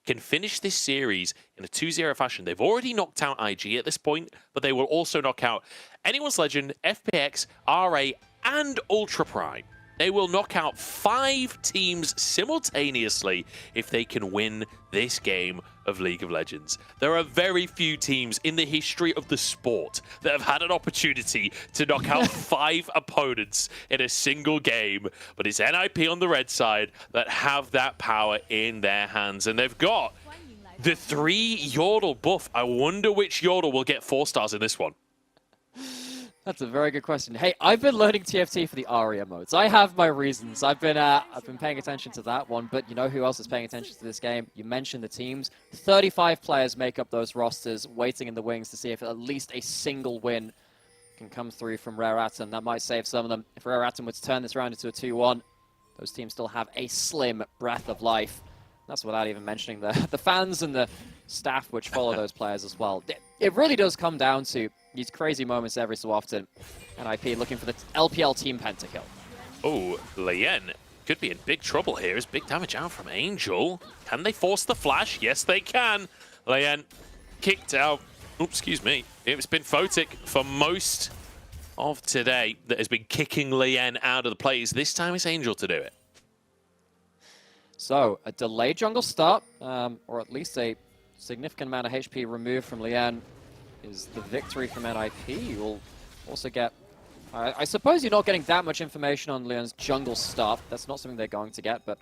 can finish this series in a 2-0 fashion. They've already knocked out IG at this point, but they will also knock out Anyone's Legend, FPX, RA, and Ultra Prime. They will knock out 5 teams simultaneously if they can win this game of League of Legends. There are very few teams in the history of the sport that have had an opportunity to knock out 5 opponents in a single game, but it's NIP on the red side that have that power in their hands, and they've got the 3 Yordle buff. I wonder which Yordle will get 4 stars in this one.
That's a very good question. Hey, I've been learning TFT for the Aria modes. I have my reasons. I've been paying attention to that one, but you know who else is paying attention to this game? You mentioned the teams. 35 players make up those rosters, waiting in the wings to see if at least a single win can come through from Rare Atom. That might save some of them. If Rare Atom were to turn this round into a 2-1, those teams still have a slim breath of life. That's without even mentioning the fans and the staff which follow those players as well. It really does come down to these crazy moments every so often. NIP looking for the LPL team pentakill.
Oh, Lien could be in big trouble here. Is big damage out from Angel. Can they force the flash? Yes, they can. Lien kicked out. Oops, excuse me. It's been Photic for most of today that has been kicking Lien out of the plays. This time it's Angel to do it.
So, a delayed jungle start, or at least a significant amount of HP removed from Lien is the victory from NIP. You'll also get... I suppose you're not getting that much information on Lien's jungle start. That's not something they're going to get, but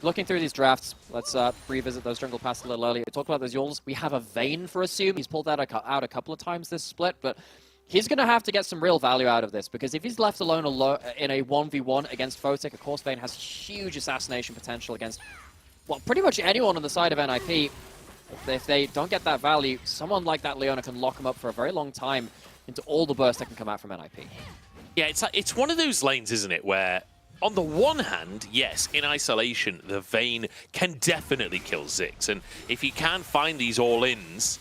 looking through these drafts, let's revisit those jungle passes a little earlier. We talked about those Yordles. We have a Vayne for Assume. He's pulled that out a couple of times this split, but he's going to have to get some real value out of this, because if he's left alone in a 1v1 against Photic, of course Vayne has huge assassination potential against, well, pretty much anyone on the side of NIP. If they don't get that value, someone like that Leona can lock him up for a very long time into all the bursts that can come out from NIP.
Yeah, it's one of those lanes, isn't it, where on the one hand, yes, in isolation, the Vayne can definitely kill Ziggs, and if you can find these all-ins,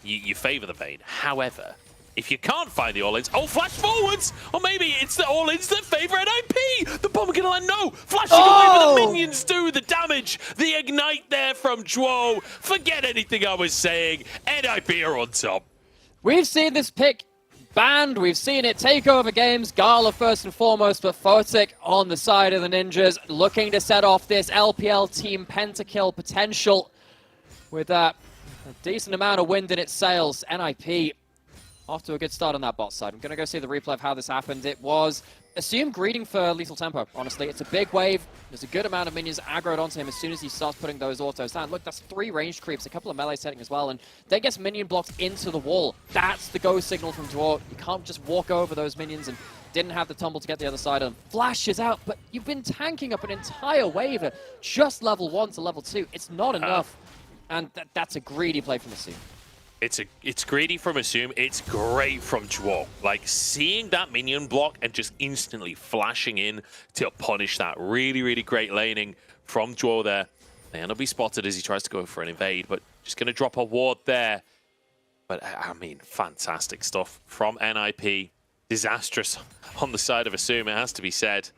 you favor the Vayne. However, if you can't find the all-ins, flash forwards! Or maybe it's the all-ins that favor NIP! The bomb can land, no! Flashing away, but the minions do the damage! The ignite there from Duo. Forget anything I was saying. NIP are on top.
We've seen this pick banned. We've seen it take over games. Gala first and foremost, but Photic on the side of the Ninjas, looking to set off this LPL team pentakill potential with a decent amount of wind in its sails. NIP off to a good start on that bot side. I'm going to go see the replay of how this happened. It was Assume greeting for lethal tempo, honestly. It's a big wave. There's a good amount of minions aggroed onto him as soon as he starts putting those autos down. Look, that's 3 ranged creeps, a couple of melee setting as well, and then gets minion blocks into the wall. That's the go signal from Duo. You can't just walk over those minions, and didn't have the tumble to get the other side of them. Flash is out, but you've been tanking up an entire wave at just level 1 to level 2. It's not enough, and that's a greedy play from Assume.
It's greedy from Assume. It's great from Duo. Like, seeing that minion block and just instantly flashing in to punish that. Really, really great laning from Duo there. And he'll be spotted as he tries to go for an invade, but just going to drop a ward there. But, I mean, fantastic stuff from NIP. Disastrous on the side of Assume, it has to be said.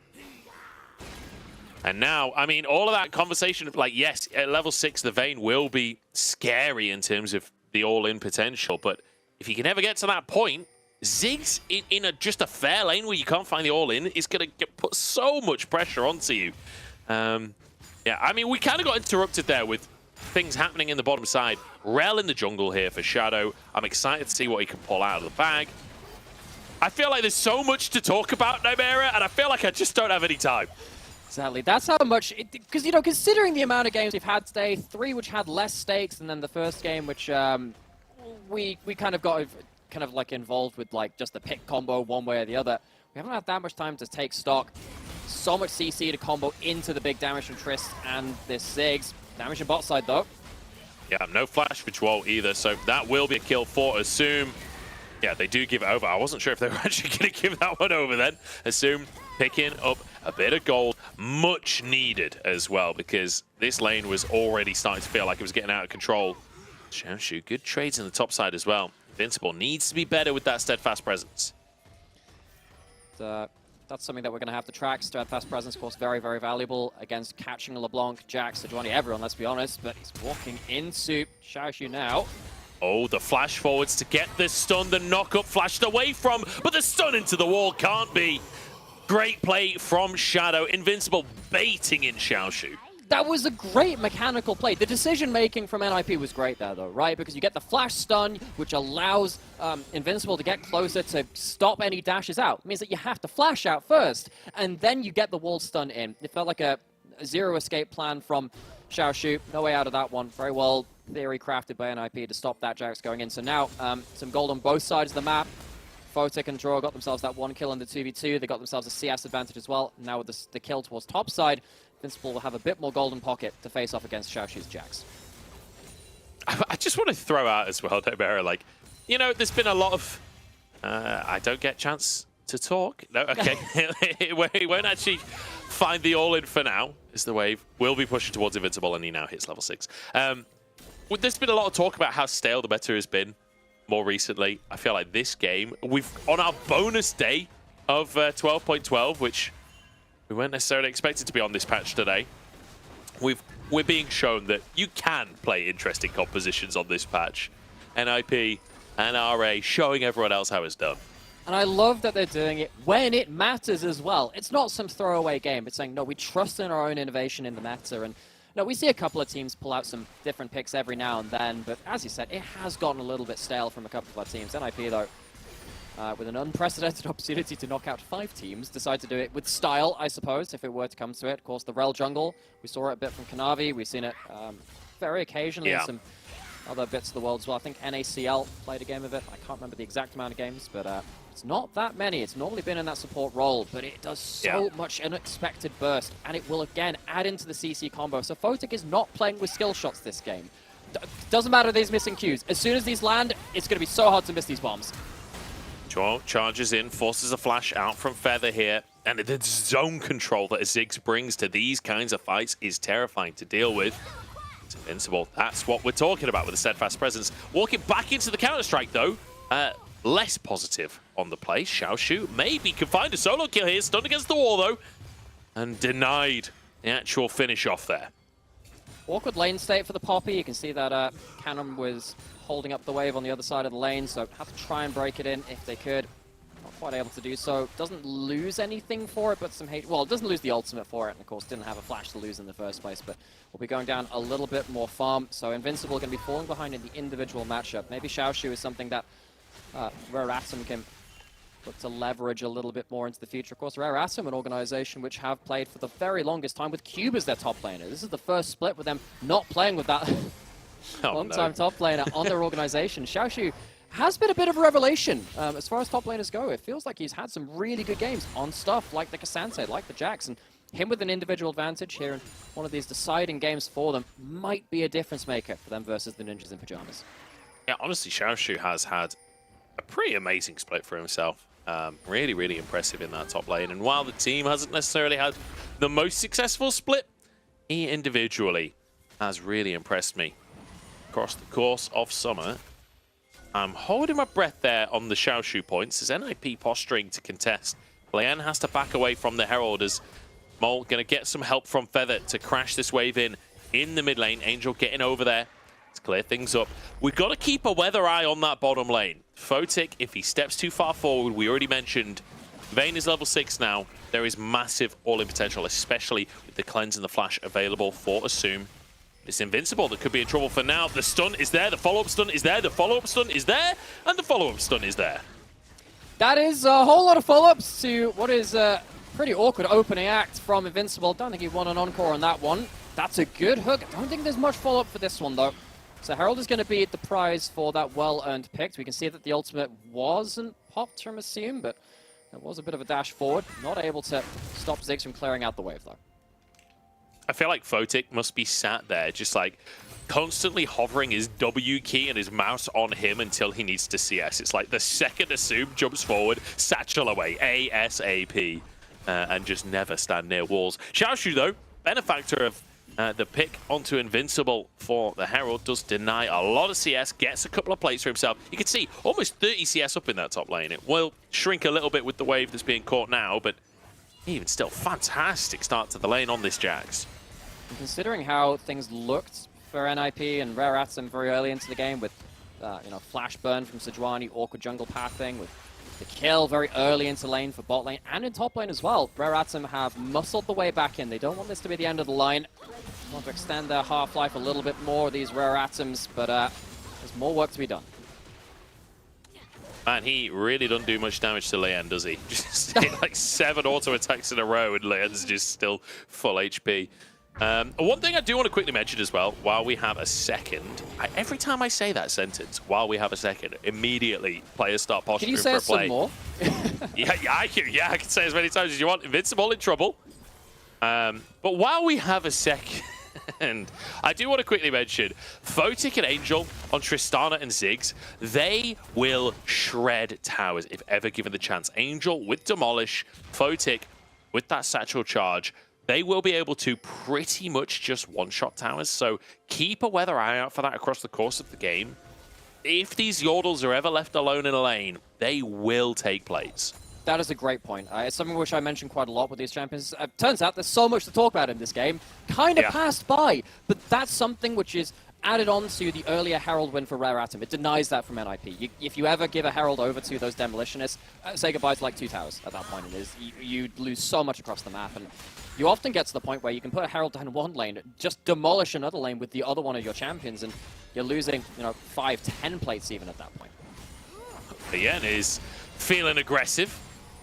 And now, I mean, all of that conversation of, like, yes, at level 6, the Vayne will be scary in terms of the all-in potential, but if you can ever get to that point, Ziggs in just a fair lane where you can't find the all-in is going to put so much pressure onto you. Yeah, I mean, we kind of got interrupted there with things happening in the bottom side. Rel in the jungle here for Shadow. I'm excited to see what he can pull out of the bag. I feel like there's so much to talk about, Nymera, and I feel like I just don't have any time.
Exactly. That's how much, because, you know, considering the amount of games we've had today, 3 which had less stakes, and then the first game which we kind of got like involved with like just the pick combo one way or the other. We haven't had that much time to take stock. So much CC to combo into the big damage from Trist and this Ziggs. Damage on bot side though.
Yeah, no flash for Joel either, so that will be a kill for Assume. Yeah, they do give it over. I wasn't sure if they were actually going to give that one over then. Assume picking up a bit of gold, much needed as well, because this lane was already starting to feel like it was getting out of control. xiaoxu, good trades in the top side as well. Invincible needs to be better with that steadfast presence.
That's something that we're going to have to track. Steadfast presence, of course, very, very valuable against catching LeBlanc, Jax, Sejuani, everyone, let's be honest. But he's walking into xiaoxu now.
Oh, the flash forwards to get this stun, the knock-up flashed away from, but the stun into the wall can't be. Great play from Shadow. Invincible baiting in xiaoxu.
That was a great mechanical play. The decision-making from NIP was great there, though, right? Because you get the flash stun, which allows Invincible to get closer to stop any dashes out. It means that you have to flash out first, and then you get the wall stun in. It felt like a zero escape plan from xiaoxu. No way out of that one. Very well theory crafted by NIP to stop that Jax going in. So now, some gold on both sides of the map. Photic and Draw got themselves that 1 kill in the 2v2. They got themselves a CS advantage as well. Now with the kill towards top side, Invincible will have a bit more golden pocket to face off against xiaoxu's Jax.
I just want to throw out as well, Nobera, like, you know, there's been a lot of, I don't get a chance to talk. No, okay. He won't actually find the all-in for now, is the wave. Will be pushing towards Invincible, and he now hits level 6. There's been a lot of talk about how stale the meta has been more recently. I feel like this game, on our bonus day of 12.12, which we weren't necessarily expected to be on this patch today, we're being shown that you can play interesting compositions on this patch. NIP and RA showing everyone else how it's done.
And I love that they're doing it when it matters as well. It's not some throwaway game. It's saying, no, we trust in our own innovation in the meta. And no, we see a couple of teams pull out some different picks every now and then. But as you said, it has gotten a little bit stale from a couple of our teams. NIP, though, with an unprecedented opportunity to knock out 5 teams, decide to do it with style, I suppose, if it were to come to it. Of course, the Rel jungle, we saw it a bit from Kanavi. We've seen it very occasionally in some other bits of the world as well. I think NACL played a game of it. I can't remember the exact amount of games, but it's not that many. It's normally been in that support role, but it does so much unexpected burst, and it will again add into the CC combo. So Photic is not playing with skill shots this game. Doesn't matter these missing Qs. As soon as these land, it's going to be so hard to miss these bombs.
Joel charges in, forces a flash out from Feather here, and the zone control that Ziggs brings to these kinds of fights is terrifying to deal with. It's Invincible. That's what we're talking about with the steadfast presence. Walking back into the Counter-Strike, though, less positive on the play. xiaoxu maybe can find a solo kill here. Stunned against the wall, though, and denied the actual finish off there.
Awkward lane state for the Poppy. You can see that Cannon was holding up the wave on the other side of the lane, so have to try and break it in if they could. Not quite able to do so. Doesn't lose anything for it, but some hate. Well, it doesn't lose the ultimate for it, and of course didn't have a flash to lose in the first place, but we'll be going down a little bit more farm. So Invincible going to be falling behind in the individual matchup. Maybe xiaoxu is something that Rare Atom can look to leverage a little bit more into the future. Of course, Rare Atom, an organization which have played for the very longest time with Cube as their top laner. This is the first split with them not playing with that long-time top laner on their organization. xiaoxu has been a bit of a revelation as far as top laners go. It feels like he's had some really good games on stuff like the Cassante, like the Jax, and him with an individual advantage here in one of these deciding games for them might be a difference maker for them versus the Ninjas in Pajamas.
Yeah, honestly, xiaoxu has had a pretty amazing split for himself. Really, really impressive in that top lane. And while the team hasn't necessarily had the most successful split, he individually has really impressed me across the course of summer. I'm holding my breath there on the xiaoxu points as NIP posturing to contest. Lian has to back away from the Herald as Mole going to get some help from Feather to crash this wave in the mid lane. Angel getting over there to clear things up. We've got to keep a weather eye on that bottom lane. Photic, if he steps too far forward, we already mentioned, Vayne is level 6 now. There is massive all-in potential, especially with the cleanse and the flash available for Assume. It's Invincible that could be in trouble for now. The stun is there, the follow-up stun is there, the follow-up stun is there, and the follow-up stun is there.
That is a whole lot of follow-ups to what is Pretty awkward opening act from Invincible. Don't think he won an encore on that one. That's a good hook. I don't think there's much follow-up for this one, though. So Herald is going to be the prize for that well-earned pick. We can see that the ultimate wasn't popped from Assume, but there was a bit of a dash forward. Not able to stop Ziggs from clearing out the wave, though.
I feel like Photic must be sat there just like constantly hovering his W key and his mouse on him until he needs to CS. It's like the second Assume jumps forward, satchel away, ASAP, and just never stand near walls. Xiaoshu, though, benefactor of the pick onto Invincible for the Herald, does deny a lot of CS, gets a couple of plates for himself. You can see almost 30 CS up in that top lane. It will shrink a little bit with the wave that's being caught now, but even still, fantastic start to the lane on this Jax.
And considering how things looked for NIP and Rare Atom very early into the game with, flash burn from Sejuani, awkward jungle pathing, with the kill very early into lane for bot lane and in top lane as well. Rare Atom have muscled the way back in. They don't want this to be the end of the line. They want to extend their half-life a little bit more, these Rare Atoms, but there's more work to be done.
Man, he really doesn't do much damage to Leon, does he? Just hit like 7 auto attacks in a row and Leon's just still full HP. One thing I do want to quickly mention as well, while we have a second, every time I say that sentence, while we have a second, immediately players start posturing for a play.
Can you say some more?
yeah, I can say as many times as you want. Invincible in trouble. But while we have a second, I do want to quickly mention Photic and Angel on Tristana and Ziggs. They will shred towers if ever given the chance. Angel with Demolish, Photic with that satchel charge. They will be able to pretty much just one-shot towers, so keep a weather eye out for that across the course of the game. If these Yordles are ever left alone in a lane, they will take plates.
That is a great point. It's something which I mentioned quite a lot with these champions. Turns out there's so much to talk about in this game. Kind of passed by, but that's something which is added on to the earlier Herald win for Rare Atom. It denies that from NIP. If you ever give a Herald over to those Demolitionists, say goodbye to like 2 towers at that point. You lose so much across the map, and you often get to the point where you can put a Herald down one lane, just demolish another lane with the other one of your champions, and you're losing, 5, 10 plates even at that point.
Yen is feeling aggressive.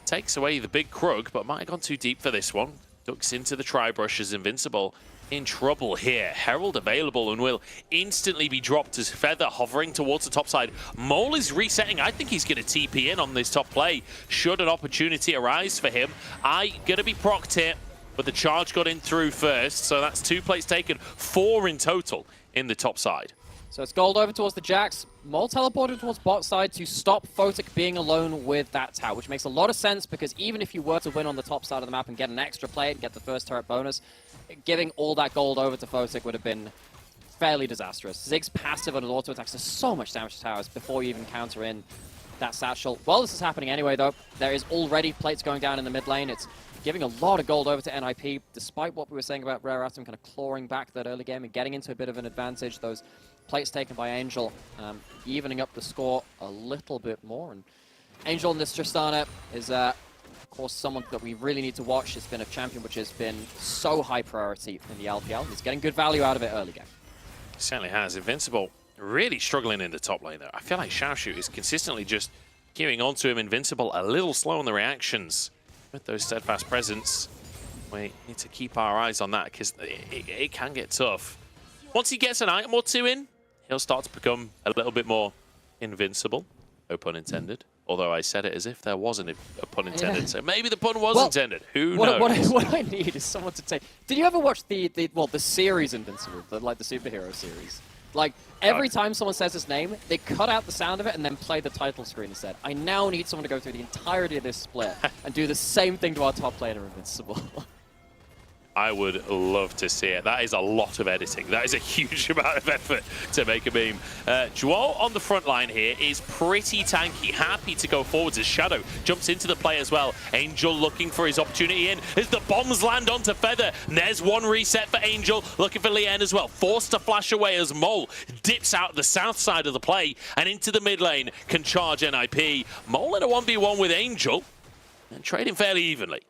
Takes away the big Krug, but might have gone too deep for this one. Ducks into the Tri-Brush as Invincible. In trouble here. Herald available and will instantly be dropped as Feather hovering towards the top side. Mole is resetting. I think he's going to TP in on this top play. Should an opportunity arise for him. Going to be procced here, but the charge got in through first. So that's 2 plates taken, 4 in total in the top side.
So it's gold over towards the Jax. Mole teleported towards bot side to stop Photic being alone with that tower, which makes a lot of sense because even if you were to win on the top side of the map and get an extra play and get the first turret bonus, giving all that gold over to Photic would have been fairly disastrous. Ziggs passive on his auto attacks does so much damage to towers before you even counter in that satchel. While this is happening anyway, though, there is already plates going down in the mid lane. It's giving a lot of gold over to NIP, despite what we were saying about Rare Atom kind of clawing back that early game and getting into a bit of an advantage. Those plates taken by Angel, evening up the score a little bit more. And Angel in this Tristana is, of course, someone that we really need to watch. It's been a champion which has been so high priority in the LPL. He's getting good value out of it early game.
Certainly has. Invincible really struggling in the top lane, though. I feel like Xiaoshu is consistently just queuing onto him. Invincible a little slow on the reactions with those steadfast presence. We need to keep our eyes on that because it can get tough. Once he gets an item or 2 in, he'll start to become a little bit more invincible. No pun intended. Although I said it as if there wasn't a pun intended. So maybe the pun was intended. Who knows?
What I need is someone to take... Did you ever watch the series Invincible? The superhero series? Like, every time someone says his name, they cut out the sound of it and then play the title screen instead. I now need someone to go through the entirety of this split and do the same thing to our top laner Invincible.
I would love to see it. That is a lot of editing. That is a huge amount of effort to make a meme. Joel on the front line here is pretty tanky, happy to go forwards as Shadow jumps into the play as well. Angel looking for his opportunity in as the bombs land onto Feather. And there's one reset for Angel, looking for Lien as well. Forced to flash away as Mole dips out the south side of the play and into the mid lane, can charge NIP. Mole in a 1v1 with Angel and trading fairly evenly.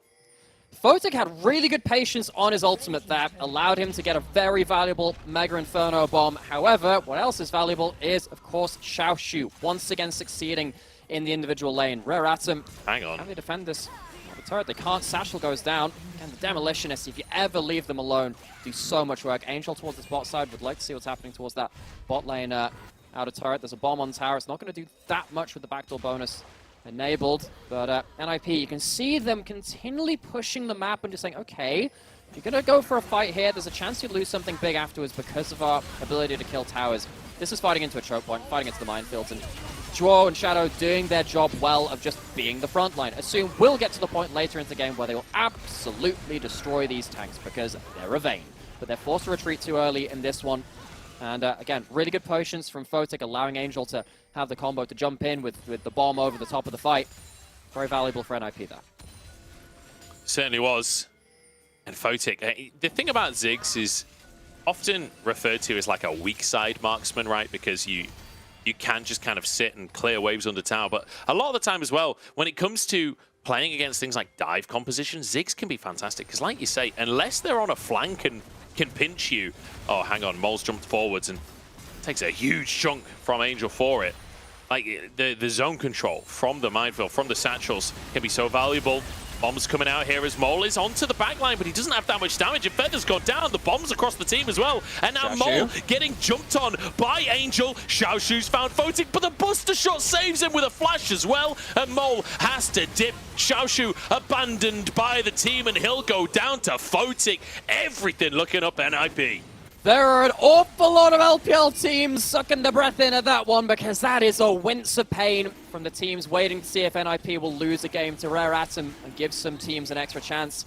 Photic had really good patience on his ultimate that allowed him to get a very valuable Mega Inferno bomb. However, what else is valuable is, of course, Xiaoshu once again succeeding in the individual lane. Rare Atom,
hang on.
how do they defend this? turret. They can't. Satchel goes down. And the Demolitionists, if you ever leave them alone, do so much work. Angel towards the bot side. Would like to see what's happening towards that bot lane outer turret. There's a bomb on tower. It's not going to do that much with the backdoor bonus enabled. But NIP, you can see them continually pushing the map and just saying, okay, you're going to go for a fight here. There's a chance you lose something big afterwards because of our ability to kill towers. This is fighting into a choke point, fighting into the minefields, and Duo and Shadow doing their job well of just being the front line. Assume we'll get to the point later in the game where they will absolutely destroy these tanks because they're a Vayne. But they're forced to retreat too early in this one. And again, really good potions from Photic, allowing Angel to have the combo to jump in with the bomb over the top of the fight. Very valuable for NIP there.
Certainly was. And Photic, the thing about Ziggs is often referred to as like a weak side marksman, right? Because you can just kind of sit and clear waves under tower. But a lot of the time as well, when it comes to playing against things like dive composition, Ziggs can be fantastic. Because like you say, unless they're on a flank and can pinch you. Oh, hang on, Mole's jumped forwards and takes a huge chunk from Angel for it. Like, the zone control from the minefield, from the satchels, can be so valuable. Bombs coming out here as Mole is onto the backline, but he doesn't have that much damage. And Feather's gone down. The bombs across the team as well. And now Mole getting jumped on by Angel. Xiaoshu's found Photic, but the Buster Shot saves him with a flash as well. And Mole has to dip. Xiaoshu abandoned by the team, and he'll go down to Photic. Everything looking up NIP.
There are an awful lot of LPL teams sucking their breath in at that one, because that is a wince of pain from the teams waiting to see if NIP will lose a game to Rare Atom and give some teams an extra chance.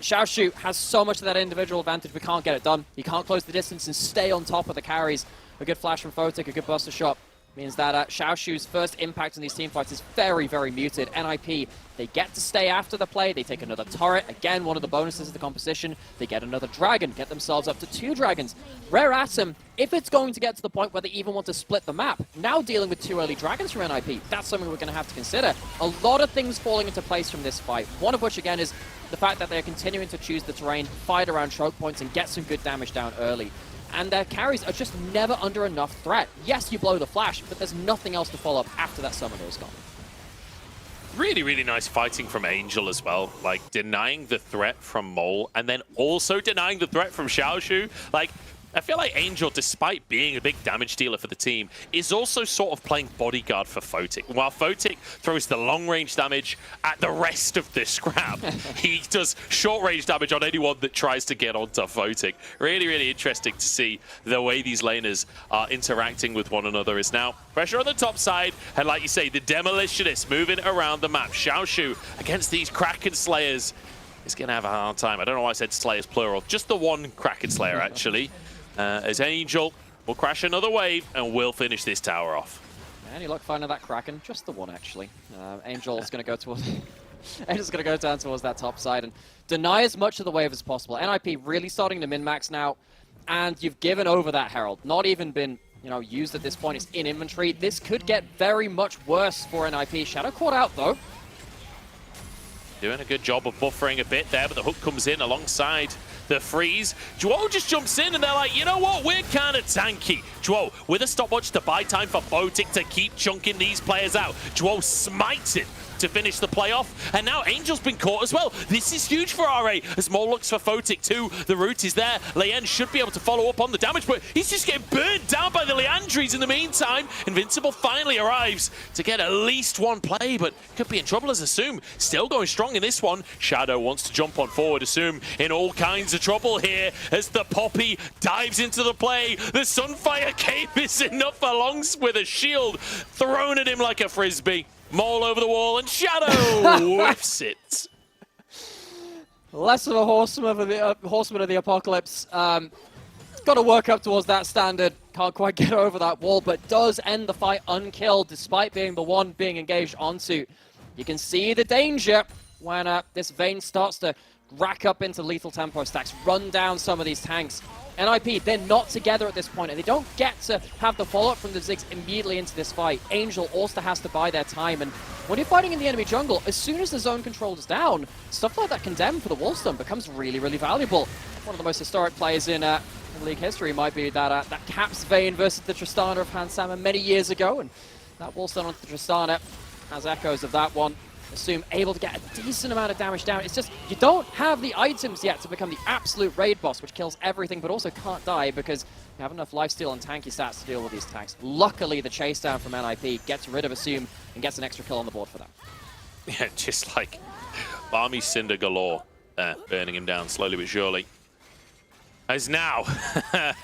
Xiaoshu has so much of that individual advantage, but can't get it done. He can't close the distance and stay on top of the carries. A good flash from Photic, a good Buster Shot means that Xiaoshu's first impact in these team fights is very, very muted. NIP, they get to stay after the play. They take another turret. Again, one of the bonuses of the composition. They get another dragon, get themselves up to 2 dragons. Rare Atom, if it's going to get to the point where they even want to split the map, now dealing with 2 early dragons from NIP, that's something we're going to have to consider. A lot of things falling into place from this fight. One of which, again, is the fact that they're continuing to choose the terrain, fight around choke points, and get some good damage down early. And their carries are just never under enough threat. Yes, you blow the flash, but there's nothing else to follow up after that summoner is gone.
Really, really nice fighting from Angel as well. Like, denying the threat from Mole, and then also denying the threat from Xiaoshu. Like, I feel like Angel, despite being a big damage dealer for the team, is also sort of playing bodyguard for Photic. While Photic throws the long-range damage at the rest of the scrap, he does short-range damage on anyone that tries to get onto Photic. Really, really interesting to see the way these laners are interacting with one another. Is now pressure on the top side, and like you say, the Demolitionists moving around the map. Xiaoshu against these Kraken Slayers is going to have a hard time. I don't know why I said Slayers plural. Just the one Kraken Slayer, actually. As Angel will crash another wave and will finish this tower off.
Any luck finding that Kraken? Just the one, actually. Angel's going to go towards... Angel's going to go down towards that top side and deny as much of the wave as possible. NIP really starting to min-max now, and you've given over that Herald. Not even been, used at this point. It's in inventory. This could get very much worse for NIP. Shadow caught out, though.
Doing a good job of buffering a bit there, but the hook comes in alongside the freeze. Duo just jumps in and they're like, you know what, we're kind of tanky. Duo with a stopwatch to buy time for Photic to keep chunking these players out. Duo smites it to finish the playoff, and now Angel's been caught as well. This is huge for RA as Mole looks for Photic too. The route is there. Leyen should be able to follow up on the damage, but he's just getting burned down by the Leandries in the meantime. Invincible finally arrives to get at least one play, but could be in trouble as Assume still going strong in this one. Shadow wants to jump on forward. Assume in all kinds of trouble here as the Poppy dives into the play. The Sunfire Cape is enough along with a shield thrown at him like a frisbee. Mole over the wall, and Shadow whiffs it.
Less of a horseman of the apocalypse. Got to work up towards that standard. Can't quite get over that wall, but does end the fight unkilled, despite being the one being engaged onto. You can see the danger when this Vayne starts to rack up into lethal tempo stacks, run down some of these tanks. NIP, they're not together at this point, and they don't get to have the follow-up from the Ziggs immediately into this fight. Angel also has to buy their time, and when you're fighting in the enemy jungle, as soon as the zone control is down, stuff like that Condemn for the Wallstone becomes really, really valuable. One of the most historic plays in League history might be that Caps Vayne versus the Tristana of Hans Sama many years ago, and that Wallstone onto the Tristana has echoes of that one. Assume able to get a decent amount of damage down. It's just, you don't have the items yet to become the absolute raid boss, which kills everything, but also can't die because you have enough lifesteal and tanky stats to deal with these attacks. Luckily, the chase down from NIP gets rid of Assume and gets an extra kill on the board for them.
Yeah, just like Barmy Cinder galore there, burning him down slowly but surely. As now,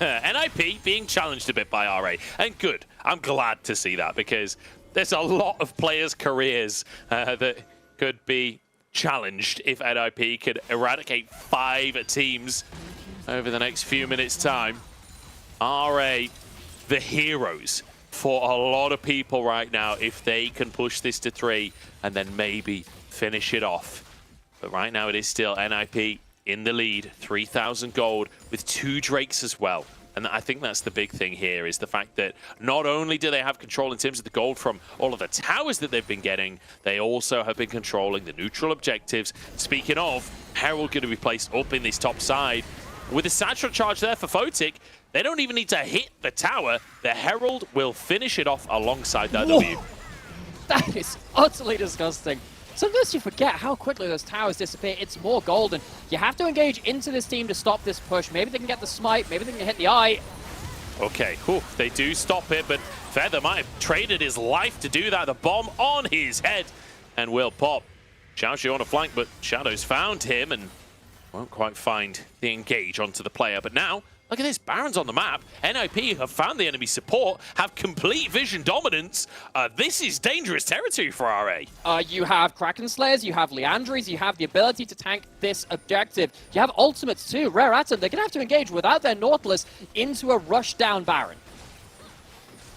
NIP being challenged a bit by RA, and good. I'm glad to see that because there's a lot of players' careers that could be challenged if NIP could eradicate 5 teams over the next few minutes' time. RA, the heroes for a lot of people right now if they can push this to 3 and then maybe finish it off. But right now it is still NIP in the lead, 3,000 gold with 2 Drakes as well. And I think that's the big thing here, is the fact that not only do they have control in terms of the gold from all of the towers that they've been getting, they also have been controlling the neutral objectives. Speaking of, Herald going to be placed up in this top side. With a satchel charge there for Photic, they don't even need to hit the tower. The Herald will finish it off alongside that W.
That is utterly disgusting. Sometimes you forget how quickly those towers disappear. It's more golden. You have to engage into this team to stop this push. Maybe they can get the smite. Maybe they can hit the eye.
Okay, they do stop it, but Feather might have traded his life to do that. The bomb on his head and will pop. Xiaoxu on a flank, but Shadow's found him and won't quite find the engage onto the player. But now, look at this, Baron's on the map. NIP have found the enemy support, have complete vision dominance. This is dangerous territory for RA.
You have Kraken Slayers, you have Leandries, you have the ability to tank this objective. You have ultimates too. Rare Atom, they're going to have to engage without their Nautilus into a rush down Baron.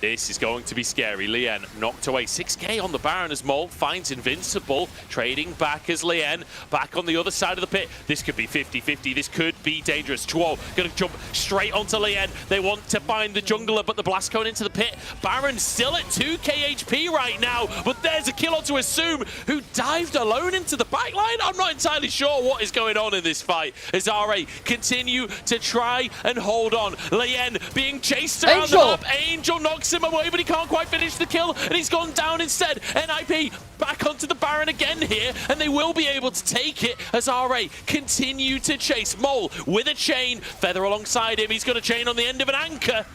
This is going to be scary. Lien knocked away. 6k on the Baron as Mole finds Invincible. Trading back as Lien back on the other side of the pit. This could be 50-50. This could be dangerous. Chuo going to jump straight onto Lien. They want to find the jungler, but the blast going into the pit. Baron still at 2k HP right now, but there's a kill onto Assume, who dived alone into the backline. I'm not entirely sure what is going on in this fight as RA continue to try and hold on. Lien being chased around the map. Angel knocks him away, but he can't quite finish the kill, and he's gone down instead. NIP back onto the Baron again here, and they will be able to take it as RA continue to chase. Mole with a chain, Feather alongside him. He's got a chain on the end of an anchor.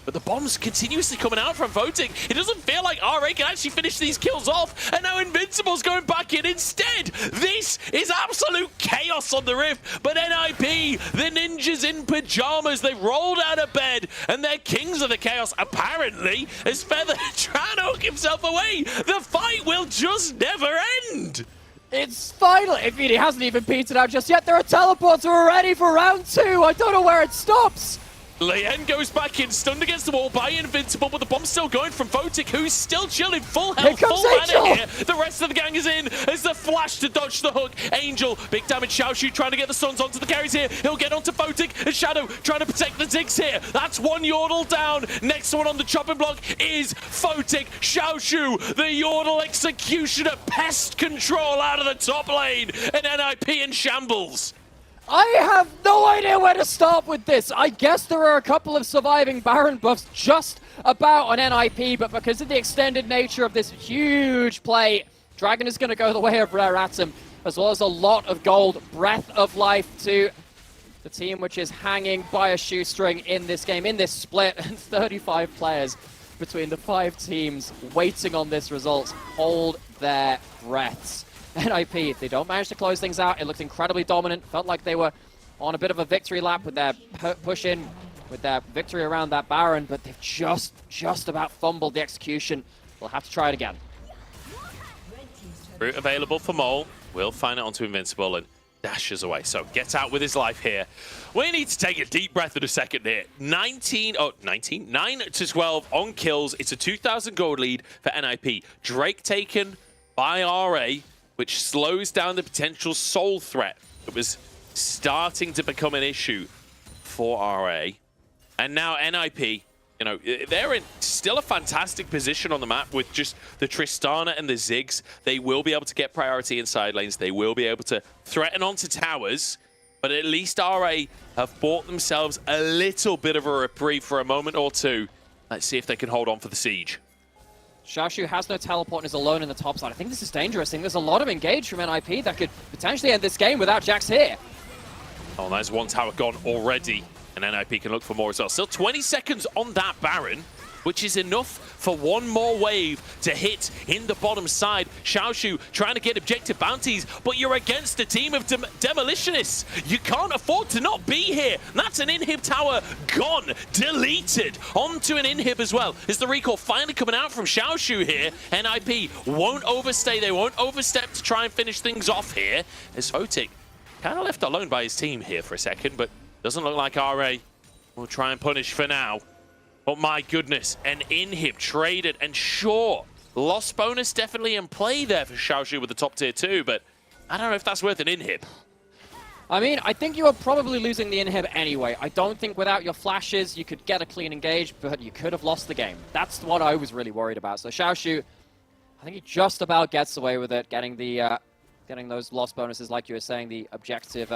But the bombs continuously coming out from Voting. It doesn't feel like RA can actually finish these kills off. And now Invincible's going back in instead. This is absolute chaos on the Rift. But NIP, the ninjas in pajamas, they've rolled out of bed and they're kings of the chaos, apparently, as Feather trying to hook himself away. The fight will just never end.
It's final. It hasn't even petered out just yet. There are teleports already for round 2. I don't know where it stops.
Lien goes back in, stunned against the wall by Invincible, but the bomb's still going from Photic, who's still chilling, full health, full mana here. The rest of the gang is in as the flash to dodge the hook. Angel, big damage, Xiaoxu trying to get the stuns onto the carries here. He'll get onto Photic, and Shadow trying to protect the Ziggs here. That's one Yordle down. Next one on the chopping block is Photic. Xiaoxu, the Yordle executioner, pest control out of the top lane, and NIP in shambles.
I have no idea where to start with this. I guess there are a couple of surviving Baron buffs just about on NIP, but because of the extended nature of this huge play, Dragon is going to go the way of Rare Atom, as well as a lot of gold. Breath of Life to the team which is hanging by a shoestring in this game, in this split, and 35 players between the 5 teams waiting on this result. Hold their breaths. NIP, they don't manage to close things out. It looked incredibly dominant. Felt like they were on a bit of a victory lap with their push in, with their victory around that Baron, but they've just about fumbled the execution. We'll have to try it again.
Route available for Mole. Will find it onto Invincible and dashes away. So gets out with his life here. We need to take a deep breath in a second here. 9 to 12 on kills. It's a 2,000 gold lead for NIP. Drake taken by RA, which slows down the potential soul threat that was starting to become an issue for RA. And now NIP, you know, they're in still a fantastic position on the map with just the Tristana and the Ziggs. They will be able to get priority in side lanes. They will be able to threaten onto towers. But at least RA have bought themselves a little bit of a reprieve for a moment or two. Let's see if they can hold on for the siege.
Xiaoshu has no teleport and is alone in the top side. I think this is dangerous. I think there's a lot of engage from NIP that could potentially end this game without Jax here.
Oh, there's one tower gone already, and NIP can look for more as well. Still 20 seconds on that Baron, which is enough for one more wave to hit in the bottom side. Xiaoshu trying to get objective bounties, but you're against a team of demolitionists. You can't afford to not be here. That's an inhib tower gone, deleted. Onto an inhib as well. Is the recall finally coming out from Xiaoshu here? NIP won't overstay. They won't overstep to try and finish things off here. As Photic kind of left alone by his team here for a second, but doesn't look like RA will try and punish for now. But my goodness, an inhib traded, and sure, loss bonus definitely in play there for Xiaoshu with the top tier 2, but I don't know if that's worth an inhib.
I mean, I think you are probably losing the inhib anyway. I don't think without your flashes you could get a clean engage, but you could have lost the game. That's what I was really worried about. So Xiaoshu, I think he just about gets away with it, getting the getting those loss bonuses, like you were saying, the objective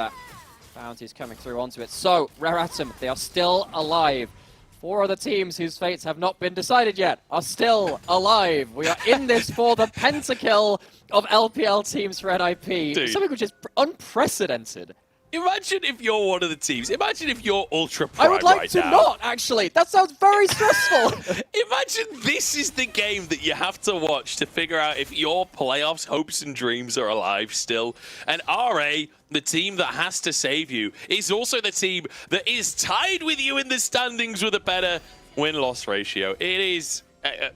bounties coming through onto it. So, Rare Atom, they are still alive. 4 other teams whose fates have not been decided yet are still alive. We are in this for the pentakill of LPL teams for NIP.
Dude.
Something which is unprecedented.
Imagine if you're one of the teams. Imagine if you're Ultra Prime
I would like
right
to
now.
not, actually. That sounds very stressful.
Imagine this is the game that you have to watch to figure out if your playoffs hopes and dreams are alive still. And RA, the team that has to save you, is also the team that is tied with you in the standings with a better win-loss ratio. It is...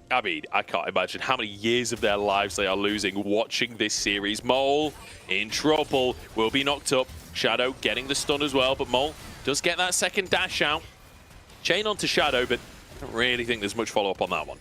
I mean, I can't imagine how many years of their lives they are losing watching this series. Mole in trouble, will be knocked up. Shadow getting the stun as well, but Mole does get that second dash out. Chain onto Shadow, but I don't really think there's much follow-up on that one.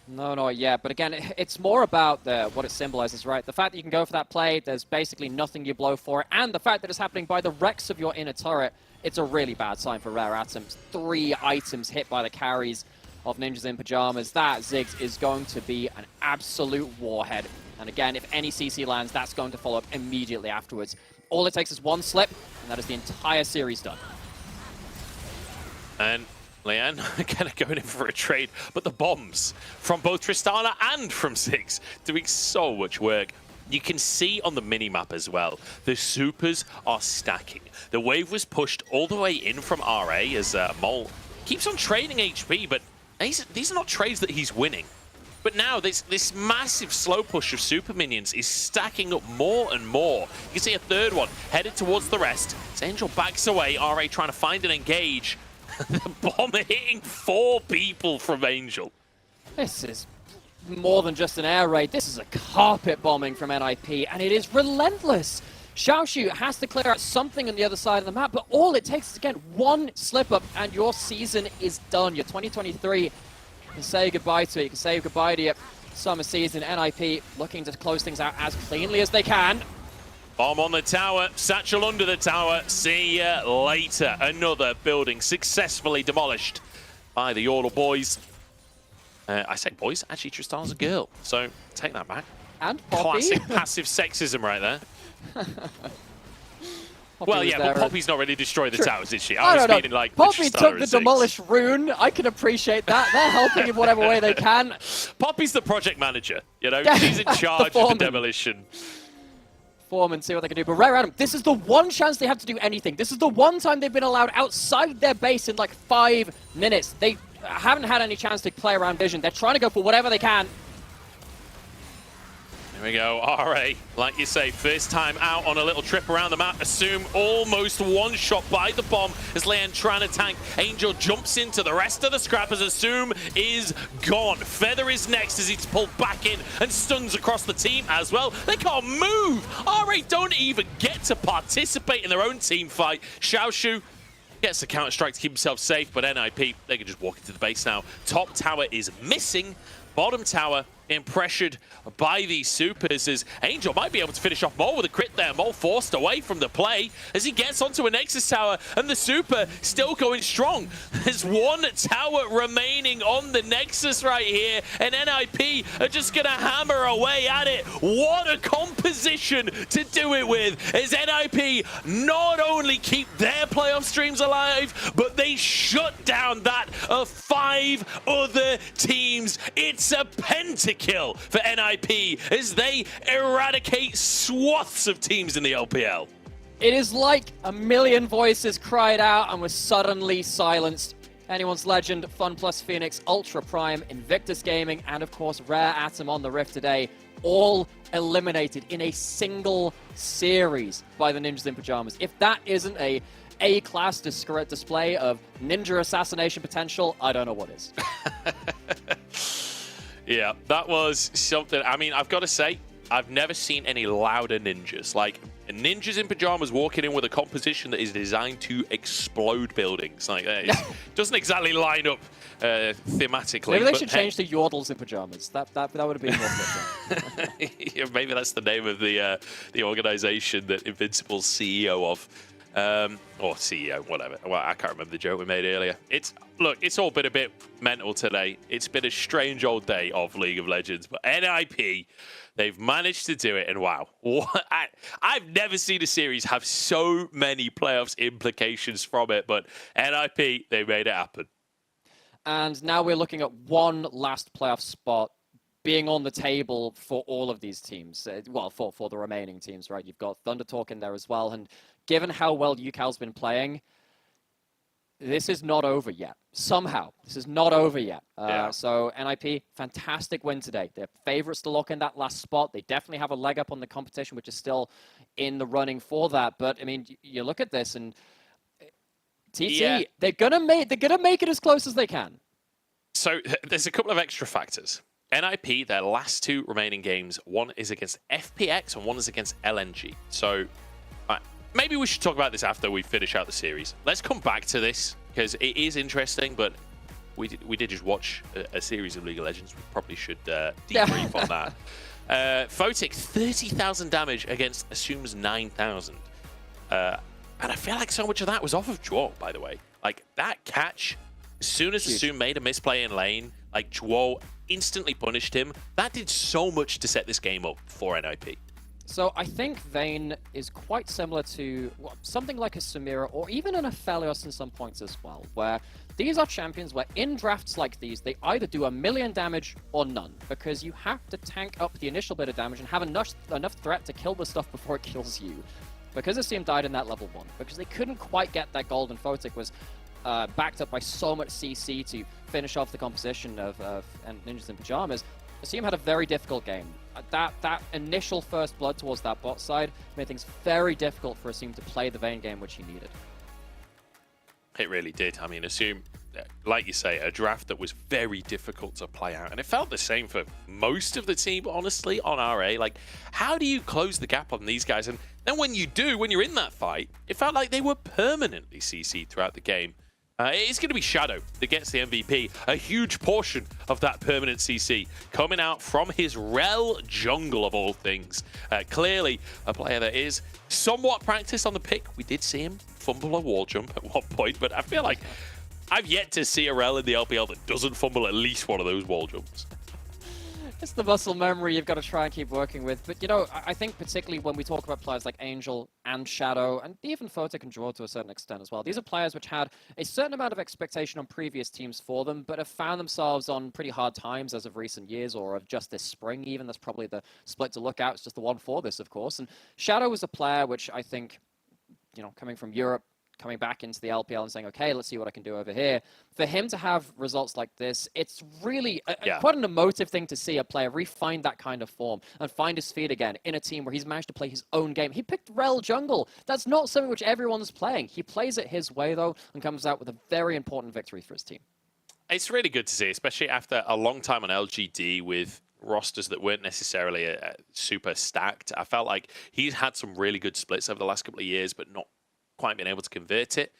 No, not yet. But again, it's more about what it symbolizes, right? The fact that you can go for that play, there's basically nothing you blow for it, and the fact that it's happening by the Rex of your inner turret, it's a really bad sign for Rare Atoms. 3 items hit by the carries of Ninjas in Pajamas. That Ziggs is going to be an absolute warhead. And again, if any CC lands, that's going to follow up immediately afterwards. All it takes is one slip, and that is the entire series done.
And Leanne kind of going in for a trade, but the bombs from both Tristana and from Ziggs doing so much work. You can see on the mini-map as well, the supers are stacking. The wave was pushed all the way in from RA as Mole keeps on trading HP, but these are not trades that he's winning. But now this massive slow push of super minions is stacking up more and more. You can see a third one headed towards the rest. As Angel backs away, RA trying to find and engage. The bomb hitting 4 people from Angel.
This is more than just an air raid. This is a carpet bombing from NIP, and it is relentless. Xiaoshu has to clear out something on the other side of the map, but all it takes is, again, one slip-up, and your season is done. Your 2023, you can say goodbye to it. You can say goodbye to your summer season. NIP looking to close things out as cleanly as they can.
Bomb on the tower, satchel under the tower. See ya later. Another building successfully demolished by the Yordle boys. I say boys, actually Tristana's a girl, so take that back.
And Poppy.
Classic passive sexism right there. Well, yeah, but Poppy's not really destroyed the towers, did she? I was meaning like
Poppy took the demolish rune. I can appreciate that. They're helping in whatever way they can.
Poppy's the project manager, you know? She's in charge of the demolition.
Form and see what they can do. But Rare Atom, this is the one chance they have to do anything. This is the one time they've been allowed outside their base in like 5 minutes. They haven't had any chance to play around vision. They're trying to go for whatever they can.
Here we go, RA, like you say, first time out on a little trip around the map. Assume almost one shot by the bomb as Leon trying to tank. Angel jumps into the rest of the scrap as Assume is gone. Feather is next as he's pulled back in and stuns across the team as well. They can't move. RA don't even get to participate in their own team fight. Xiaoshu gets the counter-strike to keep himself safe, but NIP, they can just walk into the base now. Top tower is missing. Bottom tower being pressured by these supers, as Angel might be able to finish off Mole with a crit there. Mole forced away from the play as he gets onto a Nexus tower, and the super still going strong. There's one tower remaining on the Nexus right here, and NIP are just going to hammer away at it. What a composition to do it with, as NIP not only keep their playoff streams alive, but they shut down that of 5 other teams. It's a pentakill for NIP as they eradicate swaths of teams in the LPL.
It is like a million voices cried out and was suddenly silenced. Anyone's Legend, Fun Plus Phoenix, Ultra Prime, Invictus Gaming, and of course Rare Atom on the Rift today, all eliminated in a single series by the Ninjas in Pajamas. If that isn't a A-class display of ninja assassination potential, I don't know what is.
Yeah, that was something. I mean, I've got to say, I've never seen any louder ninjas. Like, ninjas in pajamas walking in with a composition that is designed to explode buildings. Like, it doesn't exactly line up thematically.
Maybe they should change to Yordles in pajamas. That would have been more fitting.
Yeah, maybe that's the name of the organization that Invincible's CEO of. Or CEO, whatever. Well, I can't remember the joke we made earlier. Look, it's all been a bit mental today. It's been a strange old day of League of Legends, but NIP, they've managed to do it, and wow. I've never seen a series have so many playoffs implications from it, but NIP, they made it happen.
And now we're looking at one last playoff spot being on the table for all of these teams. Well, for the remaining teams, right? You've got Thunder Talk in there as well, and given how well UCal's been playing, this is not over yet. Somehow, this is not over yet. So NIP, fantastic win today. They're favorites to lock in that last spot. They definitely have a leg up on the competition, which is still in the running for that. But I mean, you look at this and TT, they're gonna make it as close as they can.
So there's a couple of extra factors. NIP, their last 2 remaining games, one is against FPX and one is against LNG. So maybe we should talk about this after we finish out the series. Let's come back to this because it is interesting, but we did just watch a series of League of Legends. We probably should debrief on that. Photic, 30,000 damage against Assume's 9,000. And I feel like so much of that was off of Juo, by the way. Like, that catch, as soon as Assume made a misplay in lane, like, Juo instantly punished him. That did so much to set this game up for NIP.
So I think Vayne is quite similar to something like a Samira or even an Aphelios in some points as well, where these are champions where in drafts like these, they either do 1,000,000 damage or none, because you have to tank up the initial bit of damage and have enough threat to kill the stuff before it kills you. Because Assume died in that level 1, because they couldn't quite get that gold, and Photic was backed up by so much CC to finish off the composition of Ninjas in Pajamas, Assume had a very difficult game. That initial first blood towards that bot side made things very difficult for Assume to play the Vayne game which he needed.
It really did. I mean, Assume, like you say, a draft that was very difficult to play out. And it felt the same for most of the team, honestly, on RA. Like, how do you close the gap on these guys? And then when you do, when you're in that fight, it felt like they were permanently CC'd throughout the game. It's going to be Shadow that gets the MVP. A huge portion of that permanent CC coming out from his Rel jungle, of all things. Clearly, a player that is somewhat practiced on the pick. We did see him fumble a wall jump at one point, but I feel like I've yet to see a Rel in the LPL that doesn't fumble at least one of those wall jumps.
It's the muscle memory you've got to try and keep working with. But, you know, I think particularly when we talk about players like Angel and Shadow, and even Photic and Draw to a certain extent as well, these are players which had a certain amount of expectation on previous teams for them, but have found themselves on pretty hard times as of recent years, or of just this spring even. That's probably the split to look out. It's just the one for this, of course. And Shadow was a player which I think, you know, coming from Europe, coming back into the LPL and saying, okay, let's see what I can do over here. For him to have results like this, it's really quite an emotive thing to see a player refine that kind of form and find his feet again in a team where he's managed to play his own game. He picked Rel jungle. That's not something which everyone's playing. He plays it his way, though, and comes out with a very important victory for his team.
It's really good to see, especially after a long time on LGD with rosters that weren't necessarily super stacked. I felt like he's had some really good splits over the last couple of years, but not quite been able to convert it.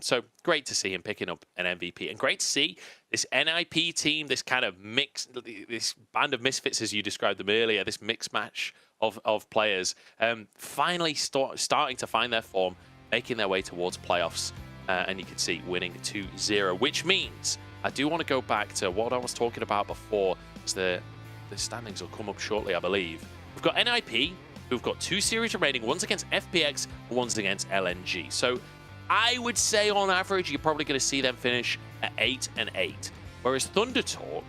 So great to see him picking up an MVP, and great to see this NIP team, this kind of mix, this band of misfits as you described them earlier, this mixed match of players, finally starting to find their form, making their way towards playoffs, and you can see winning 2-0, which means I do want to go back to what I was talking about before. Is the standings will come up shortly, I believe. We've got NIP, who've got 2 series remaining, one's against FPX, and one's against LNG. So I would say on average, you're probably going to see them finish at 8-8. Whereas Thunder Talk,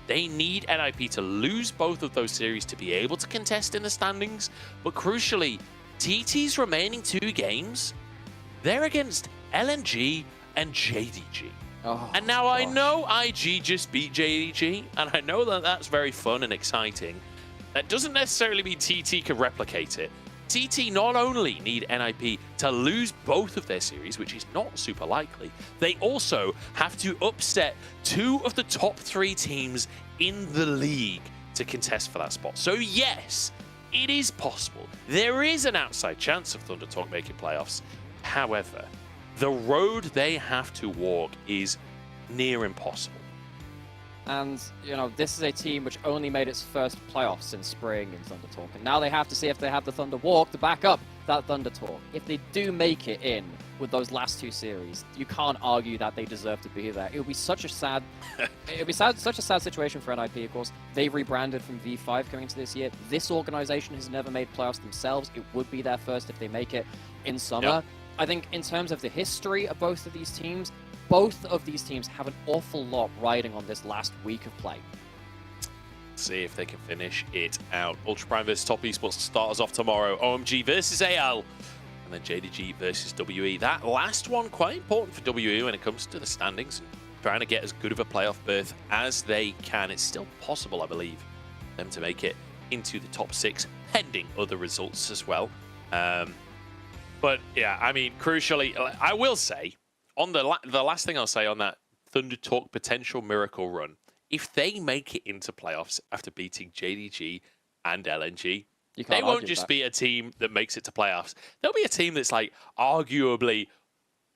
they need NIP to lose both of those series to be able to contest in the standings. But crucially, TT's remaining 2 games, they're against LNG and JDG. And now I know IG just beat JDG, and I know that that's very fun and exciting. That doesn't necessarily mean TT can replicate it. TT not only need NIP to lose both of their series, which is not super likely, they also have to upset 2 of the top 3 teams in the league to contest for that spot. So yes, it is possible. There is an outside chance of Thunder Talk making playoffs. However, the road they have to walk is near impossible.
And, you know, this is a team which only made its first playoffs in spring in Thunder Talk. And now they have to see if they have the Thunder Walk to back up that Thunder Talk. If they do make it in with those last 2 series, you can't argue that they deserve to be there. It would be such a sad, such a sad situation for NIP, of course. They rebranded from V5 coming into this year. This organization has never made playoffs themselves. It would be their first if they make it in summer.
Yep.
I think in terms of the history of both of these teams have an awful lot riding on this last week of play.
See if they can finish it out. Ultra Prime versus Top Esports starters off tomorrow. OMG versus AL. And then JDG versus WE. That last one quite important for WE when it comes to the standings. And trying to get as good of a playoff berth as they can. It's still possible, I believe, them to make it into the top 6, pending other results as well. But yeah, I mean, crucially, I will say, on the last thing I'll say on that Thunder Talk potential miracle run, if they make it into playoffs after beating JDG and LNG, they won't just be a team that makes it to playoffs. They'll be a team that's like arguably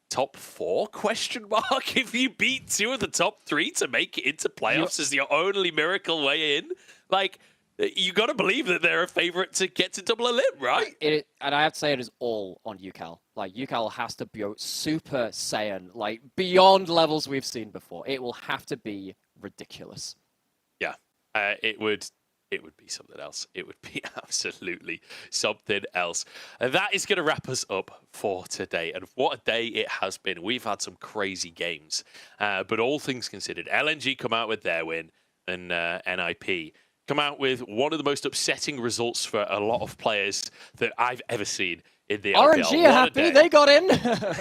top 4 question mark if you beat 2 of the top 3 to make it into playoffs as your only miracle way in. Like, you got to believe that they're a favorite to get to double elim, right?
And I have to say it is all on UCal. Like, UCal has to be Super Saiyan, like, beyond levels we've seen before. It will have to be ridiculous.
Yeah, it would be something else. It would be absolutely something else. And that is going to wrap us up for today. And what a day it has been. We've had some crazy games. But all things considered, LNG come out with their win, and NIP come out with one of the most upsetting results for a lot of players that I've ever seen in the LPL.
RNG are happy, they got in.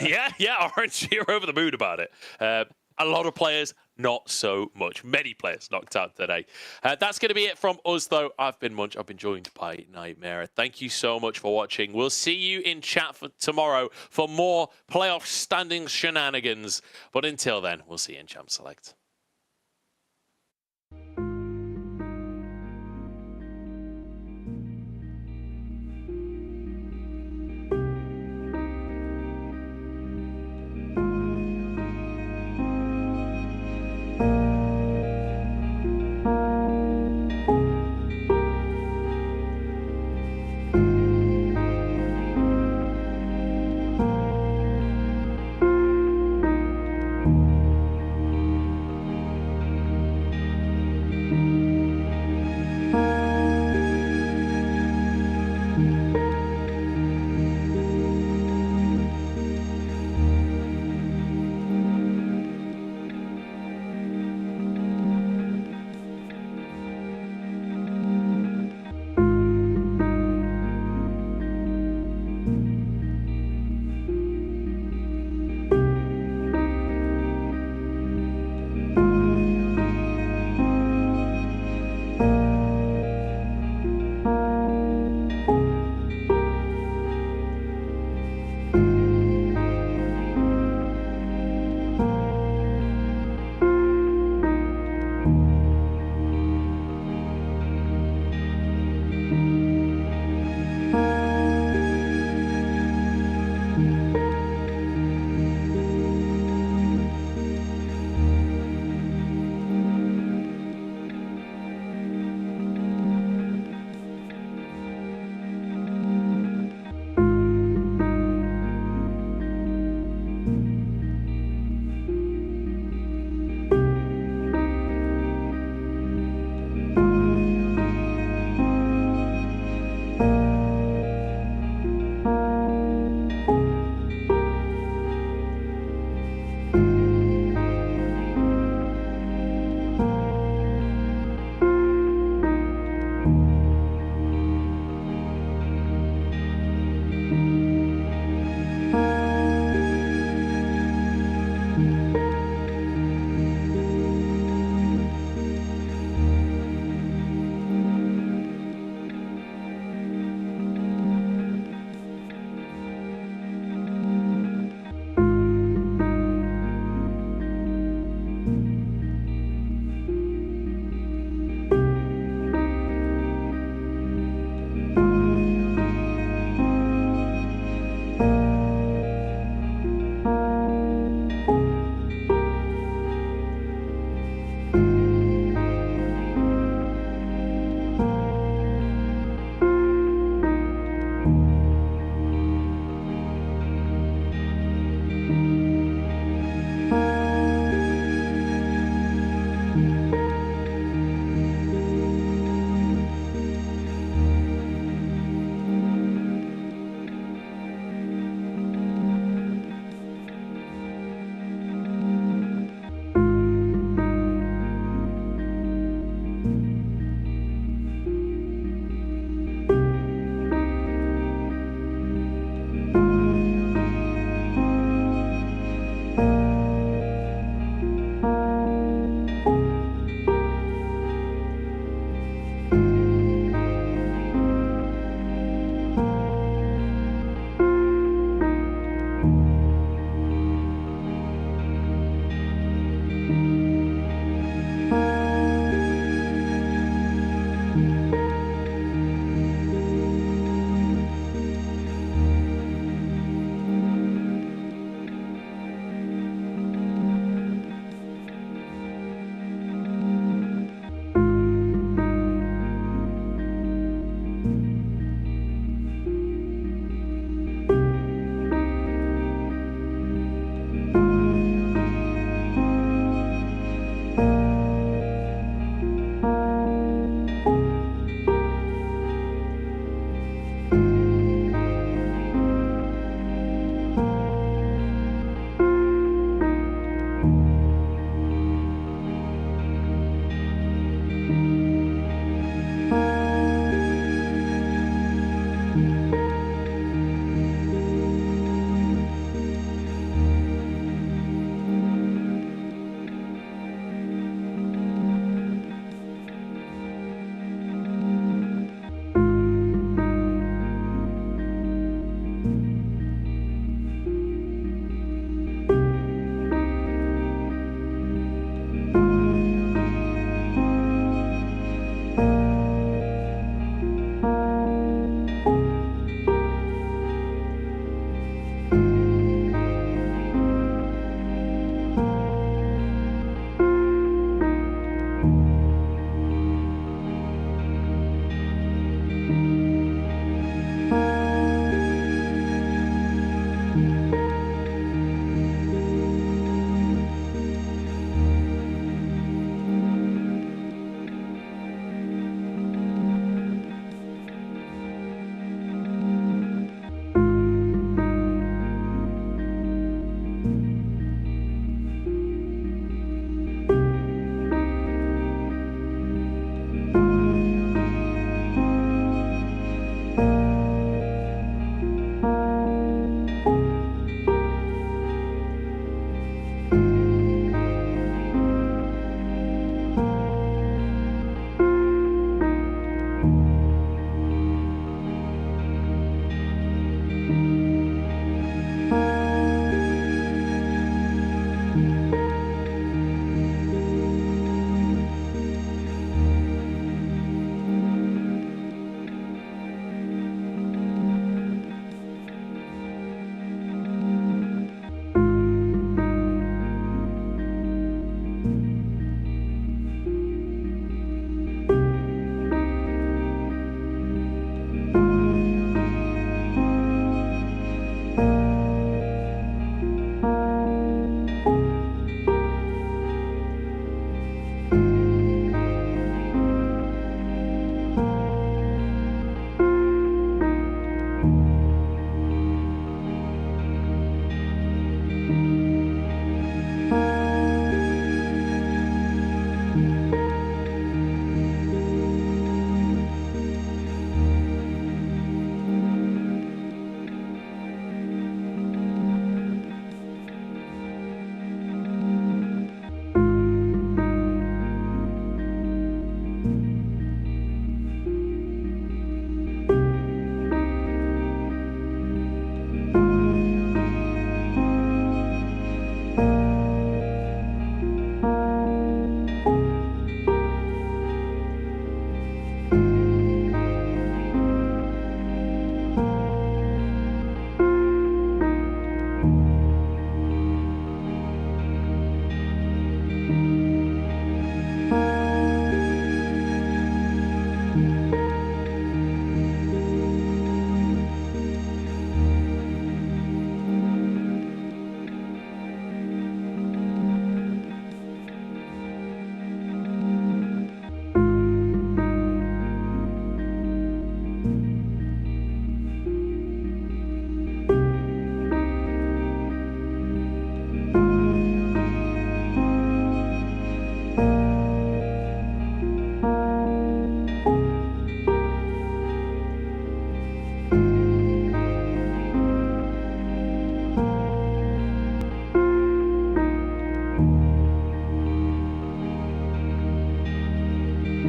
yeah, RNG are over the moon about it. A lot of players, not so much. Many players knocked out today. That's going to be it from us, though. I've been Munch. I've been joined by Nightmare. Thank you so much for watching. We'll see you in chat for tomorrow for more playoff standings shenanigans. But until then, we'll see you in Champ Select.
Thank